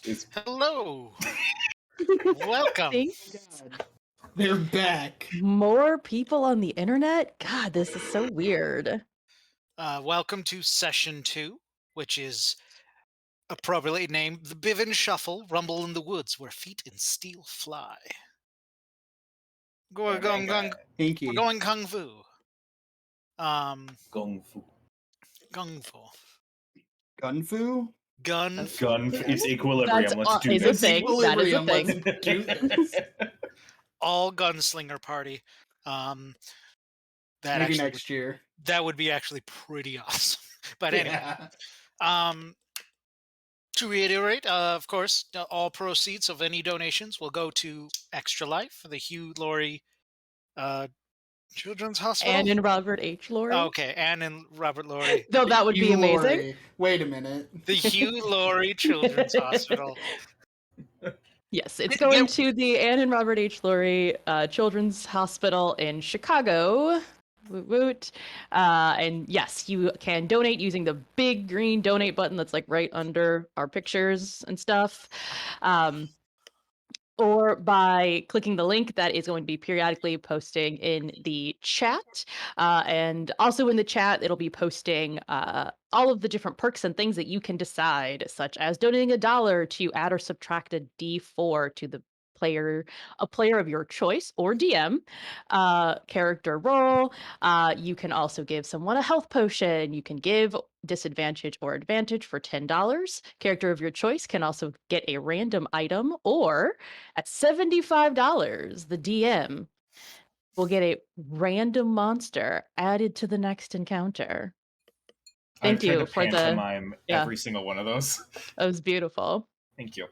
Hello. Welcome. Thank God. They're back. more people on the internet? God, this is so weird. Welcome to session 2, which is appropriately named the Biven Shuffle, Rumble in the Woods, where feet and steel fly. We're going Hinky. kung fu. Kung Fu. Kung fu. Gunfu? Gun. It's equilibrium. Let's do is this. a thing. That is a Equilibrium. thing. Let's do this. All gunslinger party. That Maybe actually next year. that would be actually pretty awesome. But anyway, Yeah. to reiterate, of course, all proceeds of any donations will go to Extra Life, the Hugh Laurie Children's Hospital. And in Robert H. Laurie. Okay, Anne and Robert Laurie. Though that would be Hugh amazing. Laurie. Wait a minute. The Hugh Laurie Children's Hospital. Yes, it's going to the Anne and Robert H. Laurie Children's Hospital in Chicago. Woot woot. And yes, you can donate using the big green donate button that's like right under our pictures and stuff. Or by clicking the link that is going to be periodically posting in the chat. And also in the chat, it'll be posting all of the different perks and things that you can decide, such as donating $1 to add or subtract a D4 to the a player of your choice or DM character role. You can also give someone a health potion. You can give disadvantage or advantage for $10. Character of your choice can also get a random item, or at $75, the DM will get a random monster added to the next encounter. Thank you for the pantomime every single one of those. That was beautiful. Thank you.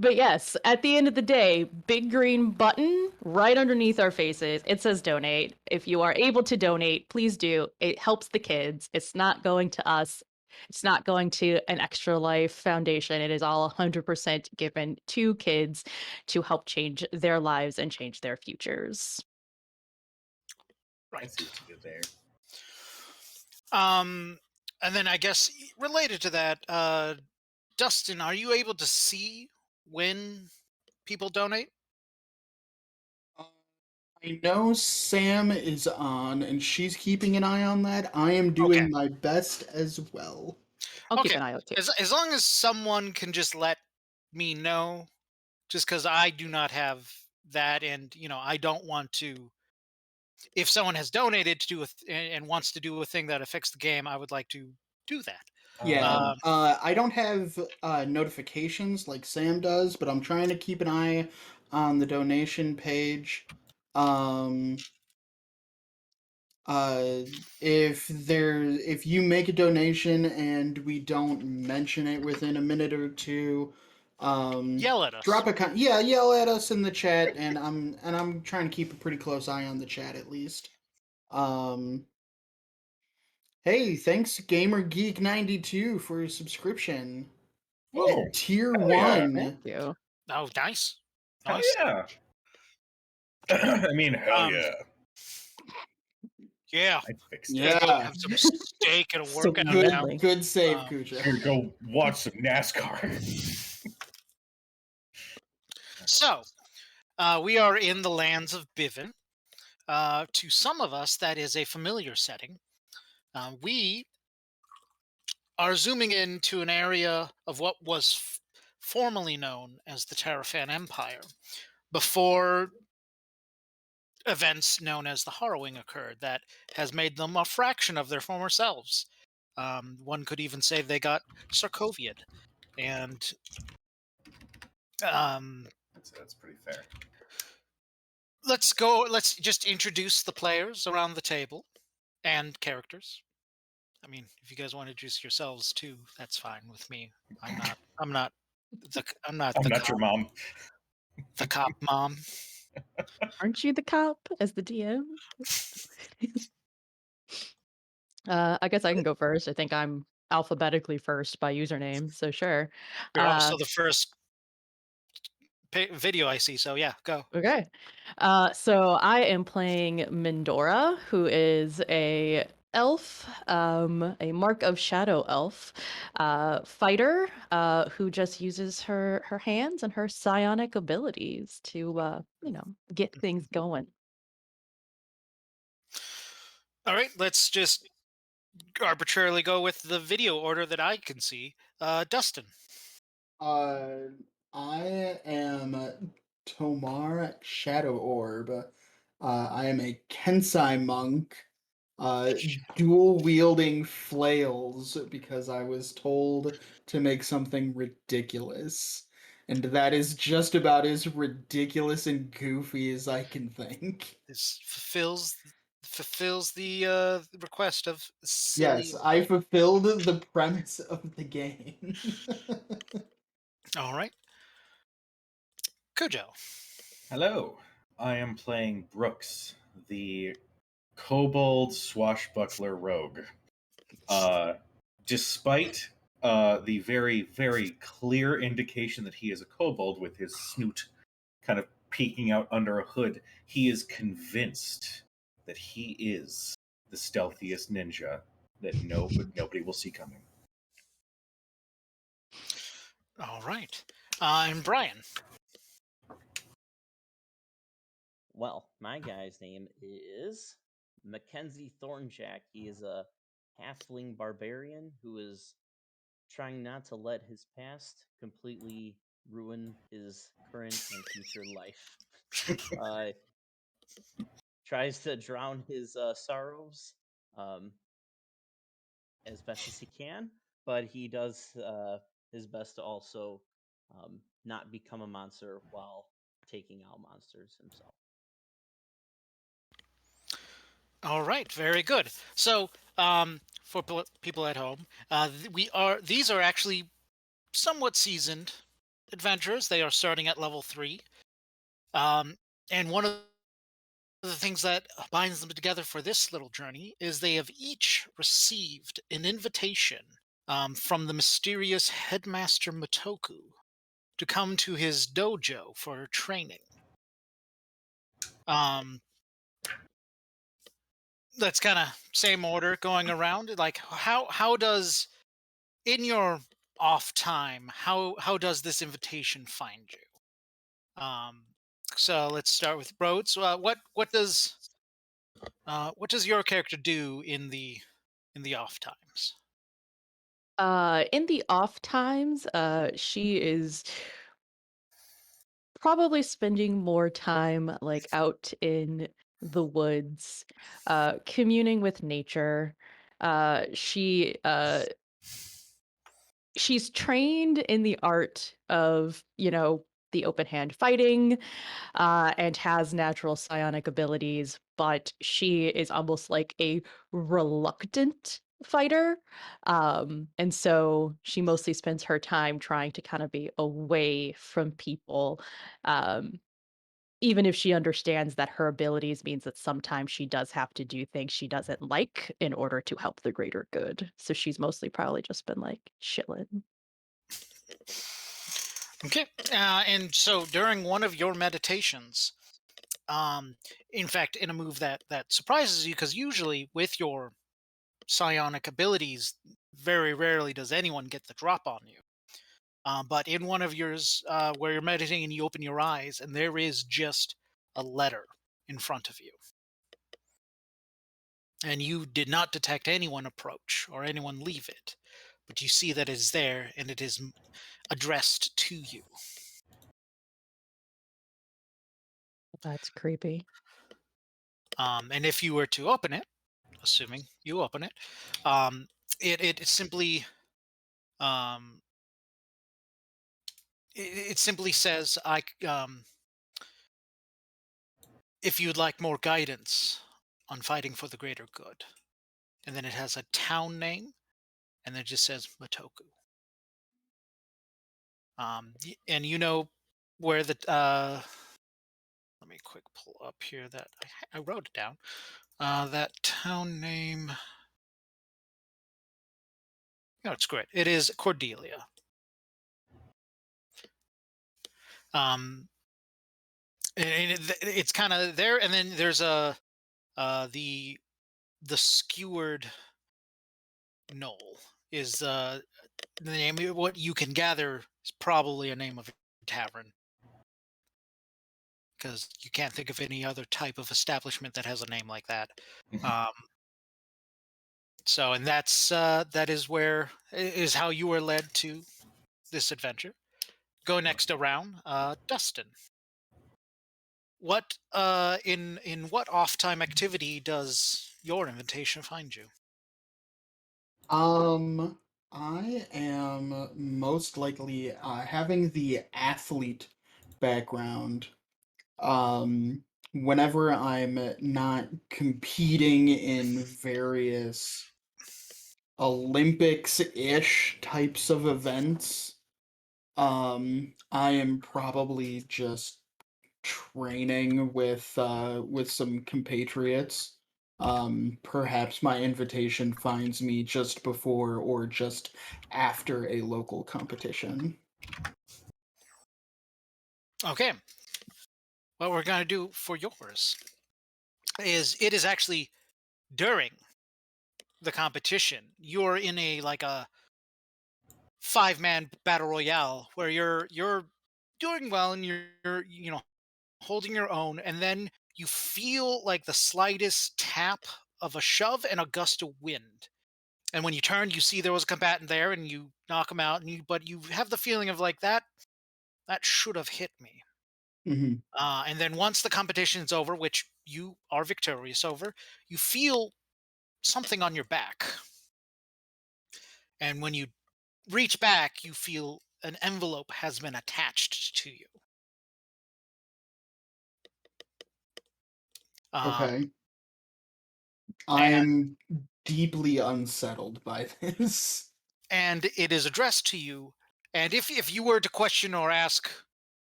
But yes, at the end of the day, big green button right underneath our faces. It says donate. If you are able to donate, please do. It helps the kids. It's not going to us. It's not going to an Extra Life Foundation. It is all 100% given to kids to help change their lives and change their futures. I see what you did there. And then I guess related to that, Dustin, are you able to see when people donate? I know Sam is on, and she's keeping an eye on that. I am doing my best as well. I'll keep an eye out too. As long as someone can just let me know, just because I do not have that, and I don't want to. If someone has donated to do and wants to do a thing that affects the game, I would like to do that. Yeah, I don't have notifications like Sam does, but I'm trying to keep an eye on the donation page. If you make a donation and we don't mention it within a minute or two, yell at us. Yell at us in the chat, and I'm trying to keep a pretty close eye on the chat at least. Hey, thanks GamerGeek92 for your subscription. Whoa. At tier 1. Thank you. Oh, nice. Hell yeah. I mean, hell yeah. Yeah. I fixed it. Yeah. Have some steak and a So workout good. now. Good save, Kucha. I'm gonna go watch some NASCAR. So, we are in the lands of Biven. To some of us, that is a familiar setting. We are zooming into an area of what was formerly known as the Terrafan Empire, before events known as the Harrowing occurred that has made them a fraction of their former selves. One could even say they got Sarkoviad. And that's pretty fair. Let's just introduce the players around the table and characters. I mean, if you guys want to introduce yourselves too, that's fine with me. I'm not your mom. The cop mom. Aren't you the cop as the DM? I guess I can go first. I think I'm alphabetically first by username, so sure. You're also the first video I see, so yeah, go. Okay. So I am playing Mindora, who is a elf, a mark of shadow elf, fighter, who just uses her hands and her psionic abilities to get things going. All right, let's just arbitrarily go with the video order that I can see. Dustin. Uh, I am Tomar Shadow Orb. I am a Kensai monk, uh, dual wielding flails because I was told to make something ridiculous. And that is just about as ridiculous and goofy as I can think. This fulfills the request of Yes, silly. I fulfilled the premise of the game. All right, Cujo. Hello. I am playing Brooks, the kobold swashbuckler rogue. Uh, Despite the very, very clear indication that he is a kobold with his snoot kind of peeking out under a hood, he is convinced that he is the stealthiest ninja that nobody will see coming. All right, and Brian. Well, my guy's name is Mackenzie Thornjack. He is a halfling barbarian who is trying not to let his past completely ruin his current and future life. uh, Tries to drown his sorrows um, as best as he can, but he does his best to also not become a monster while taking out monsters himself. All right, very good. So, for people at home, these are actually somewhat seasoned adventurers. They are starting at level 3. And one of the things that binds them together for this little journey is they have each received an invitation from the mysterious headmaster Matoku to come to his dojo for training. Um, that's kind of same order going around. Like, how does, in your off time, how does this invitation find you? So let's start with Rhodes. What does your character do in the off times? In the off times, she is probably spending more time like out in the woods, communing with nature. She's trained in the art of, the open hand fighting, and has natural psionic abilities, but she is almost like a reluctant fighter. And so she mostly spends her time trying to kind of be away from people. Um, Even if she understands that her abilities means that sometimes she does have to do things she doesn't like in order to help the greater good. So she's mostly probably just been like chilling. Okay. And so during one of your meditations, um, in fact, in a move that surprises you, because usually with your psionic abilities, very rarely does anyone get the drop on you. But in one of yours, where you're meditating and you open your eyes, and there is just a letter in front of you, and you did not detect anyone approach or anyone leave it, but you see that it is there, and it is addressed to you. That's creepy. And if you were to open it, assuming you open it, um, it simply um, it simply says, if you'd like more guidance on fighting for the greater good," and then it has a town name, and then it just says Matoku. And you know where the let me quick pull up here that I wrote it down. That town name. No, it's great. It is Cordelia. Um, and it's kind of there, and then there's the the Skewered Knoll is the name. What you can gather is probably a name of a tavern, because you can't think of any other type of establishment that has a name like that. Um, and that is where is how you were led to this adventure. Go next around, Dustin. What in what off time activity does your invitation find you? Um, I am most likely having the athlete background. Um, Whenever I'm not competing in various Olympics-ish types of events, I am probably just training with some compatriots. Perhaps my invitation finds me just before or just after a local competition. Okay, what we're gonna do for yours is it is actually during the competition. You're in a like a 5-man battle royale where you're doing well and you're holding your own, and then you feel like the slightest tap of a shove and a gust of wind. And when you turn, you see there was a combatant there, and you knock him out. But you have the feeling of like that should have hit me. Hmm. And then once the competition is over, which you are victorious over, you feel something on your back. And when you reach back, you feel an envelope has been attached to you. Um, Okay. and I'm deeply unsettled by this. and it is addressed to you. And if you were to question or ask,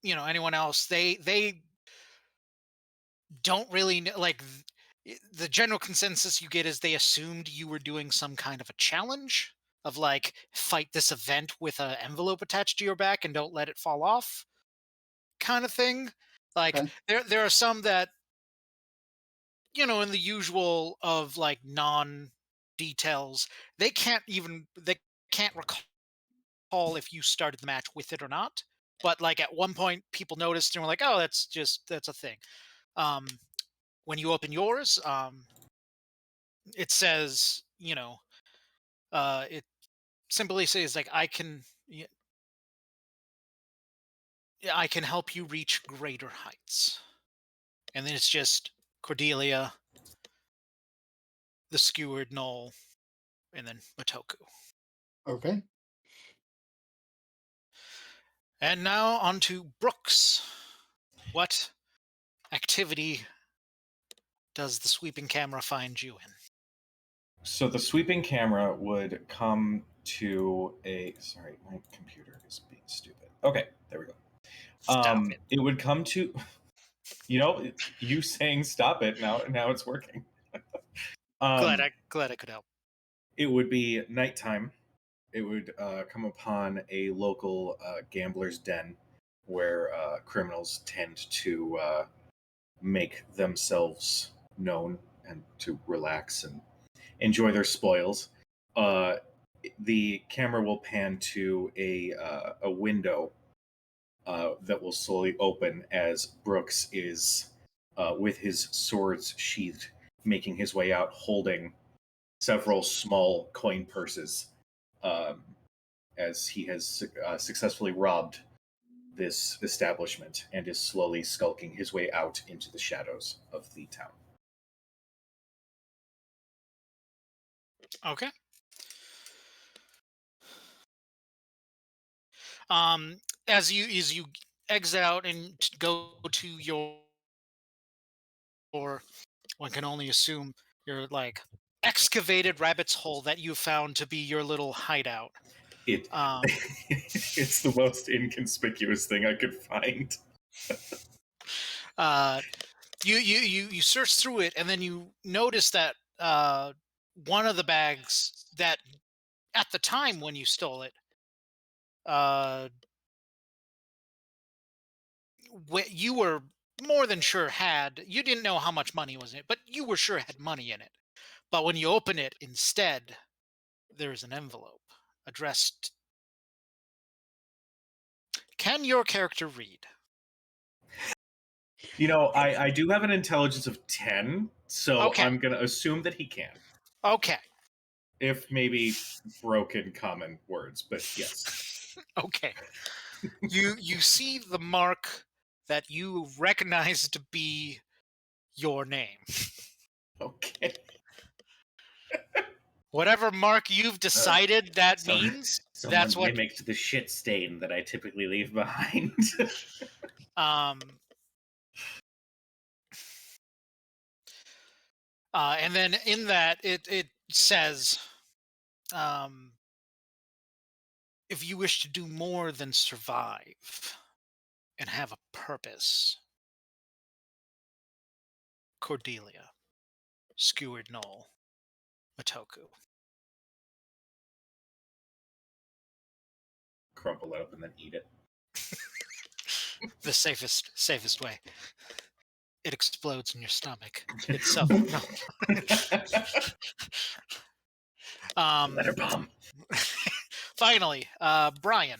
anyone else, they don't really know, like the general consensus you get is they assumed you were doing some kind of a challenge of like fight this event with an envelope attached to your back and don't let it fall off kind of thing. Like Okay. there are some that in the usual of like non details, they can't recall if you started the match with it or not. But like at one point people noticed and were like, oh, that's a thing. um when you open yours, it says, it simply says like I can help you reach greater heights. And then it's just Cordelia, the Skewered Knoll, and then Matoku. Okay. And now on to Brooks. What activity does the sweeping camera find you in? So the sweeping camera would come to a. Sorry, my computer is being stupid. Okay, there we go. Stop it. It would come to. You saying stop it now. Now it's working. Glad Um, I could help. it would be nighttime. It would come upon a local gambler's den where criminals tend to make themselves known and to relax and enjoy their spoils. Uh, the camera will pan to a window that will slowly open as Brooks is with his swords sheathed, making his way out, holding several small coin purses, um, as he has successfully robbed this establishment and is slowly skulking his way out into the shadows of the town. Okay. As you exit out and go to your one can only assume your like excavated rabbit's hole that you found to be your little hideout. It Um, it's the most inconspicuous thing I could find. uh, you search through it, and then you notice that one of the bags that at the time when you stole it, uh, you were more than sure you didn't know how much money was in it, but you were sure it had money in it. But when you open it, instead, there is an envelope addressed. Can your character read? I do have an intelligence of 10, so Okay. I'm going to assume that he can. Okay. If maybe broken common words, but yes. Okay. You see the mark that you recognize to be your name. Okay. Whatever mark you've decided that So- means, Someone that's what. mimicked the shit stain that I typically leave behind. Um. And then in that it says, if you wish to do more than survive and have a purpose, Cordelia, Skewered Knoll, Matoku. Crumple it up and then eat it. The safest way. It explodes in your stomach itself. No. Letter bomb. Finally, Brian.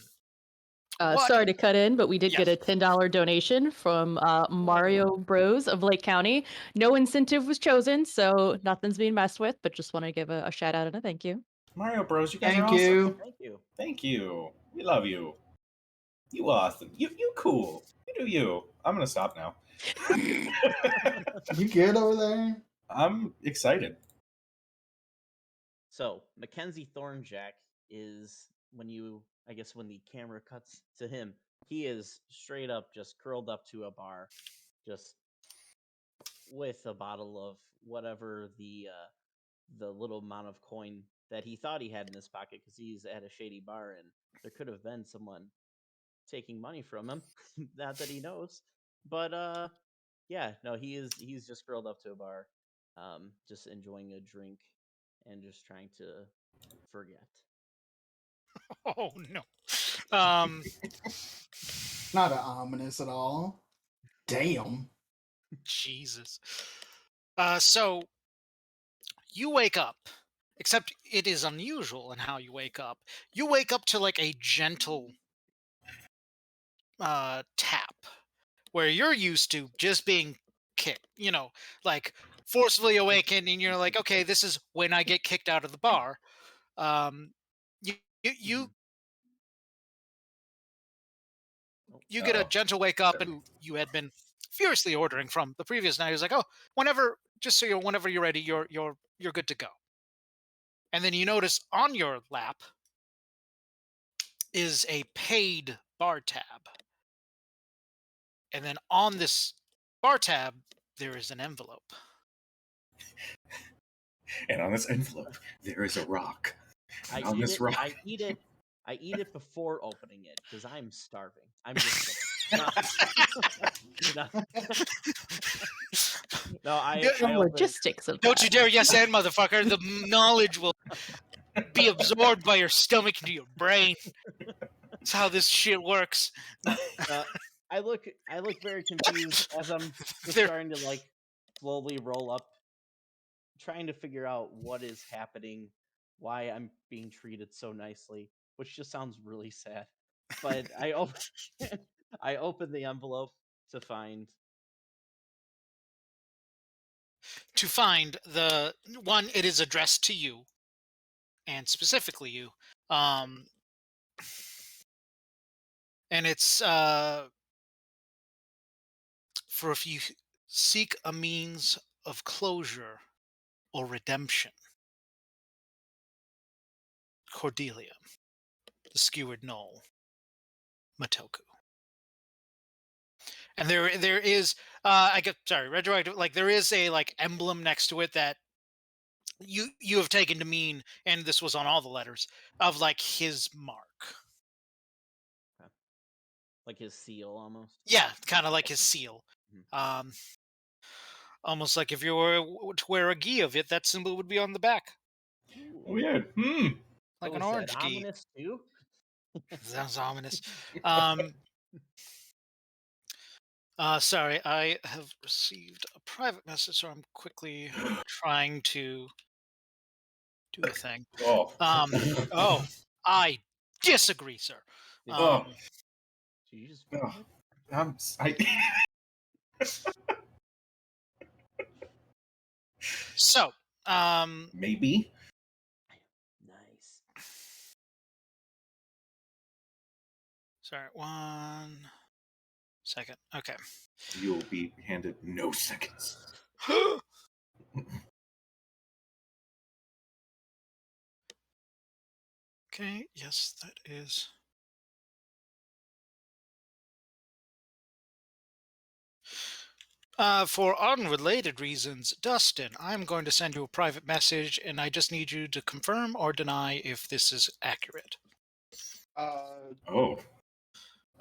What? Sorry to cut in, but we did Yeah. get a $10 donation from Mario Bros of Lake County. No incentive was chosen, so nothing's being messed with, but just want to give a shout out and a thank you. Mario Bros, you guys are Thank awesome. you. Thank you. Thank you. We love you. You awesome. You cool. You do you. I'm gonna stop now. You good over there? I'm excited. So Mackenzie Thornjack is when the camera cuts to him, he is straight up just curled up to a bar, just with a bottle of whatever the little amount of coin that he thought he had in his pocket, because he's at a shady bar and there could have been someone taking money from him. Not that he knows, but yeah, no, he's just curled up to a bar, just enjoying a drink and just trying to forget. Oh no. Not ominous at all. Damn. Jesus. So you wake up, except it is unusual in how you wake up. You wake up to like a gentle tap, where you're used to just being kicked, like forcefully awakened, and you're like, okay, this is when I get kicked out of the bar. You you you get a Uh-oh. gentle wake up, and you had been furiously ordering from the previous night. He was like, oh, just so whenever you're ready, you're good to go. And then you notice on your lap is a paid bar tab. And then on this bar tab, there is an envelope. And on this envelope, there is a rock. I And on eat this it. rock, I eat it before opening it because I'm starving. I'm just kidding. No, no, I The open it. logistics of Don't that. you dare yes and motherfucker. The knowledge will be absorbed by your stomach into your brain. That's how this shit works. I look very confused as I'm just There- starting to like slowly roll up, trying to figure out what is happening, why I'm being treated so nicely, which just sounds really sad. But I open the envelope to find the one, it is addressed to you, and specifically you. And it's for if you seek a means of closure or redemption. Cordelia, the Skewered Knoll, Matoku. And there is retroactive, like there is a like emblem next to it that you have taken to mean, and this was on all the letters, of like his mark. like his seal almost. Yeah, kind of like his Okay. seal. Almost like if you were to wear a gi of it, that symbol would be on the back, Ooh. weird. like Oh, an is that orange gi. ominous too? Sounds ominous. Sorry, I have received a private message, so I'm quickly trying to do the thing. Oh. Oh, I disagree, sir. Oh. Did you just Oh. vomit? So, Maybe. Nice. sorry, 1 second. Okay. You'll be handed no seconds. Okay, yes, that is. For unrelated reasons, Dustin, I'm going to send you a private message, and I just need you to confirm or deny if this is accurate. Oh.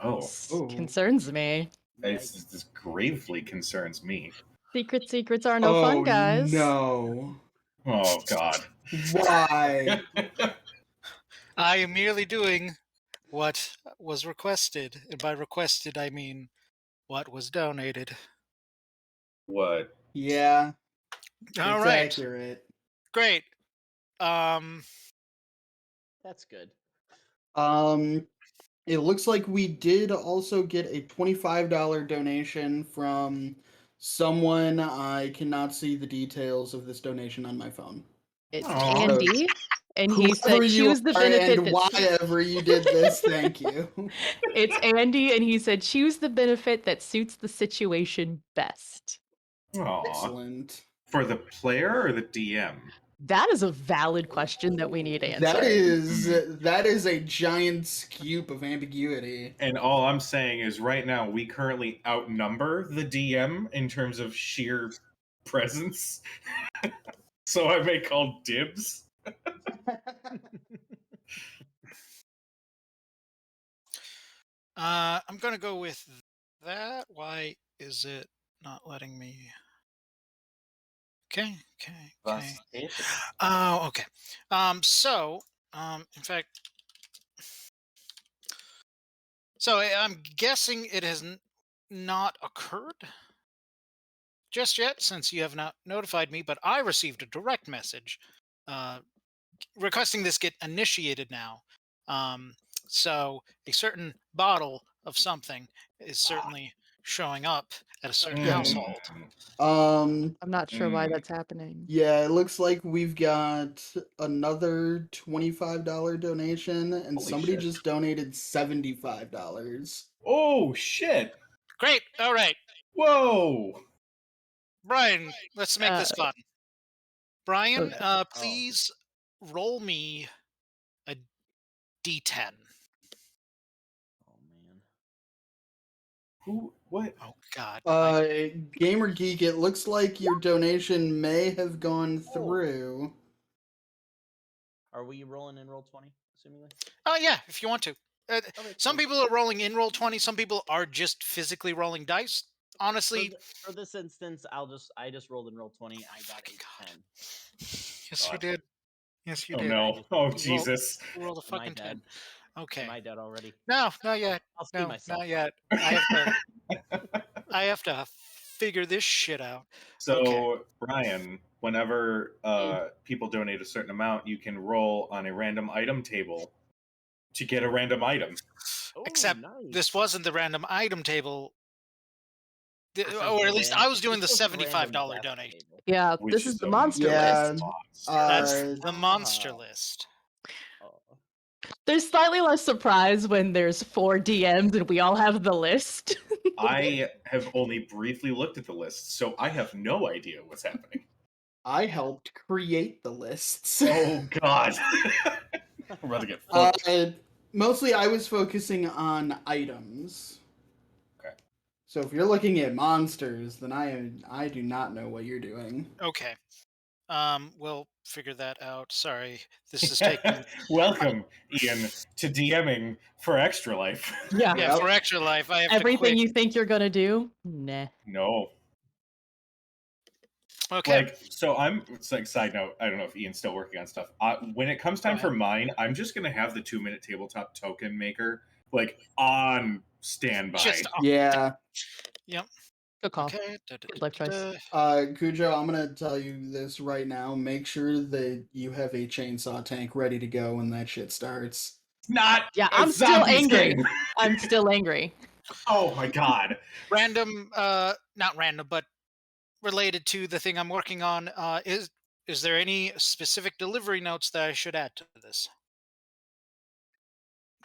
Oh. Concerns me. This gravely concerns me. Secrets are no fun, guys. No. Oh, God. Why? I am merely doing what was requested, and by requested I mean what was donated. What? Yeah, All it's right, accurate. great. That's good. It looks like we did also get a $25 donation from someone. I cannot see the details of this donation on my phone. It's Aw. Andy, and he Whoever said you choose the are benefit and that whyever you did this, thank you. It's Andy, and he said choose the benefit that suits the situation best. Aw. Excellent. For the player or the DM? That is a valid question that we need answered. That is a giant scoop of ambiguity. And all I'm saying is right now we currently outnumber the DM in terms of sheer presence. So I may call dibs. I'm gonna go with that. Why is it not letting me? Okay. Oh, okay. In fact, I'm guessing it has not occurred just yet, since you have not notified me. But I received a direct message requesting this get initiated now. So a certain bottle of something is certainly showing up at a certain Okay. household. Um, I'm not sure why that's happening. yeah, it looks like we've got another $25 donation, and Holy somebody shit. just donated $75. Oh, shit. Great. All right, Whoa. Brian. Let's make this fun. Brian, Okay. please roll me a d10. Oh man. Who? What? Oh God. Gamer Geek, it looks like your donation may have gone Oh. through. Are we rolling in roll 20, assumingly? Oh yeah, if you want to. Okay, Some cool. people are rolling in roll 20. Some people are just physically rolling dice. Honestly, For this instance, I just rolled in roll 20. I got Fucking a God. 10. Yes, you God. did. Yes, you Oh, did. no. Oh, Jesus. You rolled a Am I fucking 10. dead? Okay. Am I dead already? No, not yet. I'll see No, myself. not yet. I have to figure this shit out. So, Okay. Brian, whenever people donate a certain amount, you can roll on a random item table to get a random item. Oh, Except nice. this wasn't the random item table. This is Or the at least ran- I was doing the this was the random $75 death donation. table. Yeah, Which this is the a monster Yeah, list. That's uh, the monster list. Oh. There's slightly less surprise when there's 4 DMs and we all have the list. I have only briefly looked at the list, so I have no idea what's happening. I helped create the lists. Oh, God. I'm about to get fucked. Mostly I was focusing on items. Okay. So if you're looking at monsters, then I do not know what you're doing. Okay. We'll figure that out. Sorry, this is taking. Welcome, Ian, to DMing for Extra Life. Yeah. Yeah, for extra life, I have Everything to you think you're gonna do? Nah. No. quit. Okay. So it's like, side note, I don't know if Ian's still working on stuff. When it comes time Go for ahead. mine, I'm just going to have the 2-minute tabletop token maker, like, on standby. Just Yeah. Yep. Good call. Okay. Good life choice. Cujo, I'm gonna tell you this right now. Make sure that you have a chainsaw tank ready to go when that shit starts. Not Yeah, a I'm still zombies angry. game. I'm still angry. Oh my god. Random, not random, but related to the thing I'm working on. Is there any specific delivery notes that I should add to this?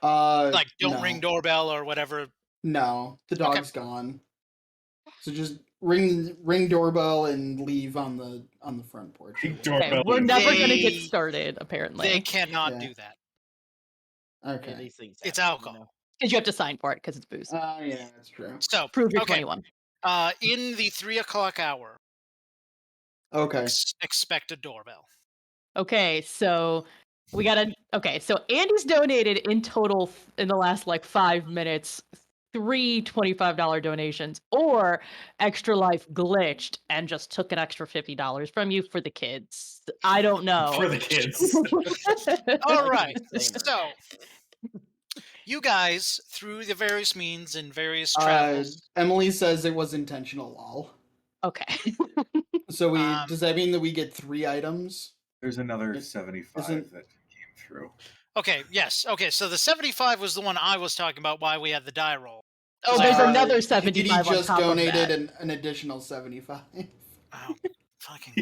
Like, don't ring No. doorbell or whatever. No, the Okay. dog's gone. So just ring doorbell and leave on the front porch. Ring or Okay, doorbell. we're never gonna get They- started, They apparently. cannot Yeah. do that. whatever. Hey, Okay. these things It's happen, alcohol. Because you have to sign for it because it's booze. Yeah, that's true. So, Prove you're okay. 21. In the 3 o'clock hour, Okay. expect a doorbell. Okay, so we gotta. Okay, so Andy's donated in total in the last like 5 minutes 3 $25 donations, or Extra Life glitched and just took an extra $50 from you for the kids. I don't know. For the kids. All like right. the disclaimer. So, you guys, through the various means and various travels, Emily says it was intentional, lol. Okay. So Um, does that mean that we get 3 items? There's another It 75 isn't- that came through. okay, yes. Okay, so the 75 was the one I was talking about, why we had the die roll. Oh, there's another Katie 75 on just top of donated that. an additional 75. Oh, fucking.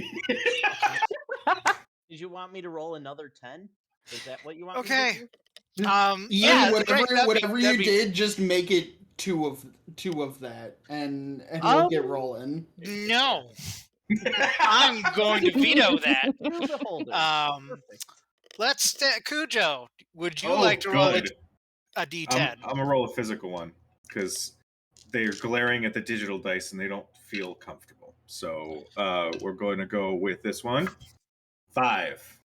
Did you want me to roll another 10? Is that what you want me Okay. to do? Ian, Yeah, whatever great. whatever That'd you be- did, just make it two of that, and we'll get Um, rolling. No, I'm going to veto that. Two beholders. Um, Perfect. Cujo, would you Oh, like to roll good. a d10? I'm gonna roll a physical one because they're glaring at the digital dice and they don't feel comfortable. So we're going to go with this one. 5.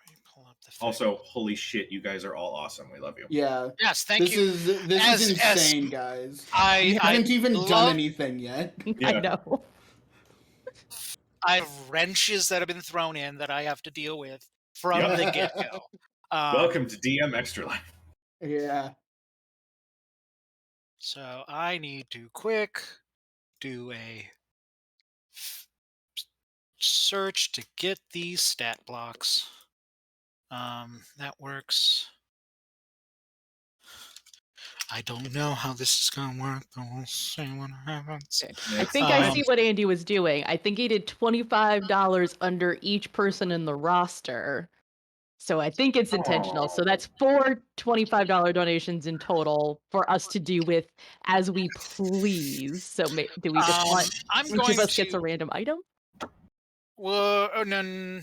Let me pull up the thing. Also, holy shit, you guys are all awesome. We love you. Yeah, Yes, thank this you. is As- insane, guys. I We haven't even done love- anything yet. Yeah. I know. I have wrenches that have been thrown in that I have to deal with from Yep. the get-go. Welcome to DM Extra Life. Yeah. So I need to do a search to get these stat blocks. That works. I don't know how this is gonna work, but we'll see what happens. I think I Um, see what Andy was doing. I think he did $25 under each person in the roster. So I think it's intentional. So that's 4 $25 donations in total for us to do with as we please. So do we just want I'm each going of us gets a to. random item? Well, no,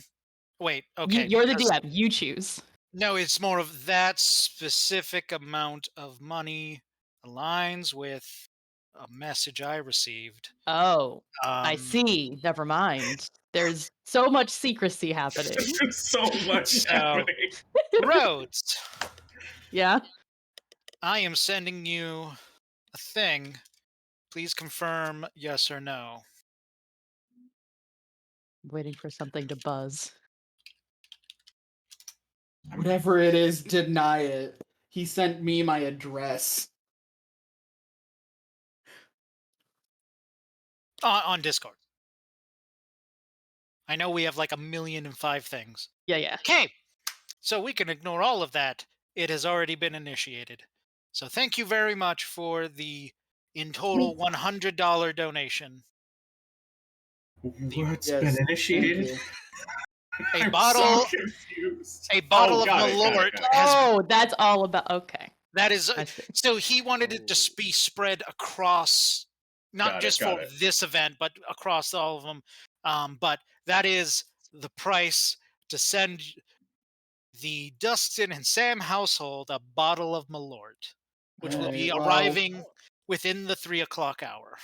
wait. Okay, You're the because- DM. You choose. No, it's more of that specific amount of money aligns with a message I received. Oh, I Um, see. Never mind. There's so much secrecy happening. So much So- happening. Rhodes, Yeah. I am sending you a thing. Please confirm yes or no. Waiting for something to buzz. Whatever it is, deny it. He sent me my address. On Discord. I know we have like 1,000,005 things. Yeah. Okay, so we can ignore all of that. It has already been initiated. So thank you very much for the in total $100 donation. What's Yes, been thank initiated? you. A I'm bottle, so confused. a bottle Oh, of got it, got it, Malort got it. has. Oh, that's all about. Okay. That is. I see. So he wanted it to be spread across, not Got it, just got for it. this event, but across all of them. But that is the price to send the Dustin and Sam household a bottle of Malort, which will be Alright, well, arriving within the 3 o'clock hour.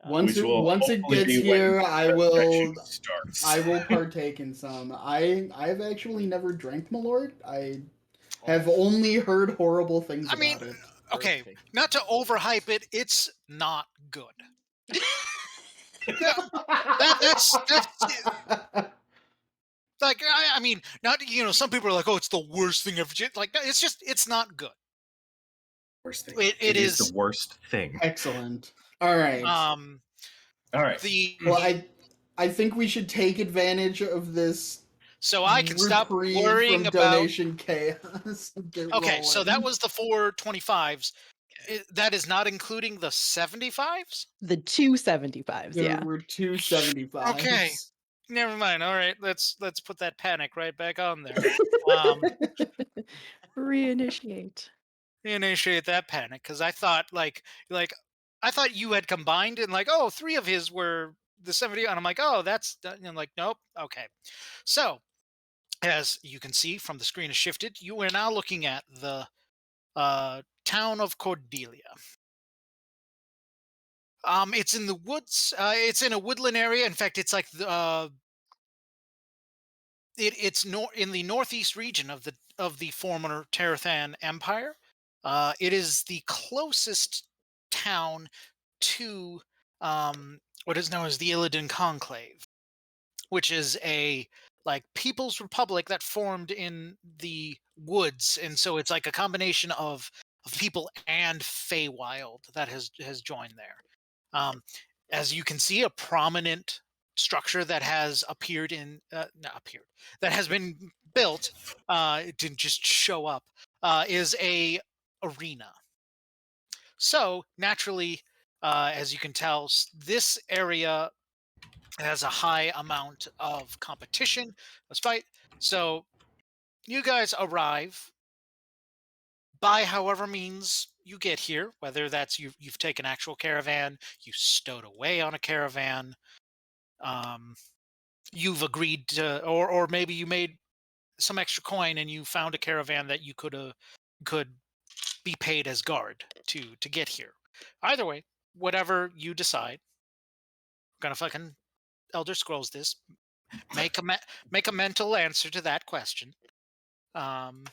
Once Which will once it hopefully gets be when here, I will resurrection starts. I will partake in some. I've actually never drank Malort. I have only heard horrible things I mean, about it. Okay, Perfect. not to overhype it, it's not good. That's like I mean, not some people are like, oh, it's the worst thing ever. Like it's not good. Worst thing. It It is is the worst thing. Excellent. All right. All right. Well, the I think we should take advantage of this so I can stop reprieve worrying from about. donation chaos. and get Okay, so that rolling. was the 425s. That is not including the 75s. The 275s, There yeah. were 275s. Okay. Never mind. All right, let's put that panic right back on there. Reinitiate. Initiate that panic because I thought like I thought you had combined and like, oh, three of his were the 70, and I'm like, oh, and I'm like, nope. Okay, so as you can see from the screen has shifted, you are now looking at the town of Cordelia. It's in the woods. It's in a woodland area. In fact, it's like it's in the northeast region of the former Terathan Empire. It is the closest town to what is known as the Illidan Conclave, which is a like people's republic that formed in the woods, and so it's like a combination of people and Feywild that has joined there. As you can see, a prominent structure that has appeared in not appeared that has been built. It didn't just show up. Is a arena. So naturally, as you can tell, this area has a high amount of competition. Let's fight. So you guys arrive by however means you get here, whether that's you've taken actual caravan, you stowed away on a caravan, um, you've agreed to, or maybe you made some extra coin and you found a caravan that you could be paid as guard to get here. Either way, whatever you decide, I'm gonna fucking Elder Scrolls this. Make a mental answer to that question. Um,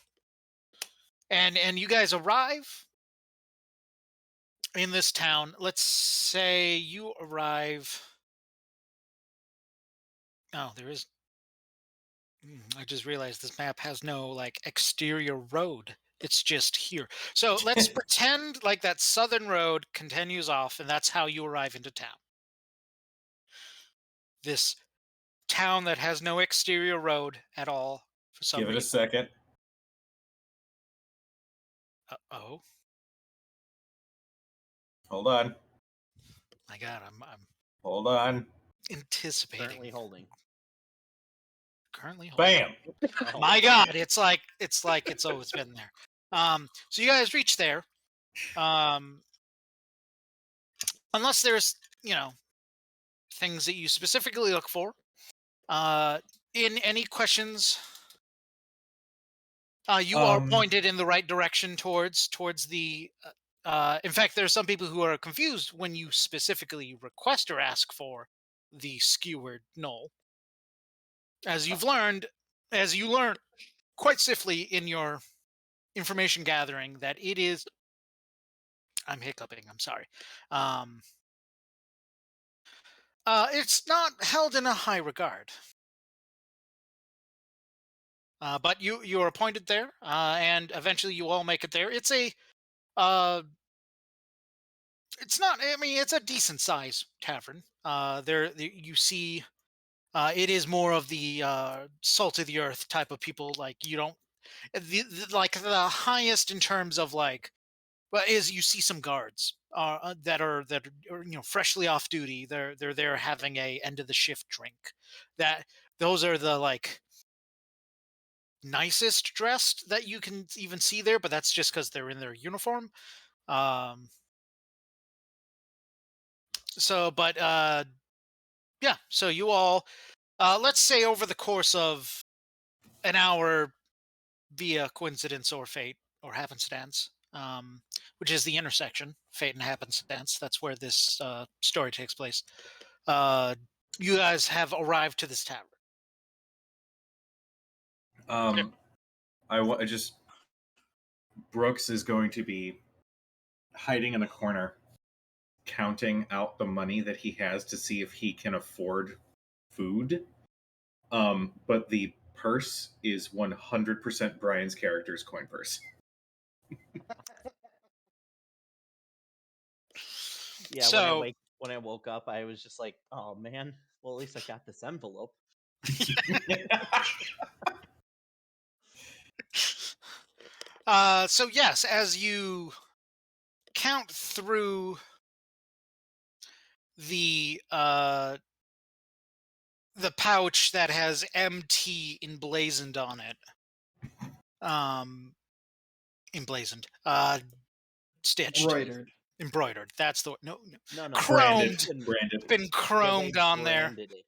and you guys arrive in this town. Let's say you arrive. Oh, there is. I just realized this map has no like exterior road. It's just here. So let's pretend like that southern road continues off, and that's how you arrive into town. This town that has no exterior road at all for some Give it a reason. second. Oh Hold on. my God, I'm Hold on. anticipating. Currently holding. Currently holding. Bam. Oh, My God, it's like it's always been there. So you guys reach there. Unless there's things that you specifically look for. In any questions, you are pointed in the right direction towards the. In fact, there are some people who are confused when you specifically request or ask for the skewered knoll. As you learn quite swiftly in your information gathering that it is. I'm hiccuping. I'm sorry. It's not held in a high regard. But you are appointed there, and eventually you all make it there. It's a it's not. I mean, it's a decent size tavern. You see, it is more of the salt of the earth type of people. Like you don't like the highest in terms of like. Well, is you see some guards that are freshly off duty. They're there having a end of the shift drink. Those are the like nicest dressed that you can even see there, but that's just because they're in their uniform. Um, but yeah, so you all, let's say over the course of an hour, via coincidence or fate or happenstance, which is the intersection, fate and happenstance. That's where this story takes place. You guys have arrived to this tavern. I just Brooks is going to be hiding in a corner, counting out the money that he has to see if he can afford food. But the purse is 100% Brian's character's coin purse. Yeah, So when I woke up, I was just like, oh man, well at least I got this envelope. so yes, as you count through the uh the pouch that has MT emblazoned on it. Emblazoned. Stitched. Embroidered. Embroidered. That's the no, No. Branded. chromed. Branded. Been Yeah, they chromed on there. branded it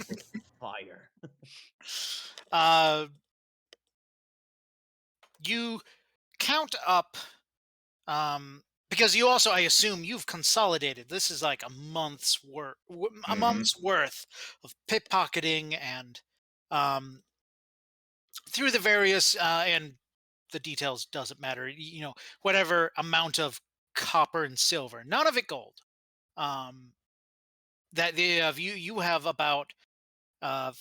with fire. Uh you count up because you also, I assume, you've consolidated. This is like a Mhm. month's worth of pickpocketing and um through the various and the details doesn't matter, whatever amount of copper and silver, none of it gold, um that they have, you have about uh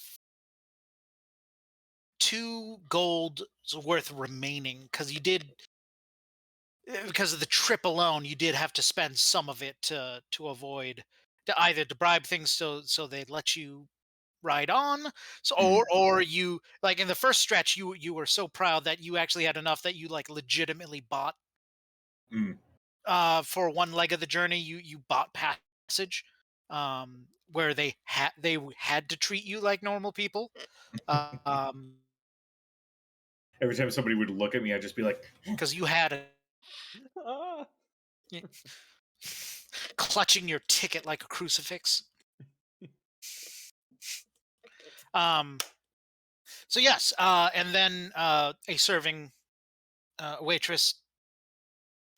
2 gold's worth remaining, because of the trip alone you did have to spend some of it to avoid, to bribe things so they'd let you ride on. So Mm. or you, like, in the first stretch, you were so proud that you actually had enough that you like legitimately bought Mm. for one leg of the journey, you bought passage, where they had to treat you like normal people, um Every time somebody would look at me, I'd just be like, because you had Ah. y- clutching your ticket like a crucifix. um so yes, and then a serving waitress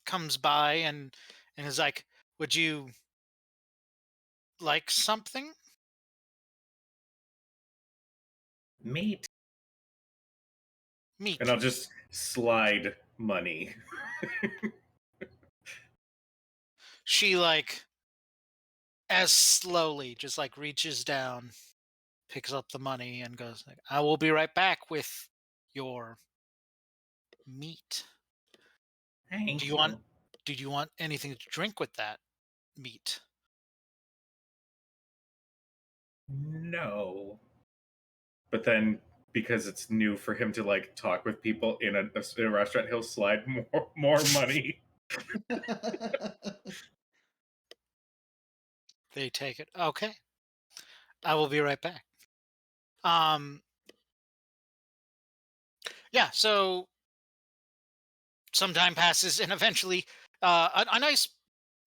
comes by and is like, would you like something? meat. And Meat. I'll just slide money. She, like, as slowly just like reaches down, picks up the money, and goes like, I will be right back with your meat. Do Thank you want you. did you want anything to drink with that meat? No. But then, because it's new for him to like talk with people in a restaurant, he'll slide more money. They take it. Okay. I will be right back. Um yeah, so some time passes and eventually a nice,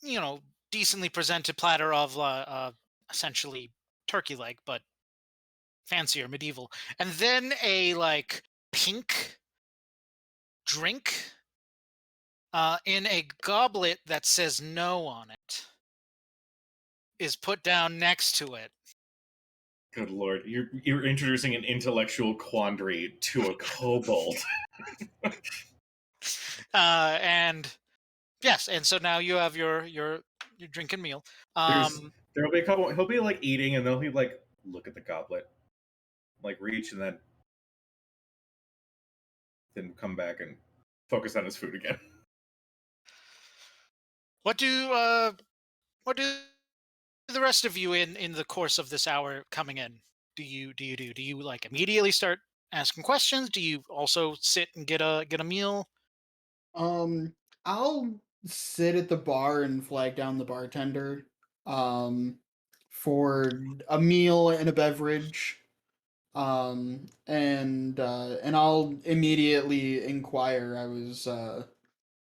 you know, decently presented platter of essentially turkey leg, but fancier, medieval. And then a like pink drink in a goblet that says no on it is put down next to it. Good lord, you're introducing an intellectual quandary to a kobold. And yes, and so now you have your drink and meal. There's Um, there'll be a couple. He'll be like eating, and then he'll be like, look at the goblet, like reach, and then come back and focus on his food again. what do what do the rest of you in the course of this hour coming in? Do you like immediately start asking questions? Do you also sit and get a meal? Um, I'll sit at the bar and flag down the bartender, um, for a meal and a beverage. And I'll immediately inquire. I was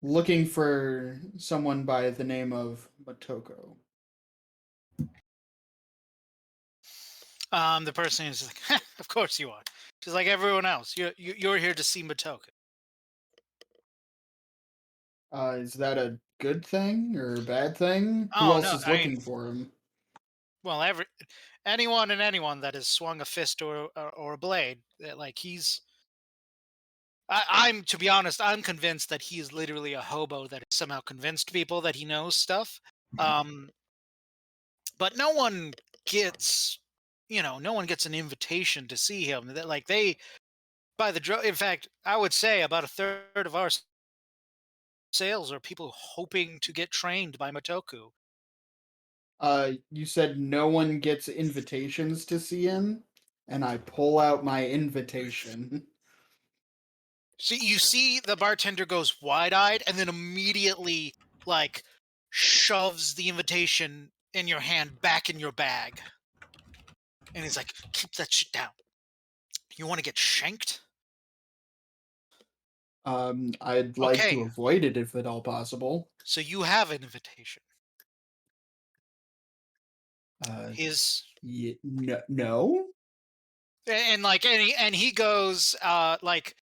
looking for someone by the name of Matoko. The person is like, of course you are. Just like everyone else. You're here to see Matoka. Is that a good thing or a bad thing? Who Oh else no, is I mean, looking for him? well, anyone and anyone that has swung a fist or a blade, like I'm, to be honest, I'm convinced that he is literally a hobo that has somehow convinced people that he knows stuff. Um, but gets, no one gets an invitation to see him. That like they by the drug. In fact, I would say about a third of our sales are people hoping to get trained by Matoku. You said no one gets invitations to see him, and I pull out my invitation. So you see the bartender goes wide-eyed and then immediately like shoves the invitation in your hand back in your bag. And he's like, keep that shit down. You want to get shanked? I'd like to Okay, avoid it if at all possible. so you have an invitation. Uh, His no. and he goes like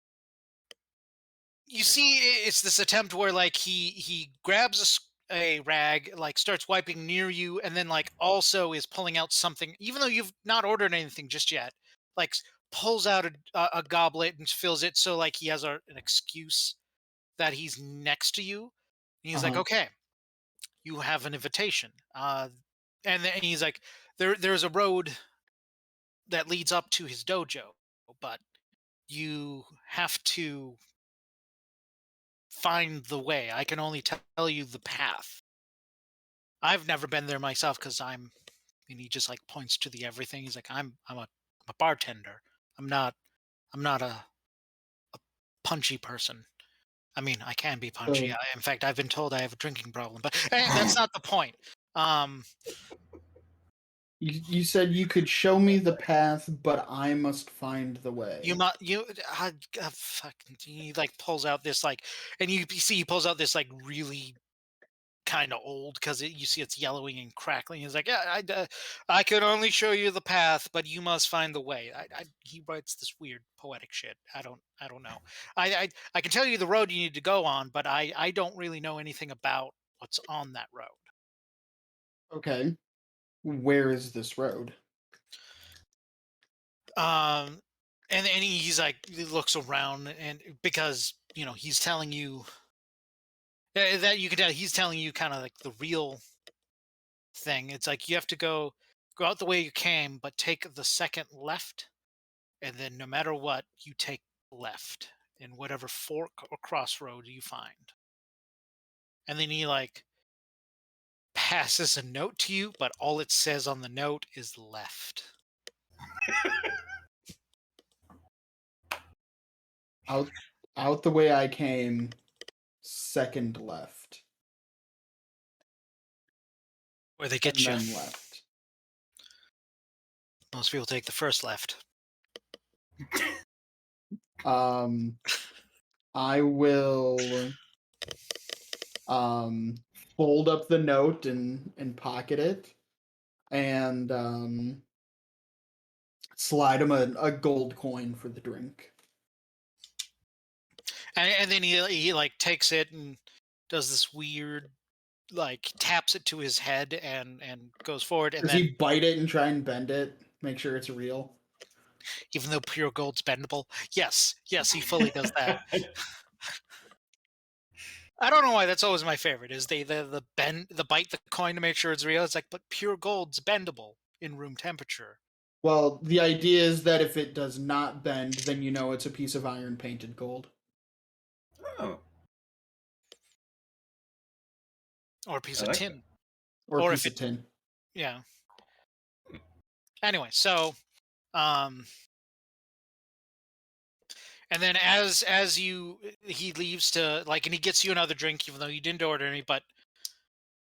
you see it's this attempt where like he grabs a rag, like starts wiping near you, and then like also is pulling out something even though you've not ordered anything just yet, like pulls out a goblet and fills it so like he has an excuse that he's next to you. And he's like, Uh-huh. okay, you have an invitation, and then he's like, there's a road that leads up to his dojo, but you have to find the way. I can only tell you the path. I've never been there myself because and he just like points to the everything. He's like, I'm a bartender. I'm not I'm not a punchy person. I mean, I can be punchy. So In fact, I've been told I have a drinking problem, but that's not the point. Um, you said you could show me the path, but I must find the you way. must you fucking he like pulls out this like, and you see he pulls out this like really kind of old because you see it's yellowing and crackling. He's like, yeah, I could only show you the path, but you must find the way. He writes this weird poetic shit. I don't know. I can tell you the road you need to go on, but I don't really know anything about what's on that road. Okay. Where is this road? Um, and he's like, he looks around, and because he's telling you that you can tell he's telling you kind of like the real thing. It's like you have to go out the way you came, but take the second left, and then no matter what, you take left in whatever fork or crossroad you find. And then he like passes a note to you, but all it says on the note is left. Out out the way I came, second left, Where they and get you. then left. Most people take the first left. Um I will um fold up the note and pocket it and slide him a gold coin for the drink. And then he like takes it and does this weird like taps it to his head and goes forward, and Does then he bite it and try and bend it? Make sure it's real. even though pure gold's bendable, yes, he fully does that. I don't know why that's always my favorite. Is the bite the coin to make sure it's real. It's like, but pure gold's bendable in room temperature, Well, the idea is that if it does not bend, then you know it's a piece of iron painted gold. Oh, or a piece I of like that. tin, Or a or if piece it of tin. yeah. Anyway, so um, and then as he leaves to like, and he gets you another drink, even though you didn't order any, but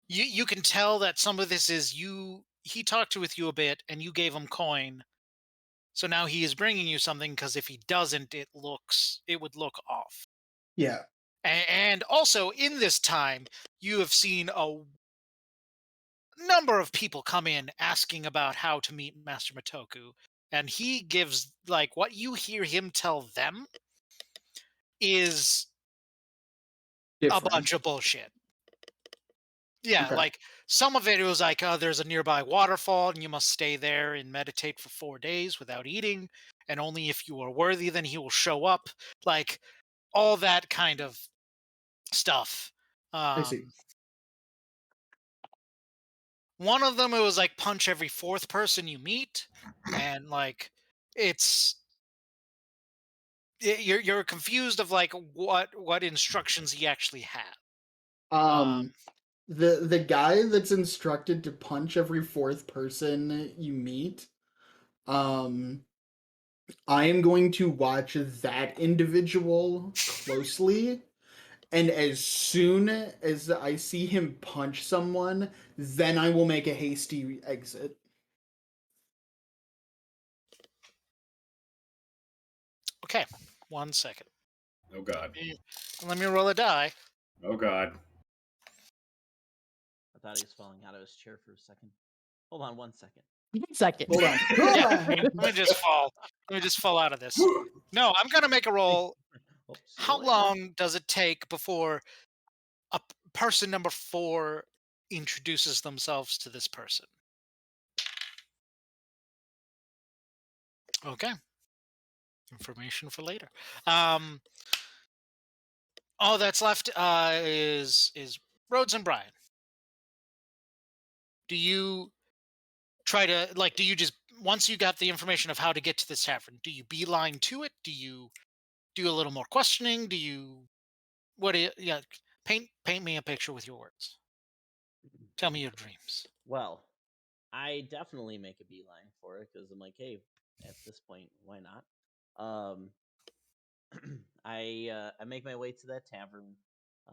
you can tell that some of this is you. He talked with you a bit, and you gave him coin. So now he is bringing you something because if he doesn't, it would look off. Yeah. And also in this time, you have seen a number of people come in asking about how to meet Master Matoku, and he gives like what you hear him tell them is a Different. bunch of bullshit. Yeah, Okay. like some of it was like, oh, there's a nearby waterfall and you must stay there and meditate for 4 days without eating, and only if you are worthy then he will show up. Like all that kind of stuff. I see. Um, One of them, it was like punch every fourth person you meet, and like it's you're confused of like what instructions he actually had. Um Um, the guy that's instructed to punch every fourth person you meet, um, I am going to watch that individual closely, and as soon as I see him punch someone, then I will make a hasty exit. Okay, 1 second. Oh god. Let me roll a die. Oh god. I thought he was falling out of his chair for a second. Hold on 1 second. 1 second. Hold on. Yeah, let me just fall. Let me just fall out of this. No, I'm gonna make a roll. Oh, see you How later. long does it take before person number 4 introduces themselves to this person? Okay, information for later. All that's left is Rhodes and Brian. Do you try to do you just once you got the information of how to get to this tavern, do you beeline to it? Do you do a little more questioning? Do you what do you yeah, paint me a picture with your words. Tell me your dreams. Well, I definitely make a beeline for it because I'm like, hey, at this point, why not? Um, I make my way to that tavern.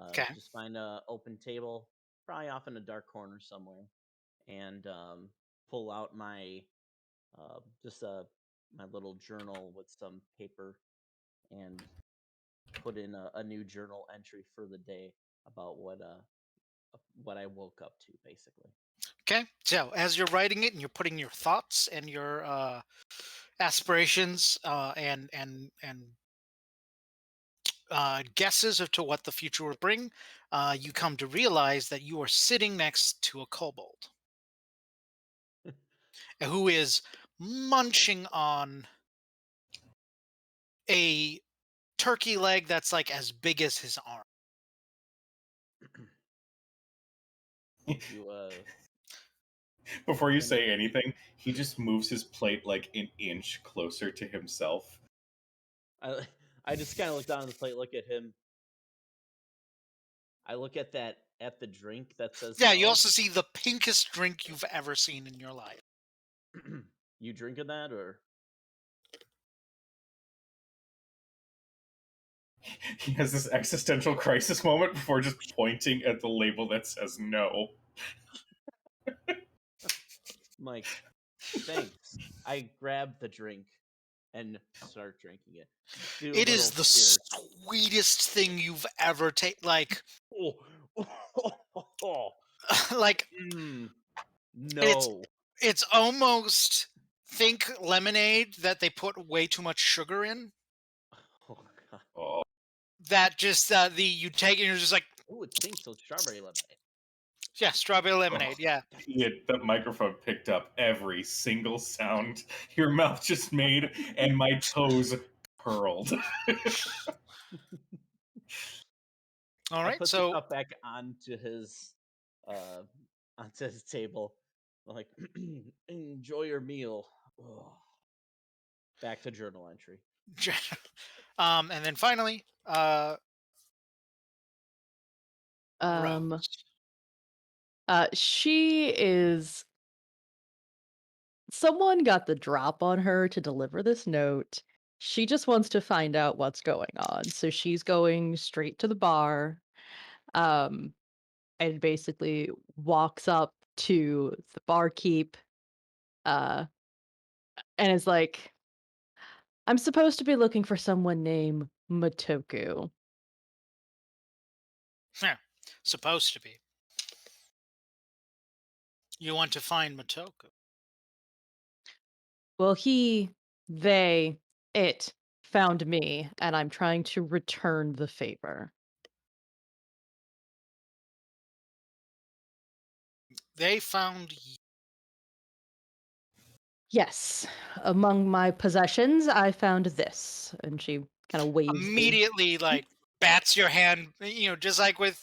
Okay. Just find a open table, probably off in a dark corner somewhere, and pull out my just my little journal with some paper and put in a new journal entry for the day about what I woke up to, basically. Okay. So as you're writing it and you're putting your thoughts and your aspirations and guesses as to what the future will bring, you come to realize that you are sitting next to a kobold who is munching on a turkey leg that's like as big as his arm. You Before you can I say anything, he just moves his plate like an inch closer to himself. I I just kind of look down at the plate, look at him. I look at the drink that says Yeah, you no. also see the pinkest drink you've ever seen in your life. You drinking that or He has this existential crisis moment before just pointing at the label that says no. I'm like, thanks. I grab the drink and start drinking it. Do a It is little the cheers. sweetest thing you've ever taken. Like, Oh, like mm, it's no. it's almost think lemonade that they put way too much sugar in. Oh god. Oh, That just the you take it and you're just like, Ooh, it thinks so strawberry lemonade. yeah, strawberry lemonade. oh. Yeah, The microphone picked up every single sound your mouth just made, and my toes curled. all I right. put the So cup back uh onto his table. I'm like, enjoy your meal. Ugh. Back to journal entry. and then finally, Um, Rose. she is someone got the drop on her to deliver this note. She just wants to find out what's going on. So she's going straight to the bar, um, and basically walks up to the barkeep, uh, and is like, I'm supposed to be looking for someone named Matoku. Yeah, supposed to be. You want to find Matoku. Well, they, it found me, and I'm trying to return the favor. They found Yes, among my possessions, I found this, and she kind of waves the. immediately like bats your hand. Just like with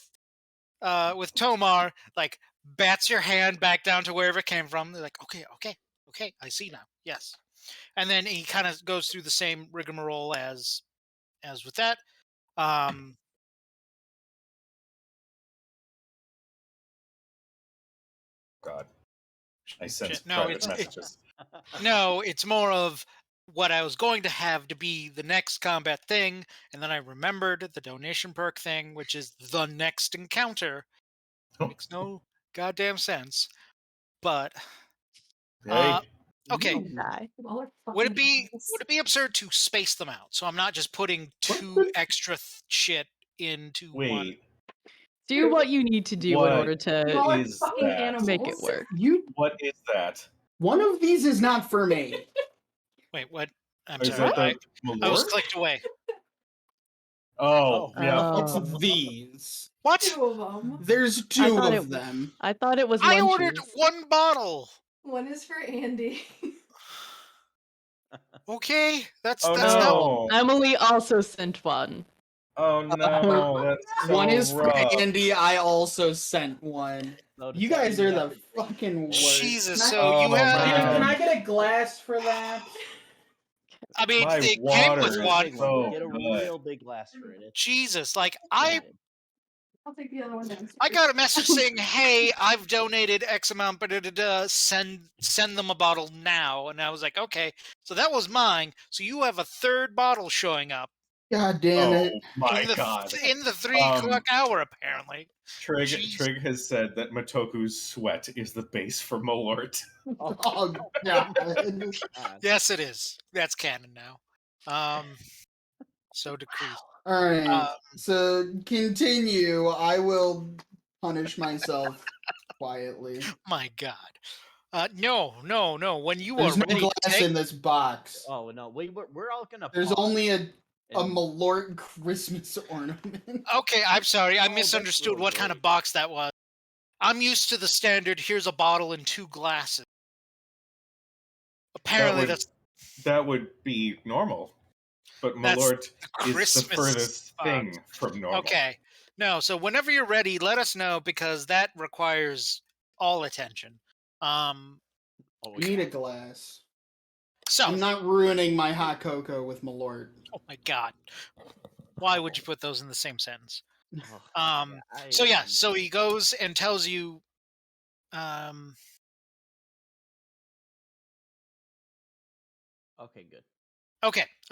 Tomar, like bats your hand back down to wherever it came from. They're like, okay, okay, okay, I see now. Yes, and then he kind of goes through the same rigmarole as with that. Um, God. I sense Shit. No, private it's messages. no, it's more of what I was going to have to be the next combat thing, and then I remembered the donation perk thing, which is the next encounter. Makes no goddamn sense. But Hey, okay, Die. would it be absurd to space them out? So I'm not just putting What two the- extra shit into one. wait. Do what you need to do in What order to is that? make it work. What is that? One of these is not for me. Wait, what? I'm Or is sorry. that the I was Malort? clicked away. Oh, Oh. yeah. It's these. What? There's I two thought of it- them. I thought it was I lunches. ordered one bottle. One is for Andy. Okay, that's Oh, that's not. no. Emily also sent one. Oh no, that's so One is for rough. Andy. I also sent one. So does You that guys mean are we have the to trade fucking both? worst. Jesus. Can I- So you Oh, have. man. Can I get a glass for that? I mean, My it came water with is one. Big so one. Get a good. real big glass for it. It's Jesus, like really big. I'll take the other one downstairs. I got a message saying, "Hey, I've donated X amount, but send them a bottle now." And I was like, "Okay." So that was mine. So you have a third bottle showing up God damn Oh it. my god. in the 3 o'clock hour, apparently. Trig Jeez. Trig has said that Matoku's sweat is the base for Malort. Oh, Oh god. God. Yes, it is. That's canon now. So decreed. All right. Um, So continue. I will punish myself quietly. My God. No. When you There's are no ready to glass take, in this box. Oh no, we're all gonna. There's pause only a and- Malort Christmas ornament. okay, I'm sorry, I Oh, that's misunderstood real what kind of great. box that was. I'm used to the standard. Here's a bottle and 2 glasses. Apparently, That would be normal. But That's Malort the is the Christmas furthest box. thing from normal. Okay. No, so whenever you're ready, let us know because that requires all attention. Um, Oh, I need a glass. so I'm not ruining my hot cocoa with Malort. oh my God, why would you put those in the same sentence? oh, So yeah, so he goes and tells you, um, Okay, good.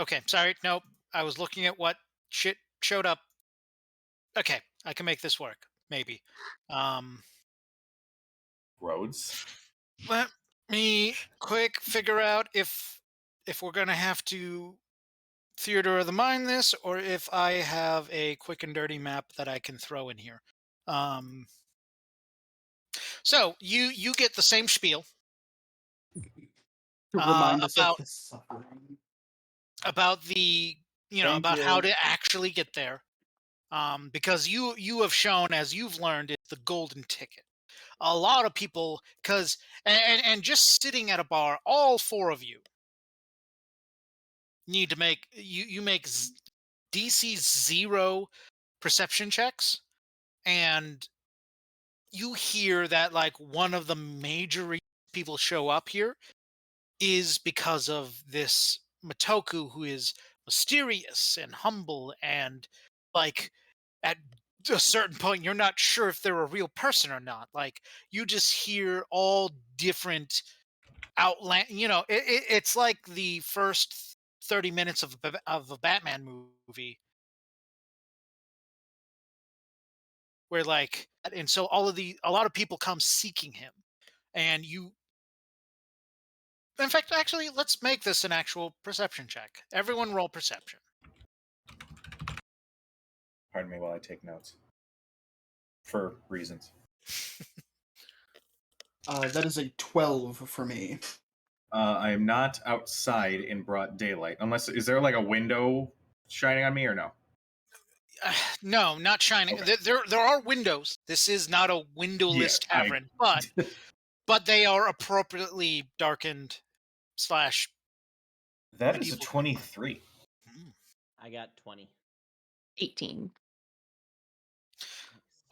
okay, sorry, nope, I was looking at what shit showed up. Okay, I can make this work, maybe. Roads. Let me quick figure out if we're gonna have to theater of the mind this, or if I have a quick and dirty map that I can throw in here. So you get the same spiel To remind us about of the suffering. the Thank about how you. to actually get there. Because you have shown, as you've learned, it's the golden ticket. A lot of people, because and just sitting at a bar, all 4 of you need to make you make DC 0 perception checks, and you hear that like one of the major reasons people show up here is because of this Matoku, who is mysterious and humble, and like at a certain point you're not sure if they're a real person or not. Like you just hear all different it's like the first 30 minutes of a Batman movie where like, and so a lot of people come seeking him, and you in fact, actually, let's make this an actual perception check. Everyone roll perception. Pardon me while I take notes. For reasons. That is a 12 for me. I am not outside in broad daylight. Unless, is there like a window shining on me or no? No, not shining. Okay. There are windows. This is not a windowless Yeah, tavern, but they are appropriately darkened slash. That is a medieval. 23. Hmm. I got 20. 18.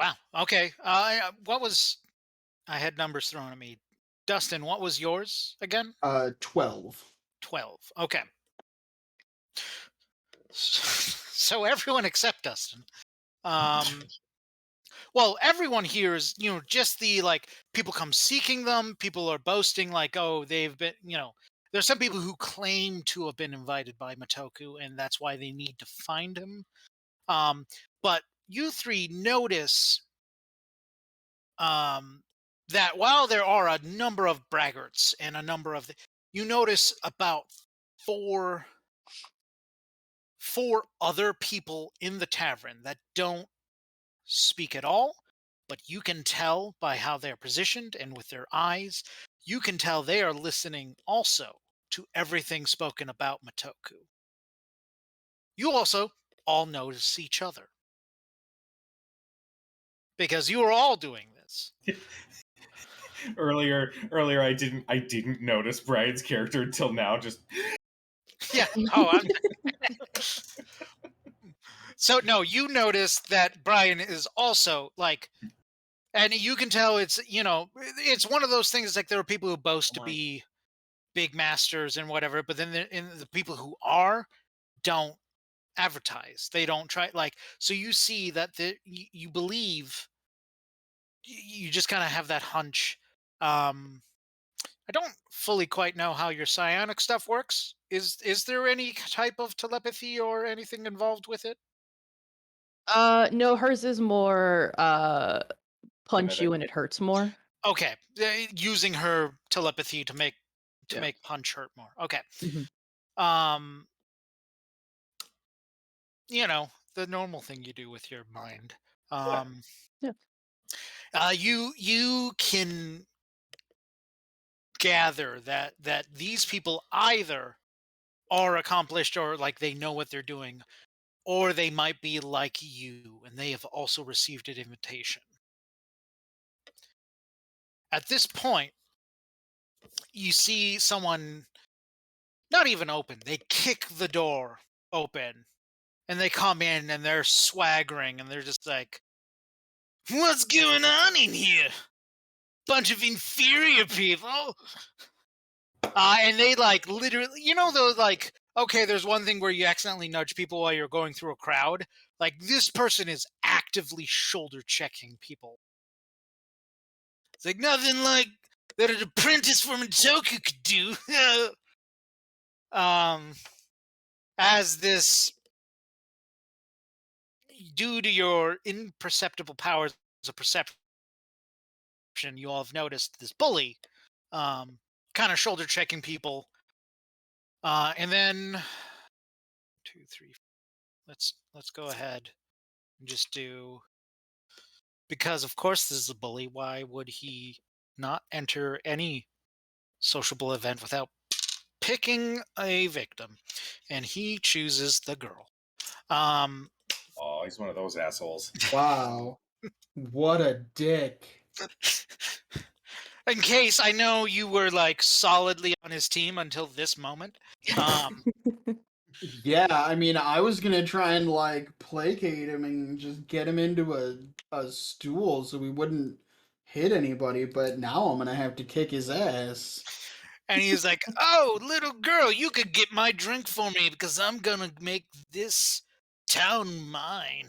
Wow. Okay. What was? I had numbers thrown at me. Dustin, what was yours again? 12. 12. Okay. So everyone except Dustin. well, everyone here is, just the like people come seeking them. People are boasting like, oh, they've been, there's some people who claim to have been invited by Matoku, and that's why they need to find him. But you three notice that while there are a number of braggarts and a number of you notice about four other people in the tavern that don't speak at all, but you can tell by how they're positioned and with their eyes, you can tell they are listening also to everything spoken about Matoku. You also all notice each other because you are all doing this. Earlier, I didn't notice Brian's character until now. Just Yeah. Oh, so no, you notice that Brian is also like, and you can tell it's one of those things like there are people who boast to be big masters and whatever, but then the people who are don't advertise. They don't try so you see that you believe you just kind of have that hunch. I don't fully quite know how your psionic stuff works. Is there any type of telepathy or anything involved with it? No, hers is more punch you kinetic. and it hurts more. Okay, using her telepathy to make Yeah. punch hurt more. Okay. Mhm. Um, the normal thing you do with your mind. Um, Yeah. you can gather that these people either are accomplished or like they know what they're doing, or they might be like you and they have also received an invitation. At this point, you see someone not even open. They kick the door open and they come in and they're swaggering and they're just like, "What's going on in here? Bunch of inferior people." And they like literally, those like, okay, there's one thing where you accidentally nudge people while you're going through a crowd. Like this person is actively shoulder checking people. It's like nothing like that an apprentice from Mitoku could do. um, as this, due to your imperceptible powers of perception, you all have noticed this bully, kind of shoulder checking people. And then 2, 3. Let's go ahead and just do, because of course this is a bully. Why would he not enter any sociable event without picking a victim? And he chooses the girl. Um, Oh, he's one of those assholes. Wow. What a dick. in case, I know you were like solidly on his team until this moment. Yeah, I mean, I was gonna try and like placate him and just get him into a stool so we wouldn't hit anybody, but now I'm gonna have to kick his ass. And he's like, "Oh, little girl, you could get my drink for me because I'm gonna make this town mine."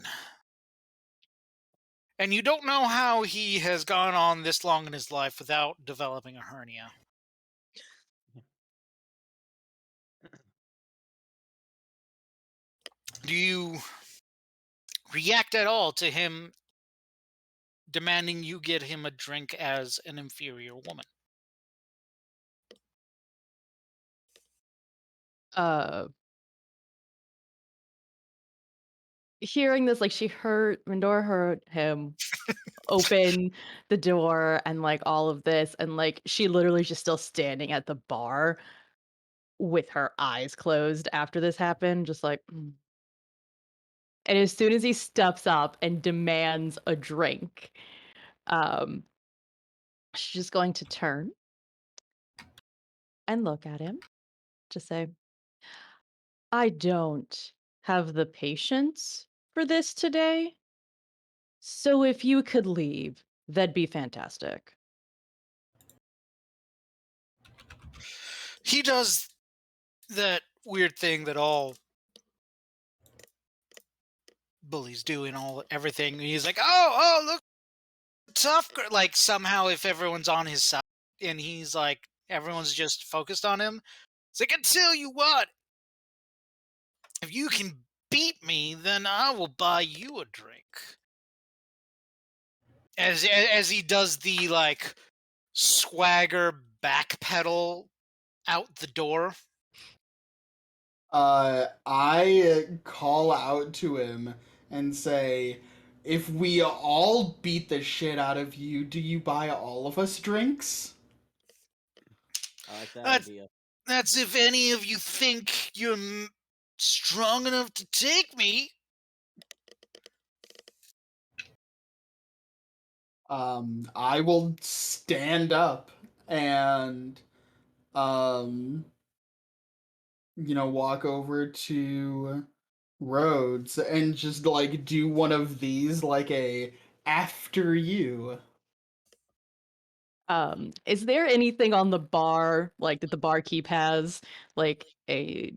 And you don't know how he has gone on this long in his life without developing a hernia. Do you react at all to him demanding you get him a drink as an inferior woman? Uh, Hearing this, like, she heard Rindor heard him open the door and, like, all of this, and, like, she literally is just still standing at the bar with her eyes closed after this happened, just like, "Mm." And as soon as he steps up and demands a drink, um, she's just going to turn and look at him, to say, "I don't have the patience for this today, so if you could leave, that'd be fantastic." He does that weird thing that all bullies do in all everything. He's like, "Oh, look, tough. Like somehow, if everyone's on his side and he's like everyone's just focused on him, it's like I tell you what, if you can beat me, then I will buy you a drink. As he does the like swagger backpedal out the door. I call out to him and say, if we all beat the shit out of you, do you buy all of us drinks? I like that That's, idea. that's if any of you think you're strong enough to take me. I will stand up and, walk over to Rhodes and just like do one of these, like a after you. Is there anything on the bar, like that the barkeep has, like a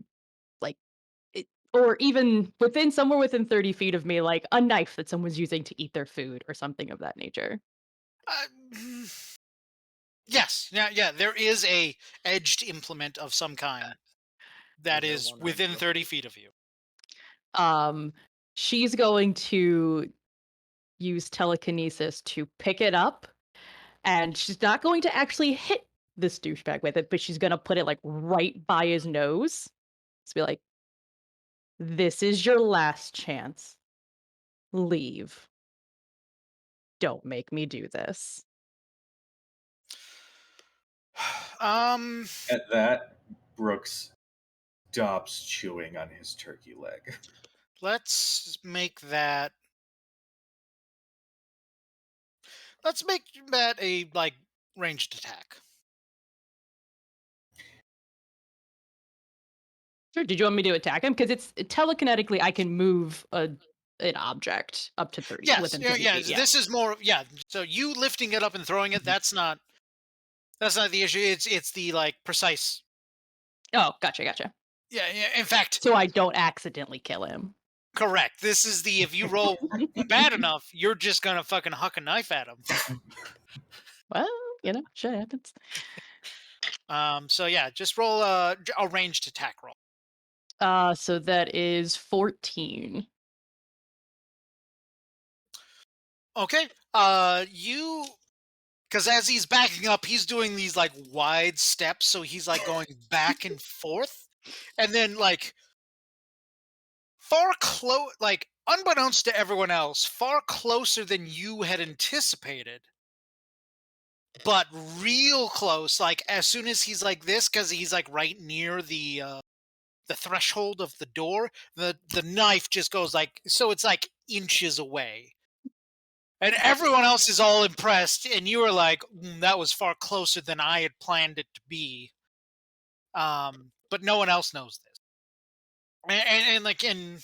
like it, or even somewhere within 30 feet of me, like a knife that someone's using to eat their food or something of that nature? Uh, yes, yeah. There is a edged implement of some kind that Is there is one on within 30 Brooks? feet of you. She's going to use telekinesis to pick it up, and she's not going to actually hit this douchebag with it, but she's gonna put it like right by his nose. Just be like, "This is your last chance. Leave. Don't make me do this." Um, At that, Brooks stops chewing on his turkey leg. let's make that. Let's make that a like ranged attack. Sure. Did you want me to attack him? Because it's telekinetically, I can move an object up to 30 Yes, within 30 yeah. feet. Yeah. This is more. Yeah. So you lifting it up and throwing it. That's not the issue. It's the like precise. Oh, gotcha. Yeah. In fact, So I don't accidentally kill him. correct. This is the if you roll bad enough, you're just gonna fucking huck a knife at him. Well, shit happens. So yeah, just roll a ranged attack roll. So that is 14. Okay. You because as he's backing up, he's doing these like wide steps, so he's like going back and forth, and then like like unbeknownst to everyone else, far closer than you had anticipated, but real close. Like as soon as he's like this, because he's like right near the threshold of the door, the knife just goes like so. It's like inches away. And everyone else is all impressed, and you were like, "That was far closer than I had planned it to be." But no one else knows this, and like in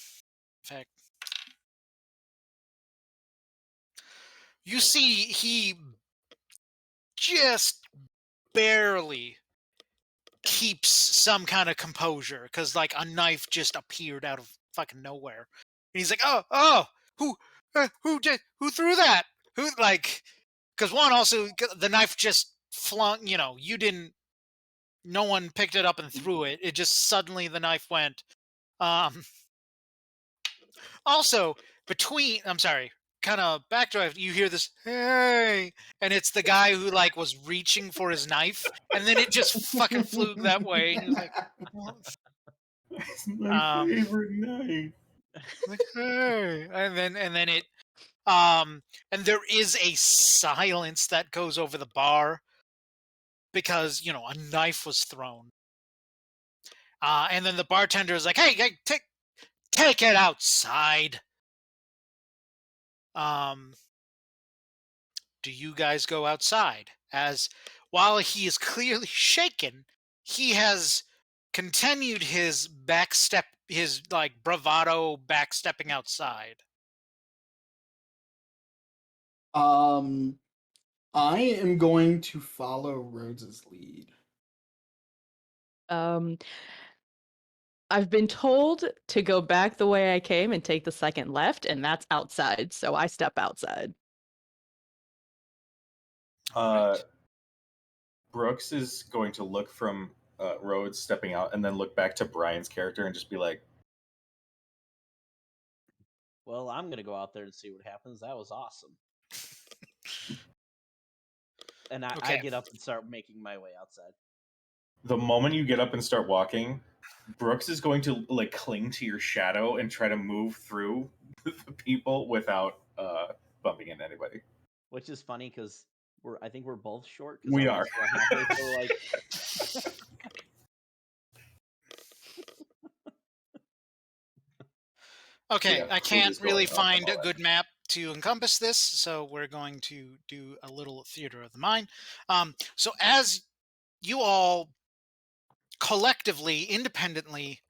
fact, you see he just barely keeps some kind of composure because like a knife just appeared out of fucking nowhere, and he's like, "Oh, who, who threw that? Who like?" Because one also the knife just flung. You didn't. No one picked it up and threw it. It just suddenly the knife went. Um, also, I'm sorry, kind of backdrive. You hear this, hey, and it's the guy who like was reaching for his knife, and then it just fucking flew that way. And he was like, what? It's my Um, favorite knife. like, hey, and then it, um, and there is a silence that goes over the bar because a knife was thrown. And then the bartender is like, "Hey, take it outside." Um, do you guys go outside? As while he is clearly shaken, he has continued his backstep, his like bravado backstepping outside. Um, I am going to follow Rhodes's lead. Um, I've been told to go back the way I came and take the second left, and that's outside. So I step outside. Right. Brooks is going to look from Rhodes stepping out and then look back to Brian's character and just be like, Well, I'm gonna go out there and see what happens. That was awesome. And I Okay. get up and start making my way outside. the moment you get up and start walking, Brooks is going to like cling to your shadow and try to move through the people without bumping into anybody. Which is funny because I think we're both short. We I'm are. also halfway, so like, Okay, Yeah, I who can't is really going up and find all a that. good map to encompass this, so we're going to do a little theater of the mind. So as you all collectively, independently,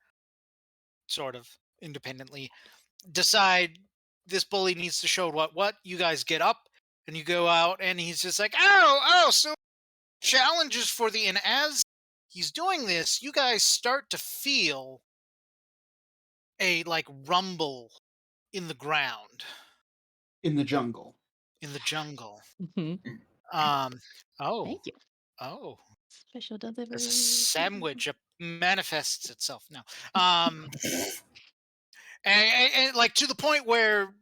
sort of independently, decide this bully needs to show what, you guys get up and you go out, and he's just like, oh, so challenges for the, and as he's doing this, you guys start to feel a like rumble in the ground, In the jungle. in the jungle. Mhm. Oh, Thank you. oh, Special as a delivery. sandwich manifests itself now. And like to the point where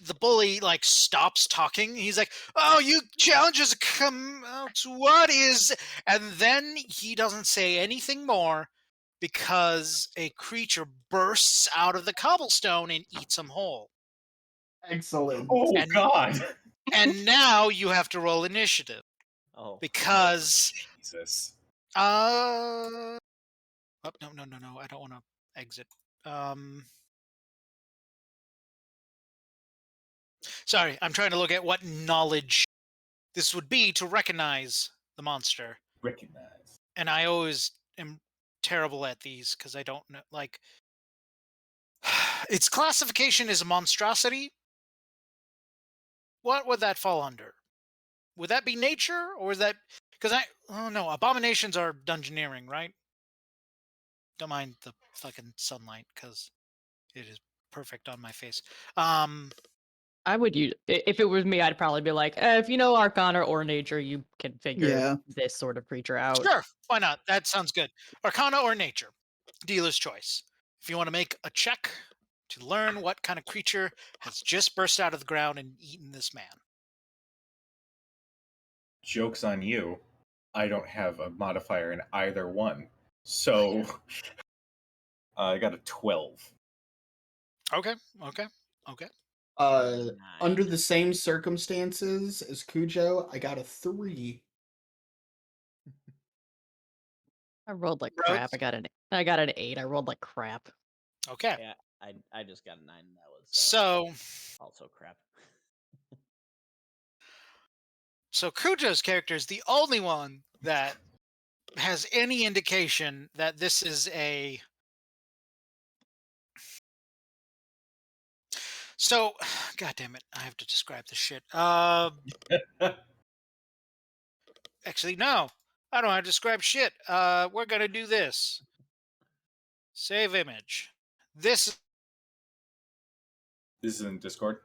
the bully like stops talking. He's like, "Oh, you challenges come out. What is?" And then he doesn't say anything more because a creature bursts out of the cobblestone and eats him whole. Excellent. Oh And God! and now you have to roll initiative oh, because Jesus. oh no, I don't want to exit. Sorry, I'm trying to look at what knowledge this would be to recognize the monster. Recognize. And I always am terrible at these because I don't know. Like, its classification is a monstrosity. What would that fall under? Would that be nature, or is that because oh no, abominations are dungeoneering, right? Don't mind the fucking sunlight because it is perfect on my face. I would use if it was me, I'd probably be like, if you know Arcana or nature, you can figure Yeah. this sort of creature out. Sure, why not? That sounds good. Arcana or nature, dealer's choice. If you want to make a check to learn what kind of creature has just burst out of the ground and eaten this man. Joke's on you. I don't have a modifier in either one. So I got a 12. Okay. Under 9. the same circumstances as Cujo, I got a 3. I rolled like Rhodes? crap. I got an 8. I rolled like crap. Okay. Yeah, I just got a 9. And that was So also crap. Cujo's character is the only one that has any indication that this is a. So, God damn it, I have to describe this shit. Actually, no, I don't have to describe shit. We're gonna do this. Save image. This This is in Discord.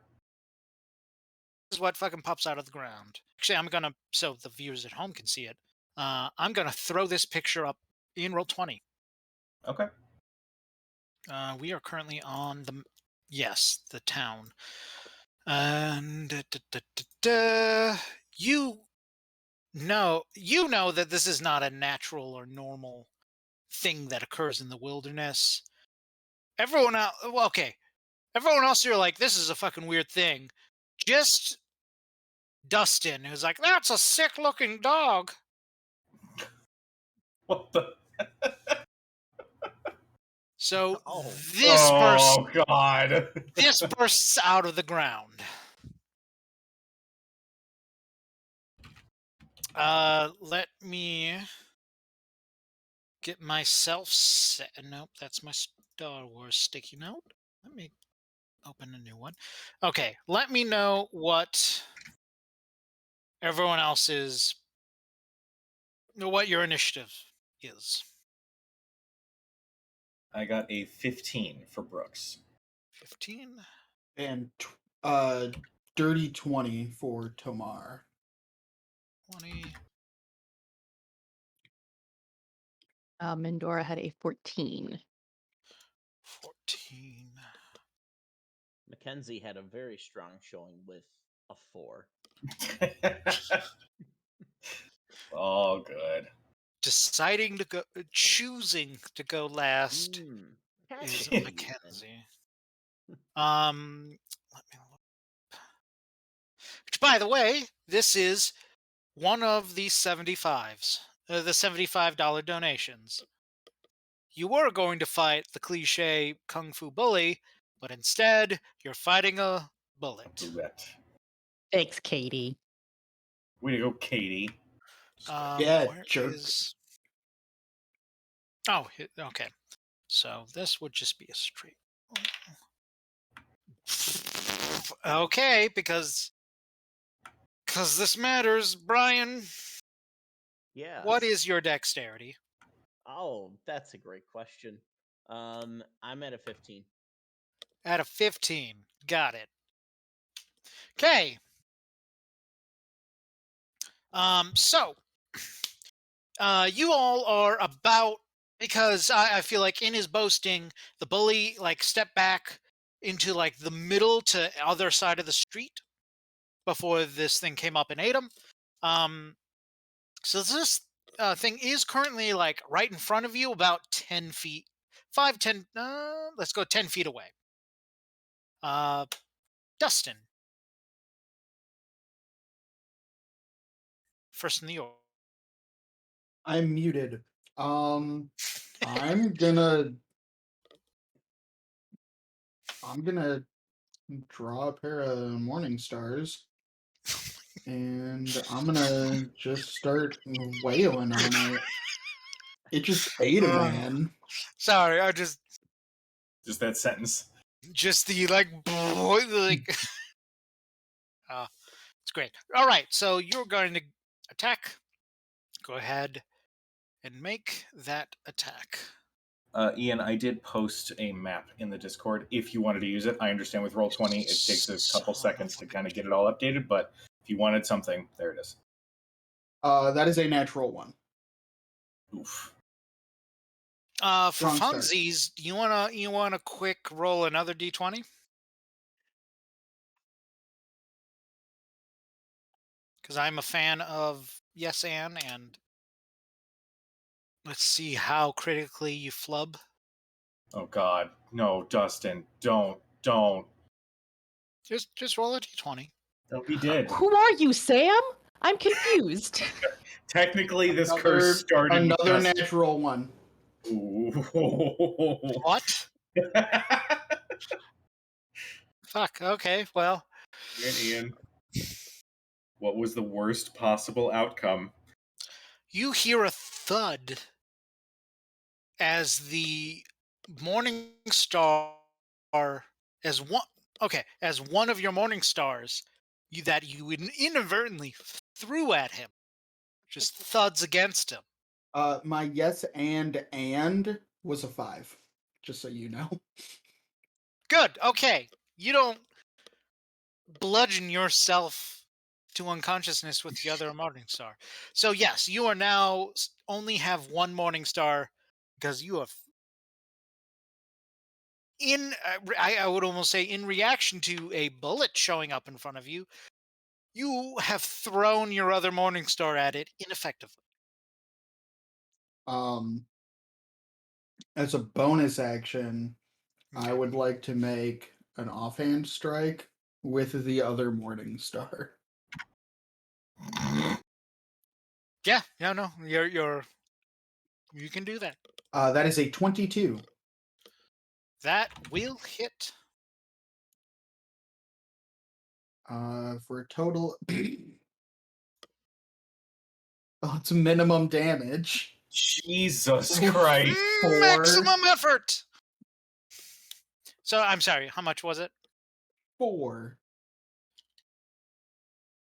is what fucking pops out of the ground. Actually, I'm gonna, so the viewers at home can see it. I'm gonna throw this picture up in Roll20. Okay. We are currently on the town. And you know that this is not a natural or normal thing that occurs in the wilderness. Everyone else, well, okay, everyone else you're like, this is a fucking weird thing. Just Dustin, who's like, that's a sick looking dog. What the? So Oh. Oh God! this bursts out of the ground. Let me get myself set. Nope, that's my Star Wars sticky note. Let me open a new one. Okay, let me know what everyone else's, what your initiative is. I got a 15 for Brooks. 15. And dirty 20 for Tomar. 20. Mendora had a 14. 14. Mackenzie had a very strong showing with a 4. Oh, good. Choosing to go last is Passionate even. Mackenzie. Let me look. Which, by the way, this is one of the 75s, the $75 donations. You were going to fight the cliche Kung Fu bully, but instead you're fighting a bullet. Bullet. Thanks, Katie. Way to go, Katie. Yeah, Where jerk. is... Oh, okay. So this would just be a straight. Okay, because this matters, Brian. Yes. What is your dexterity? Oh, that's a great question. I'm at a 15. At a 15. Got it. Okay. So you all are about, because I feel like in his boasting, the bully like stepped back into like the middle to other side of the street before this thing came up and ate him. So this thing is currently like right in front of you, about 10 feet, 5, 10, let's go 10 feet away. Dustin, first in the order. I'm muted. I'm gonna draw a pair of morning stars, and I'm gonna just start wailing on it. It just ate a man. Sorry, I just that sentence. the like it's great. All right, so you're going to attack. Go ahead and make that attack. Ian, I did post a map in the Discord if you wanted to use it. I understand with Roll20, it takes a couple seconds to kind of get it all updated, but if you wanted something, there it is. That is a natural one. Oof. For Strong start. funsies, you wanna quick roll another d20? Because I'm a fan of Yes and let's see how critically you flub. Oh, God. No, Dustin. Don't. Just roll a d20. No, he did. Who are you, Sam? I'm confused. Technically, this curse started with another Dustin. natural one. Ooh. What? Fuck. Okay. Well, Ian, what was the worst possible outcome? you hear a thud as the morning star as one of your morning stars that you inadvertently threw at him just thuds against him. My yes and was a 5. Just so you know. Good. Okay. You don't bludgeon yourself to unconsciousness with the other morning star. So yes, you are now only have one morning star because you have I would almost say in reaction to a bullet showing up in front of you, you have thrown your other morning star at it ineffectively. As a bonus action, I Okay. would like to make an offhand strike with the other morning star. Yeah, no, you can do that. That is a 22. That will hit. For a total. Oh, it's minimum damage. Jesus Christ. 4. Maximum effort. So I'm sorry, how much was it? 4.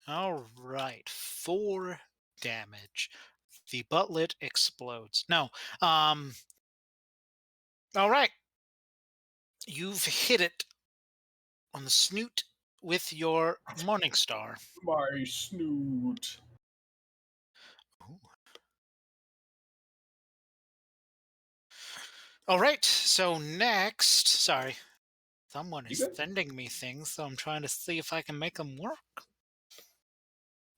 All right, 4 damage. The butlet explodes. No. All right. You've hit it on the snoot with your morning star. My snoot. All right. So next, sorry, someone You is good? sending me things, so I'm trying to see if I can make them work.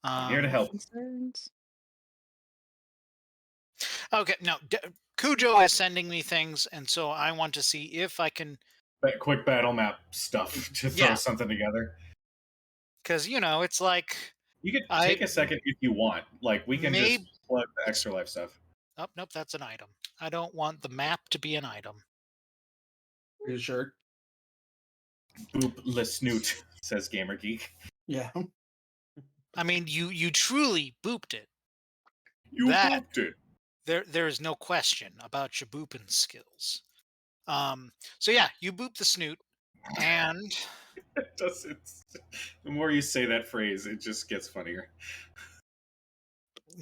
I'm here to help. Concerns? Okay, no, Cujo is sending me things, and so I want to see if I can, That quick battle map stuff to throw Yeah. something together. because it's like You could I take a second if you want. Like we can may. just plug the It's extra life stuff. oh nope, that's an item. I don't want the map to be an item. Are you sure? Boop le snoot, says Gamer Geek. Yeah. I mean, you truly booped it. You That booped it. there is no question about your booping skills. So yeah, you boop the snoot, and It does. The more you say that phrase, it just gets funnier.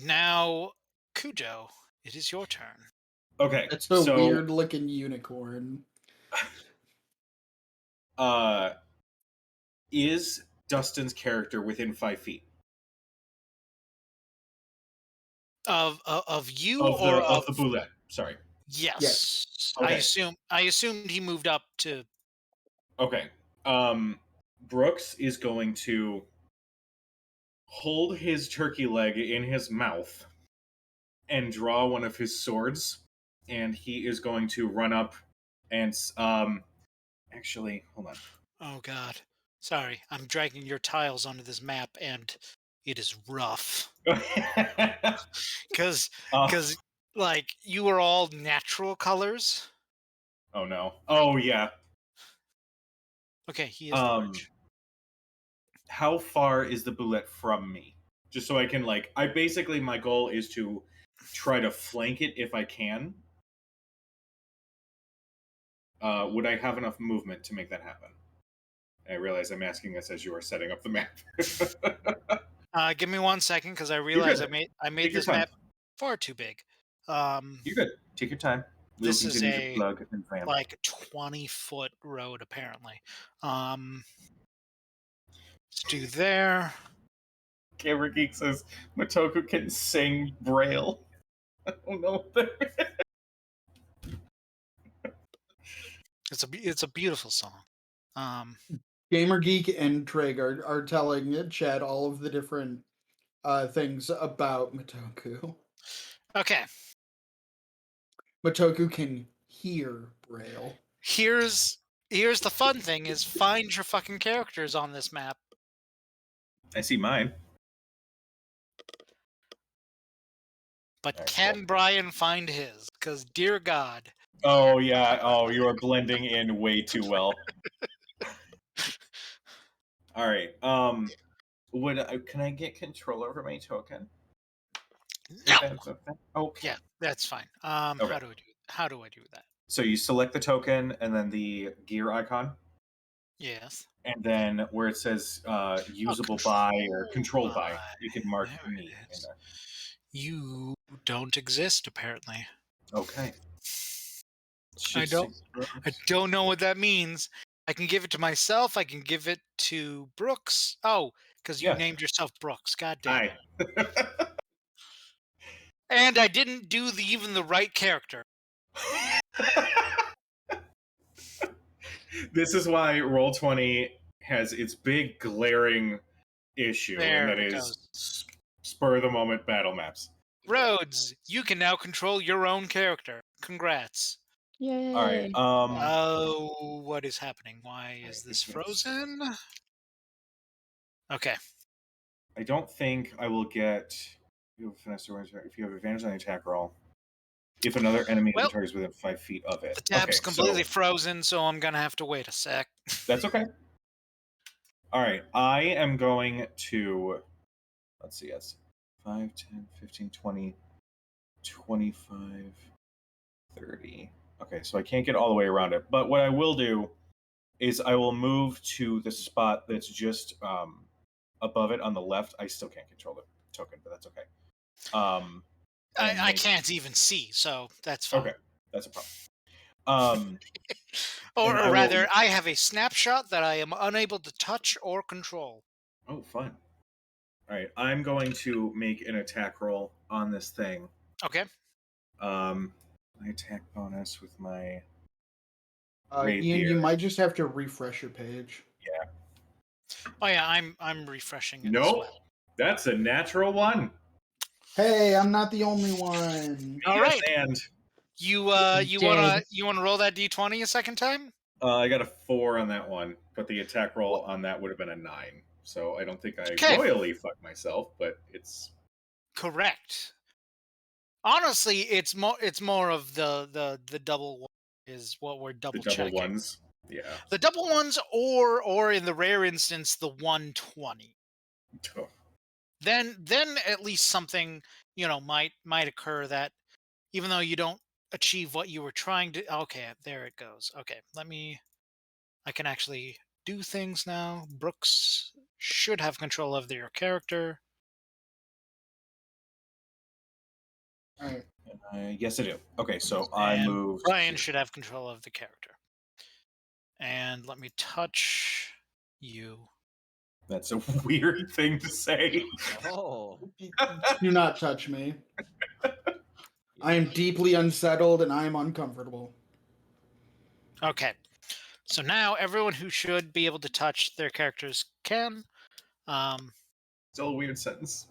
now Cujo, it is your turn. Okay, It's a so weird looking unicorn. Is Dustin's character within 5 feet Of you of or the boulette? Sorry. yes. Yes. Okay. I assumed he moved up to. Okay. Brooks is going to hold his turkey leg in his mouth and draw one of his swords, and he is going to run up and actually, hold on. Oh God, sorry, I'm dragging your tiles onto this map, and it is rough because Uh, because like you are all natural colors. oh no. Oh yeah. Okay, he is large. How far is the boulette from me? Just so I can I basically my goal is to try to flank it if I can. Would I have enough movement to make that happen? I realize I'm asking this as you are setting up the map. Give me 1 second because I You're realize good. I made Take your this time. map far too big. You're good. Take your time. We'll This is continue to a plug and vamp. like 20-foot road apparently. Let's do there. Gamer Geek says Matoku can sing Braille. I don't know. It's a beautiful song. Gamer Geek and Trig are telling Chad all of the different things about Matoku. Okay. Matoku can hear Braille. Here's the fun thing: is find your fucking characters on this map. I see mine. But All right, can cool. Brian find his? Because dear God. Oh yeah. Oh, you are blending in way too well. All right. Can I get control over my token? No. Is that the thing? Okay. Yeah, that's fine. Okay. How do I do that? So you select the token and then the gear icon, Yes. and then where it says usable by or controlled by, you can mark There me it in is. there. You don't exist apparently. Okay. I don't I Brooks. don't know what that means. I can give it to myself. I can give it to Brooks. Oh, because you Yeah. named yourself Brooks. God damn it. Hi. And I didn't do even the right character. This is why Roll20 has its big glaring issue, and There that it is goes. spur of the moment battle maps. Rhodes, you can now control your own character. Congrats. Yay. All right. Oh, what is happening? Why is this frozen? Okay. I don't think I will get. You have finesse or if you have advantage on the attack roll. If another enemy Well, target is within 5 feet of it. the tab's Okay, completely so frozen, so I'm gonna have to wait a sec. that's okay. All right, I am going to. Let's see, yes. 5, 10, 15, 20, 25, 30. Okay, so I can't get all the way around it. But what I will do is I will move to the spot that's just above it on the left. I still can't control the token, but that's okay. I can't even see, so that's fine. Okay, that's a problem. Or I rather, will... I have a snapshot that I am unable to touch or control. Oh, fun. All right, I'm going to make an attack roll on this thing. Okay. my attack bonus with my Ian, rapier. you might just have to refresh your page. Oh yeah, I'm refreshing it as Nope. well. That's a natural one. Hey, I'm not the only one. All Yes, right. and You Dig. wanna roll that d20 a second time? I got a 4 on that one, but the attack roll on that would have been a 9. So I don't think I Okay. royally fucked myself, but it's Correct. Honestly, it's more of the double one is what we're the double double checking. ones. Yeah. The double ones, or in the rare instance, the 120. Oh, Then at least something might occur that even though you don't achieve what you were trying to. Okay, there it goes. Okay, I can actually do things now. Brooks should have control of their character. All right. yes, I do. Okay, so I And moved. Brian here. should have control of the character. And let me touch you. That's a weird thing to say. Oh. Do not touch me. I am deeply unsettled and I am uncomfortable. Okay. So now everyone who should be able to touch their characters can. Still a weird sentence.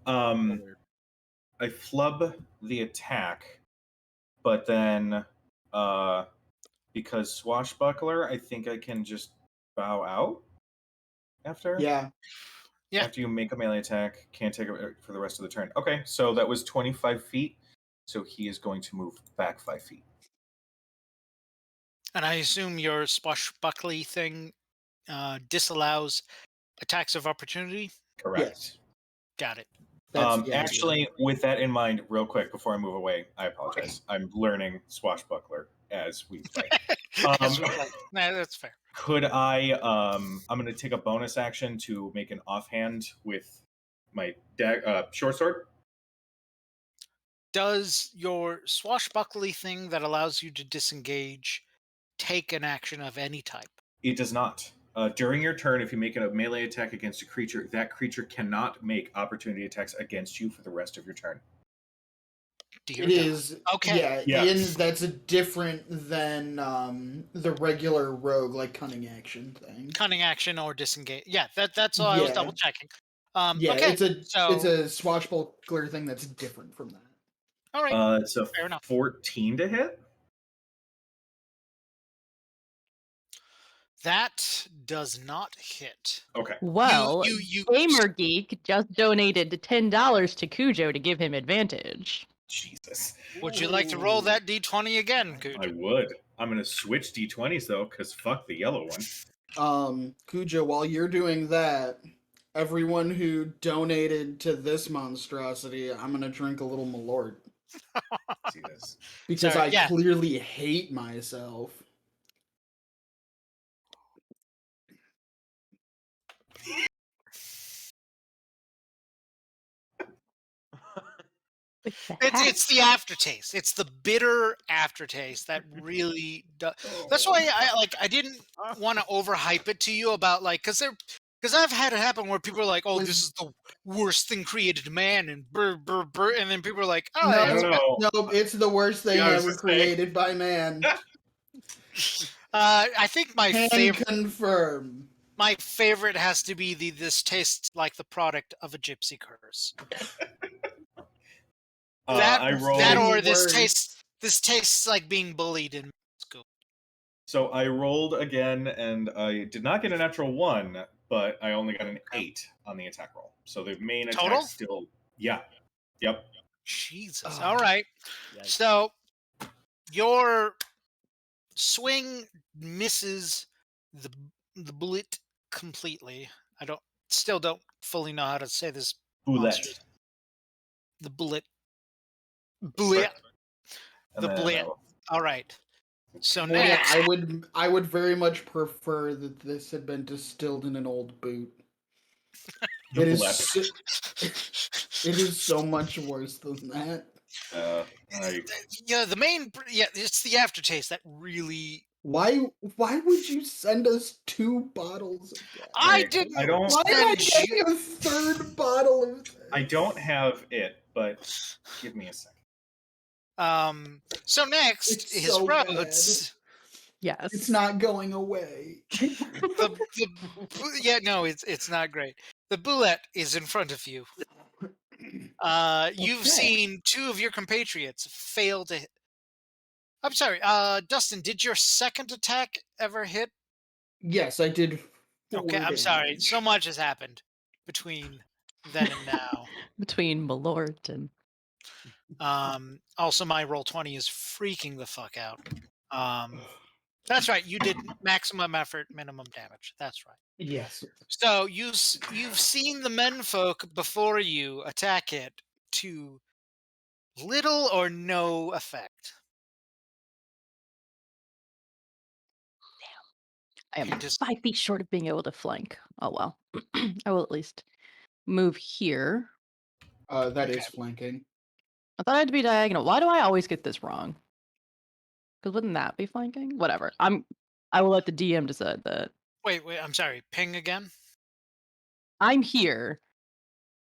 Weird. I flub the attack, but then because swashbuckler, I think I can just bow out after. Yeah. Yeah. After you make a melee attack, can't take it for the rest of the turn. Okay, so that was 25 feet. So he is going to move back 5 feet. And I assume your swashbuckly thing disallows attacks of opportunity. Correct. Yes. Got it. That's yeah, actually, with that in mind, real quick before I move away, I apologize. I'm learning swashbuckler as we play. As we play. Nah, that's fair. Could I? I'm going to take a bonus action to make an offhand with my short sword. Does your swashbuckly thing that allows you to disengage take an action of any type? It does not. During your turn, if you make a melee attack against a creature, that creature cannot make opportunity attacks against you for the rest of your turn. Dear it God. is. Okay. Yeah, Yeah. Ian, that's different than the regular rogue like cunning action thing. Cunning action or disengage. Yeah, that's all I was Yeah. double checking. Yeah, Okay. it's a So swashbuckler thing that's different from that. all right. It's a Fair enough. 14 to hit. That does not hit. Okay. Well, you Gamer Geek just donated $10 to Cujo to give him advantage. Jesus. would you like to roll Ooh. that d20 again, I Cujo? would. I'm going to switch d20s though, because fuck the yellow one. Cujo, while you're doing that, everyone who donated to this monstrosity, I'm gonna drink a little Malort Jesus. because Sorry, I yeah. clearly hate myself. What the It's the aftertaste. It's the bitter aftertaste that really does. That's why I didn't want to overhype it to you about because I've had it happen where people are like, "Oh, this is the worst thing created man," and brr brr brr, and then people are like, "Oh, No, yeah, it's No. no, it's the worst thing Yeah, I was ever just saying. created by man. I think my Can favorite confirm. has to be this tastes like the product of a gypsy curse. I rolled. That or Worse. this tastes like being bullied in school. So I rolled again, and I did not get a natural 1, but I only got an 8 on the attack roll. So the main Total? attack still. Yeah. Yep. Jesus. Oh. All right. Yikes. So your swing misses the bullet completely. I still don't fully know how to say this. Bullet. monster. The bullet. Bullet. And The then bullet. All right. So Well, yeah, next, I would very much prefer that this had been distilled in an old boot. the It is bullet. it is so much worse than that. it's the aftertaste that really. Why would you send us 2 bottles of that? I Right. didn't. I don't- Why am I send you- getting a 3rd bottle of this? I don't have it, but give me a second. So next It's is so bad. Rhodes. Yes. It's not going away. Yeah, no, it's not great. The bullet is in front of you. You've Okay. seen two of your compatriots fail to. I'm sorry, Dustin. Did your second attack ever hit? Yes, I did 4 Okay, I'm sorry. damage. So much has happened between then and now. Between Malort and Also, my roll 20 is freaking the fuck out. That's right. You did maximum effort, minimum damage. That's right. Yes. So you've seen the menfolk before you attack it to little or no effect. I am You just 5 feet short of being able to flank. Oh well. I will at least move here. That Okay. is flanking. I thought I had to be diagonal. Why do I always get this wrong? Because wouldn't that be flanking? Whatever. I will let the DM decide that. wait. I'm sorry. Ping again. I'm here.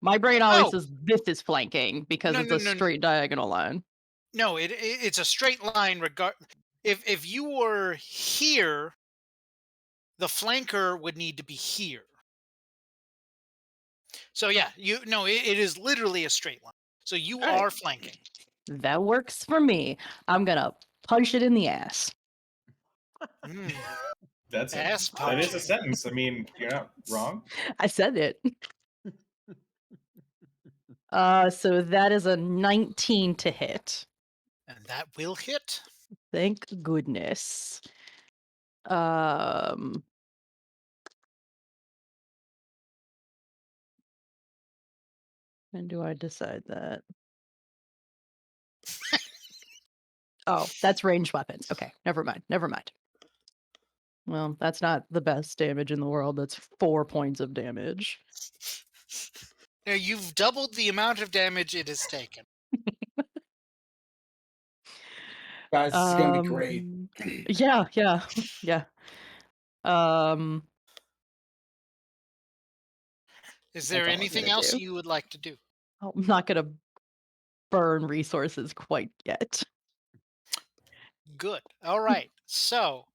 My brain always Oh says this is flanking because no it's no a no straight diagonal line. no! It's a straight line. If you were here, the flanker would need to be here. So yeah, it is literally a straight line. So you All right. are flanking. That works for me. I'm gonna punch it in the ass. Mm, That's it. ass That is a punching. sentence. I mean, you're not wrong. I said it. So that is a 19 to hit. And that will hit. Thank goodness. When do I decide that? Oh, that's ranged weapon. Okay, never mind. Never mind. Well, that's not the best damage in the world. That's 4 points of damage. Now you've doubled the amount of damage it has taken. Guys, this is gonna be great. Yeah, yeah. Is That's there all I'm anything gonna else do. you would like to do? I'm not gonna burn resources quite yet. Good. All right. So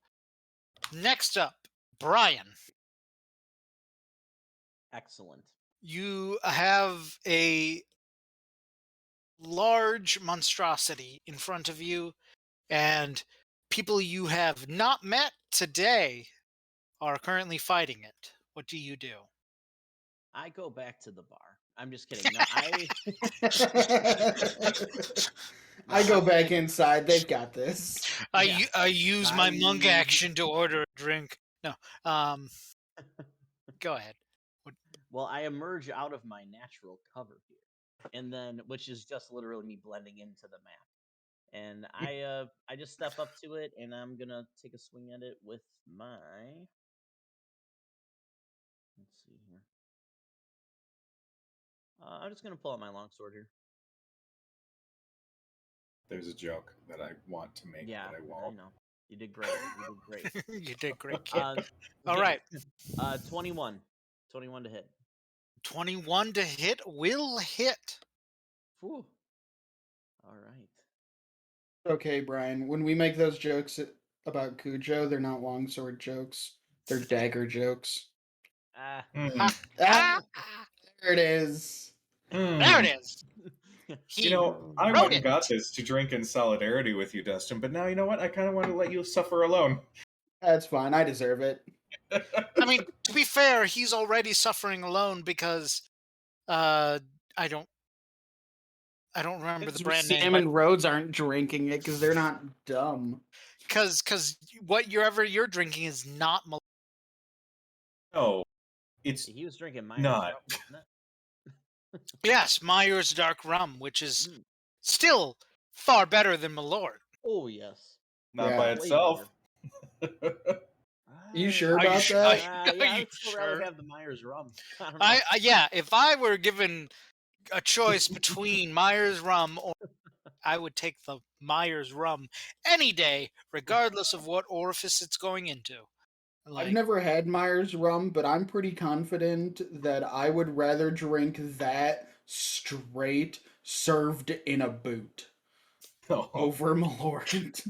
next up, Brian. Excellent. You have a large monstrosity in front of you, and people you have not met today are currently fighting it. What do you do? I go back to the bar. I'm just kidding. No, I go I'm back gonna- inside. They've got this. Yeah. I use my monk I- action to order a drink. No. Go ahead. Well, I emerge out of my natural cover here, and then which is just literally me blending into the map. And I just step up to it, and I'm gonna take a swing at it with my. Let's see here. I'm just gonna pull out my longsword here. There's a joke that I want to make, Yeah, but I I won't. know. You did great. You did great. You did great, kid. All All right. 21. 21 to hit. 21 to hit will hit. Whew. All right. Okay, Brian. When we make those jokes about Cujo, they're not longsword jokes. They're dagger jokes. Ah. Hmm. Ah, there it is. There it is. He You know, I wrote went and got it. this to drink in solidarity with you, Dustin, but now you know what? I kind of want to let you suffer alone. That's fine. I deserve it. I mean, to be fair, he's already suffering alone because I don't remember the brand name, Sam but and Rhodes aren't drinking it because they're not dumb. because you're drinking is not No, it's He was drinking Myers not. rum, wasn't it? yes, Myers Dark Rum, which is Mm. still far better than Malort. Oh yes. Not Yeah. by Way itself. You sure Are you about su- that? are Yeah, you I'd still rather sure? have the Myers rum. I don't know. Yeah, if I were given a choice between Myers Rum or I would take the Myers Rum any day, regardless of what orifice it's going into. I've Like, never had Myers rum, but I'm pretty confident that I would rather drink that straight served in a boot. Oh, over Malort.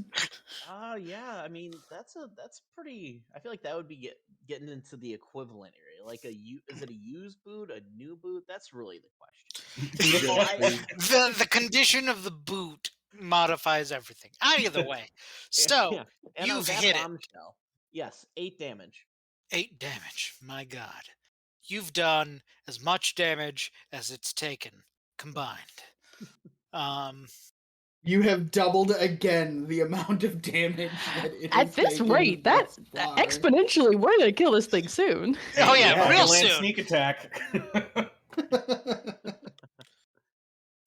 Yeah. I mean, that's pretty. I feel like that would be getting into the equivalent area. Like is it a used boot, a new boot? That's really the question. So The condition of the boot modifies everything. Either way. So yeah. And on you've that hit it. bombshell, yes, 8 damage. 8 damage. My God. You've done as much damage as it's taken combined. You have doubled again the amount of damage that it has At this taken rate, thus that's far. exponentially. We're gonna kill this thing soon. Oh yeah, Yeah. real Land soon. sneak attack.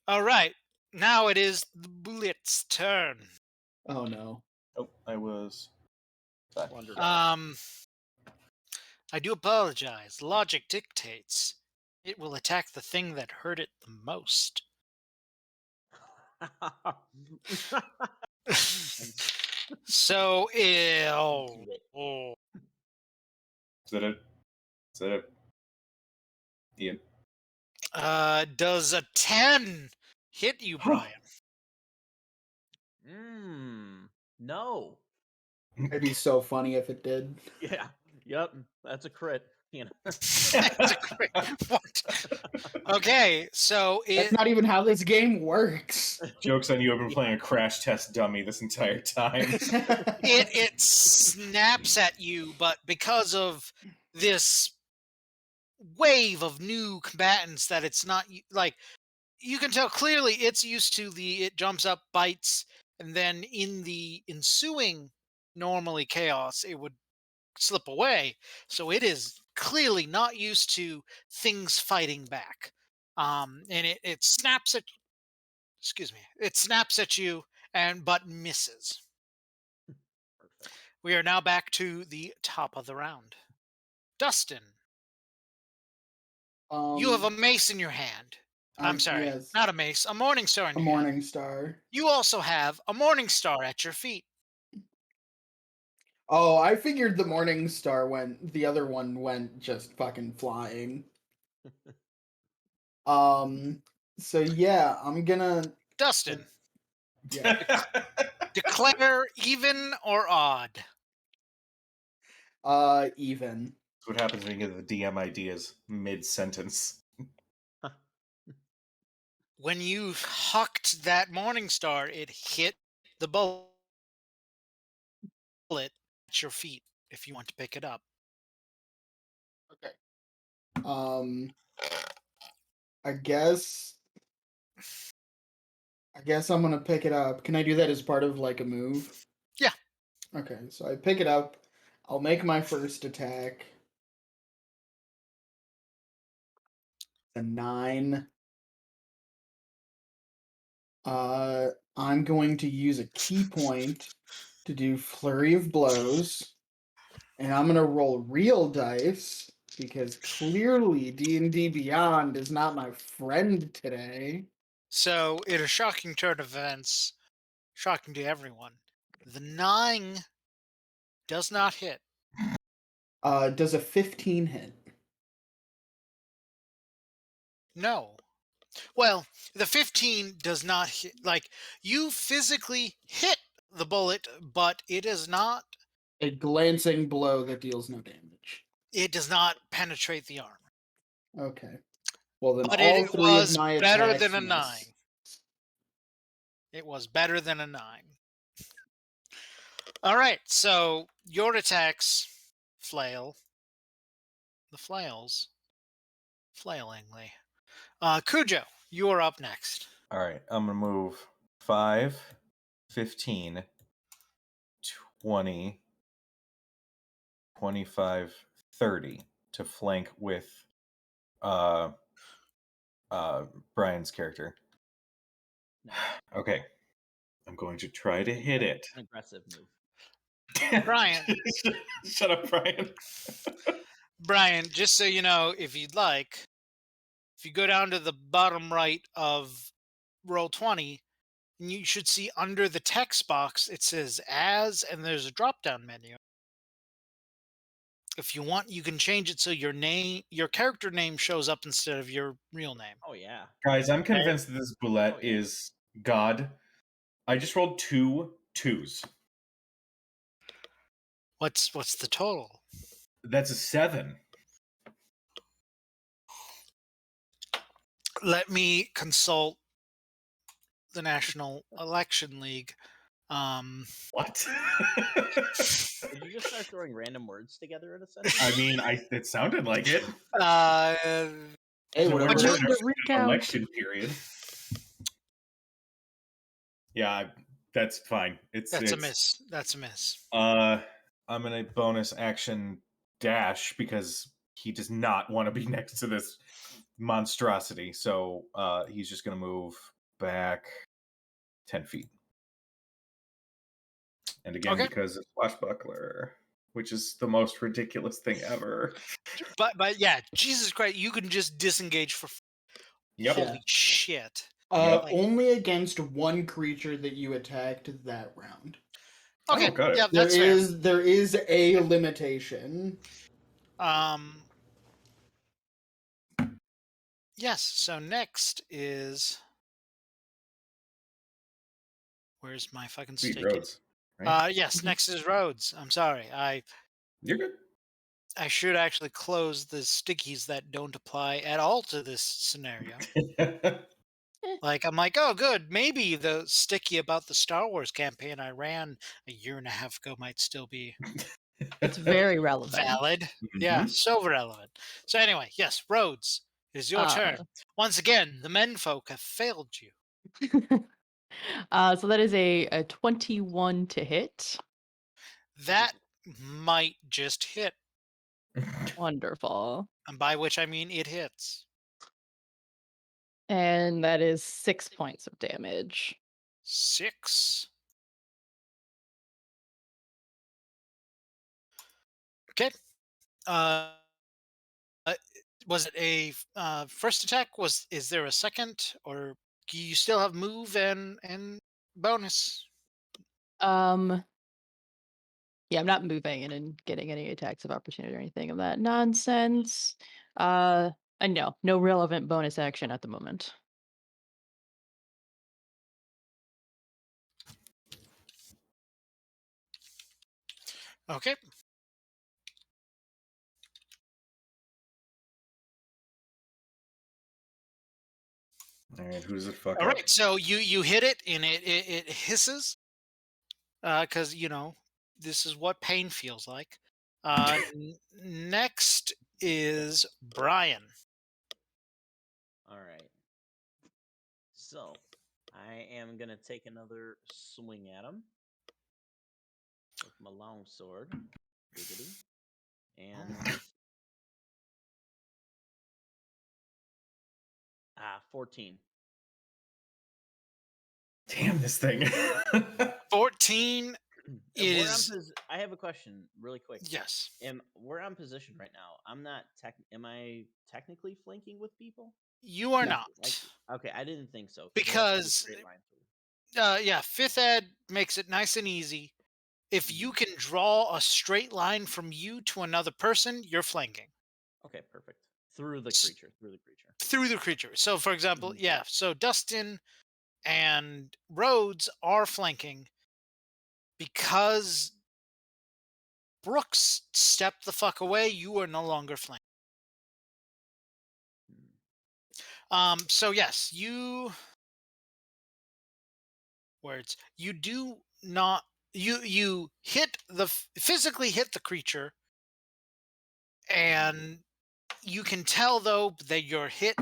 All right. Now it is the Blitz turn. Oh no. Oh, I was. Back. I do apologize. Logic dictates it will attack the thing that hurt it the most. So ill. Oh. Is that it? Is that it? Ian. Does a 10 hit you, Brian? No. It'd be so funny if it did. Yeah. Yep. That's a crit. You know. It's a crit. What? Okay, so That's not even how this game works. Joke's on you, I've been playing a crash test dummy this entire time. it snaps at you, but because of this wave of new combatants that it's not like, you can tell clearly it's used to it jumps up, bites, and then in the ensuing normally chaos it would slip away. So it is clearly not used to things fighting back. And it snaps at it snaps at you but misses. Perfect. We are now back to the top of the round. Dustin, you have a mace in your hand. I'm sorry, yes. not a mace, a morning star in A your hand. morning star. You also have a morning star at your feet. Oh, I figured the morning star the other one went just fucking flying. So yeah, I'm gonna Dustin, yeah. declare even or odd. Even. That's what happens when you get the DM ideas mid-sentence. When you hucked that morning star, it hit the bullet at your feet if you want to pick it up. Okay. I guess I'm gonna pick it up. Can I do that as part of like a move? Yeah. Okay, so I pick it up. I'll make my first attack. A 9. I'm going to use a key point to do flurry of blows, and I'm gonna roll real dice because clearly D&D Beyond is not my friend today. So, in a shocking turn of events, shocking to everyone, the 9 does not hit. Does a 15 hit? No. Well, the 15 does not hit. Like, you physically hit the bullet, but it is not. A glancing blow that deals no damage. It does not penetrate the armor. Okay. Well, then But all it 3 of was my better attacks than a miss. 9. It was better than a 9. All right, so your attacks flail. The flails flailingly. Cujo, you are up next. All right, I'm going to move 5, 15, 20, 25, 30 to flank with Brian's character. Nice. Okay. I'm going to try to hit it. An aggressive move. Brian. Shut up, Brian. Brian, just so you know, if you'd like, if you go down to the bottom right of Roll20, and you should see under the text box, it says as, and there's a drop-down menu. If you want, you can change it so your character name shows up instead of your real name. Oh yeah. Guys, I'm convinced that this bullet is God I just rolled 2 2s. What's the total? That's a 7. Let me consult the National Election League. What? Did you just start throwing random words together in a sentence? I mean, it sounded like it. Hey, No, whatever we're Just works. in the an recount. election period. Yeah, that's fine. That's a miss. That's a miss. I'm gonna bonus action dash because he does not want to be next to this monstrosity. So he's just gonna move back 10 feet. And again, Okay. because of swashbuckler, which is the most ridiculous thing ever. But yeah, Jesus Christ, you can just disengage for Yep. holy shit. Yep. Only against one creature that you attacked that round. Okay, Oh, got it. yeah, that's fair. There is a limitation. Yes, so next is where's my fucking Sweet sticky? roads. Right? Yes, next is Rhodes. I'm sorry. You're good. I should actually close the stickies that don't apply at all to this scenario. Like, I'm like, oh, good. Maybe the sticky about the Star Wars campaign I ran a year and a half ago might still be It's very relevant. valid. Yeah, so relevant. So anyway, yes, Rhodes, it is your turn. Once again, the menfolk have failed you. So that is a 21 to hit. That might just hit, Wonderful. and by which I mean it hits. And that is 6 points of damage. 6. Okay. Was it a first attack? Is there a second, or do you still have move and bonus? Yeah, I'm not moving and getting any attacks of opportunity or anything of that nonsense. And no relevant bonus action at the moment. Okay. All right, who's it fuck All up? right. So you hit it and it hisses because this is what pain feels like. Next is Brian. All right. So, I am going to take another swing at him with my long sword. Giggity. And 14. Damn this thing. 14 is I have a question really quick. yes. We're on position right now. I'm not am I technically flanking with people? You are No. not. Okay, I didn't think so. Because straight line through. yeah, fifth ed makes it nice and easy. If you can draw a straight line from you to another person, you're flanking. Okay, perfect. Through the creature. Through the creature. So, for example, Mhm. yeah, so Dustin and Rhodes are flanking because Brooks stepped the fuck away. You are no longer flanking. So yes, you do not you hit physically hit the creature, and you can tell though that your hit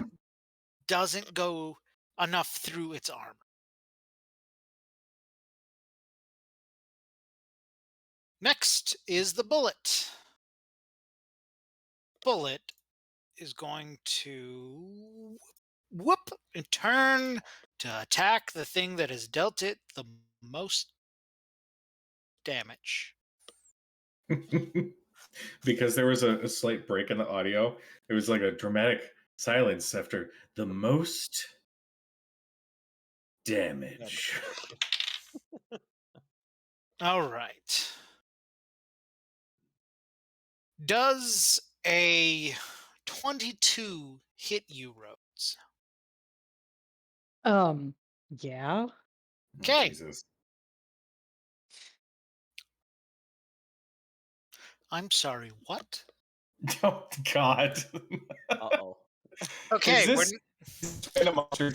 doesn't go enough through its armor. Next is the bullet. Bullet is going to whoop and turn to attack the thing that has dealt it the most damage. Because there was a slight break in the audio. It was like a dramatic silence after the most damage. All right. Does a 22 hit you, Rhodes? Yeah. Okay. Jesus. I'm sorry, what? Oh God. Uh-oh. Okay, Is this Phantom Monster?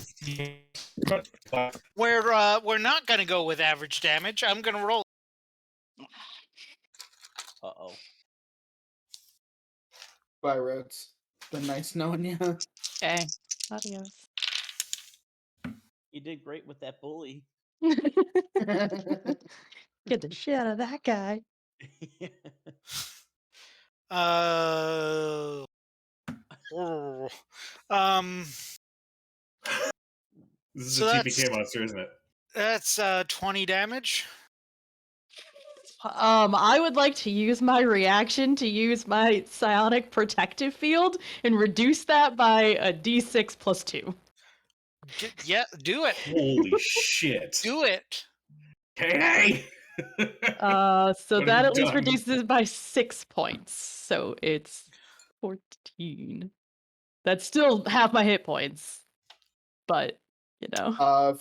we're not gonna go with average damage. I'm gonna roll. Uh-oh. Bye, Rhodes. Been nice knowing you. Okay. Adios. You did great with that bully. Get the shit out of that guy. Um. This is So a that's TPK monster, isn't it? 20 damage. I would like to use my reaction to use my psionic protective field and reduce that by a d6 plus 2. Yeah, do it. Holy shit. Do it. Hey! So What have that you at least done? reduces it by 6 points. So it's 14. That's still half my hit points. But,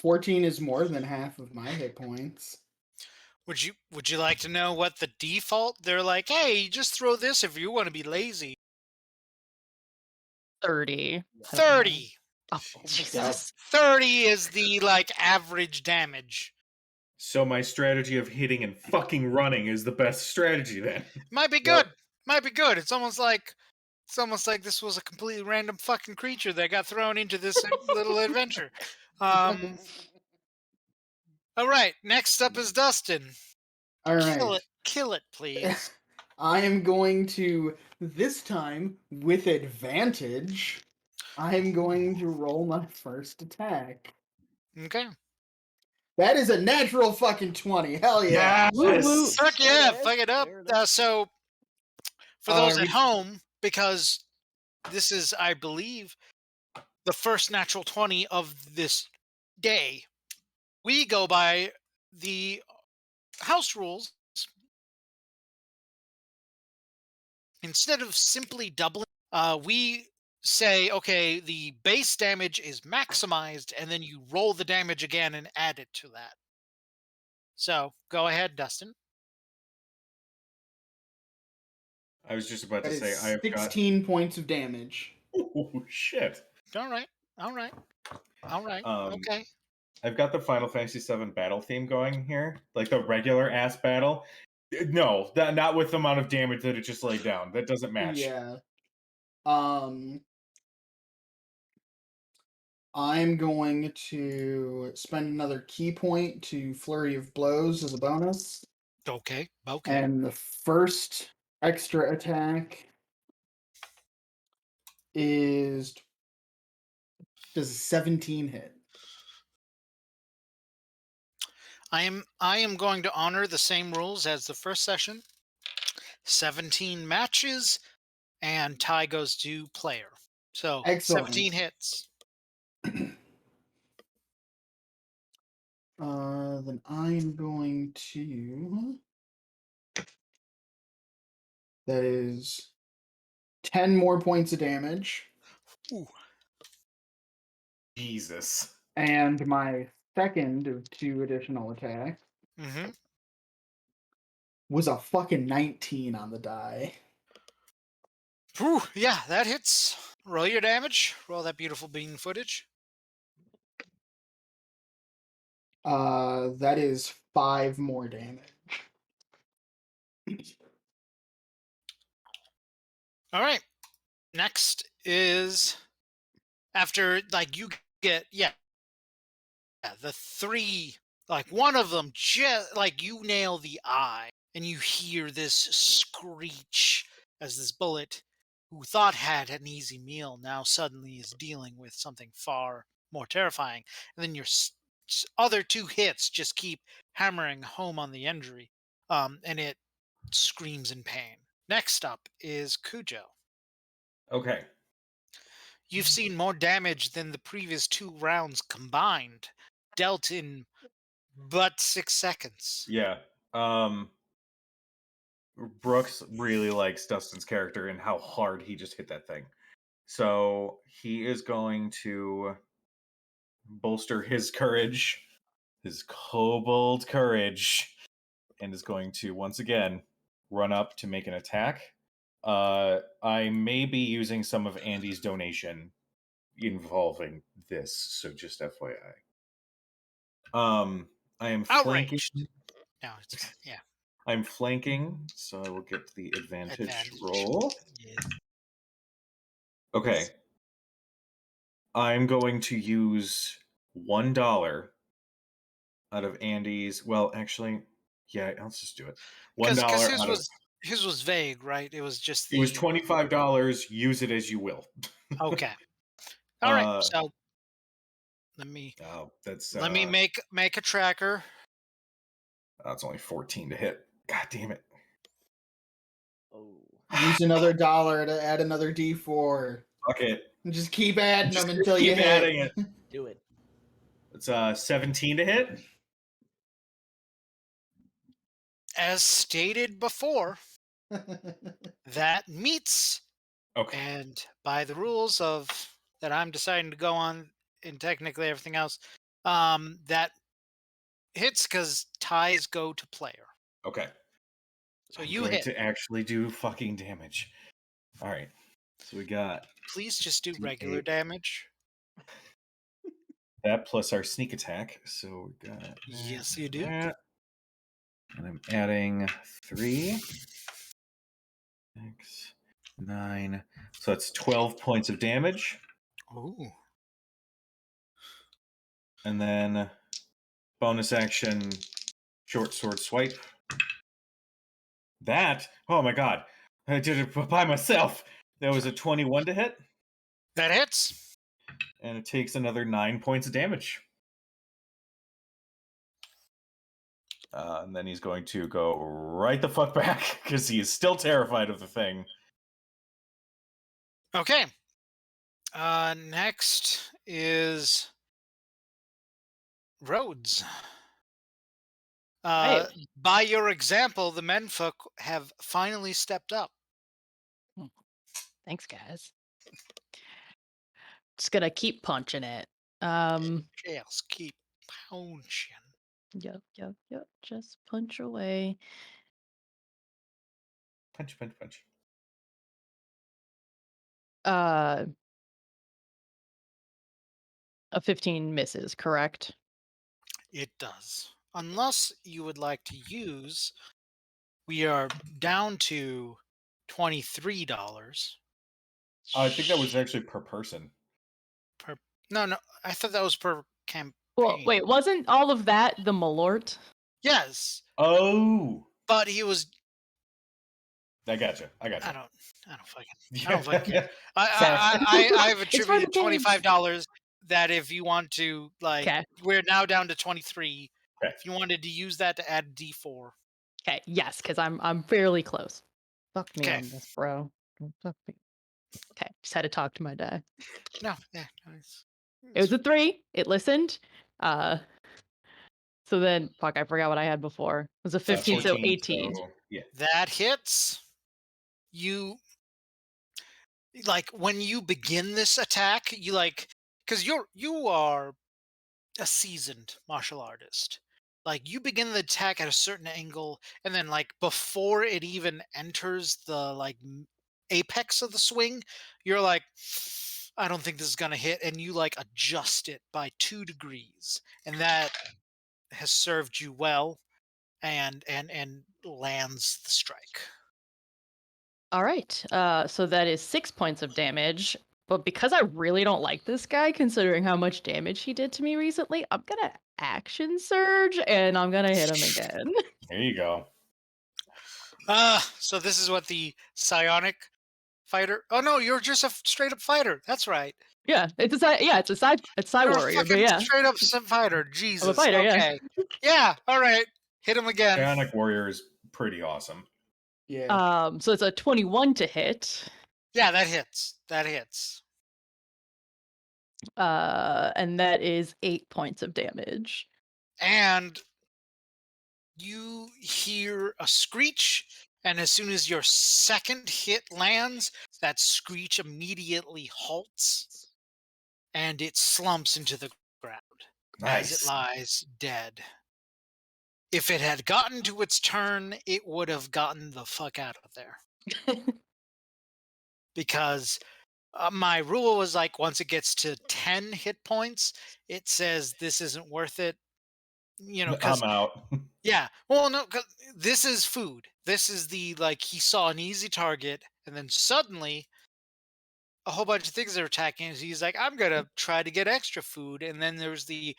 14 is more than half of my hit points. Would you like to know what the default? They're like, hey, just throw this if you want to be lazy. 30. 30. Oh, Jesus. 30 is the average damage. So my strategy of hitting and fucking running is the best strategy then. Might be good. Might be good. It's almost like this was a completely random fucking creature that got thrown into this little adventure. All right, next up is Dustin. All right. Kill it, please. I am going to, this time, with advantage, I'm going to roll my first attack. Okay. That is a natural fucking 20. Hell yeah. Woo woo. Fuck yeah, Badass. fuck it up. Fair enough. So, for those we- at home, because this is, I believe, the first natural 20 of this day, we go by the house rules. Instead of simply doubling, we say, okay, the base damage is maximized, and then you roll the damage again and add it to that. So, go ahead, Dustin. I was just about That to is say, I have got... 16 points of damage. Oh, shit. All right. Okay. I've got the Final Fantasy VII battle theme going here, like the regular ass battle. No, not with the amount of damage that it just laid down. That doesn't match. Yeah. I'm going to spend another key point to Flurry of Blows as a bonus. Okay. And the first extra attack is does a 17 hit. I am going to honor the same rules as the first session. 17 matches, and tie goes to player. So Excellent. 17 hits. Then I'm going to. That is 10 more points of damage. Ooh. Jesus. And my second of 2 additional attacks Mm-hmm. was a fucking 19 on the die. Whew, yeah, that hits. Roll your damage. Roll that beautiful bean footage. That is 5 more damage. All right. Next is after you get the 3, one of them just you nail the eye and you hear this screech as this bullet who thought had an easy meal now suddenly is dealing with something far more terrifying. And then your other 2 hits just keep hammering home on the injury, and it screams in pain. Next up is Cujo. Okay. You've seen more damage than the previous 2 rounds combined, dealt in but 6 seconds. Yeah. Brooks really likes Dustin's character and how hard he just hit that thing. So he is going to bolster his courage his kobold courage and is going to once again run up to make an attack. I may be using some of Andy's donation involving this, so just FYI. I am flanking. Outraged. No, it's fine. Yeah. I'm flanking, so I will get the advantage Advantage. roll. Yeah. Okay. I'm going to use $1 out of Andy's. Well, actually, yeah, let's just do it. $1 Because out of. his was vague, right? It was just It was the $25. Use it as you will. okay. All right. Uh, So let me oh, that's make a tracker. that's only 14 to hit. God damn it! Oh. Use another dollar to add another D4. Fuck it. And just keep adding Just them until you keep hit. adding it. Do it. It's 17 to hit. As stated before, that meets, Okay. and by the rules of that I'm deciding to go on, and technically everything else, that hits because ties go to player. Okay. So I'm you going hit. to actually do fucking damage. All right. So we got Please just do regular D8. damage. That plus our sneak attack. So we got that, Yes, you do. that. And I'm adding 3. 6, 9. So that's 12 points of damage. Ooh. And then bonus action, short sword swipe. That, oh my god, I did it by myself. That was a 21 to hit, That hits. and it takes another 9 points of damage. And then he's going to go right the fuck back because he is still terrified of the thing. Okay. Next is Rhodes. Right. By your example, the menfolk have finally stepped up. Thanks, guys. Just gonna keep punching it. Yes, keep punching. Yep. Just punch away. Punch, punch, punch. A 15 misses, correct? It does. Unless you would like to use, we are down to $23 I think that was actually per person. per. No, I thought that was per campaign. Well, wait, wasn't all of that the Malort? Yes, Oh, but he was. I gotcha. I don't fucking. Yeah. I don't fucking care. Sorry. I've It's for the attributed games. $25 that if you want to, like, Okay. we're now down to 23. Okay. If you wanted to use that to add D4. Okay, yes, because I'm fairly close. Fuck me Okay. on this, bro. Don't fuck me. Okay, just had to talk to my die. No, yeah, nice. It was a 3. It listened. So then, fuck, I forgot what I had before. It was a 15, so 14, 18. so, yeah. That hits. You like when you begin this attack, you like because you are a seasoned martial artist. Like you begin the attack at a certain angle, and then like before it even enters the like apex of the swing, you're like, I don't think this is gonna hit, and you like adjust it by 2 degrees, and that has served you well, and lands the strike. All right. So that is 6 points of damage. But because I really don't like this guy, considering how much damage he did to me recently, I'm gonna action surge and I'm gonna hit him again. There you go. So this is what the psionic fighter. Oh no, you're just a straight up fighter. That's right. Yeah, it's a side You're a warrior, but fucking yeah, straight up fighter. I'm a Jesus. fighter. Yeah. Okay. Yeah. All right. Hit him again. Bionic Warrior is pretty awesome. Yeah. So it's a 21 to hit. Yeah, that hits. That hits. And that is 8 points of damage. And you hear a screech, and as soon as your second hit lands, that screech immediately halts, and it slumps into the ground. as it Nice. lies dead. If it had gotten to its turn, it would have gotten the fuck out of there. Because my rule was like once it gets to 10 hit points, it says this isn't worth it. Because I'm out. yeah, well, no, 'cause this is food. This is the like he saw an easy target, and then suddenly a whole bunch of things are attacking. And he's like, I'm gonna try to get extra food, and then there's the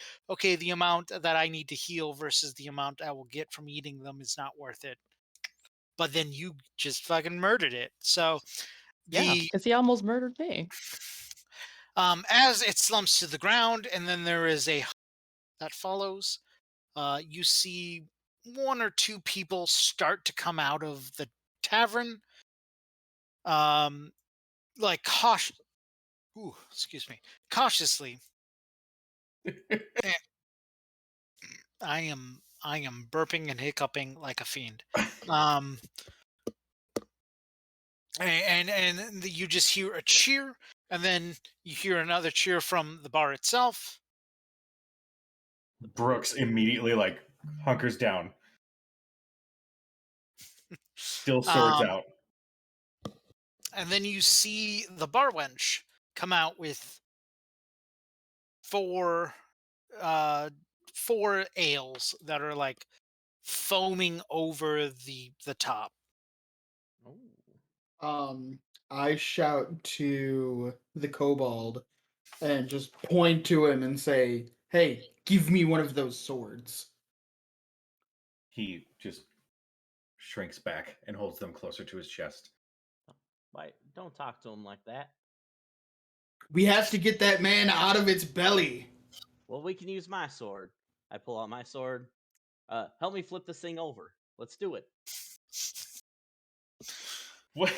amount that I need to heal versus the amount I will get from eating them is not worth it. But then you just fucking murdered it. So Yeah, the because he almost murdered me. as it slumps to the ground, and then there is a that follows. You see one or two people start to come out of the tavern, um, like excuse me, cautiously. Eh, I am burping and hiccuping like a fiend. Um, and you just hear a cheer, and then you hear another cheer from the bar itself. Brooks immediately like hunkers down, still swords Um, out. and then you see the bar wench come out with four uh four ales that are like foaming over the top. Oh. I shout to the kobold and just point to him and say, "Hey, give me one of those swords." He just shrinks back and holds them closer to his chest. Why? Don't talk to him like that. We have to get that man out of its belly. Well, we can use my sword. I pull out my sword. Help me flip this thing over. Let's do it. What?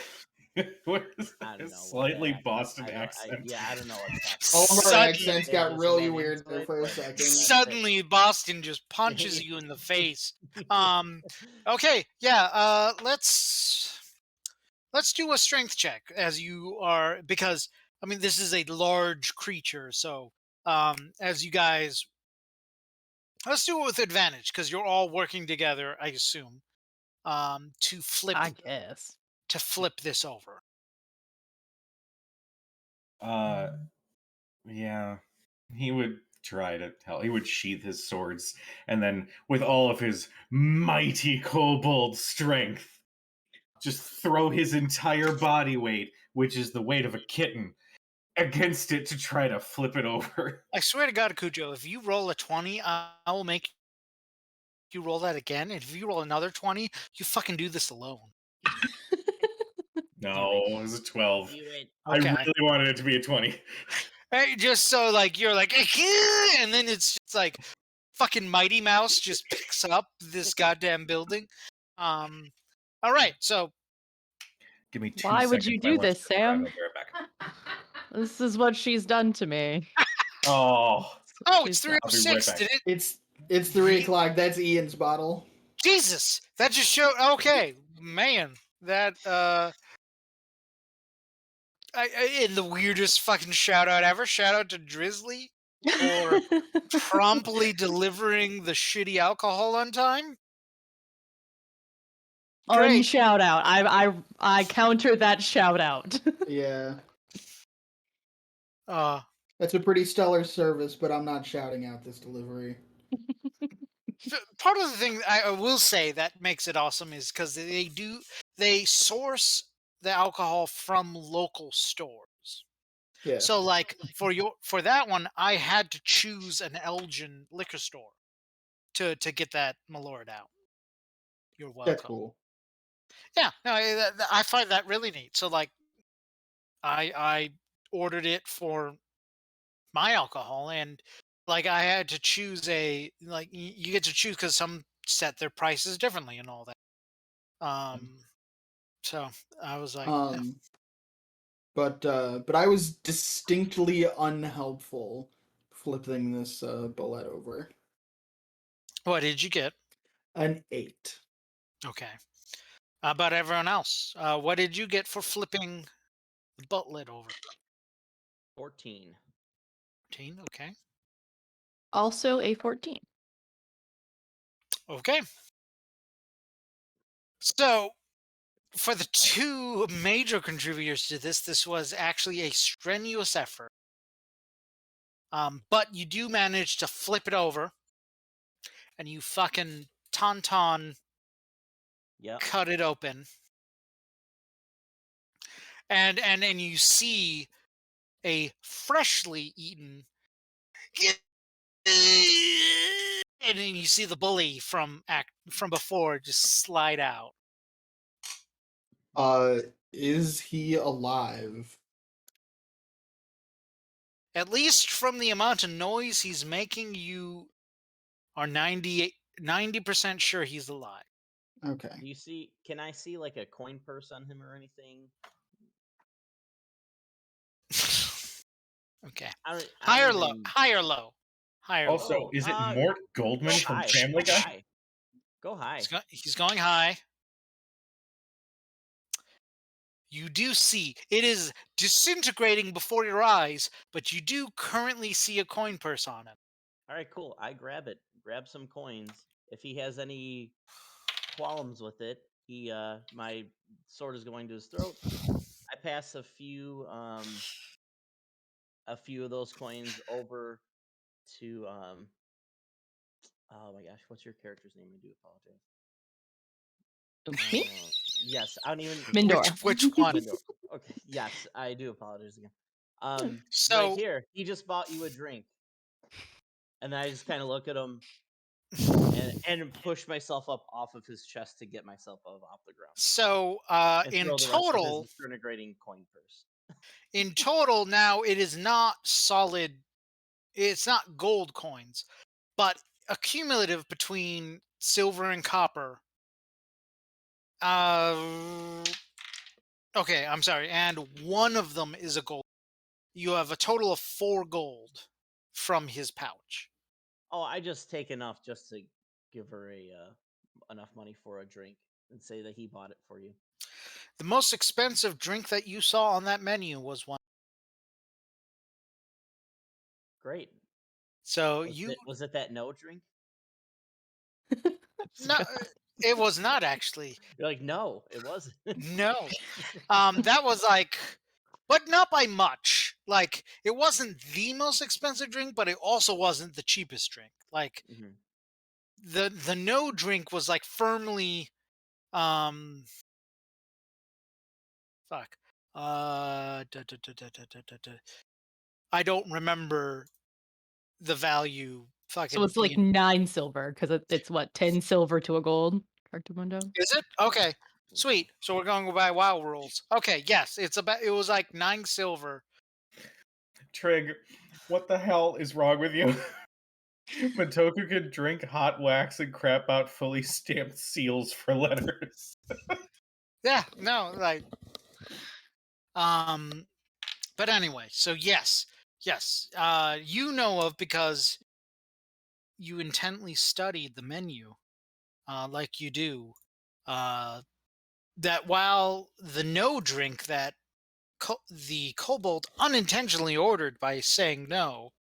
What is I don't this know. slightly what Boston I accent? I don't know what's happening. All of our Suddenly, accents They got just really went weird into there it, for a but second. that's it. suddenly Boston just punches you in the face. Okay, yeah, let's do a strength check as you are, because I mean this is a large creature, so as you guys, let's do it with advantage because you're all working together, I assume, to I guess. flip this over. Uh, yeah. He would try to tell. He would sheath his swords, and then, with all of his mighty kobold strength, just throw his entire body weight, which is the weight of a kitten, against it to try to flip it over. I swear to God, Cujo, if you roll a 20, I will make you roll that again. And if you roll another 20, you fucking do this alone. No, it was a 12. Do it. I Okay. really wanted it to be a 20. Hey, just so like you're like, and then it's just like fucking Mighty Mouse just picks up this goddamn building. All right, so Give me 2 Why would seconds. you My do lunch this, break. I'll Sam? be right back. This is what she's done to me. Oh, it's She's three I'll oh be right six. back. Did it? It's 3 o'clock. That's Ian's bottle. Jesus, that just showed. Okay, man, that in the weirdest fucking shout out ever. Shout out to Drizzly for promptly delivering the shitty alcohol on time. Great. Unshout out. I counter that shout out. Yeah, Uh, that's a pretty stellar service, but I'm not shouting out this delivery. Part of the thing I will say that makes it awesome is because they source the alcohol from local stores. Yeah, So like for that one, I had to choose an Elgin liquor store to get that Malort out. You're welcome. that's cool. Yeah, no, I find that really neat. So like I ordered it for my alcohol, and like I had to choose you get to choose because some set their prices differently and all that. So I was like, Um, but I was distinctly unhelpful flipping this bullet over. what did you get? An 8. Okay. How about everyone else? What did you get for flipping the butt lid over? 14. 14. Okay. Also a 14. Okay. So, for the two major contributors to this, this was actually a strenuous effort. But you do manage to flip it over, and you fucking tauntaun Yep. cut it open, and you see a freshly eaten, and then you see the bully from before just slide out. Is he alive? At least from the amount of noise he's making, you are 90% sure he's alive. Okay. You see? Can I see like a coin purse on him or anything? Okay. I don't High or low? even. High or low? High or Also, low? is it Go Mort Goldman from high. Family Go Guy? high. Go high. He's going high. You do see it is disintegrating before your eyes, but you do currently see a coin purse on him. All right, cool. I grab it. Grab some coins. If he has any qualms with it, my sword is going to his throat. I pass a few of those coins over to oh my gosh, what's your character's name? I do apologize. Me? Yes, I don't even Mindor. Which one? Mindor. Okay, yes, I do apologize again. Like So here, he just bought you a drink, and then I just kind of look at him and push myself up off of his chest to get myself off the ground, so and in throw the rest of his total, disintegrating coin purse. now it is not solid. It's not gold coins, but accumulative between silver and copper. Okay, I'm sorry, and one of them is a gold. You have a total of 4 gold from his pouch. Oh, I just take enough just to give her enough money for a drink and say that he bought it for you. The most expensive drink that you saw on that menu was one. Great. So Was it that no drink? no, it was not actually. You're like, no, it wasn't. No. That was like, but not by much. Like, it wasn't the most expensive drink, but it also wasn't the cheapest drink. Like, Mhm. the no drink was like firmly, um, fuck, I don't remember the value. So Fucking it's like 9 silver because it's what 10 silver to a gold. Cartamundo. Is it okay? Sweet. So we're going by WoW rules. Okay. Yes, it was like 9 silver. Trig, what the hell is wrong with you? Matoku can drink hot wax and crap out fully stamped seals for letters. Yeah. No. Like. But anyway. So yes. You know of because you intently studied the menu, like you do. That while the no drink that the kobold unintentionally ordered by saying no,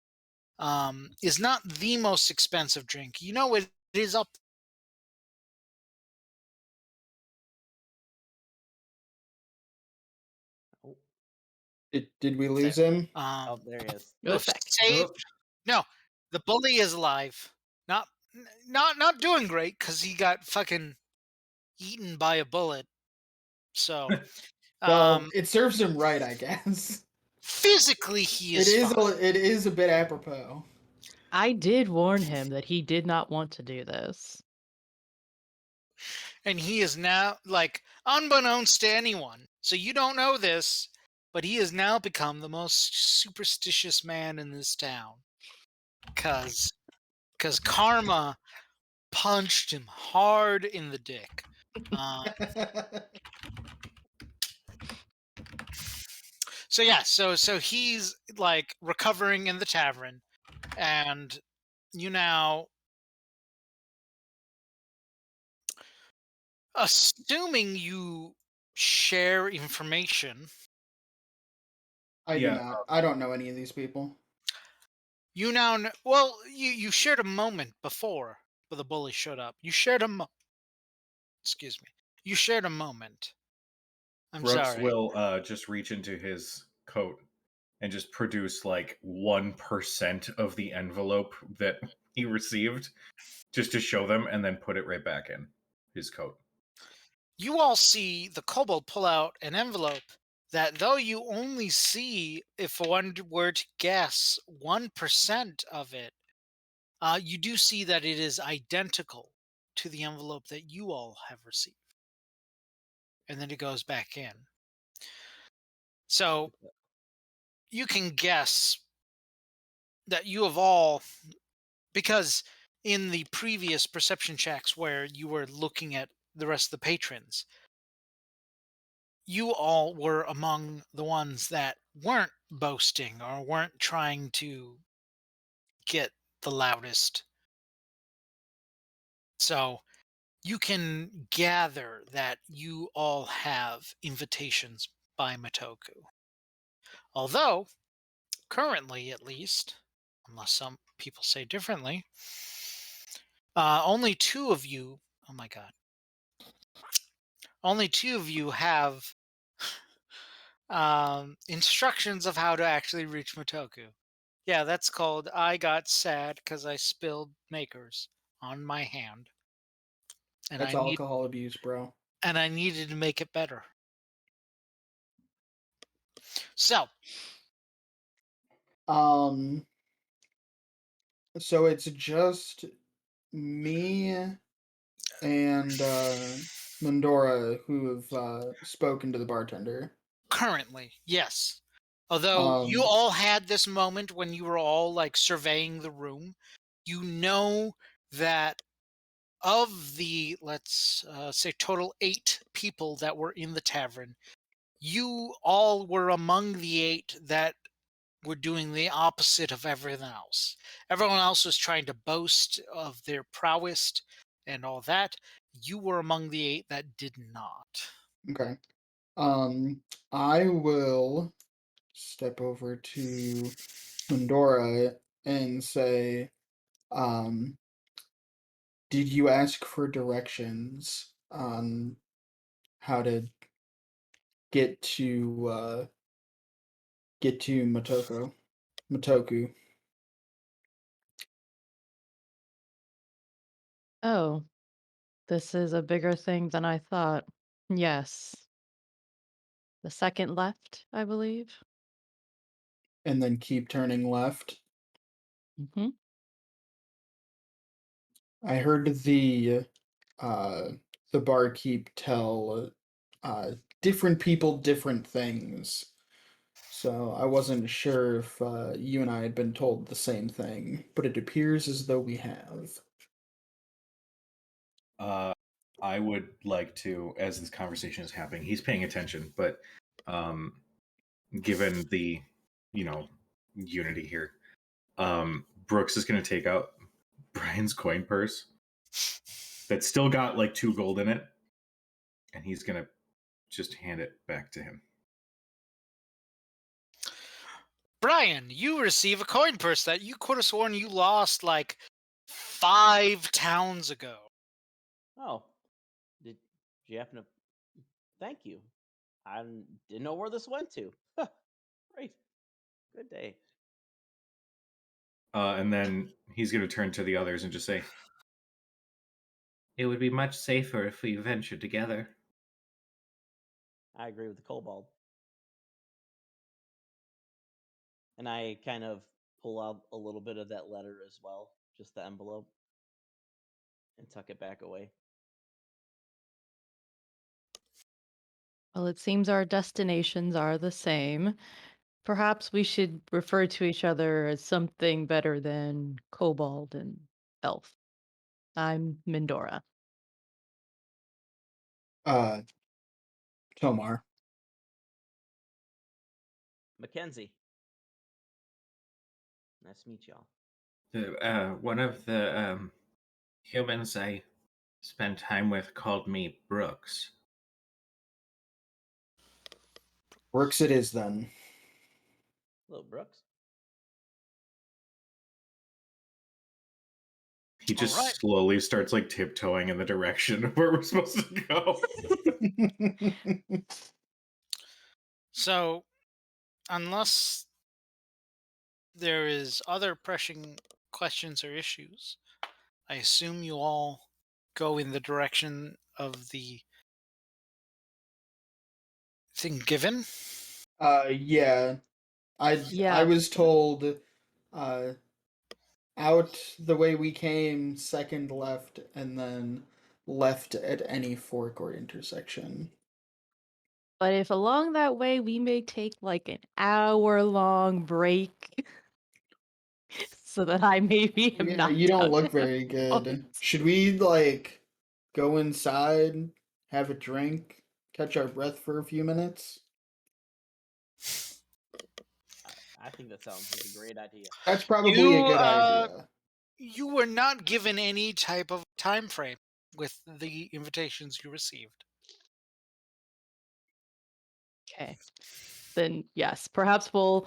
is not the most expensive drink. You know, it is up. Oh, Did we lose There. him? there he is. Go back. Save. No, the bully is alive. Not not doing great because he got fucking eaten by a bullet. So, Well, it serves him right, I guess. physically he It is is fine, it is a bit apropos. I did warn him that he did not want to do this. and he is now like unbeknownst to anyone. So you don't know this, but he has now become the most superstitious man in this town. Cause karma punched him hard in the dick. So yeah, so he's like recovering in the tavern, and you now, assuming you share information, I do Yeah. not. I don't know any of these people. You now well, you shared a moment before the bully showed up. You shared excuse me. You shared a moment. I'm Brooks sorry. will just reach into his coat and just produce like 1% of the envelope that he received just to show them and then put it right back in his coat. You all see the kobold pull out an envelope that, though you only see, if one were to guess, 1% of it, you do see that it is identical to the envelope that you all have received. And then it goes back in. So you can guess that you have all, because in the previous perception checks where you were looking at the rest of the patrons, you all were among the ones that weren't boasting or weren't trying to get the loudest. So you can gather that you all have invitations by Matoku. Although, currently at least, unless some people say differently, only two of you, oh my god, only two of you have instructions of how to actually reach Matoku. Yeah, that's called I got sad because I spilled makers on my hand. And That's alcohol abuse, bro. and I needed to make it better. So, Um, so it's just me and Mendora who have spoken to the bartender. currently, yes. Although you Um, all had this moment when you were all like surveying the room, you know that of the, let's say, total 8 people that were in the tavern, you all were among the 8 that were doing the opposite of everything else. Everyone else was trying to boast of their prowess and all that. You were among the 8 that did not. okay. I will step over to Mendora and say, um, did you ask for directions on how to get to Matoku? Oh, this is a bigger thing than I thought. Yes. The second left, I believe. And then keep turning left. Hmm. I heard uh the barkeep tell different people different things. So I wasn't sure if you and I had been told the same thing, but it appears as though we have. I would like to, as this conversation is happening, he's paying attention, but um, given the, unity here, Brooks is going to take out Brian's coin purse that's still got like 2 gold in it, and he's going to just hand it back to him. Brian, you receive a coin purse that you could have sworn you lost like 5 towns ago. Oh, did you happen to? Thank you. I didn't know where this went to. Great, good day. And then he's going to turn to the others and just say, "It would be much safer if we ventured together." I agree with the kobold. And I kind of pull out a little bit of that letter as well, just the envelope, and tuck it back away. Well, it seems our destinations are the same. Perhaps we should refer to each other as something better than kobold and elf. I'm Mendora. Uh, Tomar. Mackenzie. Nice to meet y'all. One of the humans I spent time with called me Brooks. Works it is then. Hello, Brooks. He just right. slowly starts like tiptoeing in the direction of where we're supposed to go. So, unless there is other pressing questions or issues, I assume you all go in the direction of the thing given. Yeah. I Yeah. was told out the way we came, second left, and then left at any fork or intersection. But if along that way we may take like an hour-long break so that I maybe am Yeah, knocked you don't out look at very one good. point. Should we like go inside, have a drink, catch our breath for a few minutes? I think that sounds like a great idea. That's probably a You good idea. you were not given any type of time frame with the invitations you received. Okay. Then yes, perhaps we'll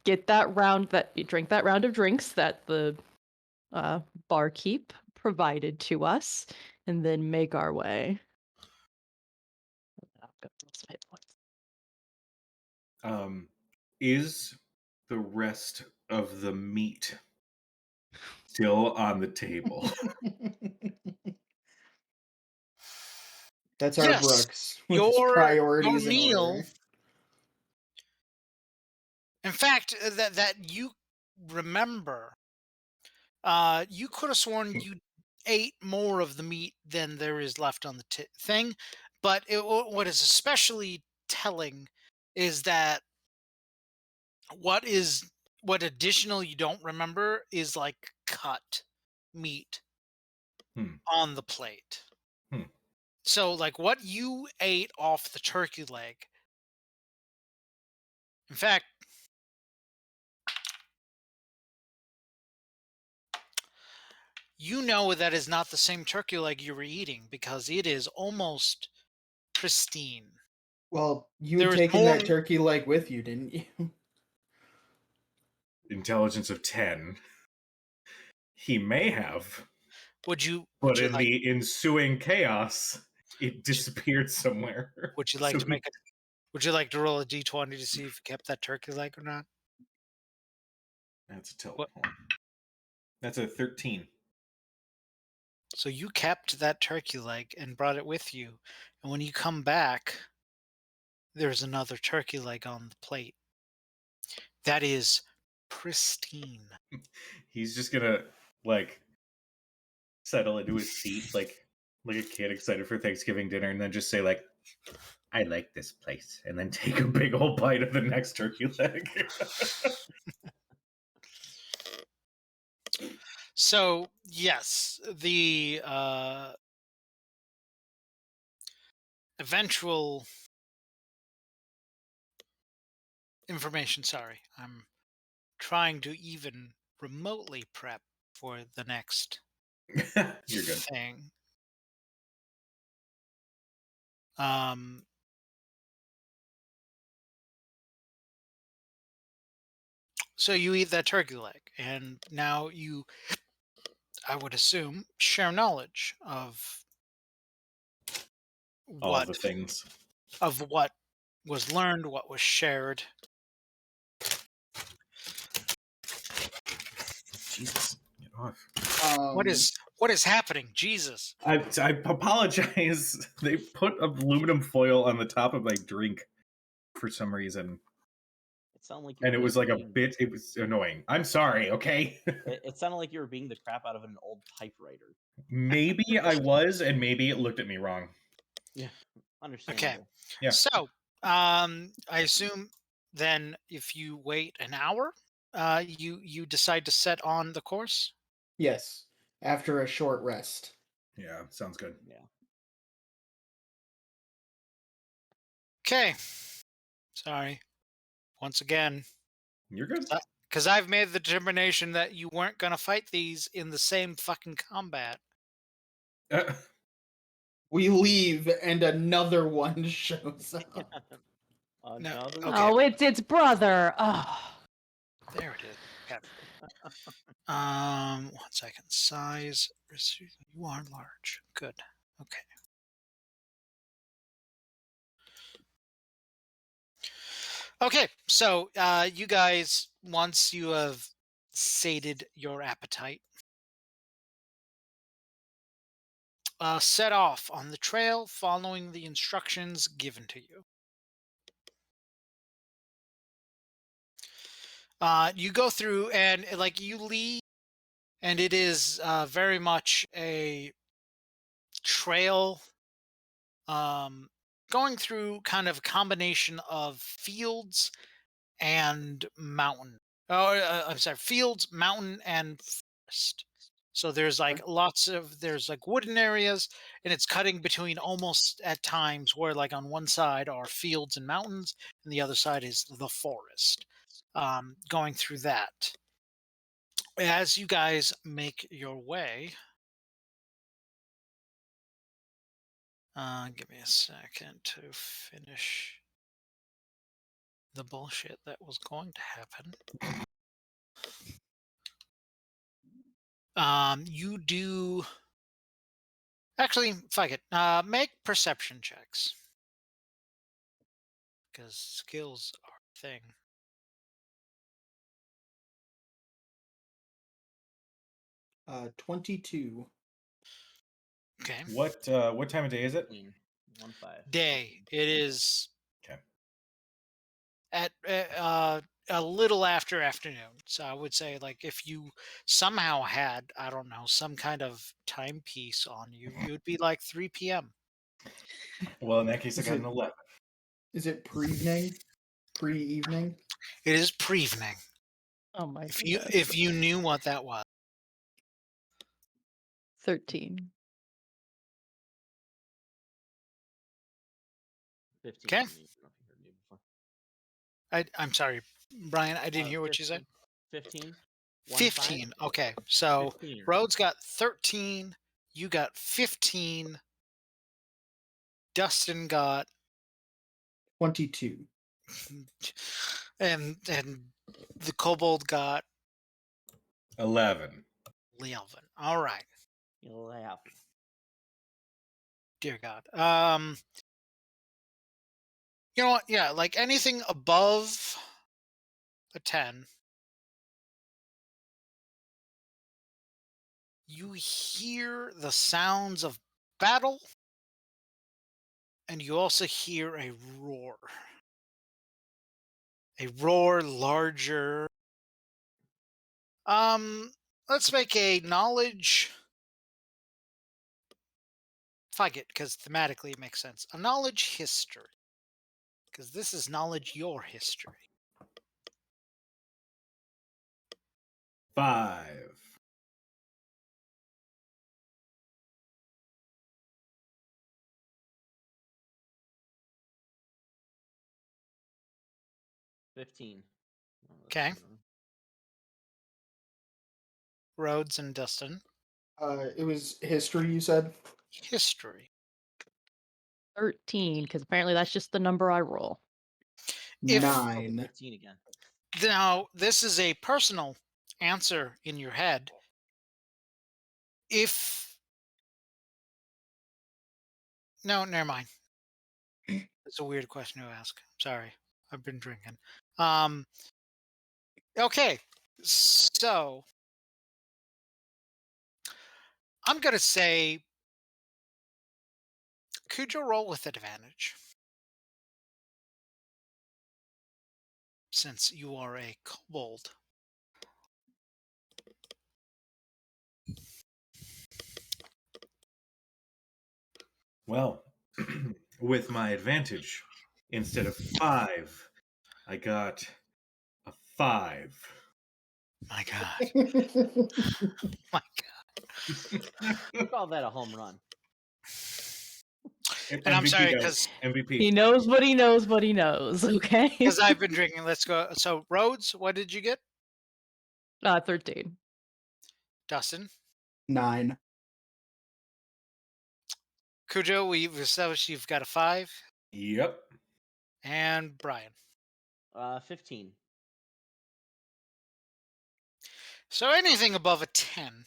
get drink that round of drinks that the barkeep provided to us, and then make our way. I've got some hit points. Is the rest of the meat still on the table? That's our Yes, Brooks with his your priorities in meal. order. In fact, that you remember, you could have sworn you ate more of the meat than there is left on the thing. But what is especially telling is that what is what additional you don't remember is like cut meat Hmm. on the plate. Hmm. So like what you ate off the turkey leg. In fact, you know that is not the same turkey leg you were eating because it is almost pristine. Well, you had There is taken more. that turkey leg with you, didn't you? Intelligence of 10. He may have, Would you but in like the ensuing chaos, it disappeared somewhere. would you like So to make a would you like to roll a d20 to see if you kept that turkey leg or not? That's a What? telephone. That's a 13. So you kept that turkey leg and brought it with you, and when you come back, there's another turkey leg on the plate. That is pristine. He's just gonna like settle into his seat like a kid excited for Thanksgiving dinner, and then just say like, "I like this place," and then take a big old bite of the next turkey leg. So yes, the eventual information. Sorry, I'm trying to even remotely prep for the next You're good. thing. Um, so you eat that turkey leg, and now you, I would assume, share knowledge All of what the things. what was learned, what was shared. Jesus, get off. What is happening? Jesus. I apologize. They put aluminum foil on the top of my drink for some reason, It sounded like you were and it was just like a being, bit. It was annoying. I'm sorry. Okay. it sounded like you were being the crap out of an old typewriter. Maybe I was, and maybe it looked at me wrong. Yeah, Okay. understandable. Yeah. So, I assume then if you wait an hour, you decide to set on the course. Yes, after a short rest. Yeah, sounds good. Yeah. Okay. Sorry. Once again, You're good. because I've made the determination that you weren't going to fight these in the same fucking combat. We leave and another one shows up. No. Another Okay. Oh, it's brother. Oh. There it is. Okay. 1 second. Size. You are large. Good. Okay. Okay. So, you guys, once you have sated your appetite, set off on the trail following the instructions given to you. You go through and like you leave, and it is very much a trail, um, going through kind of a combination of fields and mountain. Oh, I'm sorry, fields, mountain, and forest. So there's like there's like wooden areas, and it's cutting between almost at times where like on one side are fields and mountains, and the other side is the forest. Going through that. As you guys make your way, give me a second to finish the bullshit that was going to happen. You do actually fuck it. Make perception checks because skills are a thing. 22. Okay, What time of day is it? 15. 1-5. day. It is Okay. at a little after afternoon. So I would say like if you somehow had I don't know some kind of timepiece on you, you would be like 3 p.m. Well, in that case, I Is got an it- 11. Is it pre-evening? Pre-evening? It is pre-evening. Oh my If you goodness. if you knew what that was. 13. 15 Okay. for me. I don't know if you heard me before. I'm sorry, Brian. I didn't hear what you said. 15. 15. Okay, so 15. Rhodes got 13. You got 15. Dustin got 22. and the kobold got 11. 11. All right. You'll laugh. Dear God. You know what? Yeah, like anything above a 10, you hear the sounds of battle, and you also hear a roar. A roar larger. Let's make a knowledge. Fuck it, because thematically it makes sense. A knowledge history. Because this is knowledge your history. 5. 15. Oh, that's Okay. another- Rhodes and Dustin. It was history, you said? History. 13, because apparently that's just the number I roll. If- Oh, 9. 15 again. Now, this is a personal answer in your head. If. No, never mind. It's a weird question to ask. Sorry. I've been drinking. Okay. So. I'm going to say. Could you roll with advantage? Since you are a kobold. Well, with my advantage, instead of 5, I got a 5. My God. My You call that a home run. And I'm sorry, guys. 'cause- MVP. He knows what he knows what he knows, okay? Because I've been drinking. Let's go. So, Rhodes, what did you get? 13. Dustin? 9. Cujo, we've established you've got a 5. Yep. And Brian. 15. So anything above a 10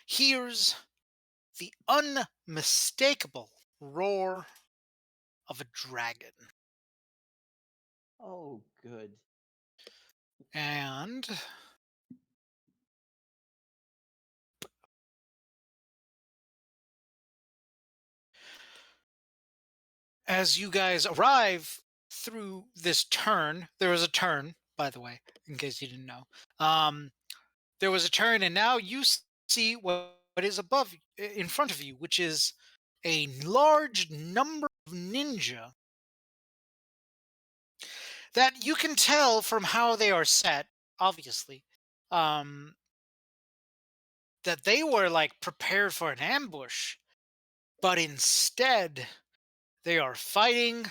hears the unmistakable roar of a dragon. Oh, good. And as you guys arrive through this turn, there was a turn, by the way, in case you didn't know. There was a turn, and now you see what is above, in front of you, which is a large number of ninja that you can tell from how they are set, obviously, um, that they were like prepared for an ambush, but instead they are fighting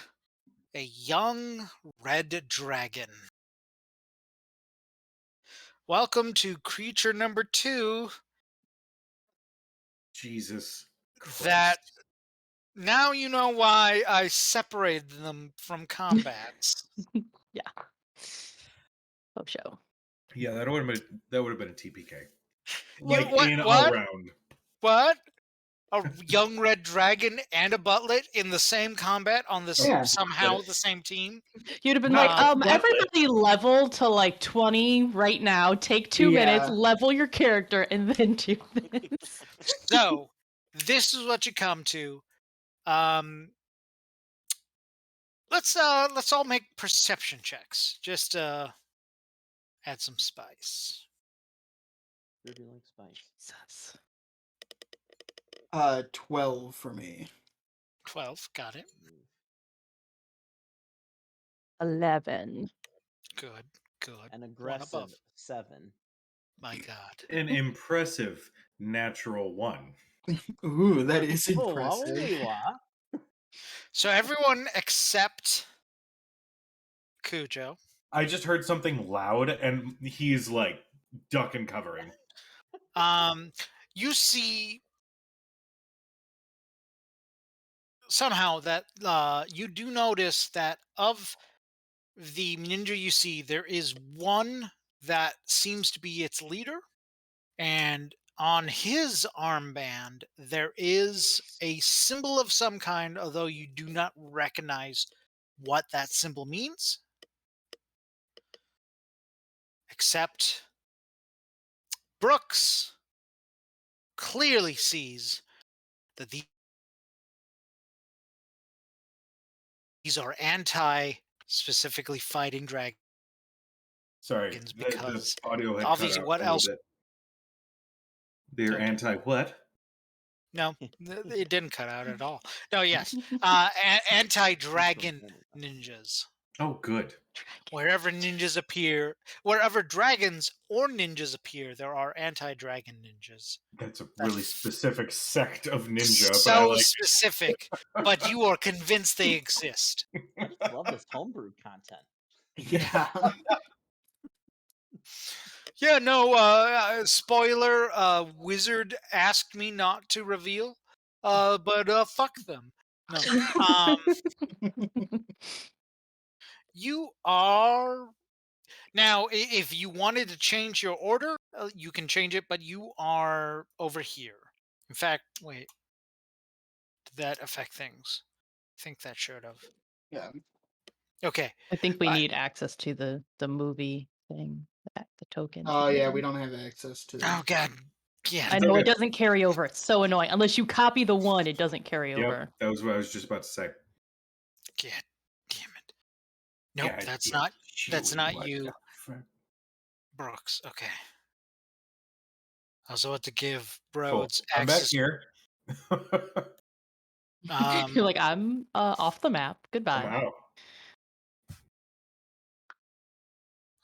a young red dragon. Welcome to creature number 2. Jesus Christ. That now you know why I separated them from combats. Yeah. Oh, show. Yeah, that would have been a TPK. You Like in what? a round. What? A young red dragon and a butlet in the same combat on the Yeah. somehow the same team? You'd have been No, like, Butlet. everybody level to like 20 right now. Take 2 minutes, Yeah. level your character, and then 2 minutes. So this is what you come to. Let's all make perception checks. Just add some spice. Ruby likes spice. Jesus. 12 for me. 12, got it. 11. Good. An One aggressive above. 7. My God. An impressive natural 1. Ooh, that is Oh, impressive. Awewa. So everyone except Cujo. I just heard something loud and he's like duck and covering. You see somehow that you do notice that of the ninja you see, there is one that seems to be its leader, and on his armband there is a symbol of some kind, although you do not recognize what that symbol means, except Brooks clearly sees that these are specifically fighting dragons, Sorry, the because audio had cut obviously out what a little else? bit. They're Okay. anti what? No, it didn't cut out at all. No, yes. Anti-dragon ninjas. Oh, good. Wherever ninjas appear, wherever dragons or ninjas appear, there are anti-dragon ninjas. That's a really specific sect of ninja, but I So like it. specific, but you are convinced they exist. I just love this homebrew content. Yeah. Yeah, no, spoiler, Wizard asked me not to reveal, but fuck them. No. You are now. If you wanted to change your order, you can change it. But you are over here. In fact, wait. Did that affect things? I think that should have. Yeah. Okay. I think we need access to the movie thing, the tokens. Oh yeah, we don't have access to. Oh God. Yeah. I know it Okay. doesn't carry over. It's so annoying. Unless you copy the one, it doesn't carry Yep, over. that was what I was just about to say. God damn it. Nope, God that's damn not. it, That's Chewie, not what you, the fuck? Brooks. Okay. I was about to give Cool. Rhodes I'm back access. here. You're like, I'm off the map. I'm Goodbye. out.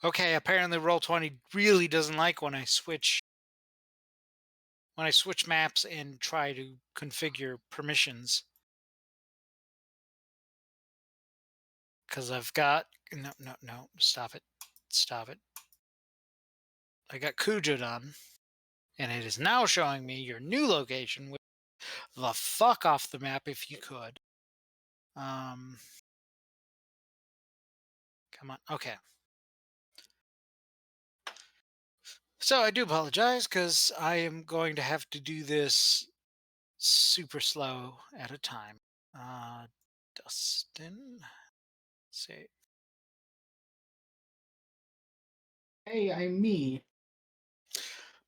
Okay, apparently Roll20 really doesn't like when I switch maps and try to configure permissions. Because I've got no, stop it. I got Cujo done, and it is now showing me your new location. The fuck off the map if you could. Come on. Okay. So I do apologize because I am going to have to do this super slow at a time. Dustin, say, Hey, I'm me.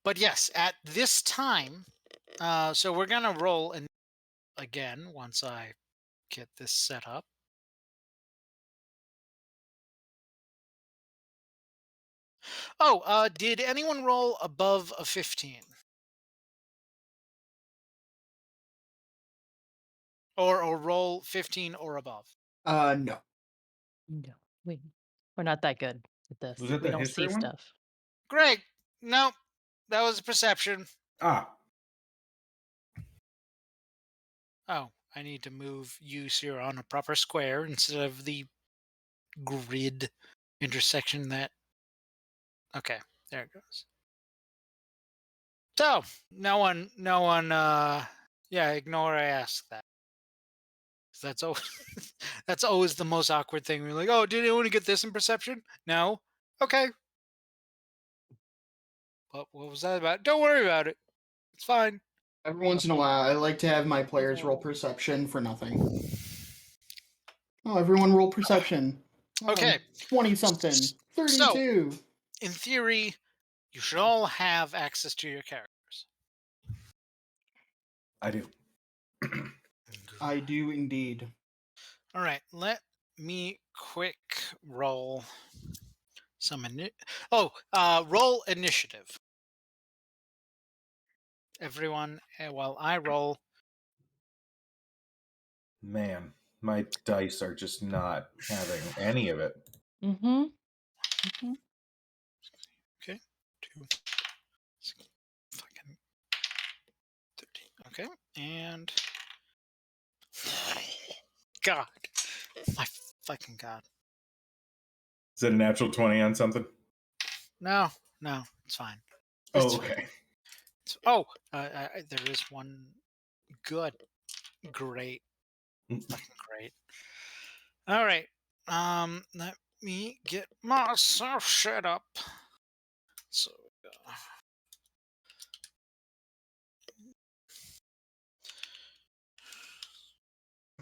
but yes, at this time, so we're gonna roll and again once I get this set up. Oh, did anyone roll above a 15? Or roll 15 or above? No. No, we're not that good at this. Was it We the don't history see one? stuff. Great. Nope. That was a perception. Ah, Oh, I need to move you so you're on a proper square instead of the grid intersection that. Okay, there it goes. So, no one, yeah, ignore I asked that. 'Cause that's always, that's always the most awkward thing. We're like, oh, did anyone get this in perception? No? Okay. What was that about? Don't worry about it. It's fine. Every once in a while, I like to have my players roll perception for nothing. Oh, everyone roll perception. Okay. 20 something. So, 32. in theory, you should all have access to your characters. I do. I do indeed. All right, let me quick roll some roll initiative. Everyone, while I roll. Man, my dice are just not having any of it. Mm-hmm. Okay, 2, 6, fucking 13. Okay, and God, my fucking God. Is that a natural 20 on something? No, it's fine. Oh, okay. There is one. Good, great, fucking great. All right, let me get myself set up. So.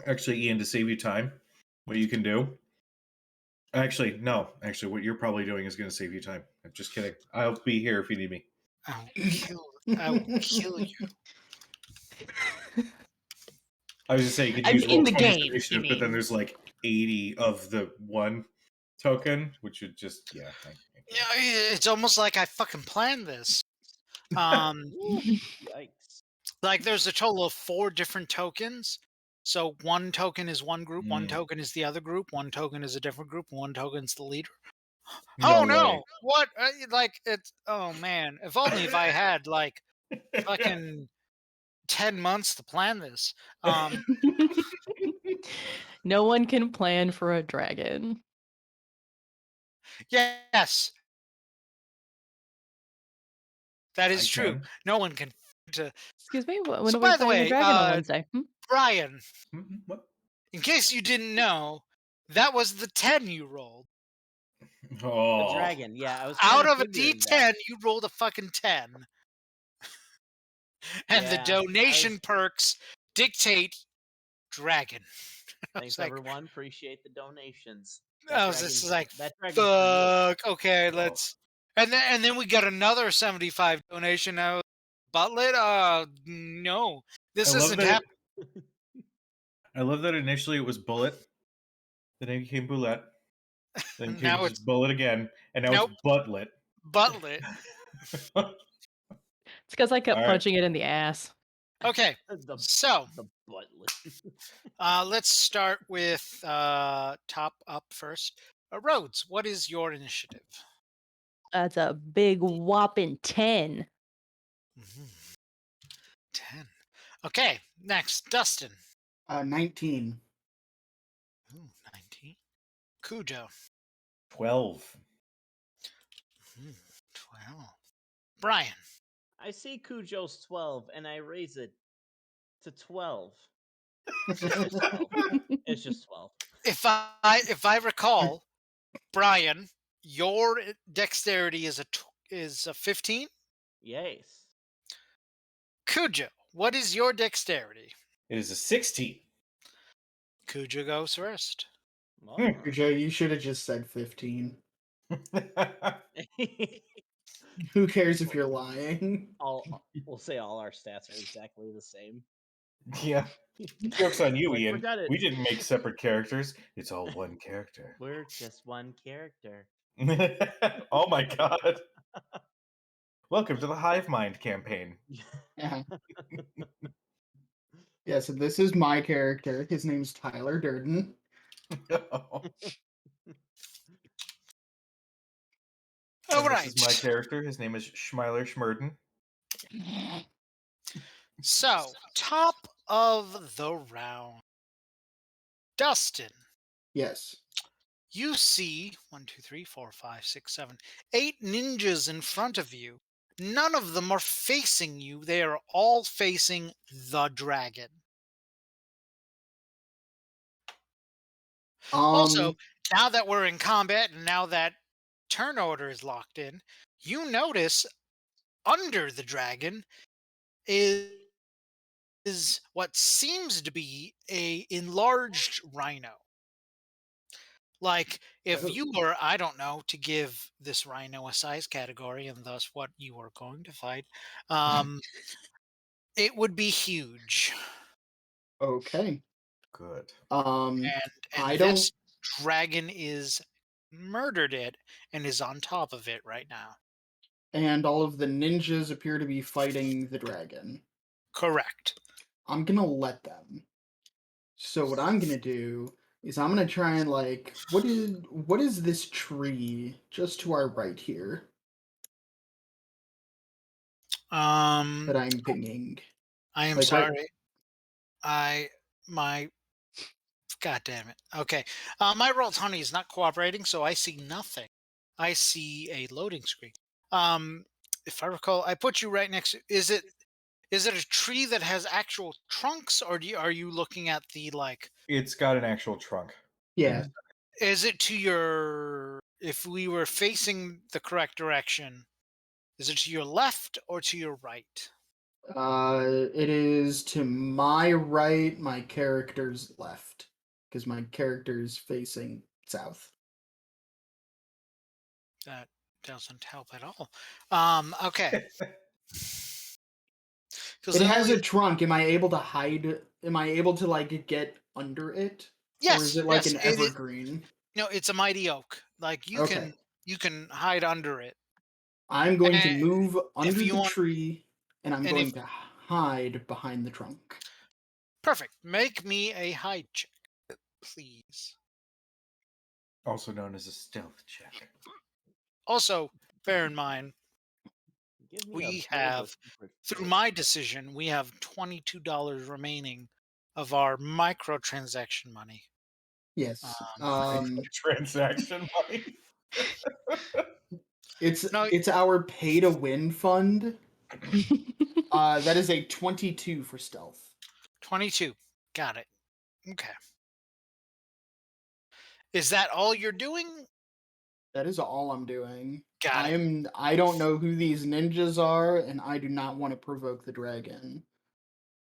Actually, Ian, to save you time, what you can do. Actually, no. Actually, what you're probably doing is going to save you time. I'm just kidding. I'll be here if you need me. I will kill you. I was just saying you could I'm use in roll the 20 game, initiative, you but then mean. there's like 80 of the one token, which would just Yeah, it's almost like I fucking planned this. Yikes. Like there's a total of 4 different tokens. So one token is one group, one Mm. token is the other group, one token is a different group, and one token's the leader. No Oh no! way. What? Like it's. Oh man! If only if I had like fucking 10 months to plan this. No one can plan for a dragon. Yes, that I is true. can. No one can. Excuse me, when So are we by the playing a way, dragon on Wednesday? Brian, What? in case you didn't know, that was the 10 you rolled. The Oh, dragon. Yeah, I was Out kinda of a figuring D10, that. you rolled a fucking 10. And the Yeah, donation perks dictate dragon. I Thanks was like, everyone. Appreciate the donations. I was just like, That dragon's for you. fuck. Okay, Oh. let's. And then we got another 75 donation. I was, Butlet, no, this I love isn't that. happening. I love that initially it was Bullet, then it became Boulette, then it became Now it's just Bullet again, and now nope, it's Butlet. Butlet. It's because I kept All right. punching it in the ass. Okay, the so the butlet. let's start with top up first. Rhodes, what is your initiative? That's a big whopping 10. 10. Okay, next, Dustin. 19. Ooh, 19. Cujo. 12. 12. Brian. I see Cujo's 12 and I raise it to 12. It's just 12. If I recall, Brian, your dexterity is a is a 15. Yes. Cujo, what is your dexterity? It is a 16. Cujo goes first. Oh. Joe, you should have just said 15. Who cares if you're lying? We'll say all our stats are exactly the same. Yeah. Joke's on you, Like, Ian. forgot it. We didn't make separate characters. It's all one character. We're just one character. Oh my god. Welcome to the Hive Mind campaign. Yeah. Yeah, so this is my character. His name's Tyler Durden. All And this is my right. character. His name is Schmeiler Schmurden. So, top of the round. Dustin, Yes. you see 1, 2, 3, 4, 5, 6, 7, 8 ninjas in front of you. None of them are facing you. They are all facing the dragon. Also, now that we're in combat and now that turn order is locked in, you notice under the dragon is what seems to be a enlarged rhino. Like if Oh. you were, I don't know, to give this rhino a size category and thus what you are going to fight, it would be huge. Okay. Good. And I this don't dragon is murdered it and is on top of it right now. and all of the ninjas appear to be fighting the dragon. Correct. I'm gonna let them. So what I'm gonna do is I'm gonna try and what is this tree just to our right here that I'm pinging? I am Like right sorry. My God damn it. Okay. My roll 20 is not cooperating, so I see nothing. I see a loading screen. If I recall, I put you right next to, is it a tree that has actual trunks, or are you looking at the like? It's got an actual trunk. Yeah. Is it to your? If we were facing the correct direction, is it to your left or to your right? It is to my right, my character's left, because my character's facing south. That doesn't help at all. Okay. It has a trunk. Am I able to hide? Am I able to get under it? Or is Yes, it like yes. an evergreen? No, it's a mighty oak. Like Okay. you can hide under it. I'm going to And move if under you the want, tree, and I'm and going if to hide behind the trunk. perfect, make me a hide check, please. Also known as a stealth check. Also, bear in mind, Give me a we build a have, secret through force. my decision, we have $22 remaining of our microtransaction money. Yes. Transaction money. No, It's our pay to win fund. That is a 22 for stealth. 22. Got it. Okay. Is that all you're doing? That is all I'm doing. Got it. I don't know who these ninjas are, and I do not want to provoke the dragon.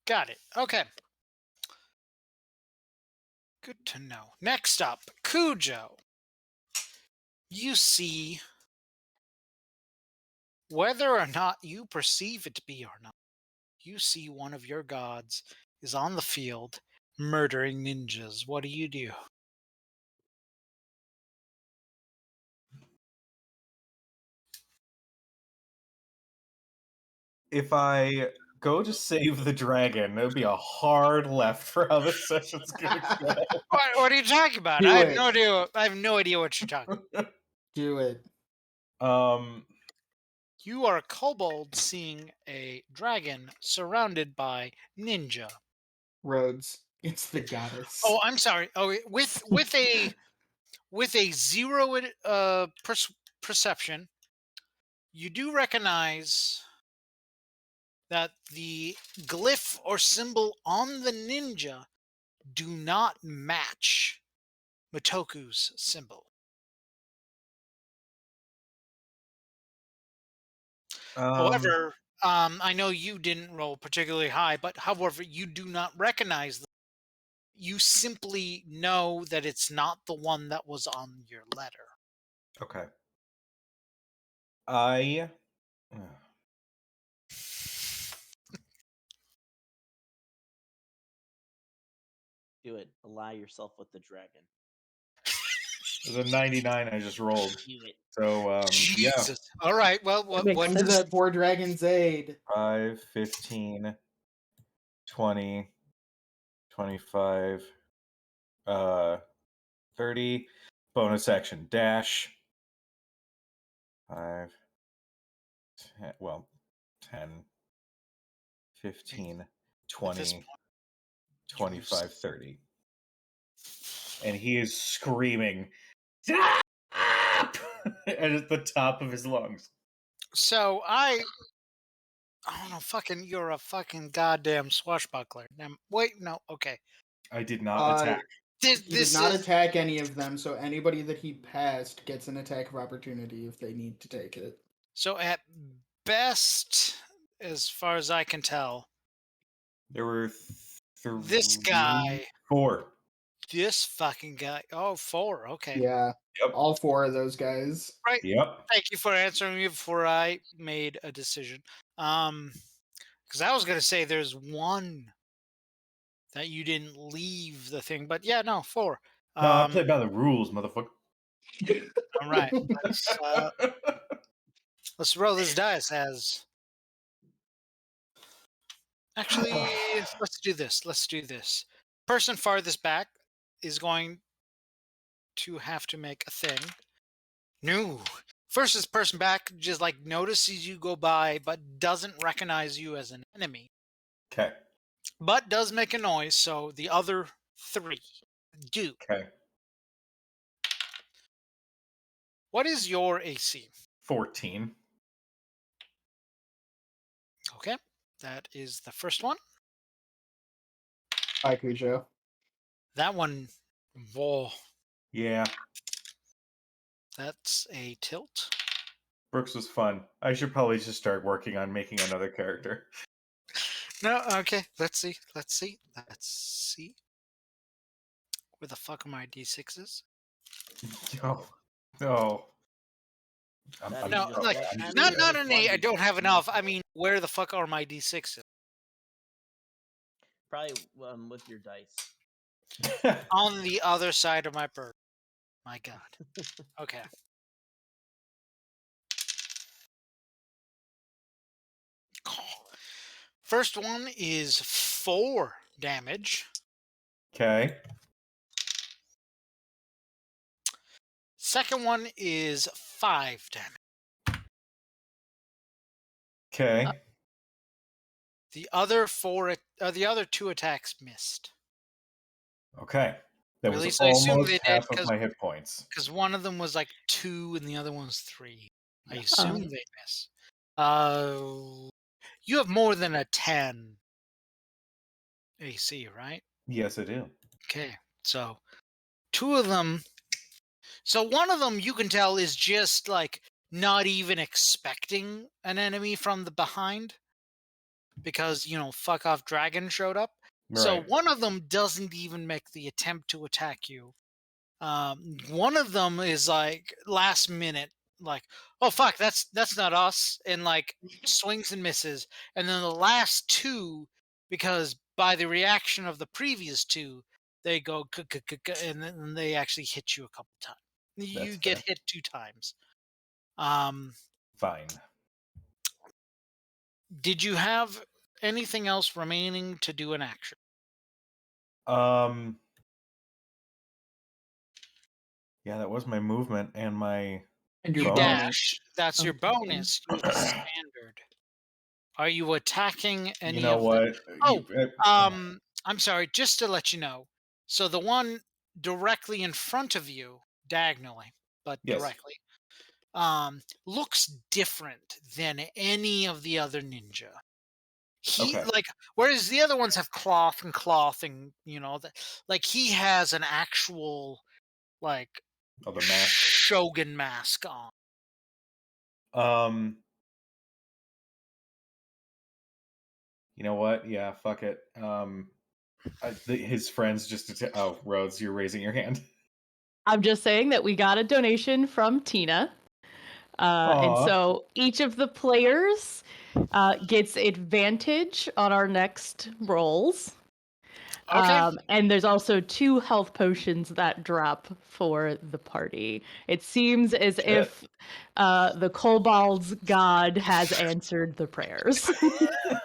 Got it. Okay. Good to know. Next up, Cujo. You see, whether or not you perceive it to be or not, you see one of your gods is on the field murdering ninjas. What do you do? If I go to save the dragon, it would be a hard left for how this session's gonna go. What are you talking about? Do I have it. no idea. I have no idea what you're talking about. Do it. You are a kobold seeing a dragon surrounded by ninja. Rhodes. It's the goddess. Oh, I'm sorry. Oh, with a zero perception, you do recognize that the glyph or symbol on the ninja do not match Matoku's symbol. However, I know you didn't roll particularly high, but however, you do not recognize them. You simply know that it's not the one that was on your letter. Okay. I. Do it. Ally yourself with the dragon. The 99 I just rolled. Do it. So, yeah. Jesus. All right. Well, makes what Come to sense. that poor dragon's aid. 5, 15, 20, 25, 30. Bonus action dash. 5, 10, well, 10, 15, at this 20, point, 25, 30. And he is screaming, "Stop!" at the top of his lungs. so I don't know. Fucking, you're a fucking goddamn swashbuckler. Wait, no. Okay. I did not attack. He did This not is attack any of them, so anybody that he passed gets an attack of opportunity if they need to take it. so at best, as far as I can tell, There were this guy, 4. this fucking guy. Oh, 4. Okay. Yeah, Yep. all 4 of those guys. Right. Yep. Thank you for answering me before I made a decision. Because I was gonna say there's one that you didn't leave the thing, but yeah, no, 4. No, I play by the rules, motherfucker. All right. Let's roll this dice as. Actually, let's do this. Let's do this. Person farthest back is going to have to make a thing. No. First, this person back just like notices you go by, but doesn't recognize you as an enemy, Okay. but does make a noise. So the other 3 do. Okay. What is your AC? 14. Okay, that is the first one. Hi, Cujo. That one, whoa, Yeah. that's a tilt. Brooks was fun. I should probably just start working on making another character. No, okay, let's see. Let's see. Where the fuck are my D6s? No. No. That No, is- like, that- that not is not just an 8. I one don't have D6. enough. I mean, where the fuck are my D6s? Probably with your dice. On the other side of my bird. My God. Okay. First one is 4 damage. Okay. Second one is 5 damage. Okay. The other 2 attacks missed. Okay. That At was least I assume almost they did, half of 'cause- my hit points. Because one of them was like 2 and the other one's 3. I Yeah. assume they miss. You have more than a 10 AC, right? Yes, I do. Okay, so 2 of them. So one of them you can tell is just like not even expecting an enemy from the behind because, fuck off dragon showed up. So Right. one of them doesn't even make the attempt to attack you. One of them is like last minute, like, oh fuck, that's not us, and like swings and misses. And then the last 2, because by the reaction of the previous 2, they go and then they actually hit you a couple times. You That's get fair. hit 2 times. Um, Fine. did you have anything else remaining to do an action? Yeah, that was my movement and my And You your bonus. dash. That's your Okay. bonus. You have standard. Are you attacking any You know of what? them? I'm sorry, just to let you know. So the one directly in front of you, diagonally, but Yes. directly, looks different than any of the other ninja. He Okay. whereas the other ones have cloth and like he has an actual like Oh, the mask. shogun mask on. You know what? Yeah, fuck it. His friends just oh, Rhodes, you're raising your hand. I'm just saying that we got a donation from Tina. And Aw. so each of the players gets advantage on our next rolls. Okay. And there's also 2 health potions that drop for the party. It seems as Shit. if the Kobold's god has answered the prayers.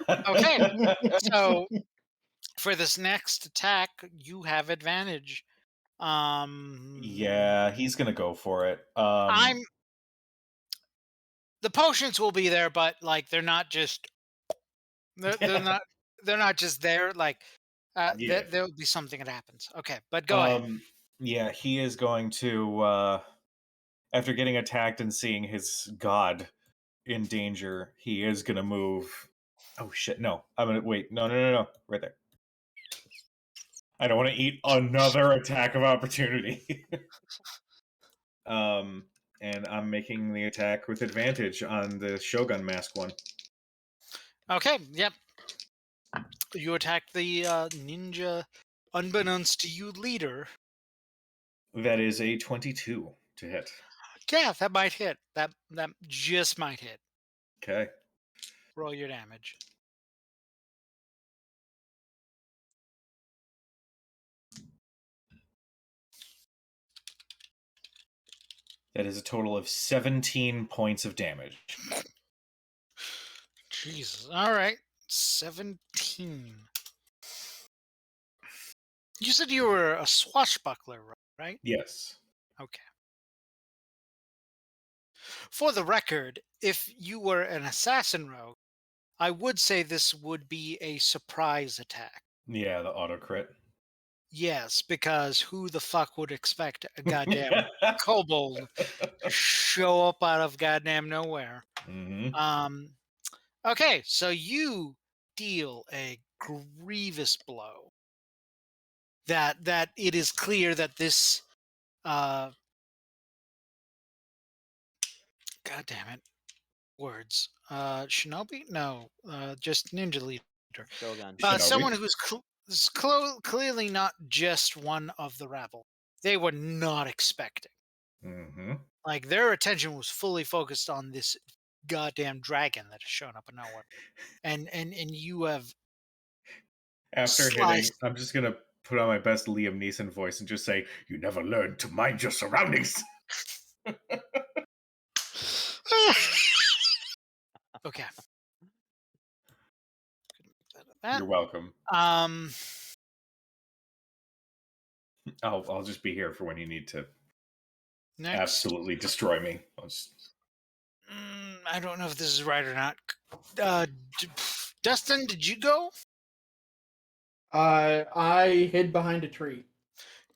Okay. So for this next attack, you have advantage. Yeah, he's gonna go for it. The potions will be there, but like they're not just they're not just there. Like Yeah. there'll be something that happens. Okay, but go ahead. Yeah, he is going to after getting attacked and seeing his god in danger, he is gonna move. Oh shit, no. I'm gonna wait. No. Right there. I don't want to eat another attack of opportunity. And I'm making the attack with advantage on the Shogun Mask one. Okay, yep. You attack the ninja, unbeknownst to you, leader. That is a 22 to hit. Yeah, that might hit. That just might hit. Okay. Roll your damage. That is a total of 17 points of damage. Jesus. All right. 17. You said you were a swashbuckler, right? Yes. Okay. For the record, if you were an assassin rogue, I would say this would be a surprise attack. Yeah, the auto crit. Yes, because who the fuck would expect a goddamn kobold to show up out of goddamn nowhere? Mm-hmm. Okay, so you deal a grievous blow. That it is clear that this God damn it. Words. Shinobi? No. Just ninja leader. Shogun. Shinobi. Someone who's clearly not just one of the rabble. They were not expecting. Mm-hmm. Like their attention was fully focused on this goddamn dragon that has shown up in nowhere, and you have After hitting, sliced. I'm just gonna put on my best Liam Neeson voice and just say, "You never learned to mind your surroundings." Okay. You're welcome. Um. I'll just be here for when you need to Next. absolutely destroy me. I don't know if this is right or not. Dustin, did you go? I hid behind a tree.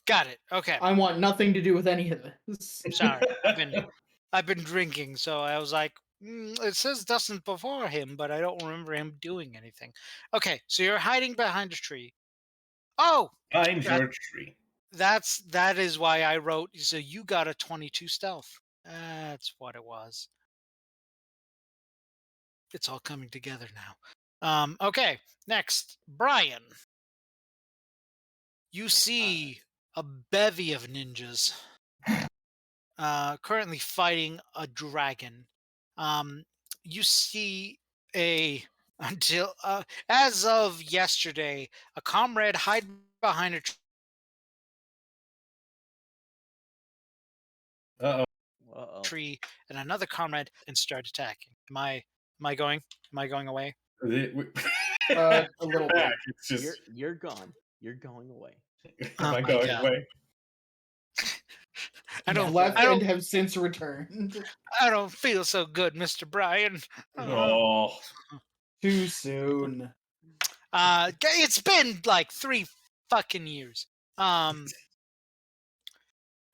Got it. Okay. I want nothing to do with any of this. Sorry. I've been drinking, so I was like, it says Dustin before him, but I don't remember him doing anything. Okay, so you're hiding behind a tree. Oh, Behind your tree. that is why I wrote. So you got a 22 stealth. That's what it was. It's all coming together now. Okay, next, Brian. You see a bevy of ninjas currently fighting a dragon. You see until as of yesterday, a comrade hide behind a Uh-oh. tree, and another comrade and start attacking. Am I going? Am I going away? A little bit. It's just, You're gone. You're going away. am Oh I my going God. away? I You don't. left I and don't. have since returned. I don't feel so good, Mr. Brian. Oh, Too soon. It's been like 3 fucking years.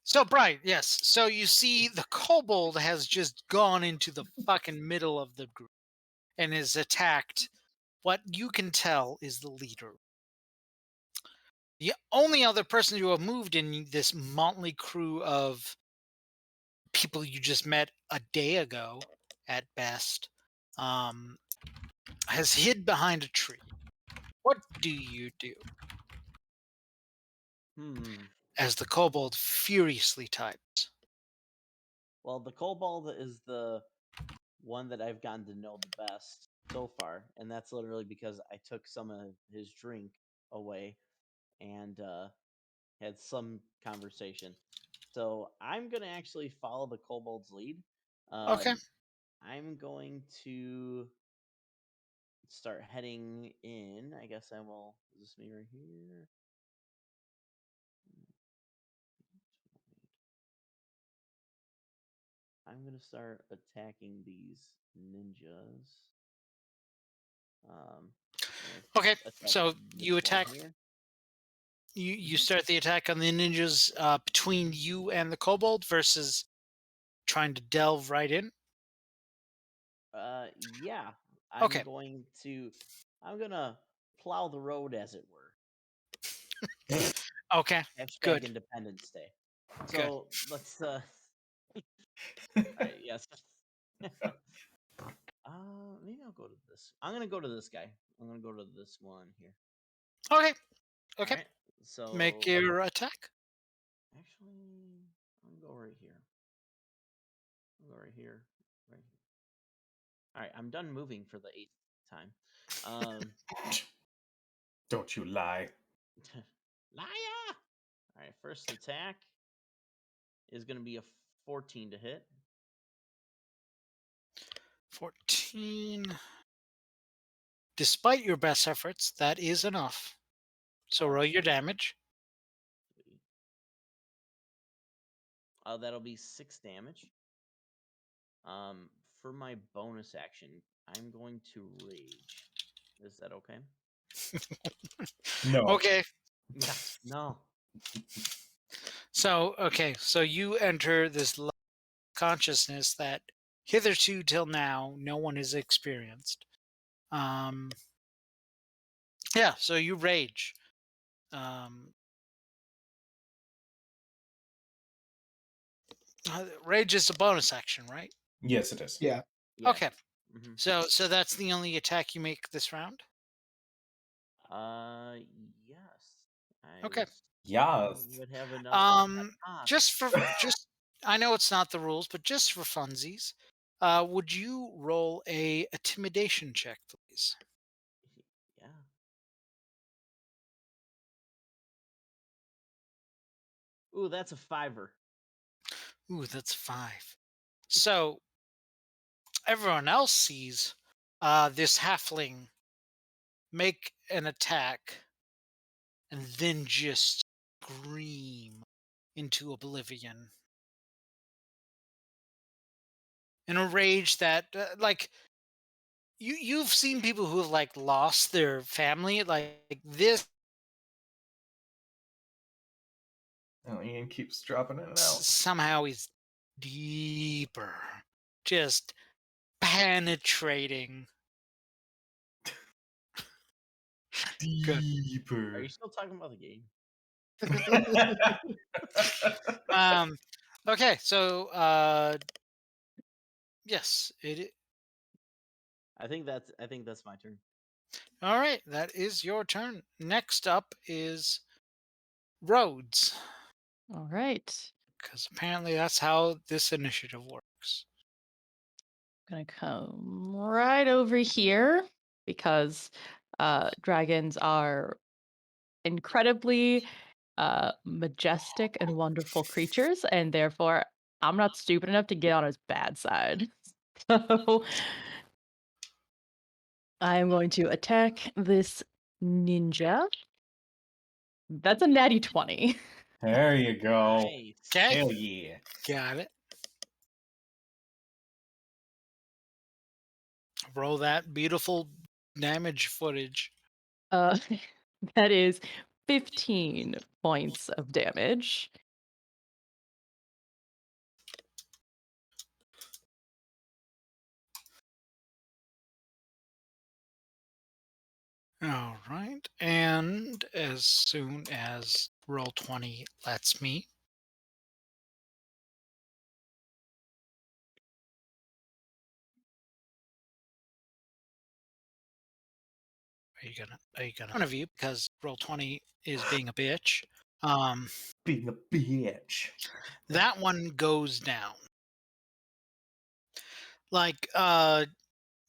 So Brian, yes. So you see, the kobold has just gone into the fucking middle of the group and has attacked what you can tell is the leader. The only other person who have moved in this motley crew of people you just met a day ago, at best, has hid behind a tree. What do you do Hmm. as the kobold furiously types? Well, the kobold is the one that I've gotten to know the best so far, and that's literally because I took some of his drink away and had some conversation. So I'm gonna actually follow the kobold's lead. Okay. I'm going to start heading in. I guess I will. Is this me right here? I'm gonna start attacking these ninjas. I'm gonna Okay. attack So this you one attack. here. You start the attack on the ninjas between you and the kobold versus trying to delve right in. Yeah, Okay. I'm gonna plow the road, as it were. Okay. Hashtag Good. Independence Day. Good. So let's all right, yes. Maybe I'll go to this. I'm gonna go to this guy. I'm gonna go to this one here. Okay. All Okay. right. Make So your attack. actually, I'm gonna go right here. I'll go right here. Right here. All right. I'm done moving for the 8th time. Um, Don't you lie. liar. All right. First attack is gonna be a 14 to hit. 14. Despite your best efforts, that is enough. So roll your Sweet. damage. Sweet. That'll be 6 damage. For my bonus action, I'm going to rage. Is that okay? No. Okay. Yes. No. So, okay. So you enter this consciousness that hitherto till now no one has experienced. Um, yeah. So you rage. Um, Rage is a bonus action, right? Yes, it is. Yeah. Yes. Okay. Mm-hmm. So that's the only attack you make this round. Uh, yes. Okay. I Yes. would have enough to attack. Just I know it's not the rules, but just for funsies, would you roll a intimidation check, please? Yeah. Ooh, that's a 5er. Ooh, that's 5. So everyone else sees this halfling make an attack and then just scream into oblivion in a rage that like you've seen people who have like lost their family like this Oh, Ian keeps dropping in and out. somehow is deeper, just penetrating. Good. Are Deeper. you still talking about the game? um okay, so yes, I think that's my turn. all right, that is your turn. Next up is roads, All right. because apparently that's how this initiative works. Gonna come right over here because dragons are incredibly majestic and wonderful creatures, and therefore I'm not stupid enough to get on his bad side. So I am going to attack this ninja. That's a natty 20. There you go. Nice. Okay, Hell yeah. got it. Roll that beautiful damage footage. Uh, that is 15 points of damage. All right, and as soon as roll 20 lets me, Are you gonna one of you because roll 20 is being a bitch. Being a bitch. That one goes down. Like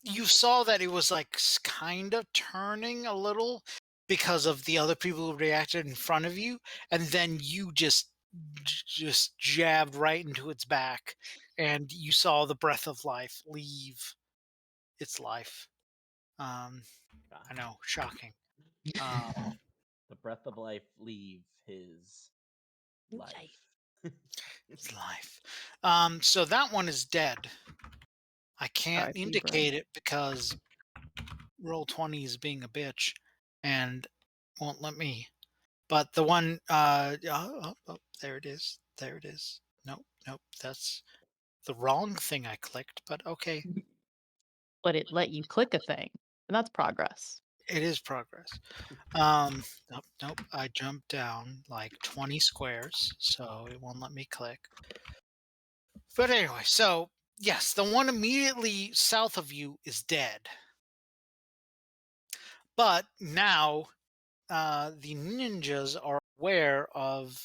you saw that it was like kind of turning a little because of the other people who reacted in front of you, and then you just jabbed right into its back, and you saw the breath of life leave its life. I know, shocking. The breath of life leave his life. It's life. So that one is dead. I can't R.I.P., bro. indicate it because roll 20 is being a bitch and won't let me. But the one, there it is. There it is. Nope, nope. That's the wrong thing I clicked, but okay. But it let you click a thing, and that's progress. It is progress. Nope, nope. I jumped down like 20 squares, so it won't let me click. But anyway, so yes, the one immediately south of you is dead. But now the ninjas are aware of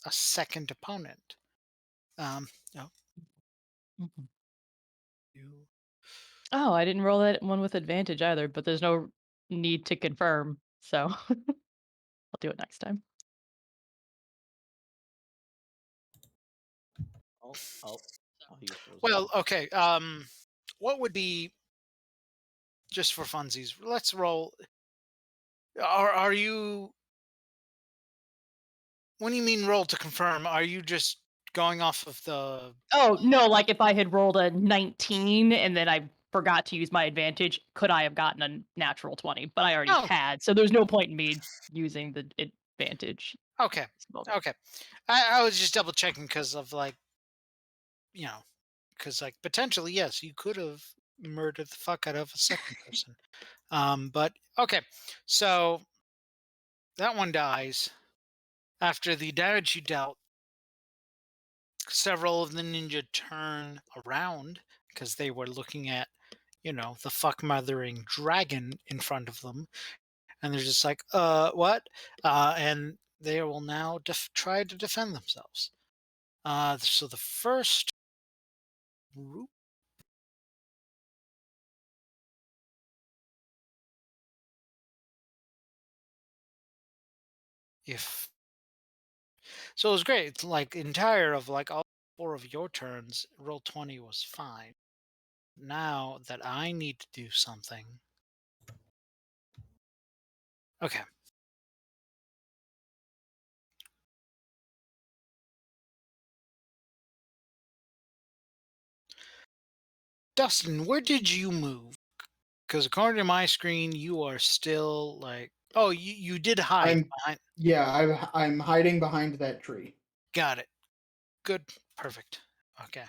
a second opponent. Oh, Mhm. you. Oh, I didn't roll that one with advantage either, but there's no need to confirm, so I'll do it next time. Oh, he was frozen. Well, okay. What would be just for funsies? Let's roll. Are you? When you mean roll to confirm, are you just going off of the? Oh, no, like if I had rolled a 19 and then I forgot to use my advantage, could I have gotten a natural 20? But I already Oh, had, so there's no point in me using the advantage. okay, at this moment. okay. I was just double checking because of like, because like potentially yes, you could have murdered the fuck out of a second person. But okay, so that one dies after the damage you dealt. Several of the ninja turn around because they were looking at, the fuck mothering dragon in front of them, and they're just like, what? And they will now try to defend themselves. So the first group. If so, it was great. It's like entire of like all 4 of your turns, roll 20 was fine. Now that I need to do something. Okay. Dustin, where did you move? Because according to my screen, you are still like. Oh, you did hide I'm behind. yeah, I'm hiding behind that tree. Got it. Good. Perfect. Okay.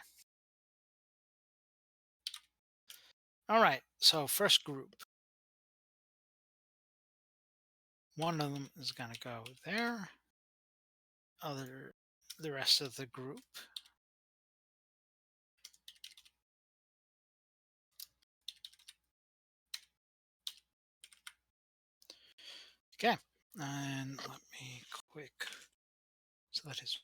All right. So first group. One of them is gonna go there. The rest of the group. Okay. And let me quick. So that is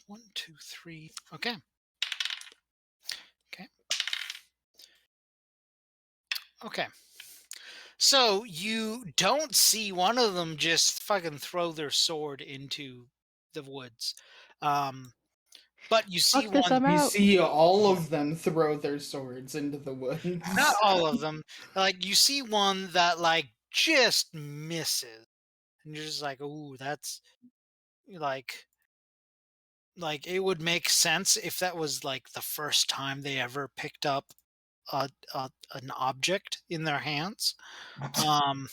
1, 2, 3. Okay. Okay. Okay. So you don't see one of them just fucking throw their sword into the woods. But you see Fuck this, one, I'm You out. see all of them throw their swords into the woods. not all of them. Like you see one that like just misses. And you're just like, "Ooh, that's like it would make sense if that was like the first time they ever picked up an object in their hands." Um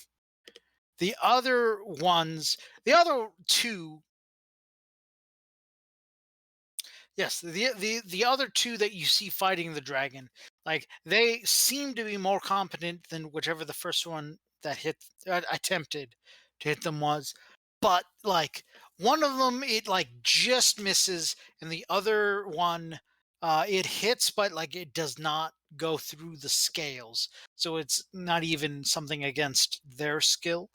the other ones, the other two. Yes, the other two that you see fighting the dragon, like they seem to be more competent than whichever the first one that attempted to hit them was, but like One of them it like just misses, and the other one it hits, but like it does not go through the scales, so it's not even something against their skill.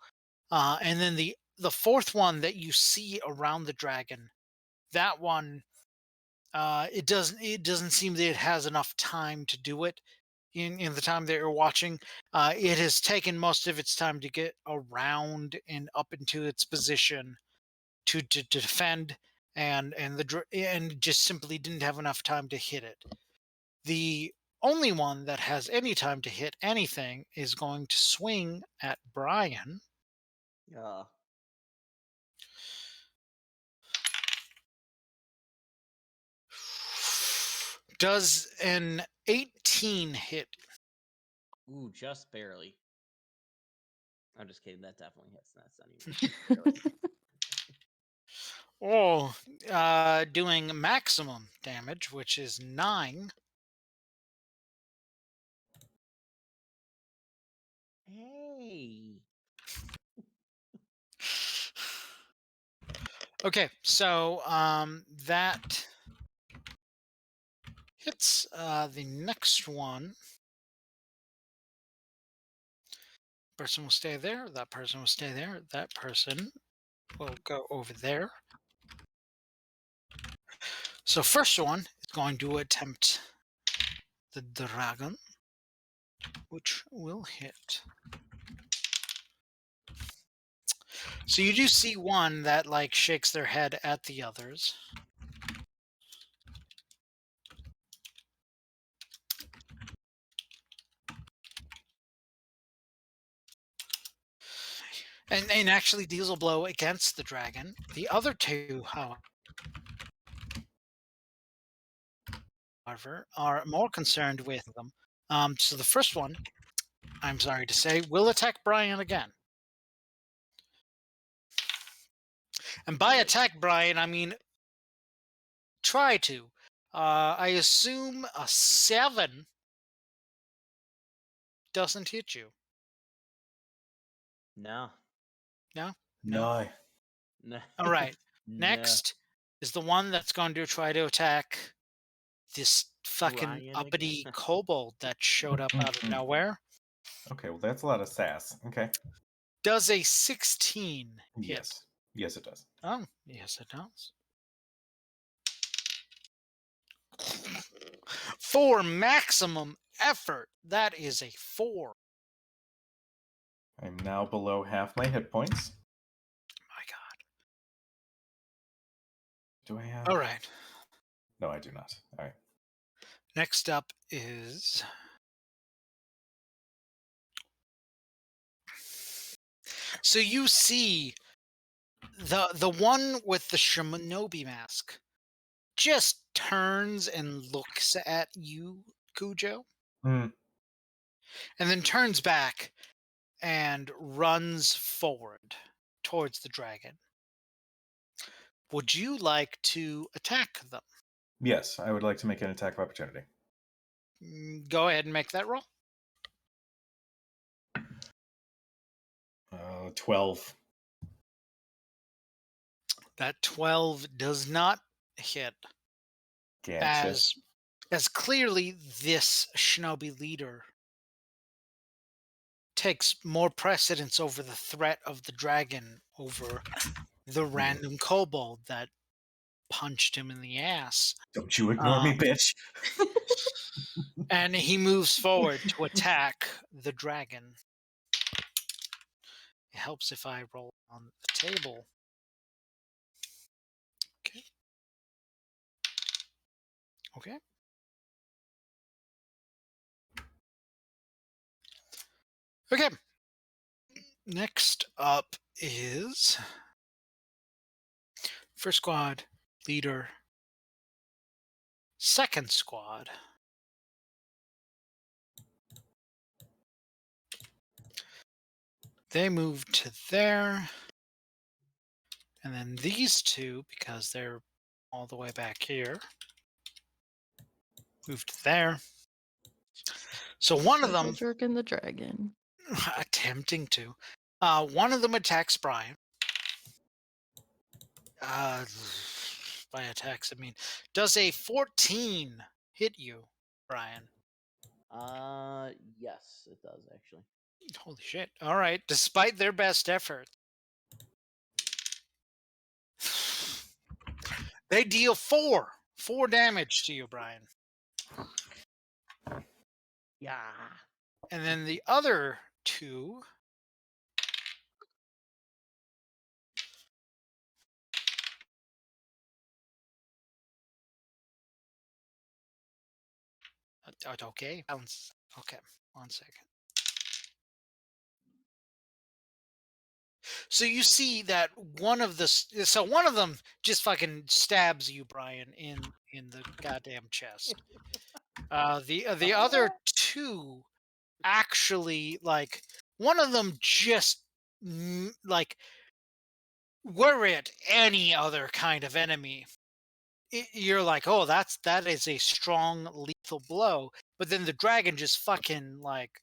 And then the fourth one that you see around the dragon, that one it doesn't seem that it has enough time to do it in the time that you're watching. It has taken most of its time to get around and up into its position to defend, and just simply didn't have enough time to hit it. The only one that has any time to hit anything is going to swing at Brian. Uh, Does an 18 hit? ooh, just barely. I'm just kidding. That definitely hits. That's not even barely. Oh, doing maximum damage, which is 9. Hey. Okay, so that hits the next one. Person will stay there. That person will stay there. That person will go over there. So first one is going to attempt the dragon, which will hit. So you do see one that like shakes their head at the others. And actually deals a blow against the dragon. The other two, however, are more concerned with them. So the first one, I'm sorry to say, will attack Brian again. And by Good. attack Brian, I mean try to. I assume a 7 doesn't hit you. No. No? No. No. All right. No. Next is the one that's going to try to attack this fucking Brian uppity again. kobold that showed up out of nowhere. Okay, well, that's a lot of sass. Okay. Does a 16 hit? Yes. Yes, it does. Oh, yes, it does. For maximum effort, that is a 4. I'm now below half my hit points. My God. Do I have? All right. No, I do not. All right. Next up is so you see the one with the shinobi mask just turns and looks at you, Cujo, Hmm. and then turns back and runs forward towards the dragon. Would you like to attack them? Yes, I would like to make an attack of opportunity. Go ahead and make that roll. 12. That 12 does not hit, Gotcha. as clearly this shinobi leader takes more precedence over the threat of the dragon over the random kobold that punched him in the ass. Don't you ignore me, Um, bitch. And he moves forward to attack the dragon. It helps if I roll on the table. Okay. Okay. Okay. Next up is first squad leader, second squad. They move to there. And then these two, because they're all the way back here, move to there. So one of them Jerking the dragon. attempting to. One of them attacks Brian. By attacks, I mean, does a 14 hit you, Brian? Yes, it does actually. Holy shit. All right. Despite their best effort, they deal four damage to you, Brian. Yeah. And then the other two okay. Okay, 1 second. So you see that one of them just fucking stabs you, Brian, in the goddamn chest. The other two actually, like, one of them just like, were it any other kind of enemy, you're like, oh, that is a strong lethal blow. But then the dragon just fucking like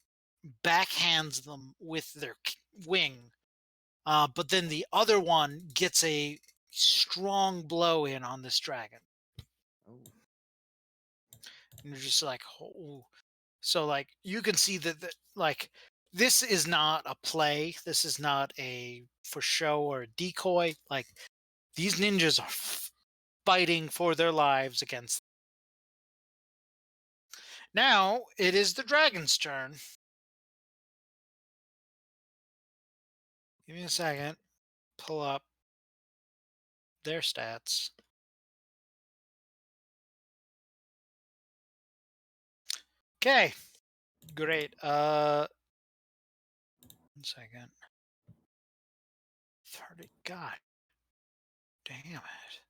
backhands them with their wing. But then the other one gets a strong blow in on this dragon. Oh. And you're just like, oh. So like you can see that like this is not a play. This is not a for show or a decoy. Like these ninjas are fighting for their lives against. Now it is the dragon's turn. Give me a second. Pull up their stats. Okay. Great. 1 second. 30. God damn it.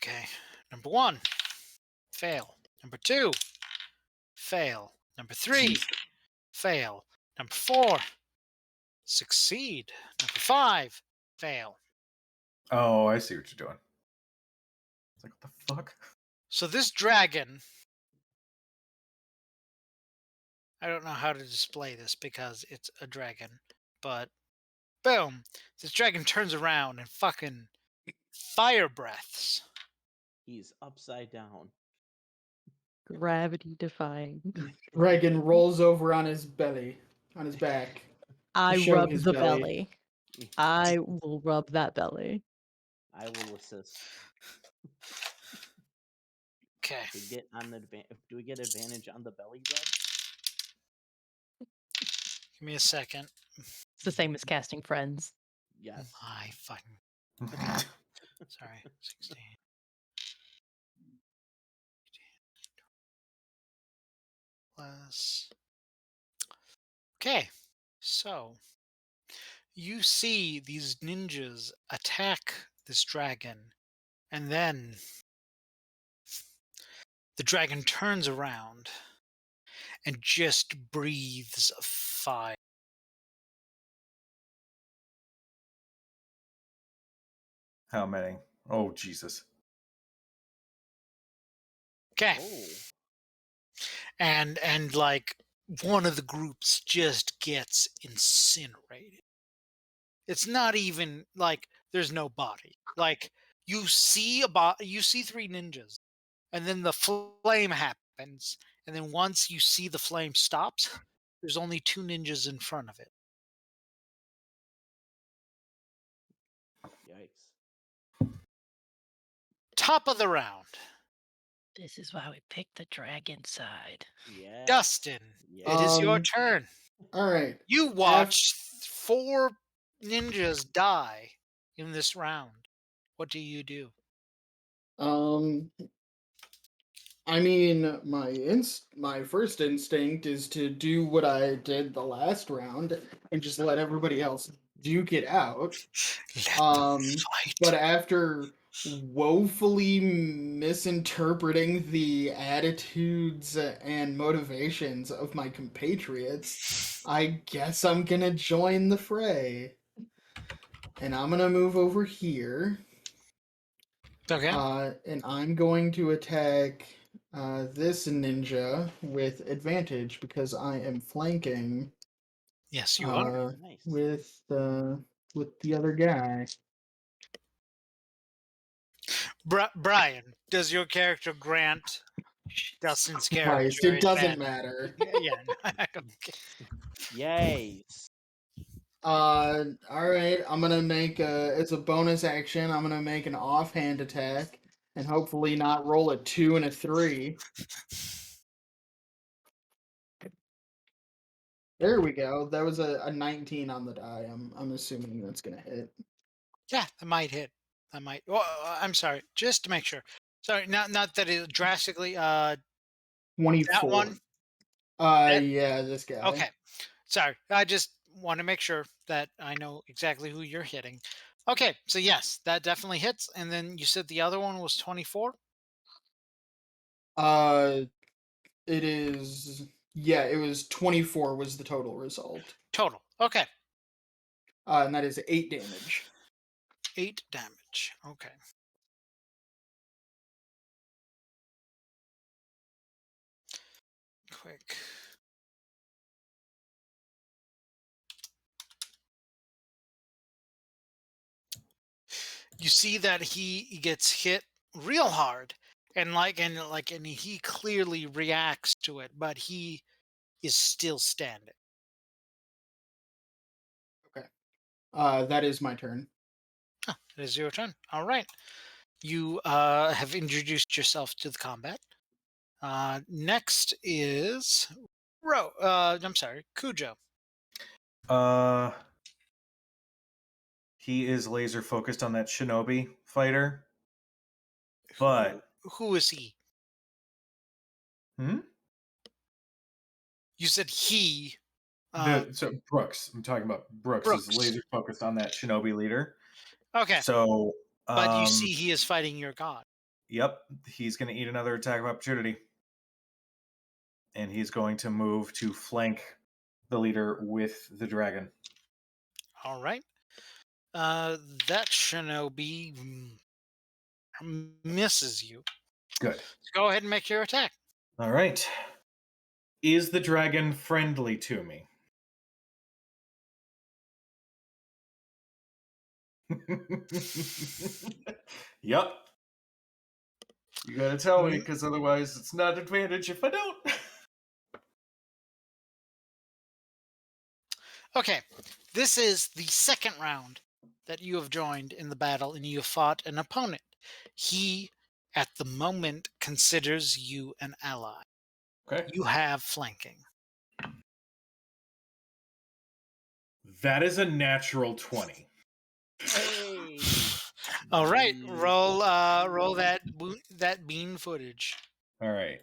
Okay. Number 1, fail. Number 2, fail. Number 3, Jeez. fail. Number 4, succeed. Number 5, fail. Oh, I see what you're doing. It's like, what the fuck? So this dragon, I don't know how to display this because it's a dragon, but boom, this dragon turns around and fucking fire breaths. He's upside down. Gravity defying. Dragon rolls over on his belly, on his back. I show rub his the belly. belly. I will rub that belly. I will assist. Okay. Do we get advantage on the belly rub? Give me a second. It's the same as casting friends. Yes. My fucking. Sorry. 16. Plus. Okay. So you see these ninjas attack this dragon, and then the dragon turns around and just breathes fire. How many? Oh, Jesus. Okay. Oh. And like one of the groups just gets incinerated. It's not even like there's no body. Like you see you see 3 ninjas, and then the flame happens, and then once you see the flame stops, there's only 2 ninjas in front of it. Yikes. Top of the round. This is why we picked the dragon side. Yeah. Dustin, it is your turn. All right. You watch 4 ninjas die in this round. What do you do? I mean, my first instinct is to do what I did the last round and just let everybody else duke it out. But after woefully misinterpreting the attitudes and motivations of my compatriots, I guess I'm gonna join the fray. And I'm gonna move over here. Okay. And I'm going to attack this ninja with advantage because I am flanking Yes, you are. Nice. with with the other guy. Brian, does your character grant Dustin's Christ, character it doesn't advantage? matter. Yeah. Okay. Yay! All right. I'm gonna make it's a bonus action. I'm gonna make an offhand attack and hopefully not roll a 2 and a 3. There we go. That was a 19 on the die. I'm assuming that's gonna hit. Yeah, that might hit. That might. Well, I'm sorry. Just to make sure. Sorry, not that it drastically. That 24. one. That, Yeah, this guy. okay. Sorry. I just want to make sure that I know exactly who you're hitting. Okay. So yes, that definitely hits. And then you said the other one was 24. It is. Yeah, it was 24 was the total result. Total. Okay. And that is 8 damage. 8 damage. Okay. Quick. You see that he gets hit real hard, and he clearly reacts to it, but he is still standing. Okay. That is my turn. It is your turn. All right. You have introduced yourself to the combat. Next is I'm sorry, Cujo. He is laser focused on that shinobi fighter. But Who is he? Hmm? You said he. So Brooks, I'm talking about Brooks, Brooks. is laser focused on that shinobi leader. Okay. So, But you see, he is fighting your god. Yep, he's going to eat another attack of opportunity, and he's going to move to flank the leader with the dragon. All right. That shinobi misses you. Good. So go ahead and make your attack. All right. Is the dragon friendly to me? Yep. You gotta tell me, because otherwise it's not an advantage if I don't. Okay, this is the second round that you have joined in the battle, and you have fought an opponent. He, at the moment, considers you an ally. Okay. You have flanking. That is a natural 20. Hey! All right, Nice. roll that bean footage. All right.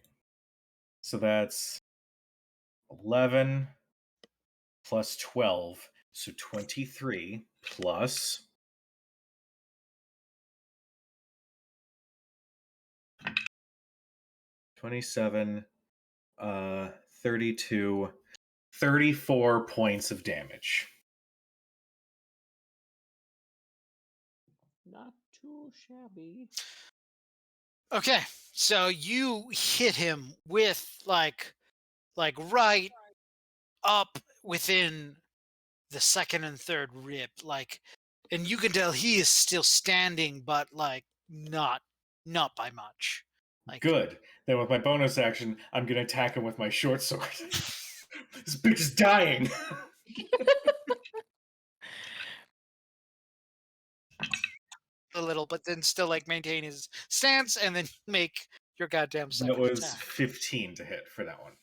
So that's 11 plus 12. So 23 plus 27, 32, 34 points of damage. Not too shabby. Okay, so you hit him with like right up within the second and third rib, and you can tell he is still standing, but not by much. Good. Then with my bonus action, I'm going to attack him with my short sword. This bitch is dying. A little, but then still maintain his stance, and then make your goddamn second That was attack. 15 to hit for that one.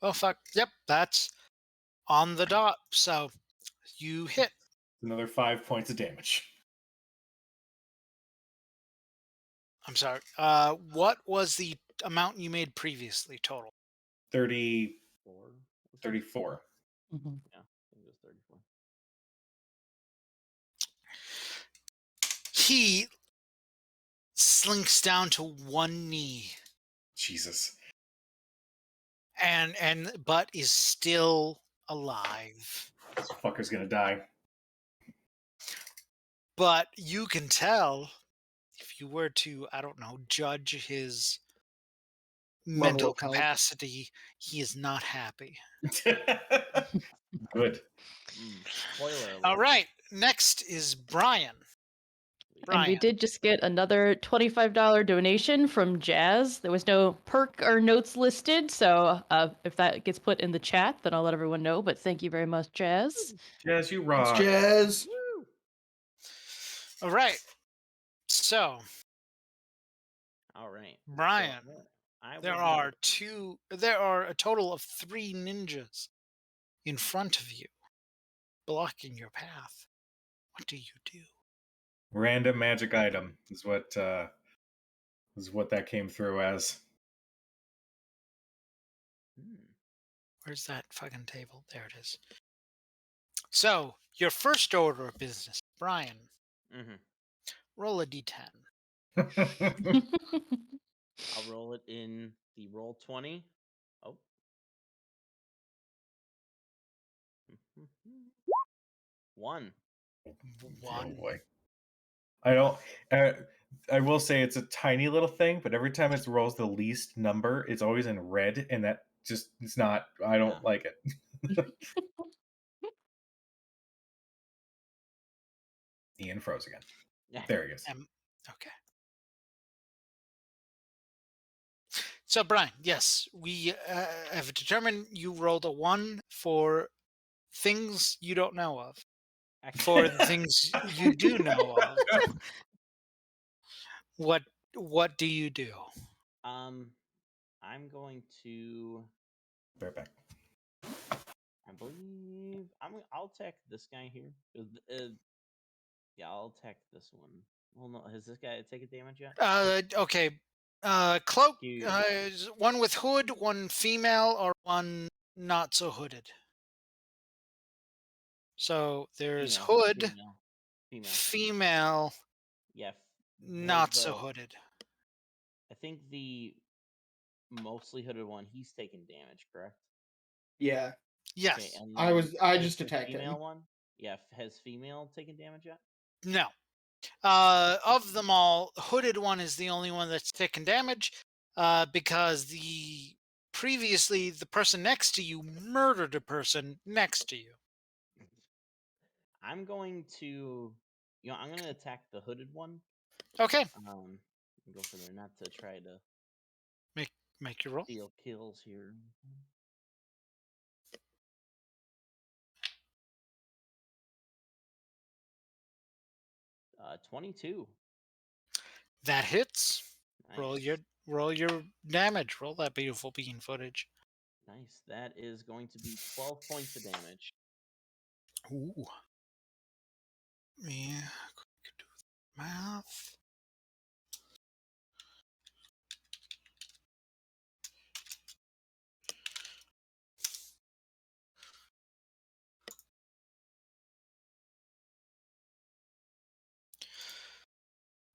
Oh fuck! Yep, that's on the dot. So you hit. Another 5 points of damage. I'm sorry. What was the amount you made previously total? 4. 34. Mm-hmm. Yeah, I think it was 34. He slinks down to one knee Jesus. but is still alive. This fucker's gonna die. But you can tell, if you were to, I don't know, judge his mental of health. capacity, he is not happy. Good. Spoiler alert. All right, next is Brian. And we Brian. did just get another $25 donation from Jazz. There was no perk or notes listed, so if that gets put in the chat, then I'll let everyone know. But thank you very much, Jazz. Jazz, you Thanks, rock. Jazz. Woo! All right. So, All right. Brian, So, I there will are a total of 3 ninjas in front of you, blocking your path. What do you do? Random magic item is what that came through as. Where's that fucking table? There it is. So, your first order of business, Brian, Mm-hmm. roll a d10. I'll roll it in the roll 20. Oh. One. Oh One. boy. I don't. I will say it's a tiny little thing, but every time it rolls the least number, it's always in red, and that just it's not. I don't Yeah. like it. Ian froze again. There he is. Okay. So, Brian, yes, we have determined you rolled a 1 for things you don't know of. For the things you do know of, what do you do? I'm going to. Bear back. I believe I'll attack this guy here. Yeah, I'll attack this one. Well, no, has this guy taken damage yet? Okay. Cloak. You- One with hood, one female, or one not so hooded. So there's Female, hood, female. female, Yeah, not so hooded. I think the mostly hooded one, he's taking damage, correct? Yeah, Yes. Okay, and I then just the attacked female him. one. Yeah, has female taken damage yet? No. Of them all, hooded one is the only one that's taken damage, because previously the person next to you murdered a person next to you. I'm going to, I'm going to attack the hooded one. Okay, Go for there, not to try to make your roll. steal kills here. 22. That hits. Nice. Roll your damage. Roll that beautiful bean footage. Nice. That is going to be 12 points of damage. Ooh. Yeah, could do math.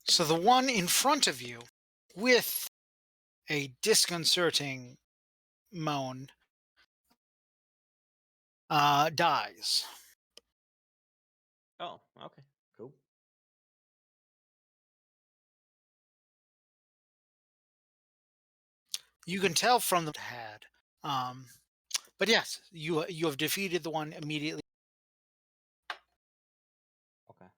So the one in front of you, with a disconcerting moan, dies. Oh, okay. Cool. You can tell from the had. But yes, you have defeated the one immediately. Okay.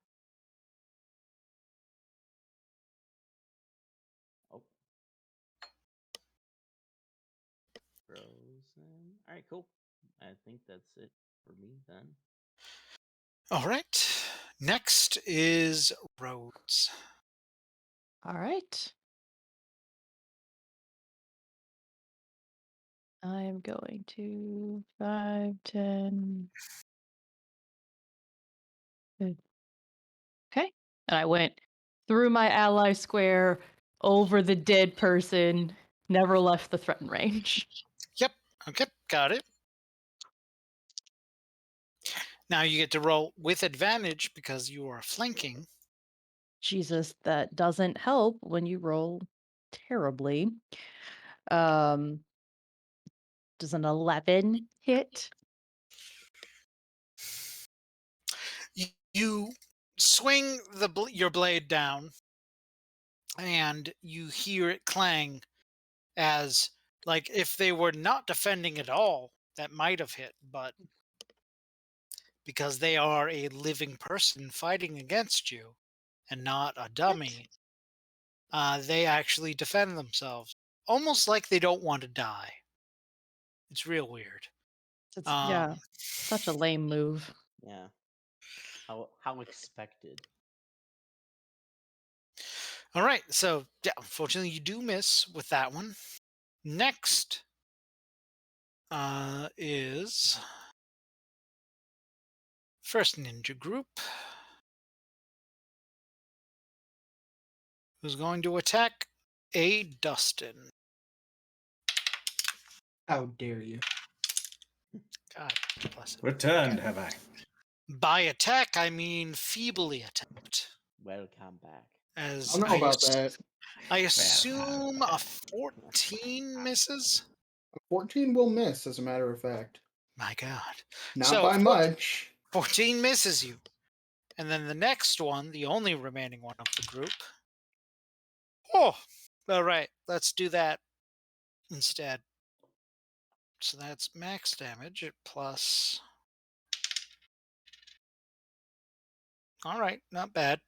Oh. Frozen. All right, cool. I think that's it for me then. All right. Next is Rhodes. All right. I'm going to 5, 10. Okay. And I went through my ally square, over the dead person, never left the threatened range. Yep. Okay, got it. Now you get to roll with advantage because you are flanking. Jesus, that doesn't help when you roll terribly. Does an 11 hit? You swing your blade down, and you hear it clang as Like, if they were not defending at all, that might have hit, but because they are a living person fighting against you and not a dummy, they actually defend themselves. Almost like they don't want to die. It's real weird. Yeah, Um, such a lame move. Yeah. How expected. all right, so yeah, unfortunately, you do miss with that one. Next is first ninja group, who's going to attack a Dustin. How dare you? God bless it. What turn have I? By attack, I mean feebly attempt. Welcome back. I As don't know about that. I assume a 14 misses. A 14 will miss, as a matter of fact. My God. Not So, by much. 14 misses you. And then the next one, the only remaining one of the group. Oh, all right. Let's do that instead. So that's max damage at plus. All right, not bad.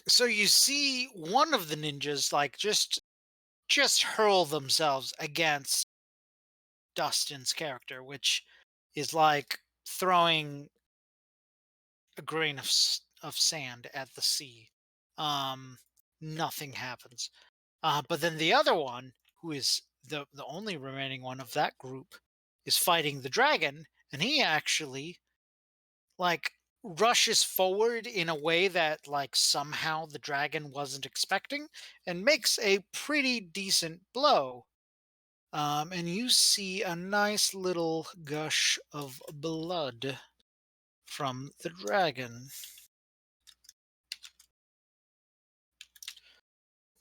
So you see one of the ninjas like just hurl themselves against Dustin's character, which is like throwing a grain of sand at the sea. Nothing happens. But then the other one, who is the only remaining one of that group, is fighting the dragon, and he actually like rushes forward in a way that like somehow the dragon wasn't expecting and makes a pretty decent blow. And you see a nice little gush of blood from the dragon.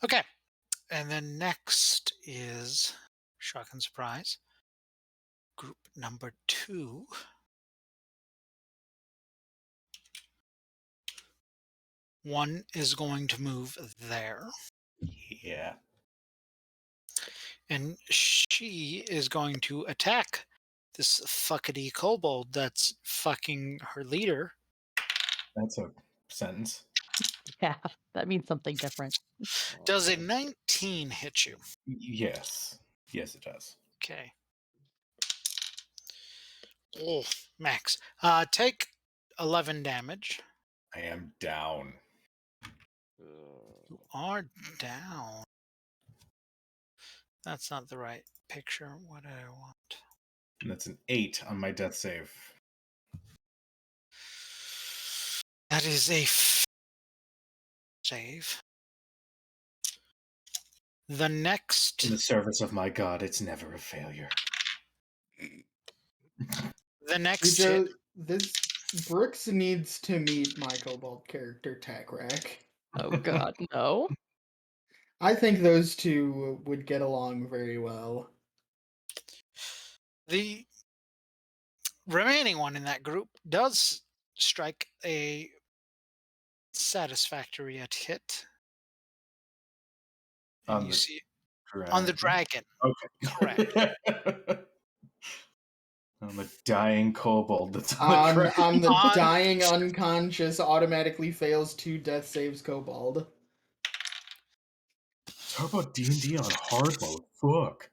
Okay, and then next is shock and surprise. Group number 2. One is going to move there, Yeah. and she is going to attack this fuckity kobold that's fucking her leader. That's a sentence. Yeah, that means something different. Does a Oh, 19 hit you? Yes. Yes, it does. Okay. Oh, max. Take 11 damage. I am down. You are down. That's not the right picture. What do I want? And that's an 8 on my death save. That is a save. The next, In the service of my god, it's never a failure. the next Joe, hit. this Brooks needs to meet my Cobalt character, Takrak. Oh God, no. I think those two would get along very well. The remaining one in that group does strike a satisfactory hit. And On you the see on the dragon. Okay. Correct. On the dying kobold that's on the On the On- dying unconscious automatically fails 2 death saves Kobold. Talk about D&D on hard mode. Fuck.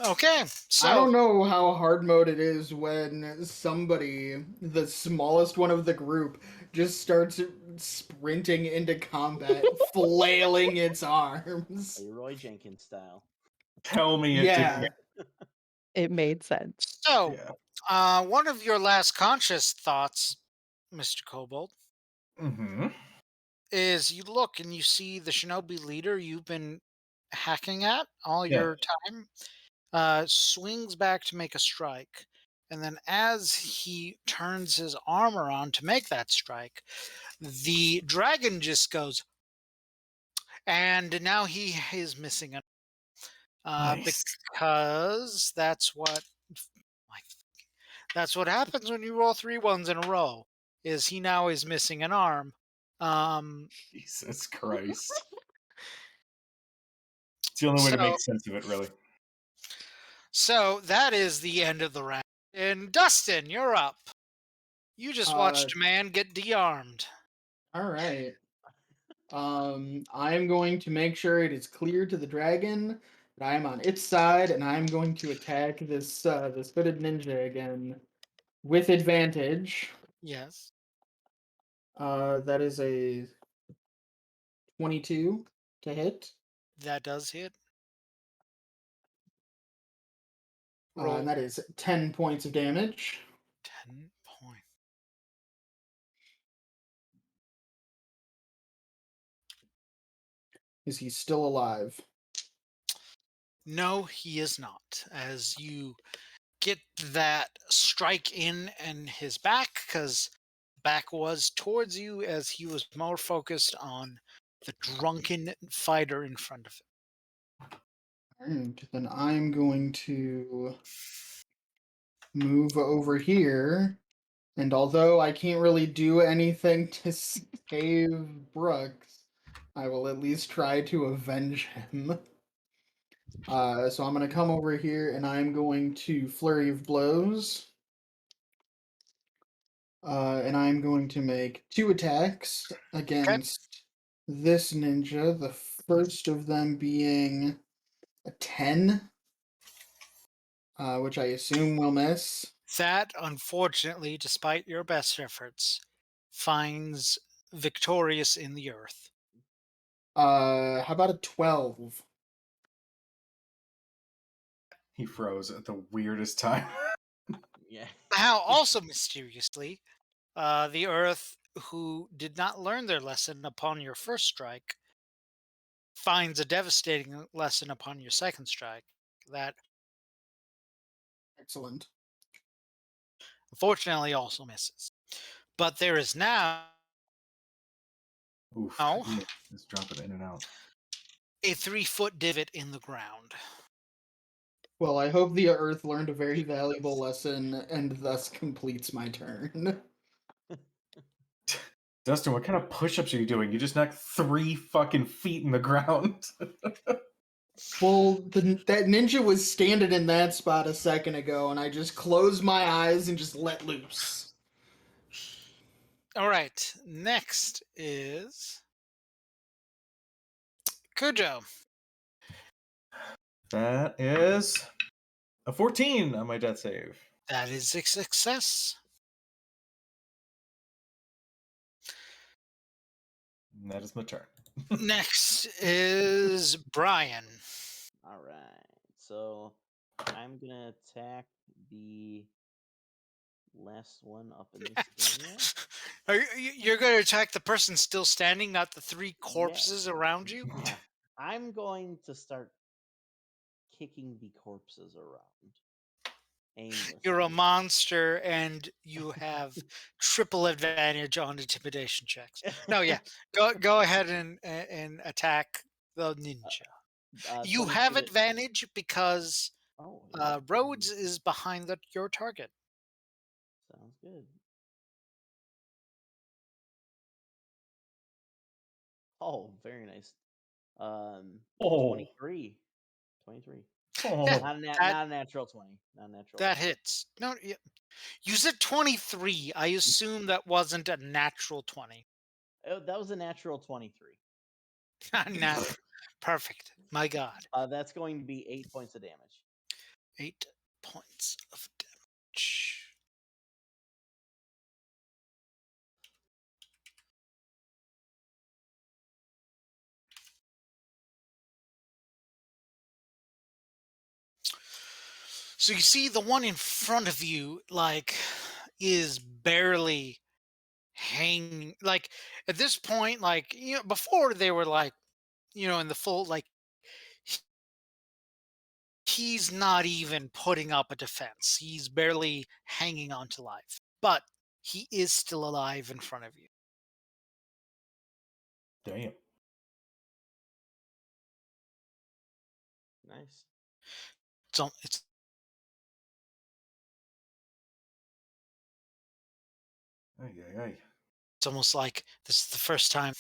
Okay, so I don't know how hard mode it is when somebody, the smallest one of the group, just starts sprinting into combat, flailing its arms. Leroy Jenkins style. Tell me it Yeah. didn't. It made sense. So, Yeah. one of your last conscious thoughts, Mr. Kobold, Mm-hmm. is you look and you see the shinobi leader you've been hacking at all Yeah. your time, swings back to make a strike. And then as he turns his armor on to make that strike, the dragon just goes, and now he is missing it. Nice. Because that's what happens when you roll 3 ones in a row. Is he now is missing an arm? Jesus Christ. It's the only way to So, make sense of it, really. so that is the end of the round. And Dustin, you're up. You just watched a man get de-armed. All right. I am going to make sure it is clear to the dragon that I am on its side, and I am going to attack this hooded ninja again with advantage. Yes, That is a 22 to hit. that does hit. And Roll that is 10 points of damage. 10 points. Is he still alive? No, he is not. As you get that strike in his back, because back was towards you as he was more focused on the drunken fighter in front of him. Alright, then I'm going to move over here. And although I can't really do anything to save Brooks, I will at least try to avenge him. So I'm going to come over here and I'm going to Flurry of Blows. And I'm going to make 2 attacks against this ninja. The first of them being a 10, which I assume will miss. That, unfortunately, despite your best efforts, finds victorious in the earth. How about a 12? He froze at the weirdest time. Yeah. How, also mysteriously, the earth, who did not learn their lesson upon your first strike, finds a devastating lesson upon your second strike. That, Excellent. unfortunately, also misses. But there is now Oof. a Yeah, just drop it in and out. 3-foot divot in the ground. Well, I hope the Earth learned a very valuable lesson and thus completes my turn. Dustin, what kind of push-ups are you doing? You just knocked 3 fucking feet in the ground. Well, that ninja was standing in that spot a second ago, and I just closed my eyes and just let loose. All right, next is Cujo. That is a 14 on my death save. That is a success. And that is my turn. Next is Brian. All right. So I'm gonna attack the last one up in this area. You're going to attack the person still standing, not the 3 corpses around you? Yeah. I'm going to start kicking the corpses around aimlessly. You're a monster and you have triple advantage on intimidation checks. No, yeah. Go ahead and attack the ninja. You 22 have to- advantage because Oh, yeah. Rhodes is behind your target. Sounds good. Oh, very nice. Oh. 23. 23. Oh. Yeah. Not That- a natural 20. Not a natural That 20. hits. No, you said 23. I assume that wasn't a natural 20. Oh, that was a natural 23. Natural. Perfect. My God. That's going to be 8 points of damage. 8 points of damage. So you see the one in front of you, like, is barely hanging. Like, at this point, like, before they were like, in the full, like, he's not even putting up a defense. He's barely hanging on to life. But he is still alive in front of you. Damn. Nice. It's Ay, ay, ay. almost like this is the first time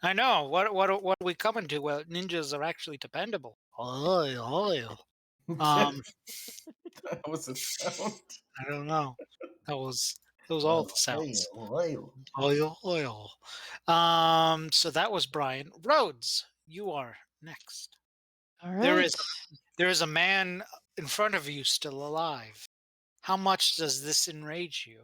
I know. What are we coming to? Well, ninjas are actually dependable. Oil, oil. Um, That was a sound. I don't know. That was all the sounds. Oil, oil. So that was Brian. Rhodes, you are next. All There right. is there is a man in front of you still alive. How much does this enrage you?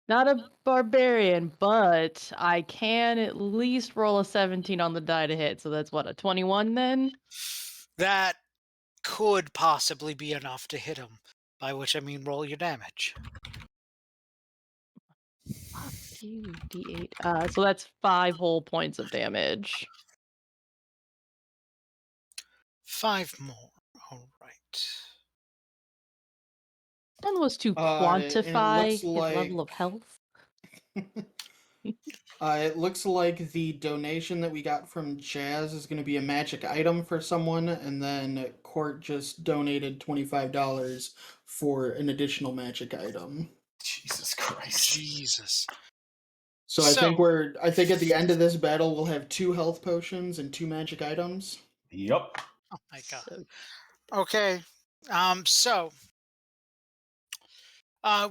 Not a barbarian, but I can at least roll a 17 on the die to hit. So that's what, a 21 then? That could possibly be enough to hit him. By which I mean roll your damage. Fuck you, D8. So that's 5 whole points of damage. 5 more. All right. One was to And it quantify looks his level of like health. it looks like the donation that we got from Jazz is going to be a magic item for someone, and then Court just donated $25 for an additional magic item. Jesus Christ. Jesus. So I think at the end of this battle we'll have 2 health potions and 2 magic items. Yup. Oh my god. So, Okay. So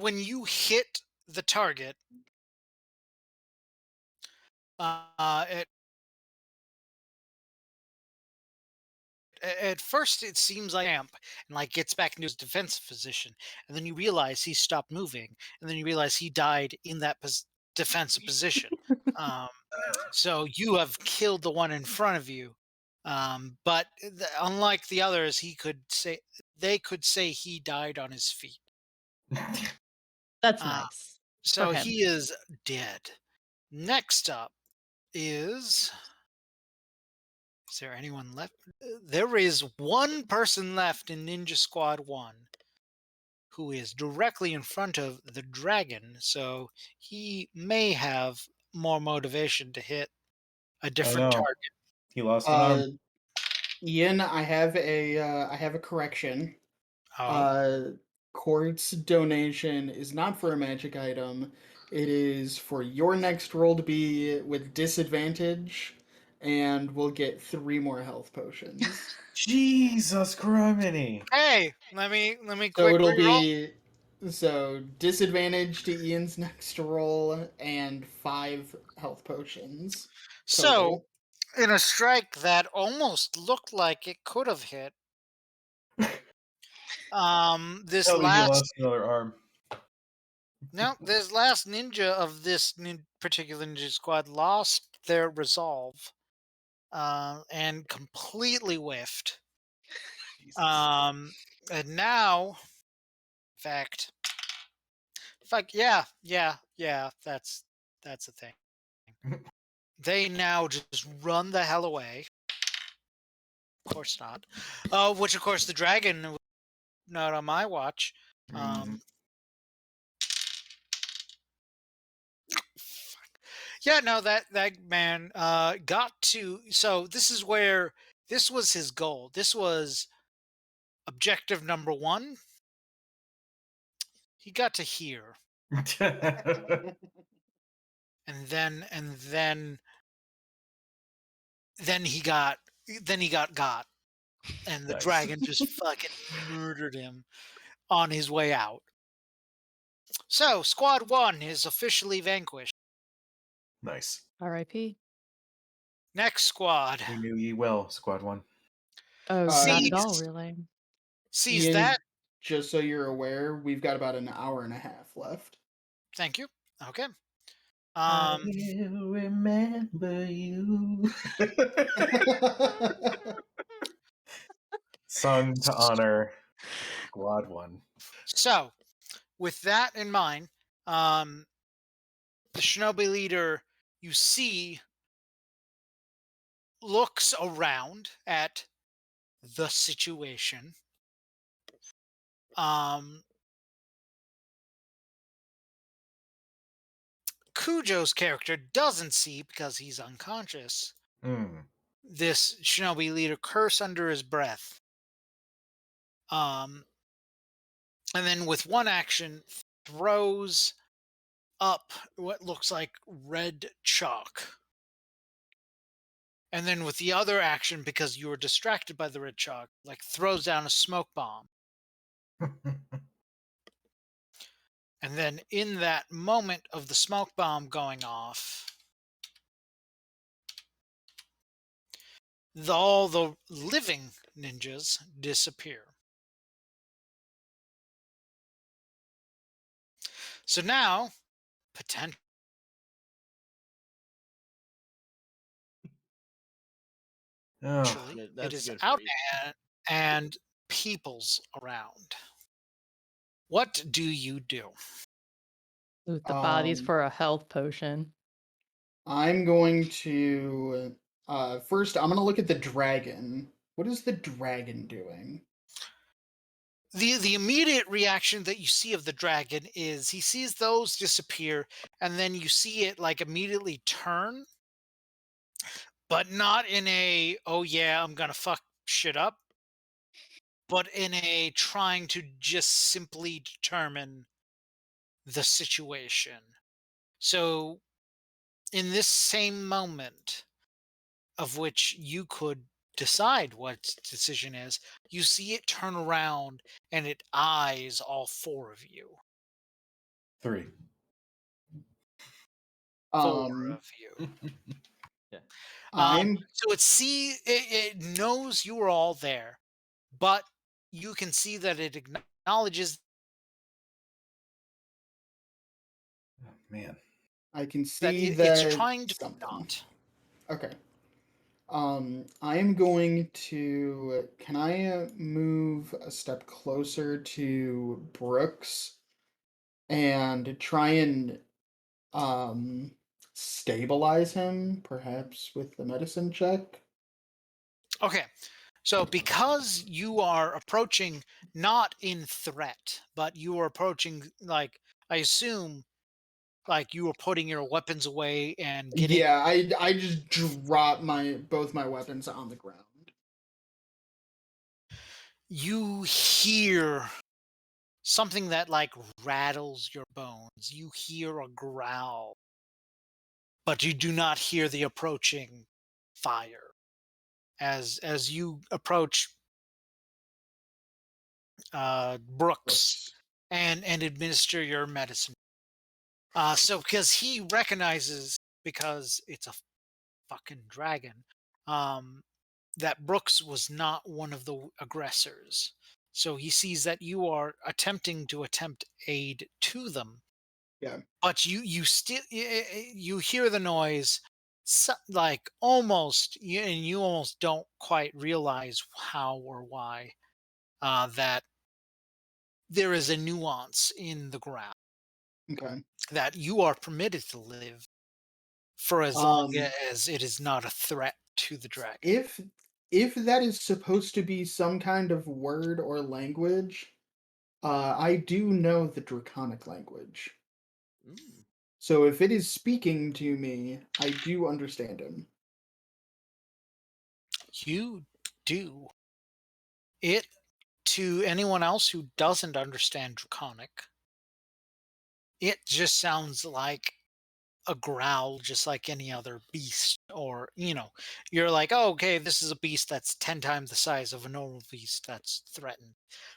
when you hit the target, it at first it seems like amp and like gets back into his defensive position, and then you realize he stopped moving, and then you realize he died in that defensive position. Um, so you have killed the one in front of you, but unlike the others, they could say he died on his feet. that's Uh, nice. so For him. he is dead. Next up is there anyone left? There is one person left in Ninja Squad 1 who is directly in front of the dragon, so he may have more motivation to hit a I different know. target. He lost an arm. Ian, I have a correction. Oh, Court's donation is not for a magic item. It is for your next roll to be with disadvantage, and we'll get 3 more health potions. Jesus criminy. hey, let me So quick it'll reroll. be disadvantage to Ian's next roll and 5 health potions So total. in a strike that almost looked like it could have hit, this Tell me he last lost another arm. no, this last ninja of this particular ninja squad lost their resolve, and completely whiffed. Jesus. And now, in fact, yeah, that's a thing. They now just run the hell away. Of course not. Which of course the dragon, not on my watch. Mhm. Yeah, no, that man got to. So this was his goal. This was objective number 1. He got to here, and then he got got, and the Nice. dragon just fucking murdered him on his way out. So squad 1 is officially vanquished. Nice. R.I.P. Next squad We knew ye well, Squad 1. Oh, not at all, sees really. Ian, that. just so you're aware, we've got about an hour and a half left. Thank you. Okay. I Um, will remember you. Sung to honor Squad 1. so with that in mind, the shinobi leader you see looks around at the situation. Um, Cujo's character doesn't see because he's unconscious. Mm. This shinobi leader curse under his breath. And then with one action throws up what looks like red chalk. And then with the other action, because you were distracted by the red chalk, like throws down a smoke bomb. And then in that moment of the smoke bomb going off, all the living ninjas disappear. So now, potentially, Oh, it That's is good out phrase. and people's around. What do you do? Loot the bodies Um, for a health potion. I'm going to first I'm gonna look at the dragon. What is the dragon doing? The immediate reaction that you see of the dragon is he sees those disappear, and then you see it like immediately turn, but not in a oh yeah I'm gonna fuck shit up, but in a trying to just simply determine the situation. So in this same moment of which you could decide what its decision is, you see it turn around and it eyes all four of you. 3. Four Um, of you. Yeah. I'm So it knows you are all there, but you can see that it acknowledges Oh, man. I can that see it's that trying to something. not. Okay. I am going to. Can I move a step closer to Brooks and try and um stabilize him, perhaps with the medicine check? Okay. So because you are approaching not in threat, but you are approaching like I assume like you were putting your weapons away and getting Yeah, I just drop both my weapons on the ground. you hear something that like rattles your bones. You hear a growl, but you do not hear the approaching fire. As you approach Brooks Brooks. and administer your medicine. So because he recognizes because it's a fucking dragon, um, that Brooks was not one of the aggressors. So he sees that you are attempting to attempt aid to them, Yeah. but you still you hear the noise, like almost, and you almost don't quite realize how or why that there is a nuance in the ground Okay. that you are permitted to live for as long Um, as it is not a threat to the dragon. if if that is supposed to be some kind of word or language, I do know the draconic language. Mm. So if it is speaking to me, I do understand him. You do. It, to anyone else who doesn't understand Draconic, it just sounds like a growl, just like any other beast. Or, you're like, oh, okay, this is a beast that's 10 times the size of a normal beast that's threatened.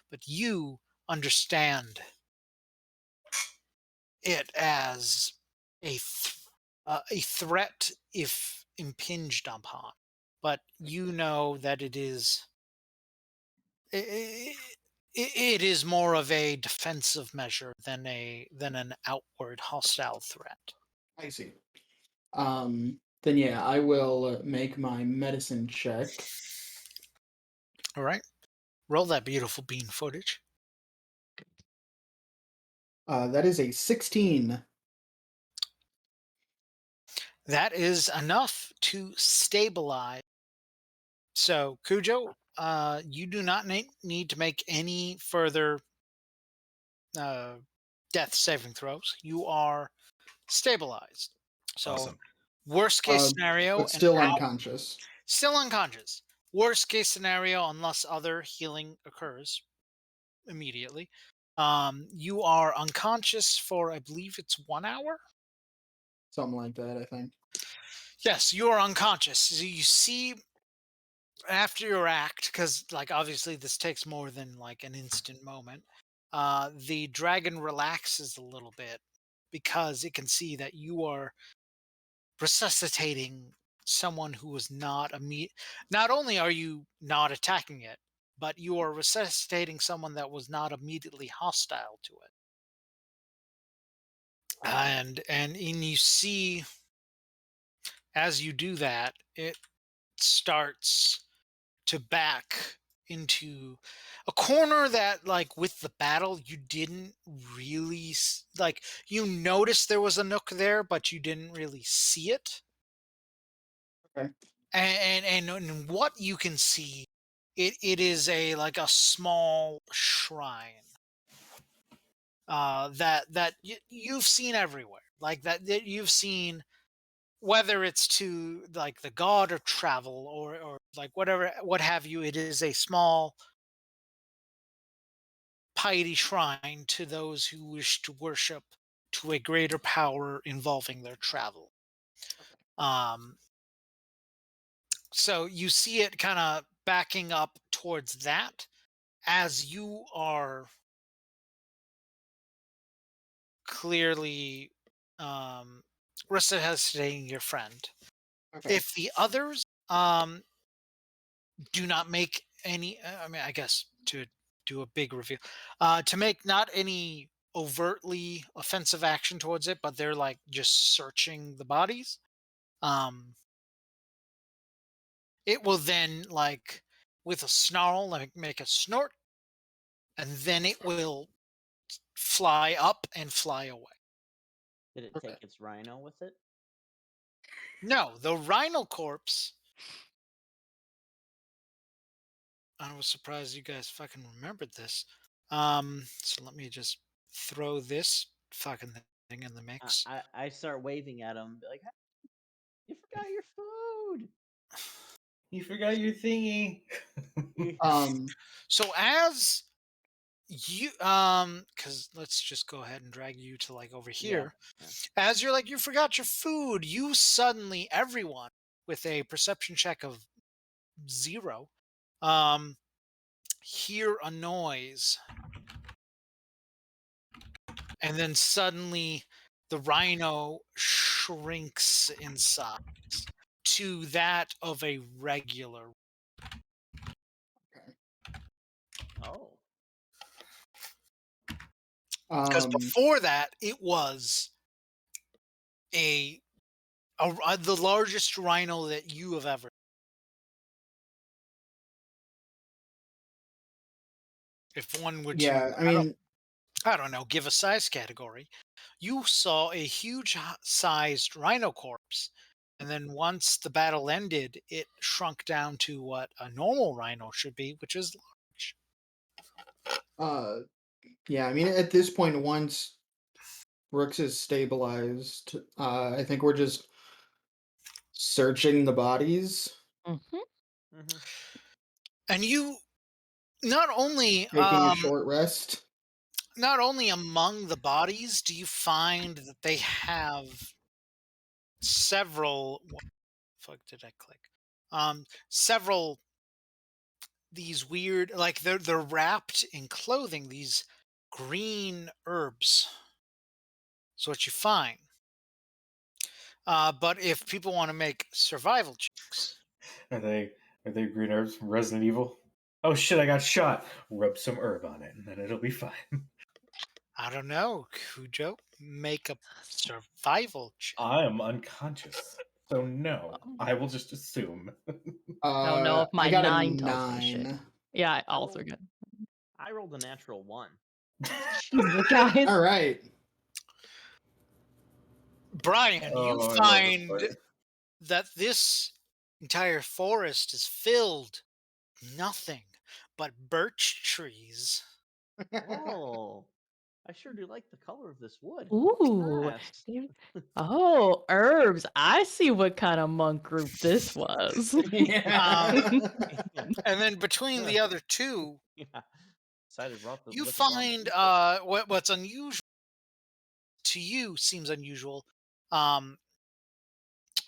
But you understand it as a threat if impinged upon. But you know that i- it is more of a defensive measure than an outward hostile threat. I see. Then yeah, I will make my medicine check. All right, roll that beautiful bean footage. That is a 16. That is enough to stabilize. So Cujo, you do not need to make any further uh, death saving throws. You are stabilized. So Awesome. worst case Uh, scenario, but and still unconscious. still unconscious. Worst case scenario, unless other healing occurs immediately. You are unconscious for, I believe it's 1 hour. Something like that, I think. Yes, you are unconscious. So you see after your act, because like obviously this takes more than like an instant moment. The dragon relaxes a little bit because it can see that you are resuscitating someone who was not not only are you not attacking it, but you are resuscitating someone that was not immediately hostile to it. And you see as you do that, it starts to back into a corner that like with the battle you didn't really like you noticed there was a nook there but you didn't really see it. Okay. And what you can see, it is a like a small shrine that you've seen everywhere, like that you've seen, whether it's to like the god of travel or like whatever what have you. It is a small piety shrine to those who wish to worship to a greater power involving their travel. um so you see it kind of backing up towards that as you are clearly um resuscitating your friend. Okay. If the others do not make any, I mean, I guess to do a big reveal, to make not any overtly offensive action towards it, but they're like just searching the bodies. um it will then like with a snarl like make a snort, and then it will fly up and fly away. Did it Okay. take its rhino with it? No, the rhino corpse. I was surprised you guys fucking remembered this. So let me just throw this fucking thing in the mix. I start waving at him, be like, "Hey, you forgot your food." You forgot your thingy. Um. So as you because let's just go ahead and drag you to like over Yeah, here. yeah. As you're like you forgot your food, you suddenly, everyone with a perception check of 0, um hear a noise, and then suddenly the rhino shrinks in size to that of a regular. Okay. Oh, Because Um. before that it was a, the largest rhino that you have ever. If one were to, Yeah. I mean. I don't know, give a size category, you saw a huge sized rhino corpse. And then once the battle ended, it shrunk down to what a normal rhino should be, which is large. Yeah. I mean, at this point, once Brooks is stabilized, I think we're just searching the bodies, Mhm. mm-hmm. And you not only taking a short rest. not only among the bodies do you find that they have several, what the fuck did I click? Several these weird, like they're wrapped in clothing, these green herbs. So what you find. But if people want to make survival checks, Are they green herbs from Resident Evil? Oh shit! I got shot. Rub some herb on it, and then it'll be fine. I don't know, Cujo, make a survival check. I am unconscious, so no. Um, I will just assume. I don't know if I my got a 9 tells me shit. 9. Yeah, I I also rolled, got. I rolled a natural 1. Jesus, guys. All right. Brian, you Oh, I love this find part. that this entire forest is filled nothing but birch trees. Oh, I sure do like the color of this wood. Ooh. Yes. Oh, herbs. I see what kind of monk group this was. Um, Yeah. and then between the other two, Yeah. Decided rough You with a bum. find what's unusual to you seems unusual. Um,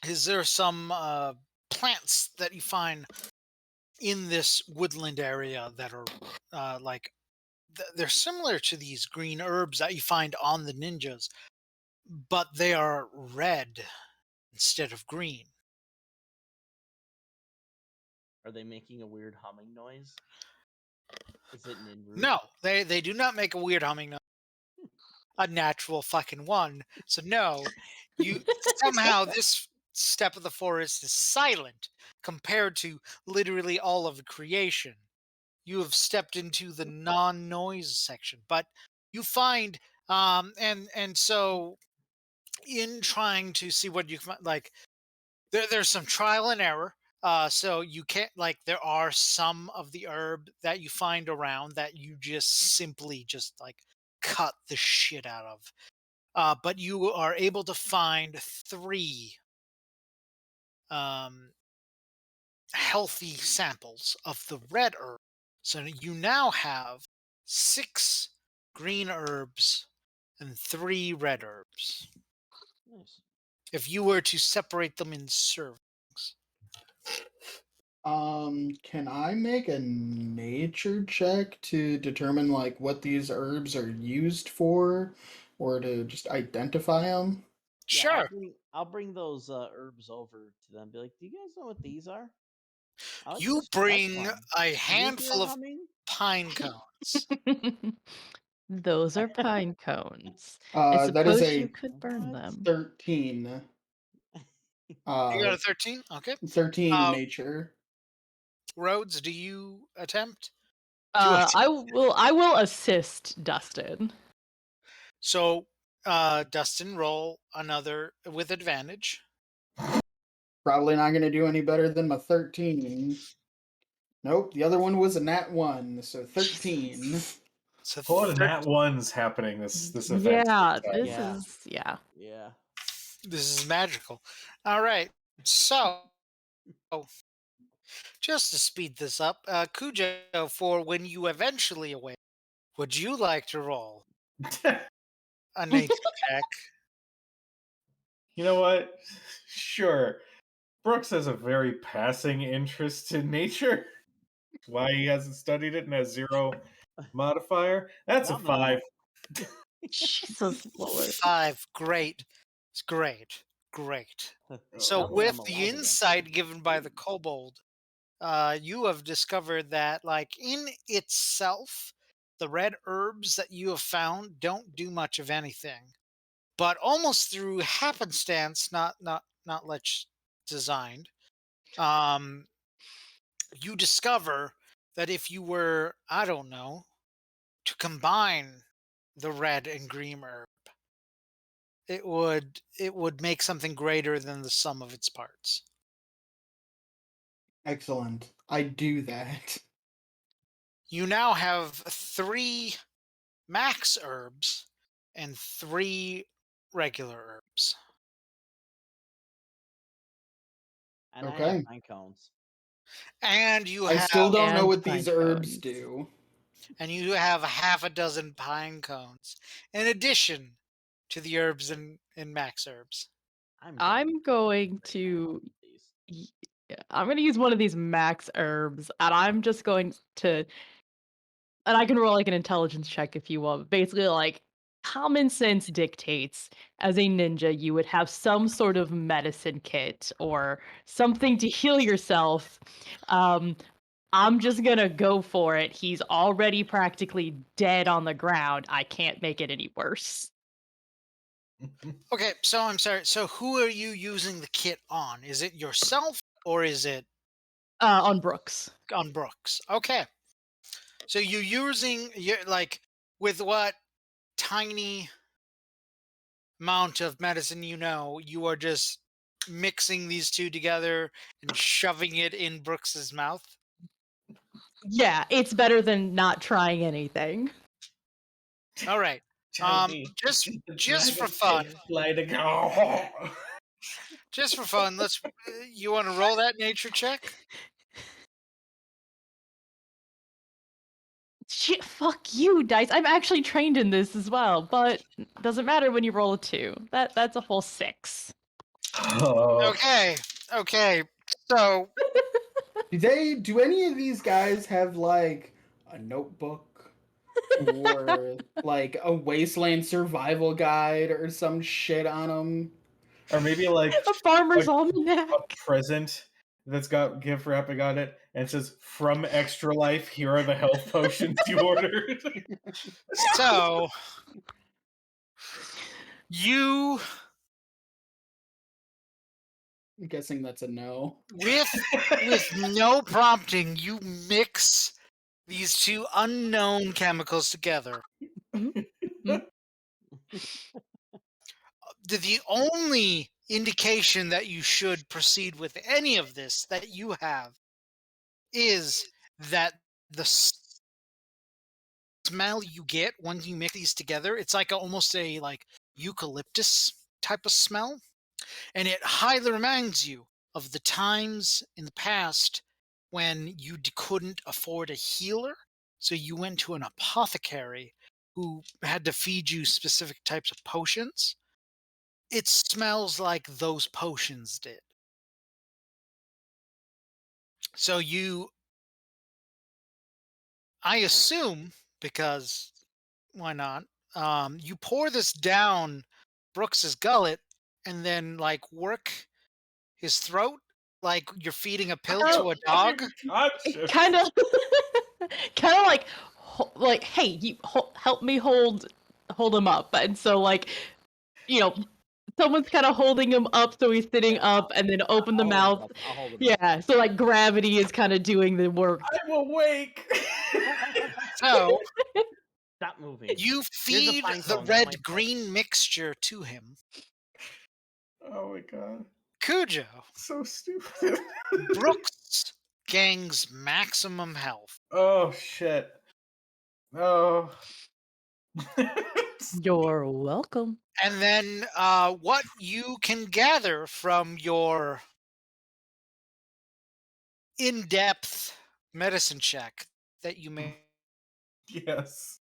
is there some plants that you find in this woodland area that are like they're similar to these green herbs that you find on the ninjas, but they are red instead of green. Are they making a weird humming noise? Is it an root? No, they do not make a weird humming noise. A natural fucking one. So no, you somehow this step of the forest is silent compared to literally all of creation. You have stepped into the non-noise section, but you find and so in trying to see what you can like there's some trial and error. So you can't like there are some of the herb that you find around that you just simply just like cut the shit out of. But you are able to find three um, healthy samples of the red herb. So you now have 6 green herbs and 3 red herbs. Nice. If you were to separate them in servings. Can I make a nature check to determine like what these herbs are used for, or to just identify them? Yeah, Sure. I'll bring those herbs over to them. Be like, do you guys know what these are? I like You this. That's bring fun. a Did you hear handful of humming? pine cones. Those are pine cones. I That is suppose you a could burn What? them. 13. You Uh, got a 13? Okay. 13 Uh, nature. Rhodes, do you attempt to I will assist Dustin. So, Dustin, roll another with advantage. Probably not going to do any better than my 13. Nope, the other one was a nat 1, so 13. So, A lot of nat ones happening this event. Yeah, this time. this Yeah. is yeah. Yeah. this is magical. All right. So, just to speed this up, Cujo, for when you eventually awake, would you like to roll a nature check? You know what? Sure. Brooks has a very passing interest in nature. Why he hasn't studied it and has 0 modifier? That's a Nom nom. 5. Jesus Lord. 5. Great. It's great. Great. So, Tell me I'm with allowed the to then. insight given by the kobold, you have discovered that, like in itself, the red herbs that you have found don't do much of anything. But almost through happenstance, not much designed, um, you discover that if you were, I don't know, to combine the red and green herb, it would make something greater than the sum of its parts. Excellent. I do that. You now have 3 max herbs and 3 regular herbs. And I have Okay. pine cones. And you I have still don't know And what pine these herbs cones. do. a half a dozen pine cones in addition to the herbs and max herbs. I'm going right now to with these. I'm going to use one of these max herbs, and I'm just going to, and I can roll like an intelligence check if you want. Basically, like common sense dictates as a ninja, you would have some sort of medicine kit or something to heal yourself. I'm just gonna go for it. He's already practically dead on the ground. I can't make it any worse. Okay, so I'm sorry. So who are you using the kit on? Is it yourself or is it On Brooks. on Brooks? Okay. So you're using like with what tiny amount of medicine you are just mixing these two together and shoving it in Brooks's mouth. Yeah, it's better than not trying anything. All right. Tell me, Just did the just for dragon fun, take flight again? just for fun, let's. You want to roll that nature check? Shit, fuck you, dice. I'm actually trained in this as well, but doesn't matter when you roll a 2. That's a full 6. Oh, Okay. Okay. So Do any of these guys have like a notebook or like a wasteland survival guide or some shit on them? or maybe like A farmer's a almanac. present that's got gift wrapping on it, and it says, "From Extra Life, here are the health potions you ordered." so you I'm guessing that's a no. with no prompting, you mix these two unknown chemicals together. The only indication that you should proceed with any of this that you have is that the smell you get when you mix these together, it's like almost a like eucalyptus type of smell, and it highly reminds you of the times in the past when you couldn't afford a healer, so you went to an apothecary who had to feed you specific types of potions. It smells like those potions did. So I assume, because why not? You pour this down Brooks's gullet and then like work his throat like you're feeding a pill to a dog. Conscious. Kind of kind of like hey, help me hold him up. And so like, someone's kind of holding him up so he's sitting up, and then open the mouth. I'll hold it up. Yeah, so like gravity is kind of doing the work. I'm awake. So Stop moving. you Here's a feed pine the cone, that might red green mixture to him. Oh my god, Cujo, so stupid. Brooks gains maximum health. Oh shit. Oh. You're welcome. And then what you can gather from your in-depth medicine check that you made. Yes.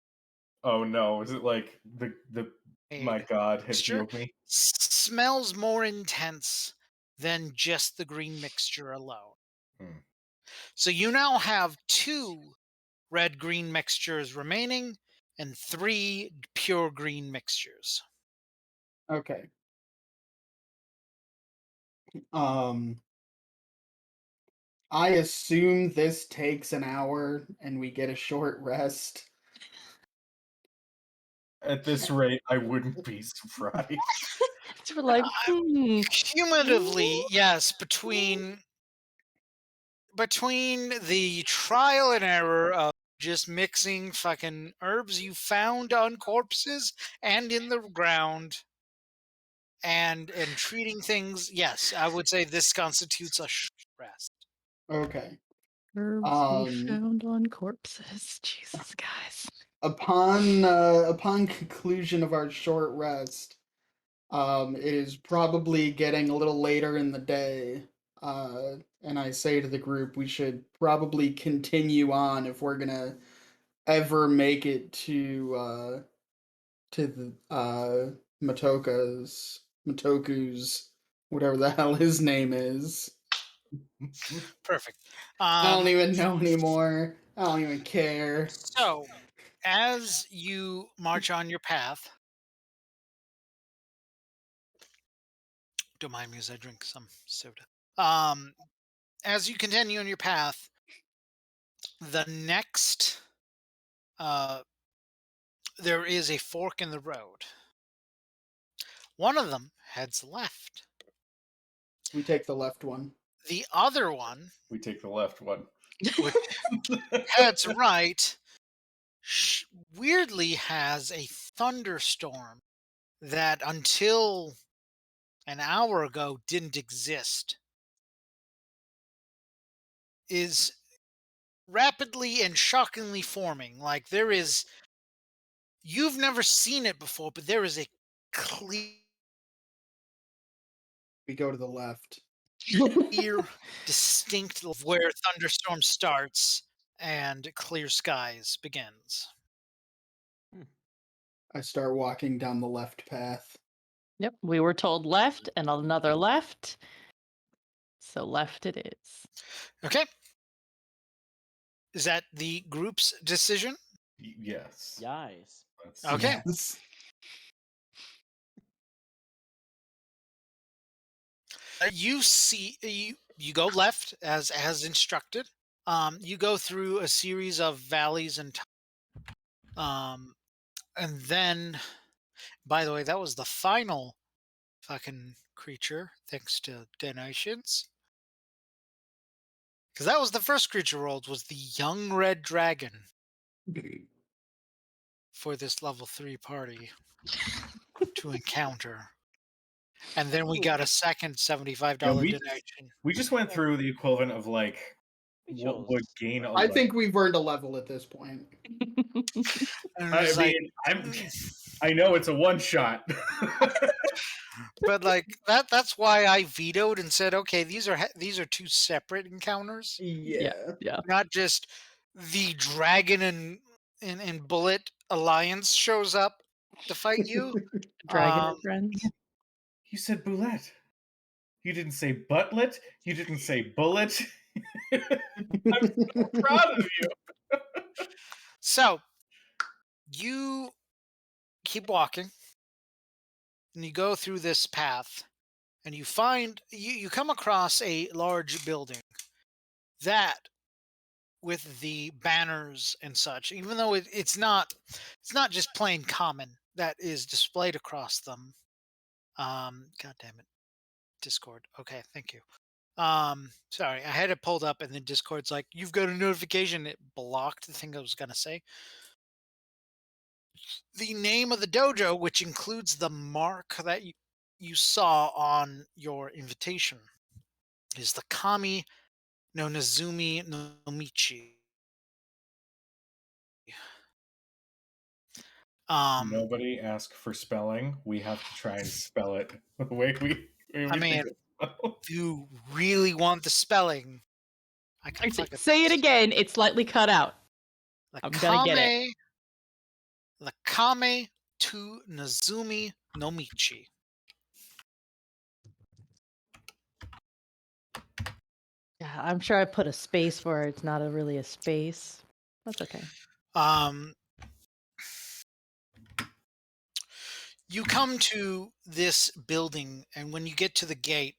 Oh no, is it like the my god has Mixture healed me? smells more intense than just the green mixture alone. Hmm. So you now have 2 red green mixtures remaining and 3 pure green mixtures. Okay. Um, I assume this takes an hour and we get a short rest. At this rate, I wouldn't be surprised. So we're like, Cumulatively, yes, between the trial and error of just mixing fucking herbs you found on corpses and in the ground and treating things, yes, I would say this constitutes a rest. Okay. herbs we Um, found on corpses. Jesus, guys. upon conclusion of our short rest, it is probably getting a little later in the day. And I say to the group, we should probably continue on if we're gonna ever make it to the Matoku's, whatever the hell his name is. Perfect. I don't even know anymore. I don't even care. So, as you march on your path, don't mind me as I drink some soda. As you continue on your path, the next there is a fork in the road. One of them heads left. We take the left one. The other one, We take the left one. which heads right, weirdly has a thunderstorm that until an hour ago didn't exist. Is rapidly and shockingly forming. Like you've never seen it before, but there is a clear, We go to the left. distinct of where thunderstorm starts and Clear Skies begins. I start walking down the left path. Yep, we were told left and another left. So left it is. Okay. Is that the group's decision? Yes. Guys. That's Okay. Yes. You see, you go left as instructed. You go through a series of valleys and then, by the way, that was the final fucking creature, thanks to donations. Because that was the first creature rolled, was the young red dragon for this level 3 party to encounter. And then we got a second $75 Yeah, donation. we just went through the equivalent of like We what chose would gain a I level. think we've earned a level at this point. And I it's mean, like, I know it's a one shot. but like that's why I vetoed and said, okay, these are two separate encounters, Yeah. not just the dragon and bullet alliance shows up to fight you. Dragon Um, and friends. You said boulette. You didn't say butlet. You didn't say bullet. I'm so proud of you. so you keep walking and you go through this path and you come across a large building that with the banners and such, even though it's not just plain common that is displayed across them. God damn it, Discord. Okay, thank you. Sorry, I had it pulled up and then Discord's like, you've got a notification. It blocked the thing I was gonna say. The name of the dojo, which includes the mark that you saw on your invitation, is the Kami no Nazumi no Michi. Nobody ask for spelling. We have to try and spell it the way we I mean, think it's spelled. if you really want the spelling, I can Actually, fucking say it again. It's slightly cut out. The I'm gonna get it. Kame, the Kame to Nazumi no Michi. Yeah, I'm sure I put a space where it's not really a space. That's okay. You come to this building, and when you get to the gate,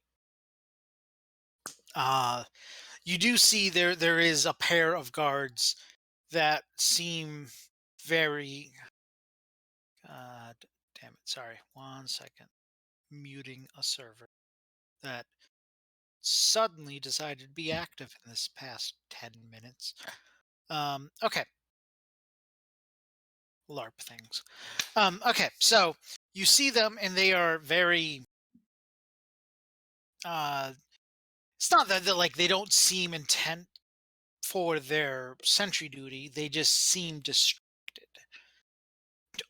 you do see there is a pair of guards that seem very. Damn it! Sorry, 1 second. Muting a server that suddenly decided to be active in this past 10 minutes. Okay. LARP things. Okay, so you see them and they are very it's not that they're like they don't seem intent for their sentry duty. They just seem distracted.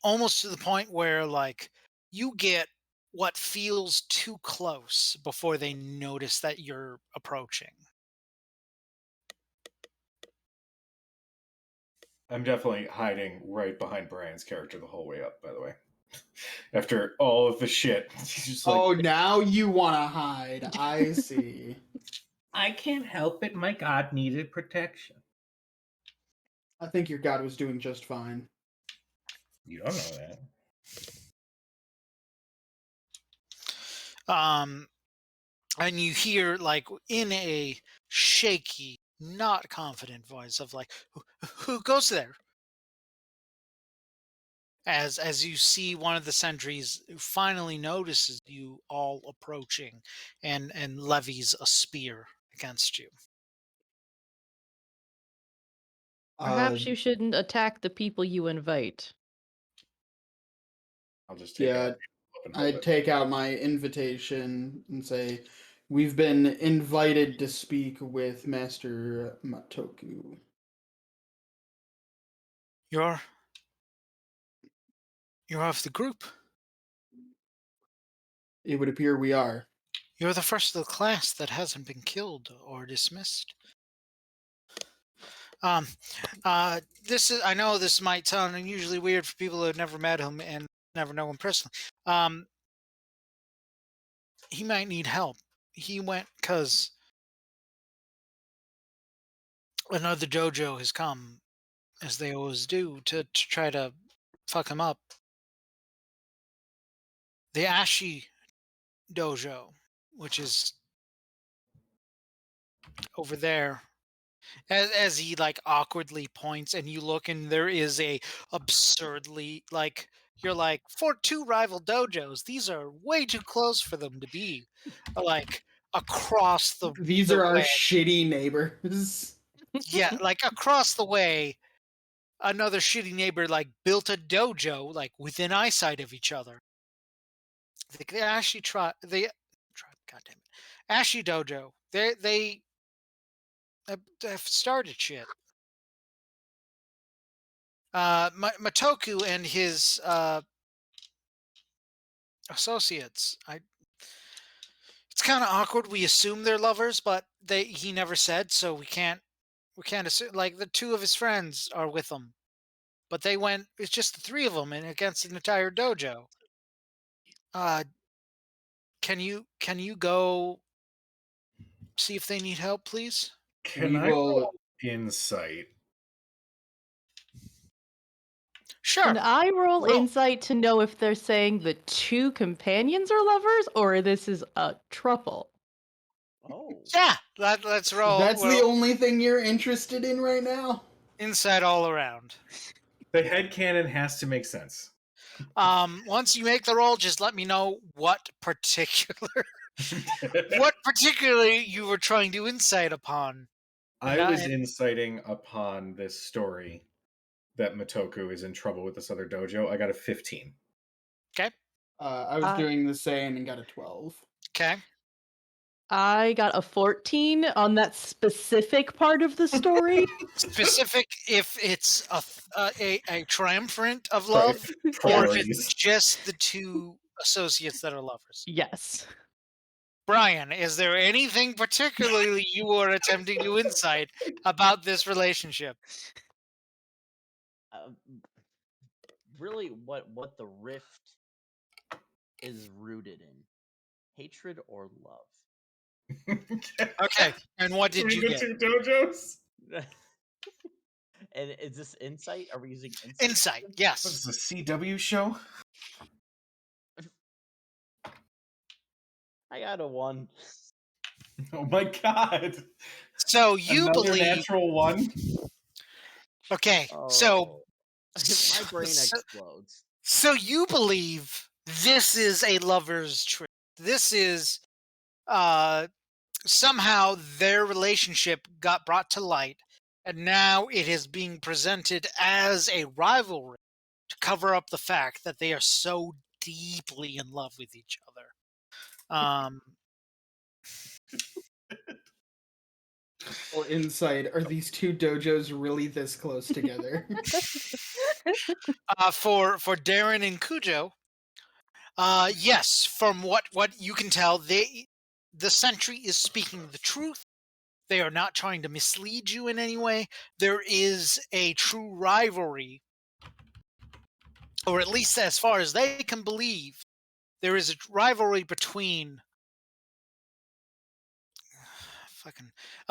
Almost to the point where like you get what feels too close before they notice that you're approaching. I'm definitely hiding right behind Brian's character the whole way up, by the way. After all of the shit. He's just like, Oh, now you want to hide. I see. I can't help it. My god needed protection. I think your god was doing just fine. You don't know that. And you hear like in a shaky, not confident voice of like, who goes there? As you see one of the sentries who finally notices you all approaching and levies a spear against you. Perhaps you shouldn't attack the people you invite. I'll just take Yeah, out and hold I'd it. take out my invitation and say, we've been invited to speak with Master Matoku. You're of the group. It would appear we are. You're the first of the class that hasn't been killed or dismissed. Um, this is. I know this might sound unusually weird for people who have never met him and never know him personally. He might need help. He went because another dojo has come, as they always do, to try to fuck him up. The Ashi dojo, which is over there. As he like awkwardly points and you look and there is a absurdly like you're like for two rival dojos, these are way too close for them to be like across These the are our way. shitty neighbors. Yeah, like across the way, another shitty neighbor like built a dojo like within eyesight of each other. They actually try God damn it. Ashi dojo. They have started shit. Matoku and his associates. It's kind of awkward. We assume they're lovers, but he never said, so we can't assume. Like the two of his friends are with him, but they went. It's just the three of them and against an entire dojo. Uh, can you go see if they need help, please? Can We I will. roll insight? Sure. Can I roll Roll. insight to know if they're saying the two companions are lovers or this is a truffle? Oh. Yeah, let's roll. That's the Well, only thing you're interested in right now. inside all around. The headcanon has to make sense. Once you make the roll, just let me know what particularly you were trying to insight upon. I was inciting upon this story that Matoku is in trouble with this other dojo. I got a 15. Okay. I was doing the same and got a 12. Okay. I got a 14 on that specific part of the story. Specific if it's a triumvirate of love, or if Priorities. it's just the two associates that are lovers. Yes. Brian, is there anything particularly you are attempting to insight about this relationship? Really, what the rift is rooted in? Hatred or love? Okay. And what did you the get? two dojos? And is this insight? Are we using insight? Insight. What Yes. is this, a CW show? I got a 1. Oh my god. So you Another believe. natural one? Okay. So My brain explodes. So you believe this is a lover's trick. This is somehow their relationship got brought to light, and now it is being presented as a rivalry to cover up the fact that they are so deeply in love with each other. Or insight, are these two dojos really this close together? For Darren and Cujo, yes, from what you can tell, the Sentry is speaking the truth. They are not trying to mislead you in any way. There is a true rivalry, or at least as far as they can believe, there is a rivalry between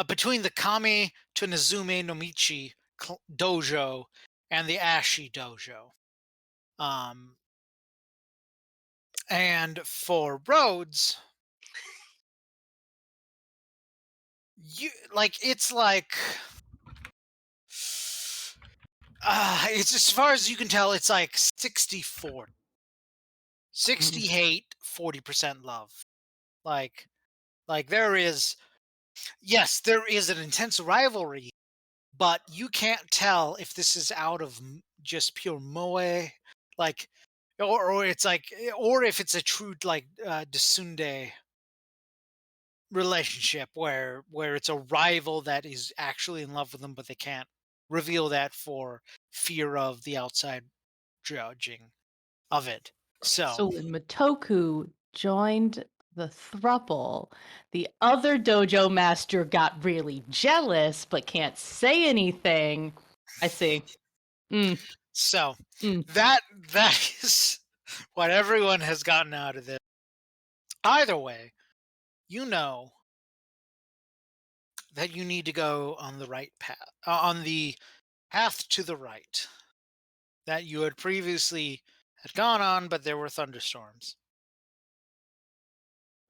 between the Kame to Nazume no Michi dojo and the Ashi dojo. And for Rhodes, it's as far as you can tell, it's like 60-40. 60 hate, 40% love. Like there is, yes, there is an intense rivalry, but you can't tell if this is out of just pure moe, like, or it's like, or if it's a true like Desunde relationship where it's a rival that is actually in love with them, but they can't reveal that for fear of the outside judging of it. So when Matoku joined the thruple. The other dojo master got really jealous, but can't say anything. I see. Mm, So mm. that is what everyone has gotten out of this. Either way, you know that you need to go on the right path, on the path to the right that you had previously had gone on, but there were thunderstorms.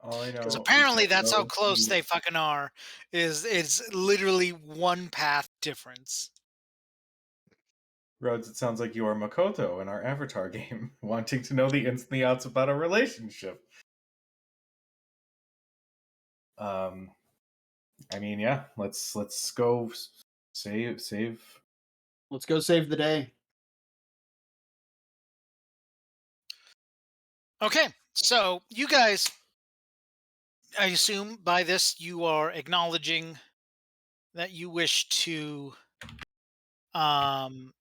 All I Because know is apparently that that's how roads close they fucking are. Is it's literally one path difference. Rhodes, it sounds like you are Makoto in our Avatar game, wanting to know the ins and the outs about a relationship. I mean, yeah, let's go save. Let's go save the day. Okay, so you guys, I assume by this you are acknowledging that you wish to um,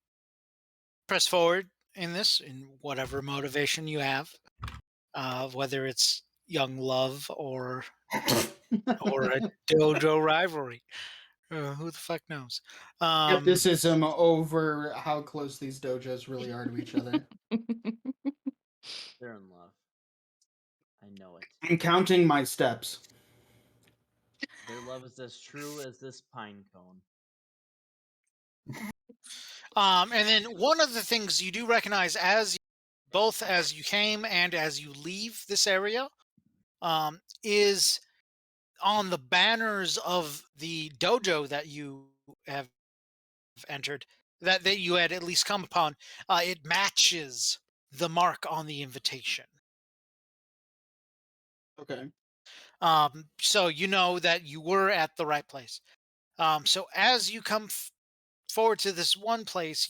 press forward in this, in whatever motivation you have, whether it's young love or a dojo rivalry. Who the fuck knows? Skepticism over how close these dojos really are to each other. They're in love. I know it. I'm counting my steps. Their love is as true as this pine cone. And then one of the things you do recognize both as you came and as you leave this area, is on the banners of the dojo that you have entered, that you had at least come upon. It matches the mark on the invitation. Okay. So you know that you were at the right place. So as you come forward to this one place,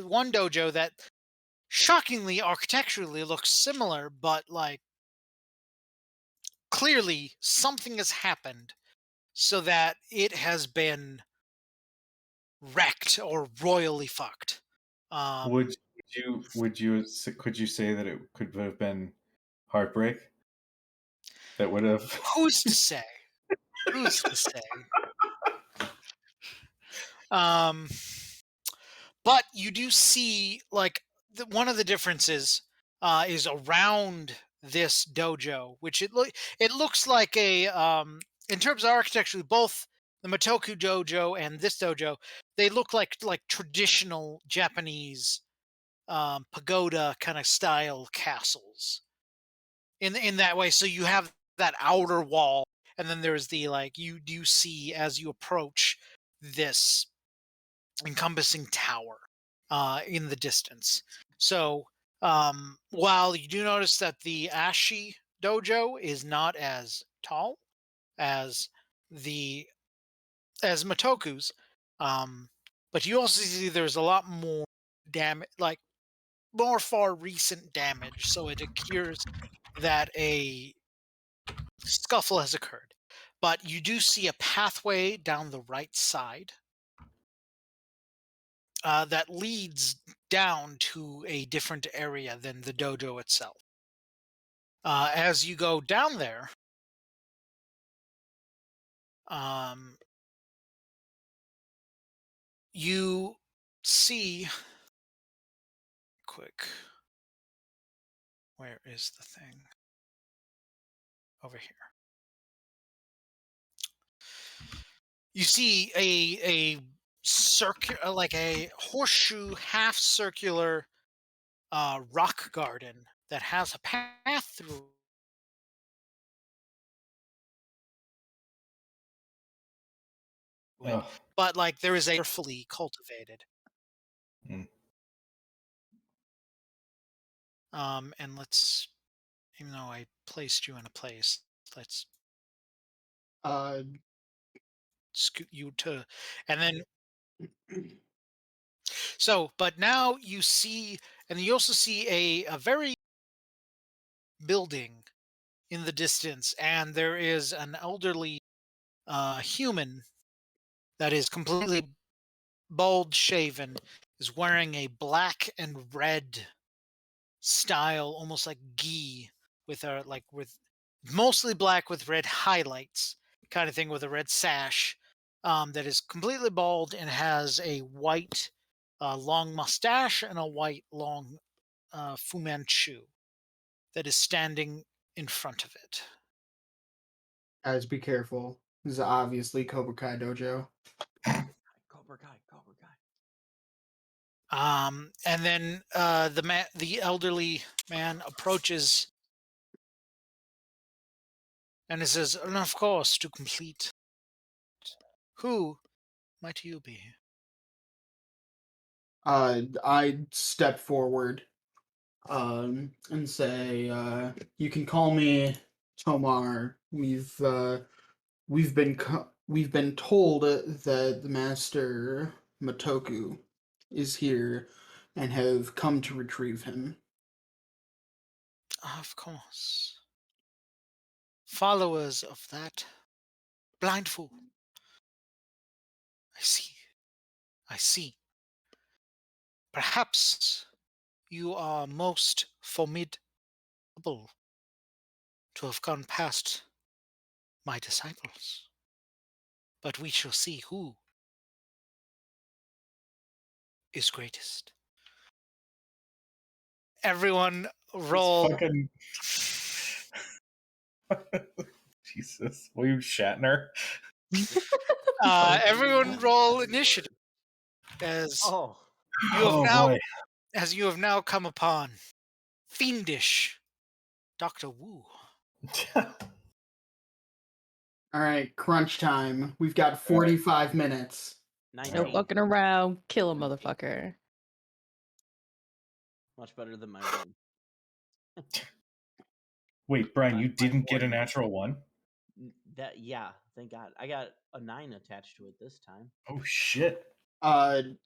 one dojo that shockingly architecturally looks similar, but like clearly something has happened so that it has been wrecked or royally fucked. Would could you say that it could have been heartbreak that would have? Who's to say? Who's to say? Um, but you do see like one of the differences is around this dojo, which it looks like a in terms of architecture, both the Matoku dojo and this dojo, they look like traditional Japanese pagoda kind of style castles in that way. So you have that outer wall, and then there's the like you do see as you approach this encompassing tower in the distance. So while you do notice that the Ashi dojo is not as tall as the as Matoku's, um, but you also see there's a lot more damage, like more far recent damage. So it appears that a scuffle has occurred. But you do see a pathway down the right side that leads down to a different area than the dojo itself. As you go down there, um, you see. Quick. Where is the thing? Over here. You see a circular, like a horseshoe, half circular rock garden that has a path through it, Ugh. but like there is a carefully cultivated. Mm. And let's, even though I placed you in a place, let's Uh, scoot you to, and then so, but now you see, and you also see a very building in the distance, and there is an elderly human that is completely bald shaven, is wearing a black and red style, almost like gi, with a like with mostly black with red highlights, kind of thing, with a red sash. That is completely bald and has a white long mustache and a white long Fu Manchu that is standing in front of it. Guys, be careful. This is obviously Cobra Kai Dojo. Cobra Kai, Cobra Kai. And then the elderly man approaches and he says, "And of course, to complete, who might you be?" I step forward and say, "You can call me Tomar. We've been told that the master Matoku is here and have come to retrieve him." Of course. Followers of that blind fool. I see. I see. Perhaps you are most formidable to have gone past my disciples. But we shall see who is greatest. Everyone roll. Fucking Jesus, William Shatner. Everyone roll initiative as Oh, you have Oh now boy. as you have now come upon fiendish Dr. Wu. All right, crunch time. We've got 45 minutes. 19. No fucking around. Kill a motherfucker. Much better than my one. Wait, Brian, you My didn't get a one. natural one? Yeah, thank God. I got a 9 attached to it this time. Oh shit.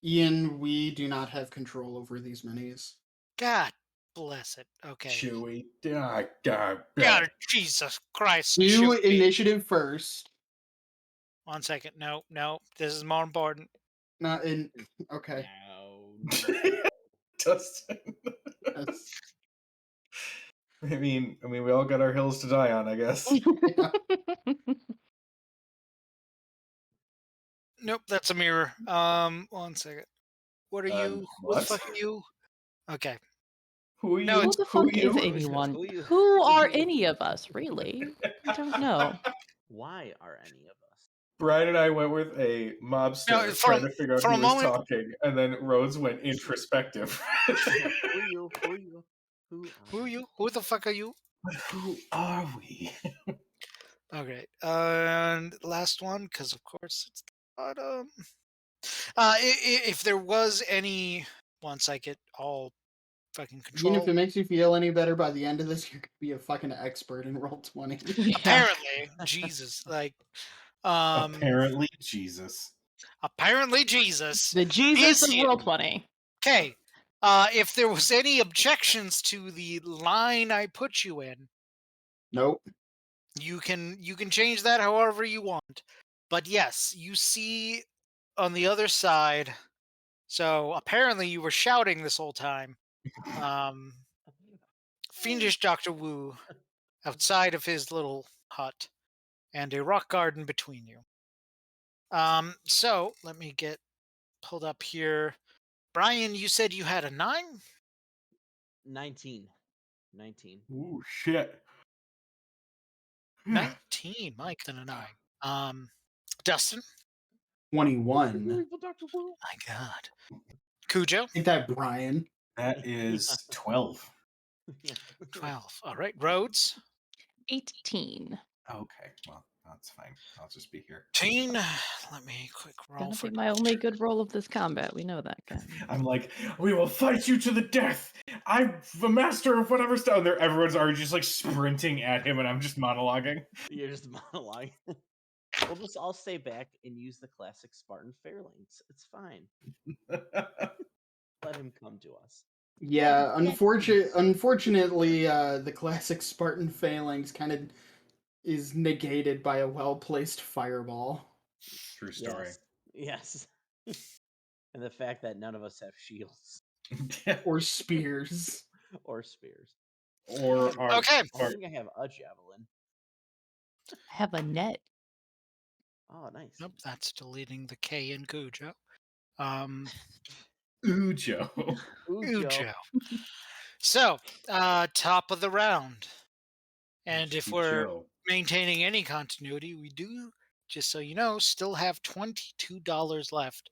Ian, we do not have control over these minis. God bless it. Okay. Chewy. God, Jesus Christ. Do Chewie. initiative first. 1 second. No. This is more important. Not in. Okay. No. Dustin. That's, I mean, we all got our hills to die on, I guess. yeah. Nope, that's a mirror. 1 second. What are you? Who the what? fuck are you? Okay. Who are you? No, Who it's the Who fuck are is you? anyone? Who you- Who are who you- any of us, really? I don't know. Why are any of us? Brian and I went with a mobster No, trying to figure out for who a was moment- talking, and then Rhodes went introspective. Who are you? Who are you? Who are you? Who the fuck are you? Who are we? Okay. And last one, because of course it's the bottom. If there was any, once I get all fucking Ian, if control. it makes you feel any better, by the end of this, you're gonna be a fucking expert in roll 20. Yeah. Apparently, Jesus, like, Apparently, Jesus. apparently Jesus. The Jesus Is of here. Roll 20. Okay. If there was any objections to the line I put you in, Nope. you can change that however you want. But yes, you see on the other side. So apparently you were shouting this whole time. Fiendish Dr. Wu outside of his little hut and a rock garden between you. So let me get pulled up here. Brian, you said you had a 9? 19. 19. Ooh, shit. 19, Mike, than a 9. Dustin? 21. Dr. Wu. My God. Cujo? Ain't that Brian? That is 12. 12. All right. Rhodes? 18. Okay, well, that's fine. I'll just be here. 18. Let me quick roll Gonna for be my only good roll of this combat. We know that, guy. I'm like, we will fight you to the death. I'm the master of whatever stuff. There, everyone's already just like sprinting at him, and I'm just monologuing. You're just monologuing. We'll just all stay back and use the classic Spartan phalanx. It's fine. Let him come to us. Yeah, unfortunately, the classic Spartan phalanx kind of is negated by a well-placed fireball. True story. Yes. And the fact that none of us have shields Or spears. or spears. Or our, Okay. I think I have a javelin. I have a net. Oh, nice. Nope, that's deleting the K in Cujo. Um, Ujo. Cujo. So, top of the round. And if we're Ujo. maintaining any continuity, we do, just so you know, still have $22 left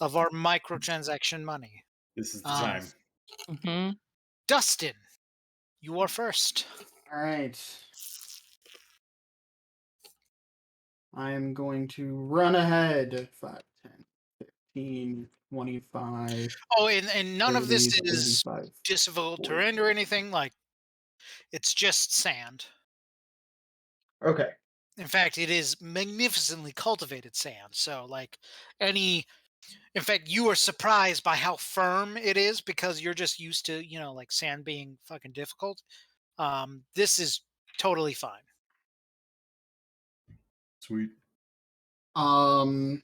of our microtransaction money. This is the Um, time. Mm-hmm. Dustin, you are first. All right. I am going to run ahead 5, 10, 15, 25, Oh, and none of 30, this is 35, difficult 40. terrain or anything. Like, it's just sand. Okay. In fact, it is magnificently cultivated sand. So, like, in fact, you are surprised by how firm it is because you're just used to, like sand being fucking difficult. This is totally fine. Sweet. Um.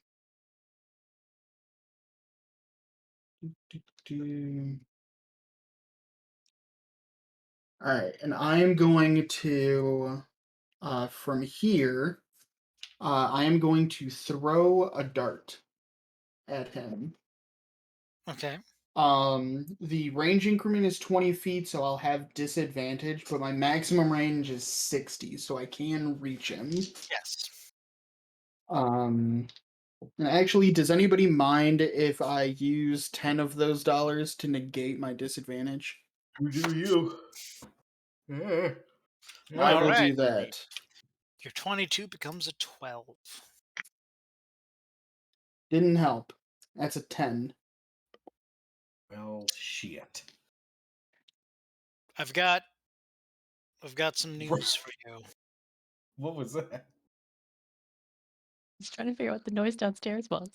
do- All right, and I am going to, from here, I am going to throw a dart at him. Okay. The range increment is 20 feet, so I'll have disadvantage, but my maximum range is 60, so I can reach him. Yes. And actually, does anybody mind if I use 10 of those dollars to negate my disadvantage? Who do you? I All will right. do that. Your 22 becomes a 12. Didn't help. That's a 10. Well, shit. I've got some news for you. What was that? Just trying to figure out what the noise downstairs was.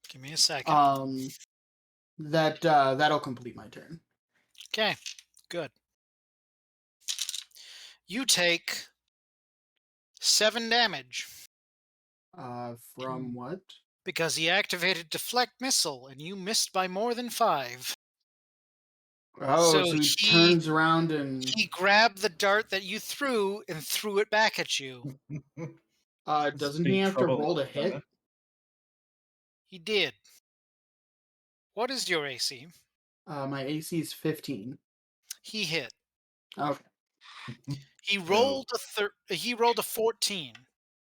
Give me a second. That'll complete my turn. Okay. Good. You take 7 damage From what? because he activated deflect missile and you missed by more than 5. Oh, So so he he turns around and grabbed the dart that you threw and threw it back at you. doesn't he Big have to trouble in roll to Little China. hit? He did. What is your AC? My AC is 15. He hit. Okay. He So, rolled a 14.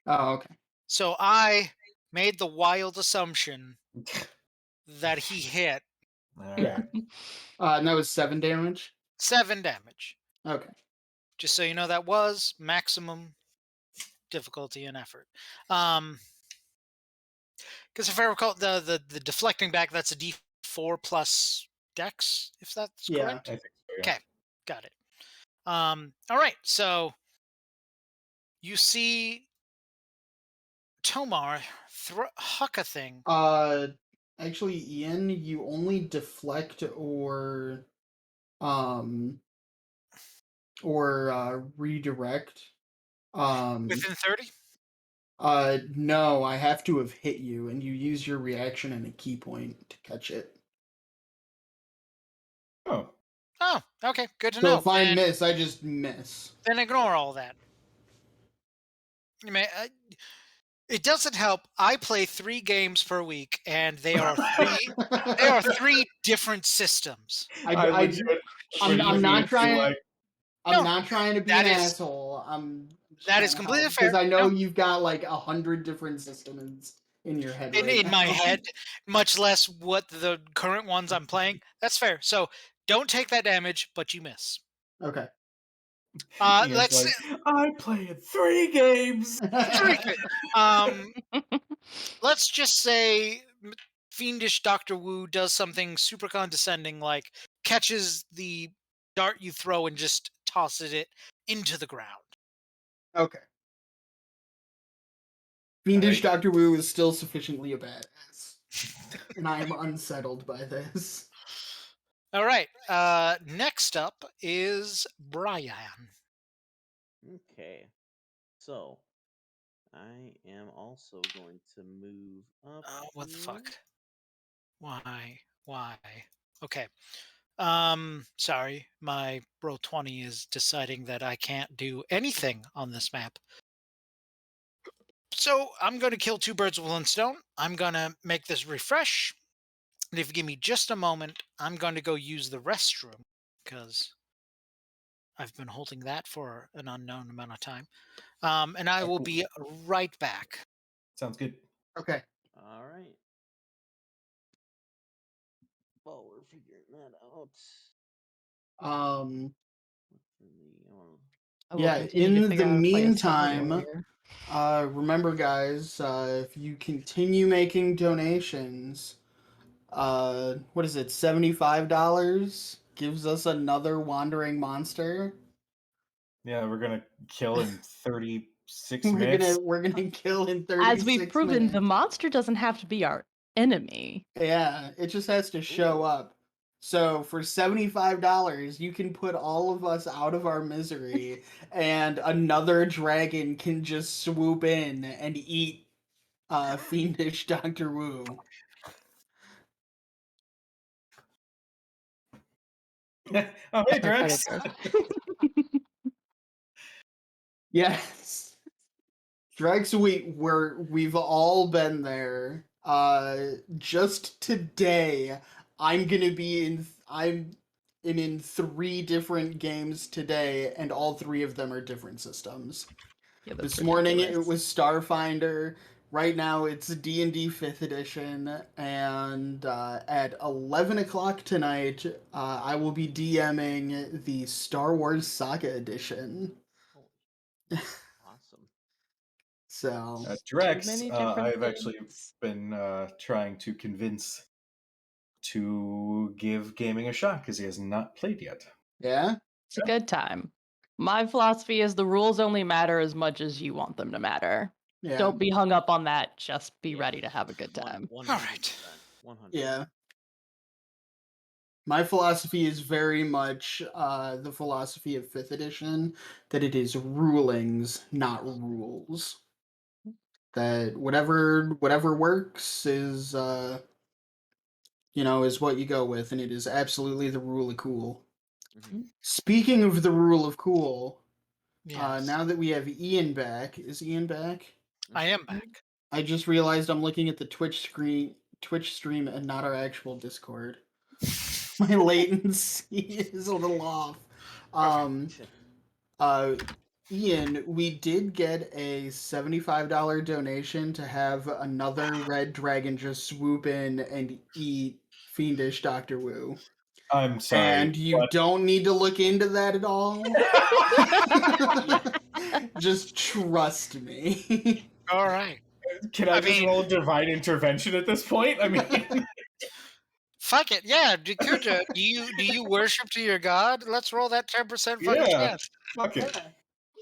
Oh, okay. So I made the wild assumption that he hit all Yeah. right. And that was 7 damage. 7 damage. Okay. Just so you know, that was maximum difficulty and effort. Because if I recall, the deflecting back, that's a D4 plus Dex, if that's Yeah. correct. I think so, yeah. Okay, got it. All right, so you see Tomar huck a thing. Actually, Ian, you only deflect um or redirect. Within 30? No, I have to have hit you, and you use your reaction and a key point to catch it. Oh, Oh, okay, good to So know. if I miss, I just miss. Then ignore all that. You may, it doesn't help. I play 3 games per week, and they are 3 different systems. I legit I'm not trying. I'm No, not trying to be that an is asshole. I'm just that trying is to completely help fair. because I know No, you've got like 100 different systems in your head right in my now. head, much less what the current ones I'm playing. That's fair. So don't take that damage, but you miss. Okay. Ian's Let's like, I played 3 games. 3 good. Um, let's just say fiendish Dr. Wu does something super condescending, like catches the dart you throw and just tosses it into the ground. Okay. Fiendish Alright. Dr. Wu is still sufficiently a badass. And I am unsettled by this. All right. Next up is Brian. Okay. So, I am also going to move up What the here. fuck? Why? Okay. Sorry, my Roll20 is deciding that I can't do anything on this map. So I'm going to kill two birds with one stone. I'm going to make this refresh. And if you give me just a moment, I'm going to go use the restroom because I've been holding that for an unknown amount of time. And I will be right back. Sounds good. Okay. All right. Well, we're figuring that out. Um. For the, I will Yeah. continue to In figure the out how to play a Silent meantime, Warrior. remember, guys, if you continue making donations, what is it? $75 gives us another wandering monster. Yeah, we're gonna kill in 36 We're minutes. gonna kill in As we've 36 proven, minutes. the monster doesn't have to be our enemy. Yeah, it just has to show Ooh. up. So for $75, you can put all of us out of our misery, and another dragon can just swoop in and eat fiendish Dr. Wu. Oh, hey, My credit Drex. card. Yes. Drex, we've all been there. Just today, I'm in 3 different games today, and all 3 of them are different systems. Yeah, that's This morning it ridiculous. was Starfinder. Right now it's D&D 5th edition, and at 11 o'clock tonight, I will be DMing the Star Wars Saga edition. Awesome. So Too Drex, many different I've actually things. been trying to convince to give gaming a shot because he has not played yet. yeah, It's a good time. My philosophy is the rules only matter as much as you want them to matter. yeah, Don't be hung up on that. Just be Yeah. ready to have a good time. 100%. right. 100. yeah. My philosophy is very much the philosophy of 5th edition, that it is rulings, not rules. That whatever works is is what you go with, and it is absolutely the rule of cool. Mhm. Speaking of the rule of cool, Yes, now that we have Ian back, is Ian back? I am back. I just realized I'm looking at the Twitch stream and not our actual Discord. My latency is a little off. Ian, we did get a $75 donation to have another red dragon just swoop in and eat fiendish Dr. Wu. I'm sorry, And you don't need to look into that at all. Just trust me. All right. can I I just mean, roll divine intervention at this point? I mean, fuck it. Yeah, Kuja, do you worship to your god? Let's roll that 10% fucking yeah, chance. fuck it.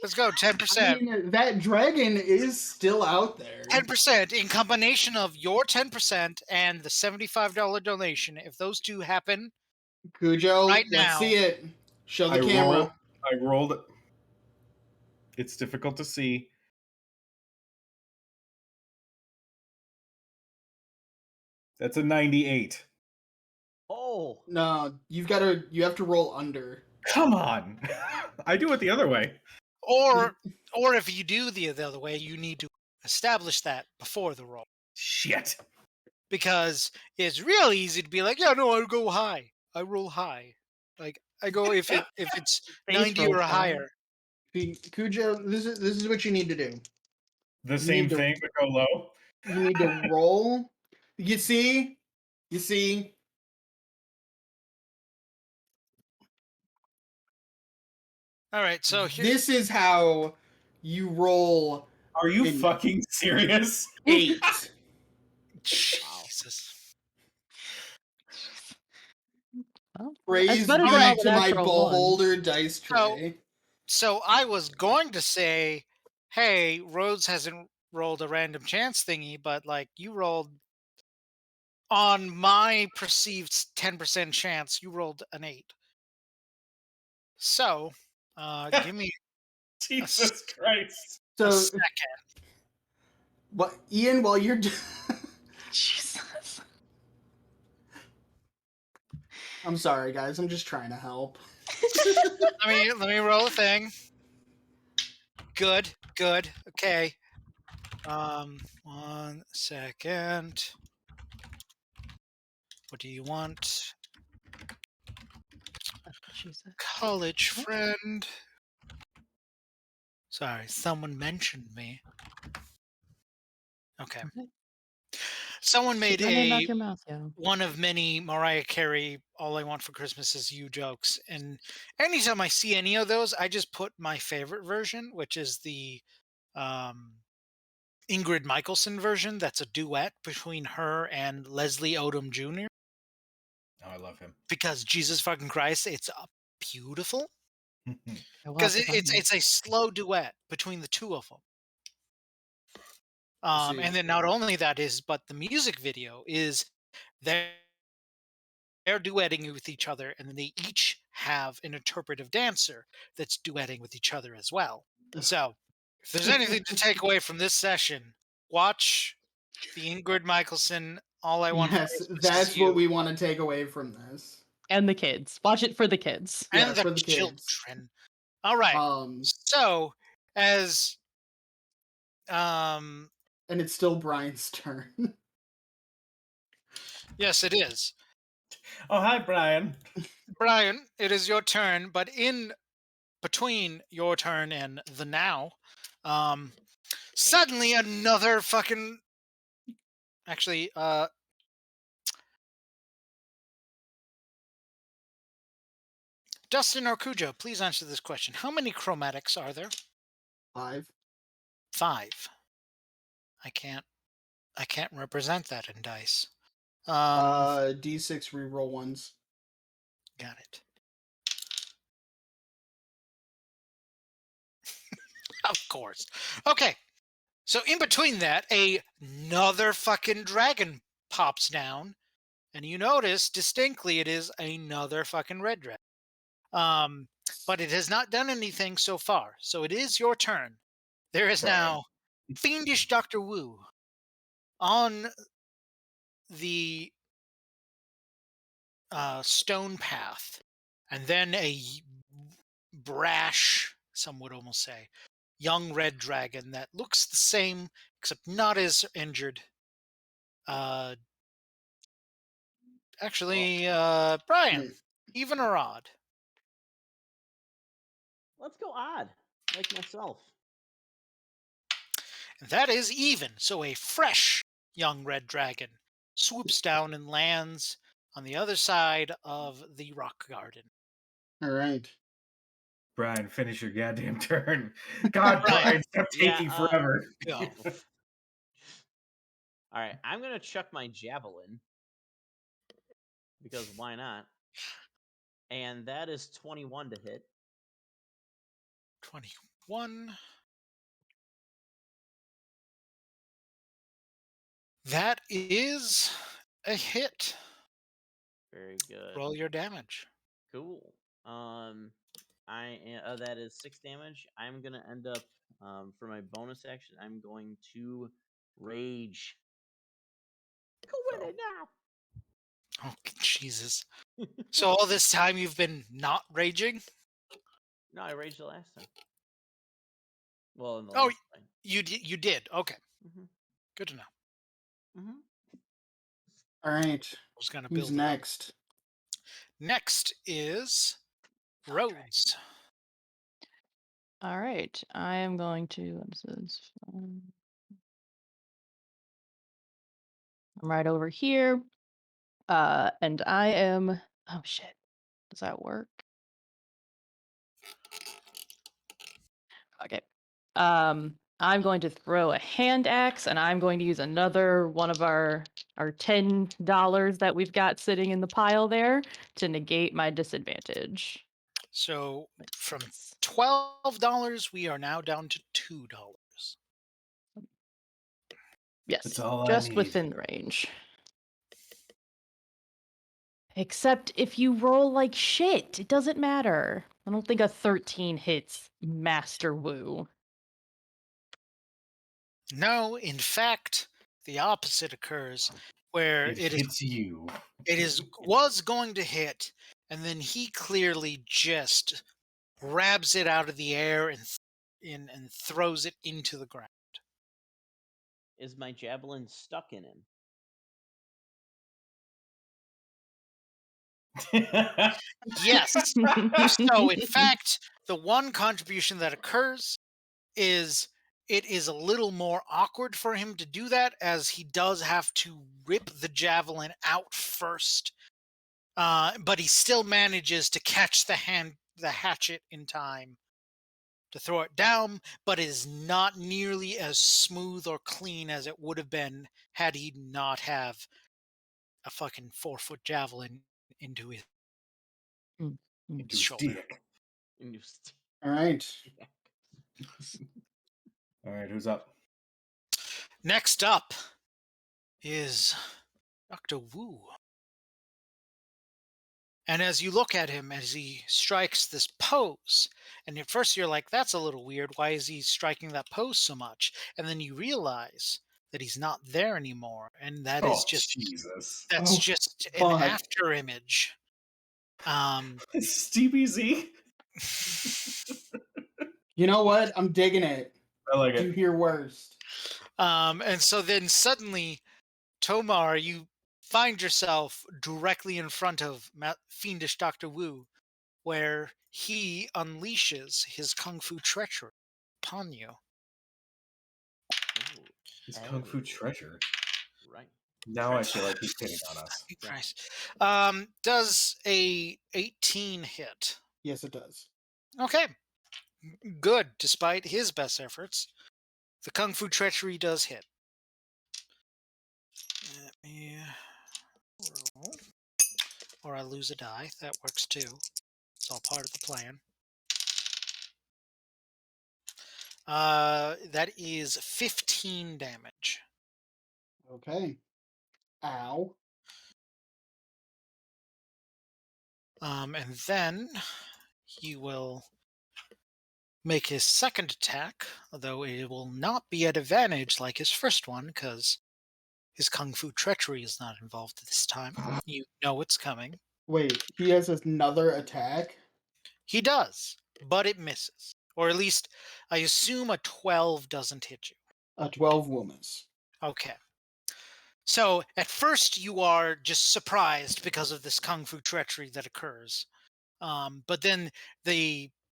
Let's go, 10%. That dragon is still out there. 10% in combination of your 10% and the $75 donation. If those two happen Cujo, right let's now, see it. Show the I camera. rolled it. It's difficult to see. That's a 98. Oh. No, you have to roll under. Come on. I do it the other way. or if you do the other way, you need to establish that before the roll. Shit. Because it's real easy to be like, yeah, no, I go high. I roll high. Like I go if it's Base 90 or rolls high. higher. Cujo, this is what you need to do. The same need to- thing, but go low. You need to roll. You see? All right, so here This is how you roll Are you in fucking serious? 8. Jesus. Well, that's Praise better than be all the to my natural ones. beholder dice tray. So I was going to say, hey, Rhodes hasn't rolled a random chance thingy, but like you rolled on my perceived 10% chance, you rolled an 8. So, give me Jesus Christ. a So, second. Ian, while you're Jesus. I'm sorry, guys. I'm just trying to help. Let me roll a thing. Good. Okay. 1 second. What do you want? Jesus. College friend. Sorry, someone mentioned me. Okay. Someone made Keep my name out a your mouth, yo. one of many Mariah Carey "All I Want for Christmas Is You" jokes, and anytime I see any of those, I just put my favorite version, which is the um, Ingrid Michaelson version. That's a duet between her and Leslie Odom Jr. Oh, I love him. Because Jesus fucking Christ, it's beautiful. I will Because have to find it's a slow duet between the two of them. See. And then not only that is, but the music video is they're duetting with each other, and then they each have an interpretive dancer that's duetting with each other as well. So, if there's anything to take away from this session, watch the Ingrid Michaelson "All I Want for Yes, Christmas that's Is what You" we want to take away from this. And the kids. Watch it for the kids. Yeah, and the for the kids. children. All right. So, as um And it's still Brian's turn. yes, it is. Oh, hi, Brian. Brian, it is your turn, but in between your turn and the now, suddenly another fucking actually Dustin or Cujo, please answer this question. How many chromatics are there? 5. 5. I can't represent that in dice. D6 reroll ones. Got it. Of course. Okay. So in between that, another fucking dragon pops down, and you notice distinctly it is another fucking red dragon. But it has not done anything so far. So it is your turn. There is Brian. now fiendish Dr. Wu on the stone path, and then a brash, some would almost say, young red dragon that looks the same except not as injured. Brian, Wait. even or odd? Let's go odd, like myself. That is even. So a fresh young red dragon swoops down and lands on the other side of the rock garden. All right. Brian, finish your goddamn turn. God, Brian, stop taking forever. Go. All right, I'm gonna chuck my javelin because why not? And that is 21 to hit. 21. That is a hit. Very good. Roll your damage. Cool. That is 6 damage. I'm gonna end up for my bonus action. I'm going to rage. Go with it now. Oh, Jesus. So all this time you've been not raging? No, I raged the last time. Well, in the Oh, last fight. you did. Okay. Mm-hmm. Good to know. Mm-hmm. All right. I was going to Who's build it up. next? Next is Rhodes. All right. I am going to. I'm right over here. And I am. Oh shit. Does that work? Okay. I'm going to throw a hand axe, and I'm going to use another one of our $10 that we've got sitting in the pile there to negate my disadvantage. So from $12, we are now down to $2. Yes, That's all I just need. within the range. Except if you roll like shit, it doesn't matter. I don't think a 13 hits Master Wu. No, in fact, the opposite occurs. where It hits you. was going to hit, and then he clearly just grabs it out of the air and throws it into the ground. Is my javelin stuck in him? Yes. So, in fact, the one contribution that occurs is it is a little more awkward for him to do that, as he does have to rip the javelin out first. But he still manages to catch the hatchet in time to throw it down, but it is not nearly as smooth or clean as it would have been had he not have a fucking 4-foot javelin into his Into his shoulder. dick. And you st- All right. All right, who's up? Next up is Dr. Wu. And as you look at him as he strikes this pose, and at first you're like, that's a little weird. Why is he striking that pose so much? And then you realize that he's not there anymore. And that is Jesus. that's Oh, just an fuck. after image. Stevie Z. You know what? I'm digging it. I like Do it. your worst. And so then suddenly, Tomar, you find yourself directly in front of fiendish Dr. Wu, where he unleashes his kung fu treachery upon you. Ooh, His Kung Fu oh, treasure. right. Now I feel like he's hitting on us. Christ. Does a 18 hit? Yes, it does. Okay, good. Despite his best efforts, the kung fu treachery does hit. Let me roll. Or I lose a die. That works too. It's all part of the plan. That is 15 damage. Okay. Ow. And then he will make his second attack, although it will not be at advantage like his first one, because his kung fu treachery is not involved this time. You know it's coming. Wait, he has another attack? He does, but it misses. Or at least, I assume a 12 doesn't hit you. A 12 will miss. Okay. So at first you are just surprised because of this kung fu treachery that occurs. But then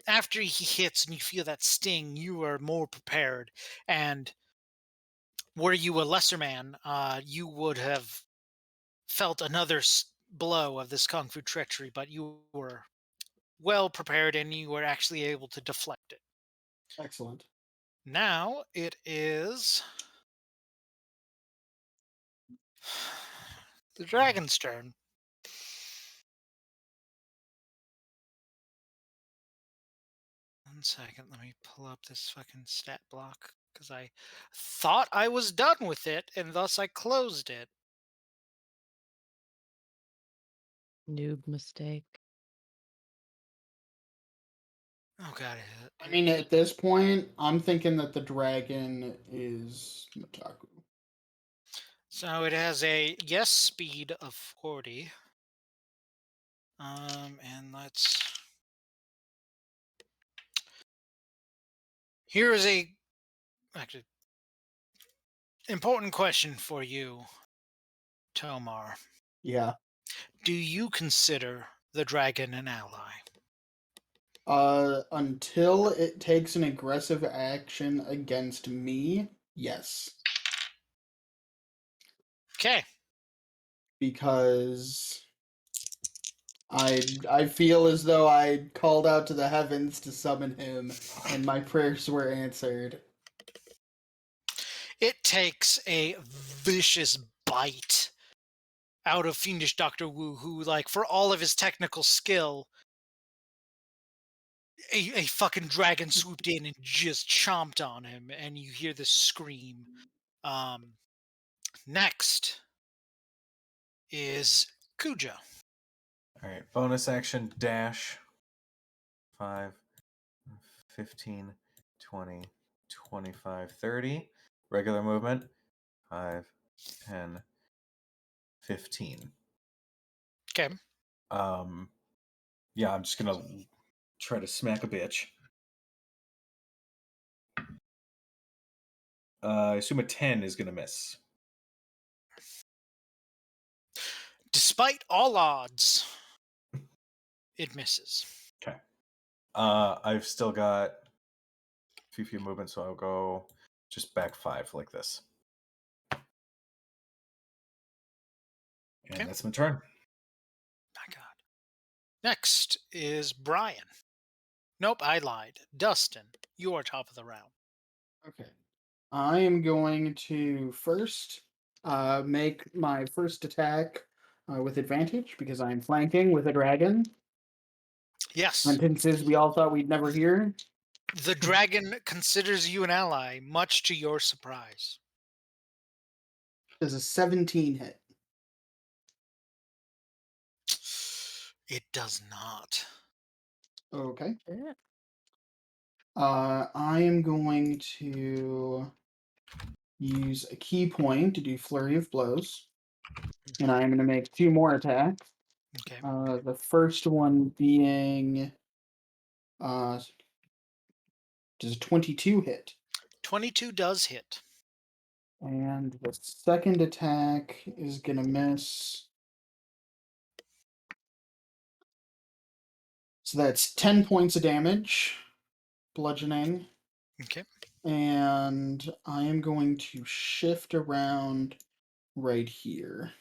after he hits and you feel that sting, you are more prepared. And were you a lesser man, you would have felt another blow of this kung fu treachery, but you were well prepared and you were actually able to deflect it. Excellent. Now it is the dragon's turn. One second, let me pull up this fucking stat block because I thought I was done with it and thus I closed it. Noob mistake. Oh god. I mean, at this point, I'm thinking that the dragon is Mataku. So it has a yes speed of 40. And here is a actually important question for you, Tomar. Yeah. Do you consider the dragon an ally? Until it takes an aggressive action against me, yes. Okay. Because I feel as though I called out to the heavens to summon him, and my prayers were answered. It takes a vicious bite out of fiendish Dr. Wu, who, like, for all of his technical skill, a fucking dragon swooped in and just chomped on him, and you hear this scream. Next is Kuja. All right, bonus action dash. 5, 15, 20, 25, 30. Regular movement. 5, 10, 15. Okay. Yeah, I'm just gonna try to smack a bitch. I assume a 10 is gonna miss. Despite all odds, it misses. Okay. I've still got a few feet of movement, so I'll go just back 5 like this. And Okay. that's my turn. My God. Next is Brian. Nope, I lied. Dustin, you are top of the round. Okay. I am going to first make my first attack with advantage because I'm flanking with a dragon. Yes. Sentences we all thought we'd never hear. The dragon considers you an ally, much to your surprise. Does a 17 hit? It does not. Okay. Yeah. I am going to use a key point to do flurry of blows, and I'm going to make 2 more attacks. Okay. The first one being does a 22 hit, 22 does hit. and the second attack is going to miss. So that's 10 points of damage, bludgeoning, Okay. and I am going to shift around right here,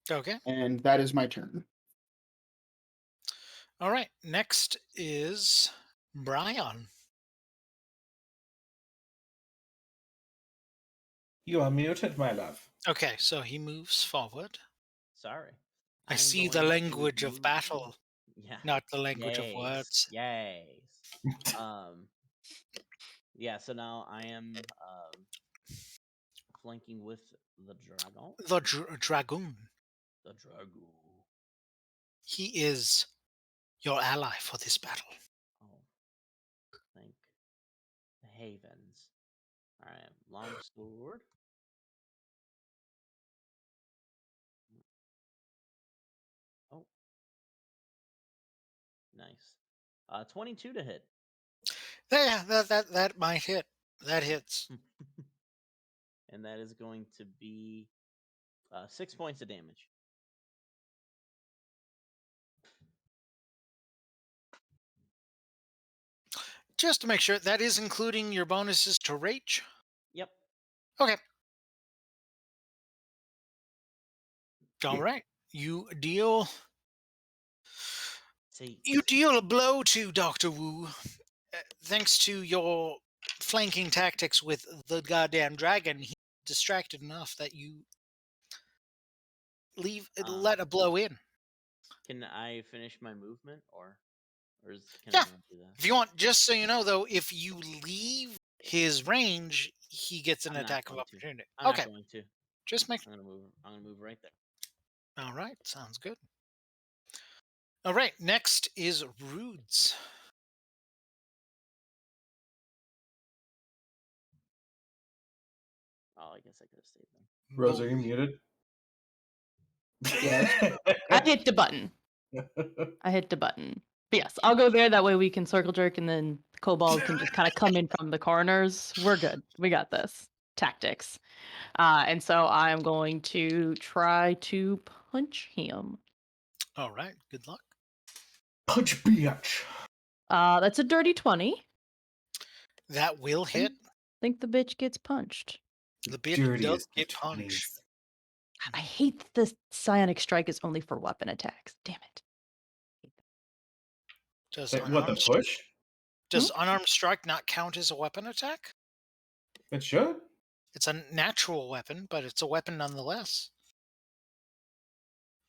Okay. and that is my turn. All right. Next is Brian. You are muted, my love. Okay, so he moves forward. Sorry. I I'm see the going to language of move- battle, Yeah. not the language of Yes. words. Yes. Yeah. So now I am flanking with the dragon. The dragoon. The dragon. He is your ally for this battle. Oh, thank the havens. All right, long sword. Oh, nice. 22 to hit. Yeah, that might hit. That hits. And that is going to be 6 points of damage. Just to make sure, that is including your bonuses to rage. Yep. Okay. All right. You deal a blow to Dr. Wu. Thanks to your flanking tactics with the goddamn dragon, he's distracted enough that you let a blow in. Can I finish my movement, or can Yeah. I not do that? If you want, just so you know, though, if you leave his range, he gets an I'm not attack of going to. opportunity. I'm Okay, not going to. just make. I'm gonna move right there. All right, sounds good. All right, next is Rudes. Oh, I guess I could have stayed then. Rose, are you muted? Yes. I hit the button. But yes, I'll go there. That way we can circle jerk, and then Kobold can just kind of come in from the corners. We're good. We got this. Tactics. And so I'm going to try to punch him. All right, good luck. Punch bitch. That's a dirty 20. That will hit. Think the bitch gets punched. The bitch does Dirtiest get 20s. punched. I hate that the psionic strike is only for weapon attacks. Damn it. Does What, the unarmed, push? does unarmed strike not count as a weapon attack? It should. It's a natural weapon, but it's a weapon nonetheless.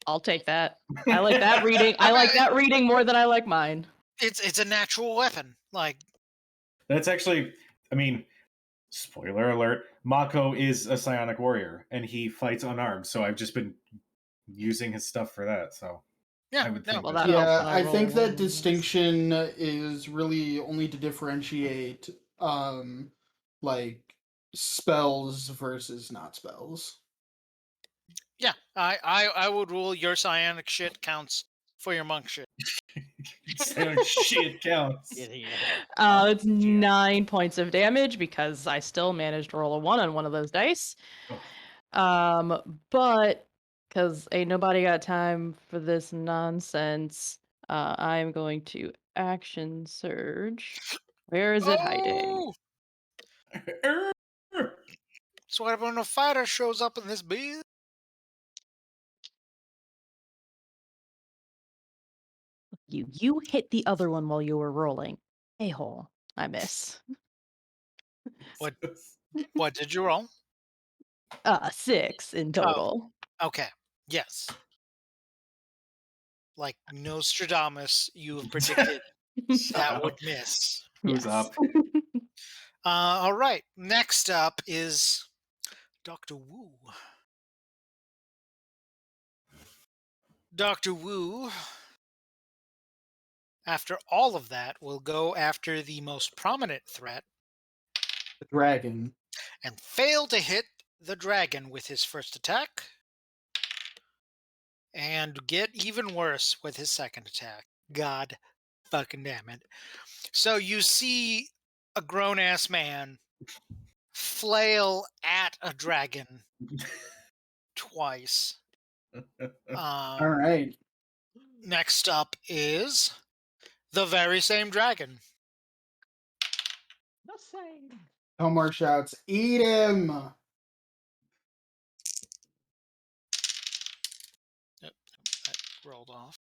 I'll take that. I like that reading. I like that reading more than I like mine. It's a natural weapon. Like, That's actually, I mean, spoiler alert, Mako is a psionic warrior, and he fights unarmed, so I've just been using his stuff for that, so yeah, I would no, think well, that- that helps Yeah, when I I think roll. that distinction is really only to differentiate like spells versus not spells. Yeah, I would rule your psionic shit counts for your monk shit. Shit counts. It's 9 points of damage because I still managed to roll a 1 on one of those dice. But because ain't nobody got time for this nonsense, I'm going to action surge. Where is it hiding? Oh! So what when a fighter shows up in this beat? You hit the other one while you were rolling. A-hole. I miss. What did you roll? 6 in total. Okay. Yes. Like Nostradamus, you have predicted that would miss. Who's Yes. up? All right. Next up is Dr. Wu. Dr. Wu, after all of that, will go after the most prominent threat The dragon. and fail to hit the dragon with his first attack and get even worse with his second attack. God fucking damn it. So you see a grown ass man flail at a dragon twice. All right. Next up is the very same dragon. The same. Tomar shouts, "Eat him!" Yep, that rolled off.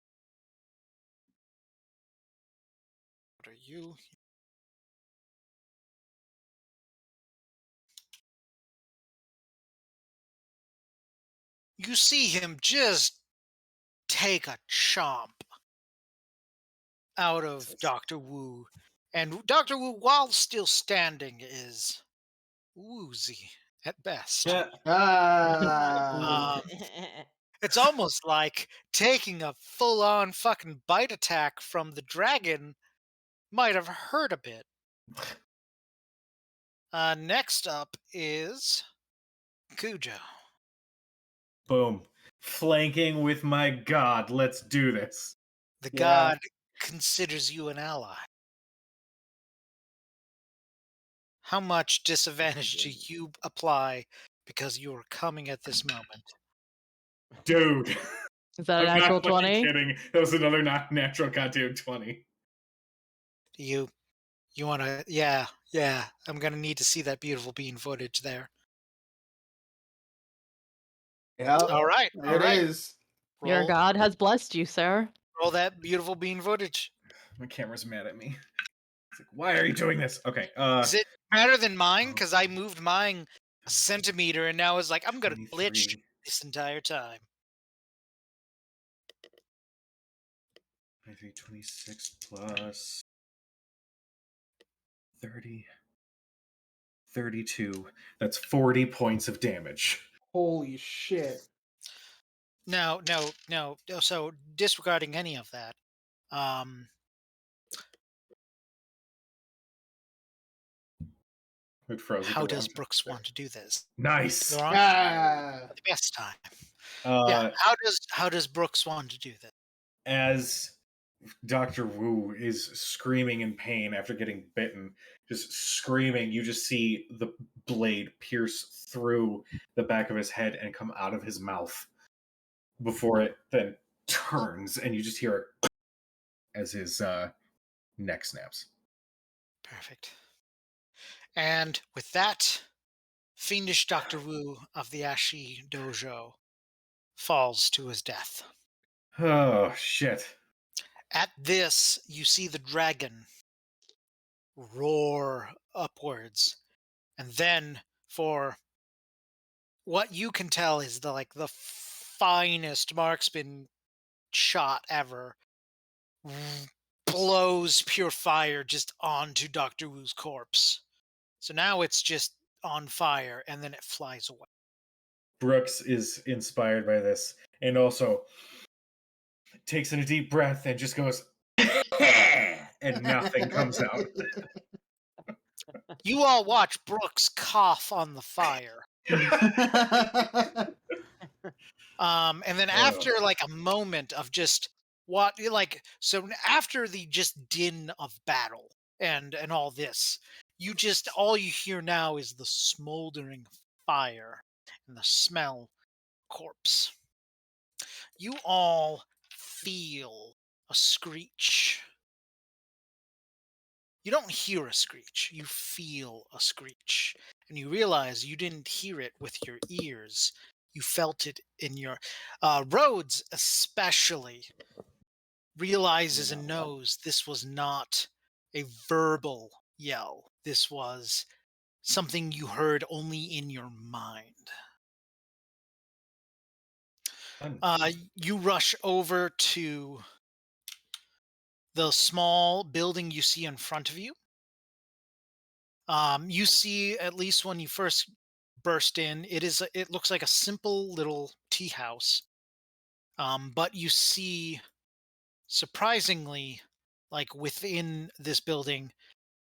What are you? You see him just take a chomp out of Dr. Wu. And Dr. Wu, while still standing, is woozy at best. Ah. It's almost like taking a full-on fucking bite attack from the dragon might have hurt a bit. Next up is Cujo. Boom. Flanking with my god. Let's do this. The Yeah. god considers you an ally. How much disadvantage do you apply because you are coming at this moment? Dude. Is that a I'm natural not fucking 20? kidding. That was another not natural goddamn 20. You want to? Yeah. I'm gonna need to see that beautiful bean footage there. Yep. All right. There it is. Your Roll, god has blessed you, sir. roll that beautiful bean footage. My camera's mad at me. It's like, why are you doing this? Okay. Is it better than mine? Because I moved mine a centimeter, and now it's like I'm gonna glitch 23. this entire time. 23, 26 plus 30. 32. That's 40 points of damage. Holy shit. No. So disregarding any of that, It froze at how the does wrong Brooks time. want to do this? Nice. The wrong Ah. the best time. Uh, Yeah. How does Brooks want to do this? As Dr. Wu is screaming in pain after getting bitten, just screaming, you just see the blade pierce through the back of his head and come out of his mouth before it then turns, and you just hear it as his neck snaps. Perfect. And with that, fiendish Dr. Wu of the Ashi Dojo falls to his death. Oh, shit. At this, you see the dragon roar upwards, and then, for what you can tell is the finest marksman shot ever, blows pure fire just onto Dr. Wu's corpse. So now it's just on fire, and then it flies away. Brooks is inspired by this and also takes in a deep breath and just goes, and nothing comes out. You all watch Brooks cough on the fire. And then Oh. after like a moment of just what like so after the just din of battle and all this, you just all you hear now is the smoldering fire and the smell of corpse. You all feel a screech. You don't hear a screech, you feel a screech. And you realize you didn't hear it with your ears. You felt it in your Rhodes, especially realizes and No. knows this was not a verbal yell. This was something you heard only in your mind. You rush over to the small building you see in front of you. You see, at least when you first burst in, it looks like a simple little tea house. But you see, surprisingly, like within this building,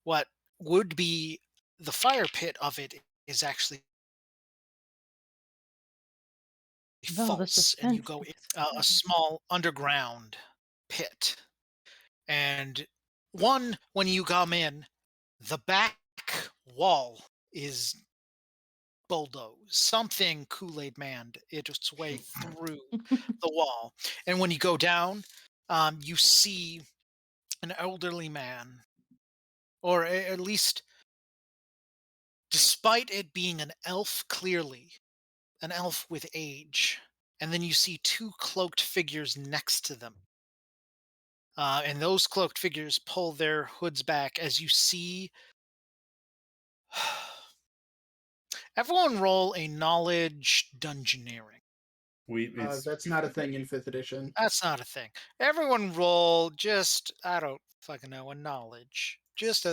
what would be the fire pit of it is actually No, the false, and you suspense go in keeps a coming. small underground pit. And when you come in, the back wall is bulldozed. Something Kool-Aid manned its way through the wall. And when you go down, you see an elderly man, or at least, despite it being an elf, clearly an elf with age. And then you see two cloaked figures next to them. And those cloaked figures pull their hoods back as you see. Everyone roll a knowledge dungeoneering. That's not a thing in 5th edition. That's not a thing. Everyone roll just, I don't fucking know, a knowledge. Just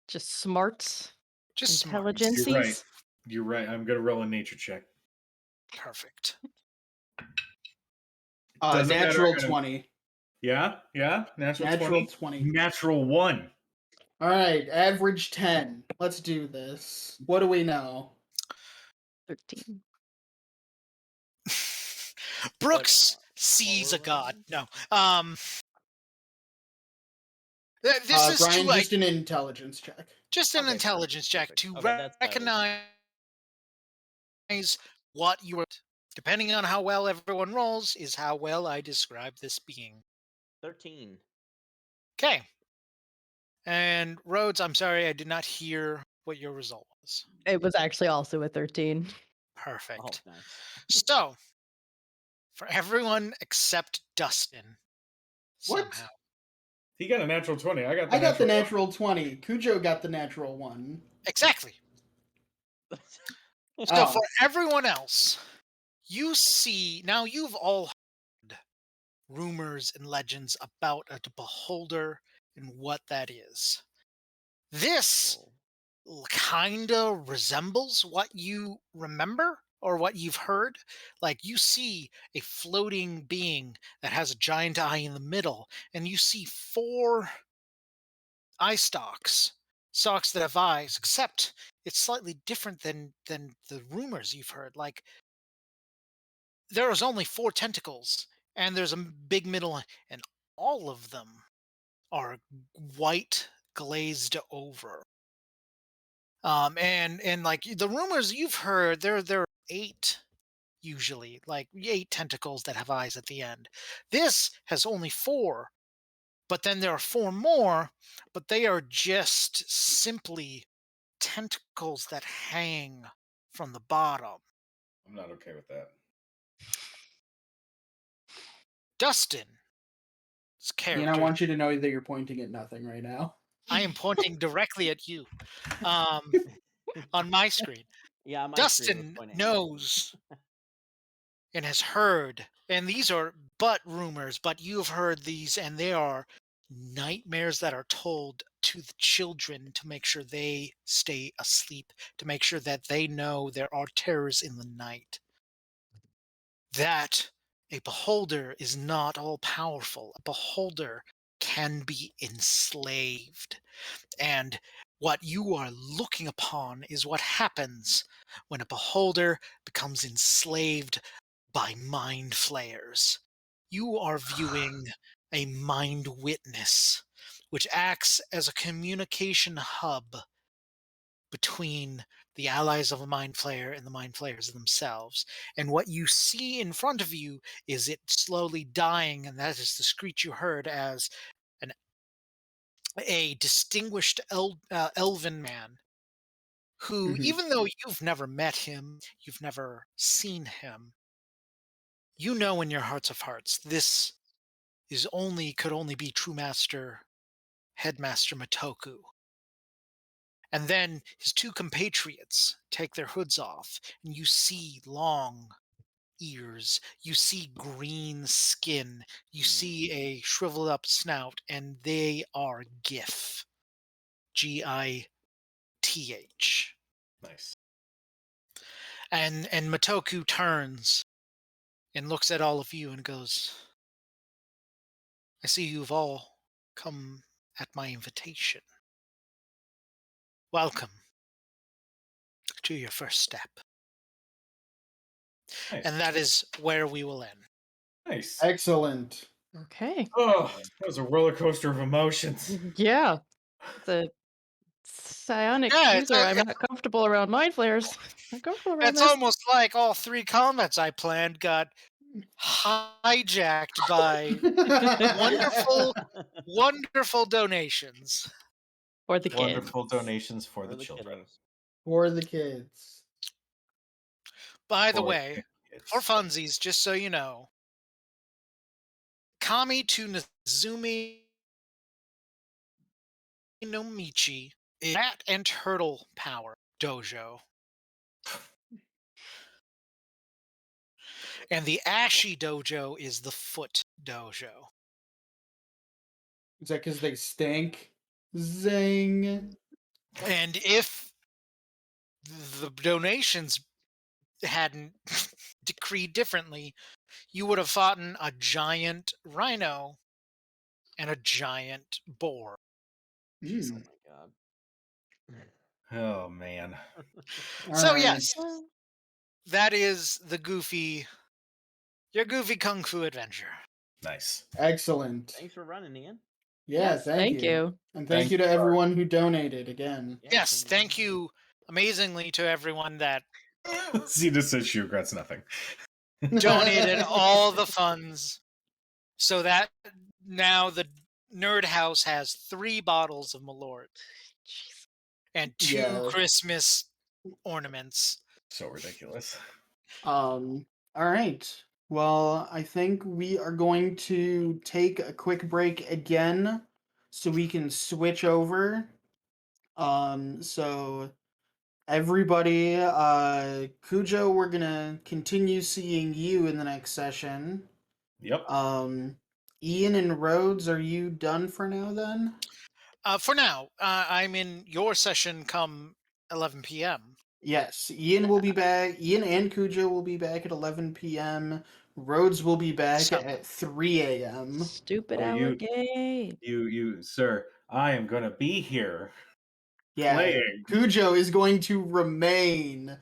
Smarts, smart. intelligence. You're right. You're right. I'm gonna roll a nature check. Perfect. Doesn't matter, Natural I gotta- 20. Yeah, natural Natural 20. 20. Natural 1. All right, average 10. Let's do this. What do we know? 13. Brooks What, sees a lower god. range? No. This is Brian, to like just an intelligence check. just an Okay, intelligence check perfect. to Okay, that's recognize what you are. Depending on how well everyone rolls, is how well I describe this being. 13. Okay. And Rhodes, I'm sorry, I did not hear what your result was. It was actually also a 13. Oh, Perfect. nice. So, for everyone except Dustin, What? somehow. He got a natural 20. I got the I got the natural natural 20. Cujo got the natural 1. Exactly. So, Oh. for everyone else, you see, now you've all heard rumors and legends about a beholder and what that is. This Oh. kind of resembles what you remember or what you've heard. Like you see a floating being that has a giant eye in the middle, and you see 4 eye stalks that have eyes, except it's slightly different than the rumors you've heard. Like there is only 4 tentacles, and there's a big middle, and all of them are white glazed over. And like the rumors you've heard, there are 8 usually, like 8 tentacles that have eyes at the end. This has only 4, but then there are 4 more, but they are just simply tentacles that hang from the bottom. I'm not okay with that. Dustin's Ian, I character, want you to know that you're pointing at nothing right now. I am pointing directly at you, um, on my screen. Yeah, my screen was Dustin pointing at me. knows and has heard, and these are but rumors, but you've heard these, and they are nightmares that are told to the children to make sure they stay asleep, to make sure that they know there are terrors in the night. That a beholder is not all powerful. A beholder can be enslaved. And what you are looking upon is what happens when a beholder becomes enslaved by mind flayers. You are viewing a mind witness, which acts as a communication hub between the allies of a mind flayer and the mind flayers themselves. And what you see in front of you is it slowly dying, and that is the screech you heard as a distinguished elven man who, Mhm. even though you've never met him, you've never seen him, you know in your hearts of hearts this could only be True Master Headmaster Matoku. And then his two compatriots take their hoods off, and you see long ears, you see green skin, you see a shriveled up snout, and they are GIF. GITH. Nice. And Matoku turns and looks at all of you and goes, I see you've all come at my invitation. Welcome to your first step. Nice. And that is where we will end. Nice. Excellent. Okay. Oh, that was a roller coaster of emotions. Yeah. It's a psionic Yeah, user. I'm not comfortable around mind flares. Not comfortable around it's this. almost like all three comments I planned got hijacked by wonderful, wonderful donations. For the kids. Wonderful donations for the the children. kiddos. For the kids. By the For way, kids. for funsies, just so you know, Kami to Nazumi no Michi is Rat and Turtle Power Dojo. And the Ashy Dojo is the Foot Dojo. Is that because they stink? Zing. And if the donations hadn't decreed differently, you would have fought a giant rhino and a giant boar. Jeez, oh Mm. my god. Oh man. So Alright. yes, that is your goofy kung fu adventure. Nice. Excellent. Thanks for running, Ian. Yeah, Yes, thank you. And thank you to everyone who donated again. Yeah, Yes, thank you amazingly to everyone that Zeta says she regrets nothing. donated all the funds so that now the Nerd House has 3 bottles of Malort Jeez. and 2 Yeah. Christmas ornaments. So ridiculous. All right. Well, I think we are going to take a quick break again so we can switch over. So everybody, Cujo, we're gonna continue seeing you in the next session. Yep. Ian and Rhodes, are you done for now then? For now, I'm in your session come 11 p.m. Yes, Ian will be back. Ian and Cujo will be back at 11 p.m. Rhodes will be back So, at 3 a.m. Stupid Oh, alligator. You, sir, I am gonna be here Yeah, playing. Cujo is going to remain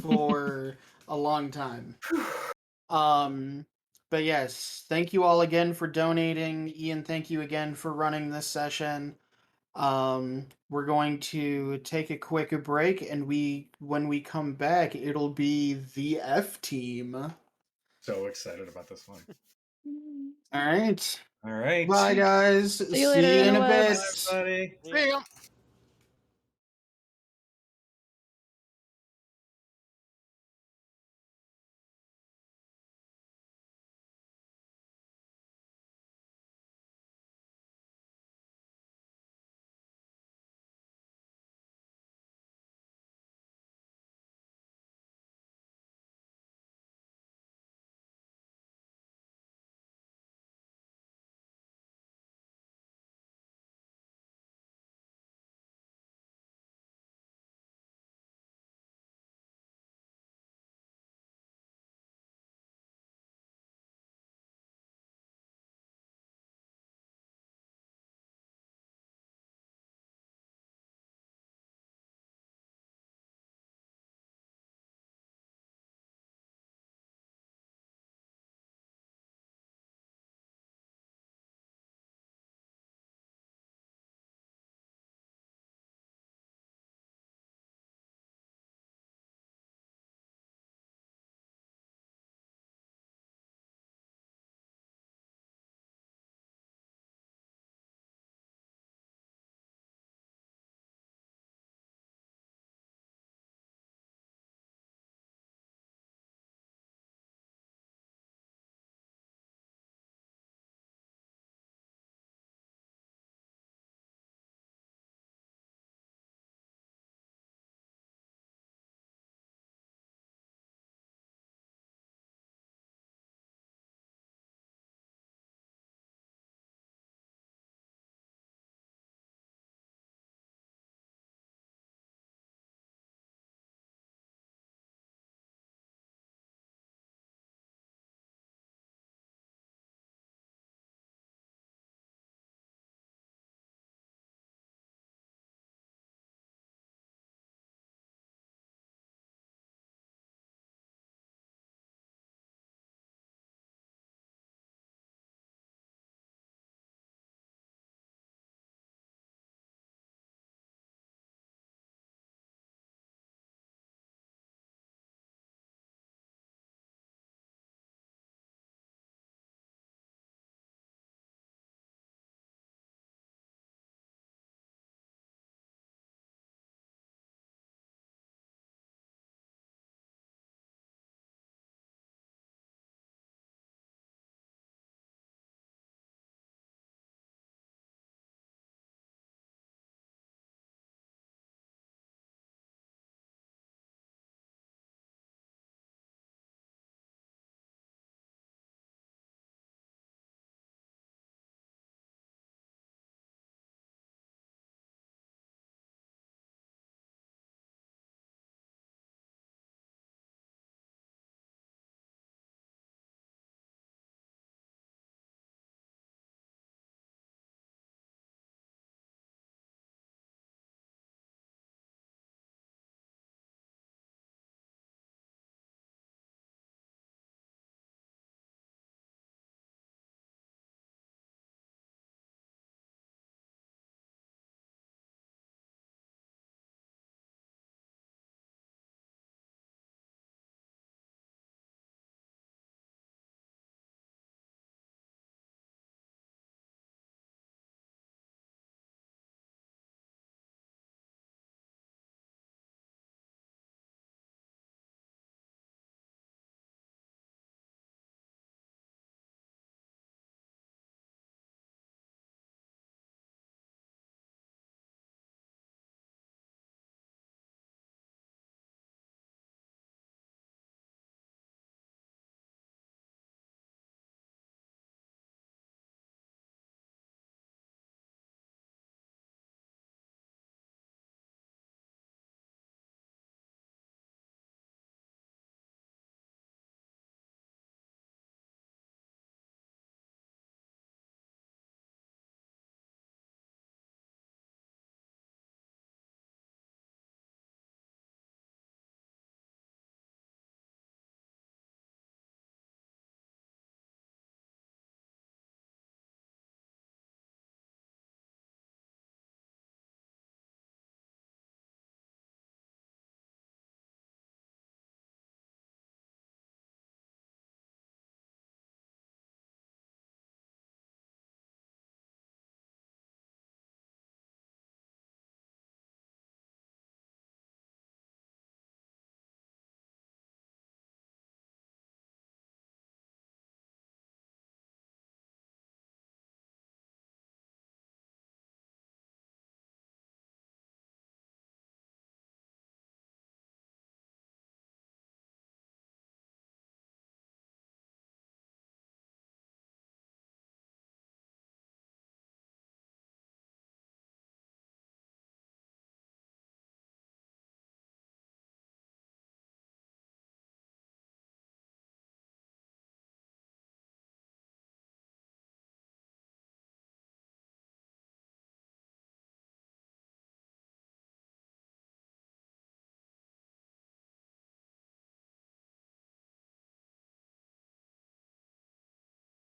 for a long time. But yes, thank you all again for donating. Ian, thank you again for running this session. We're going to take a quick break, and when we come back, it'll be the F team. So excited about this one. All right. All right. Bye, guys. See you later, in a interwebs. bit. Bye, everybody. Yeah. see ya.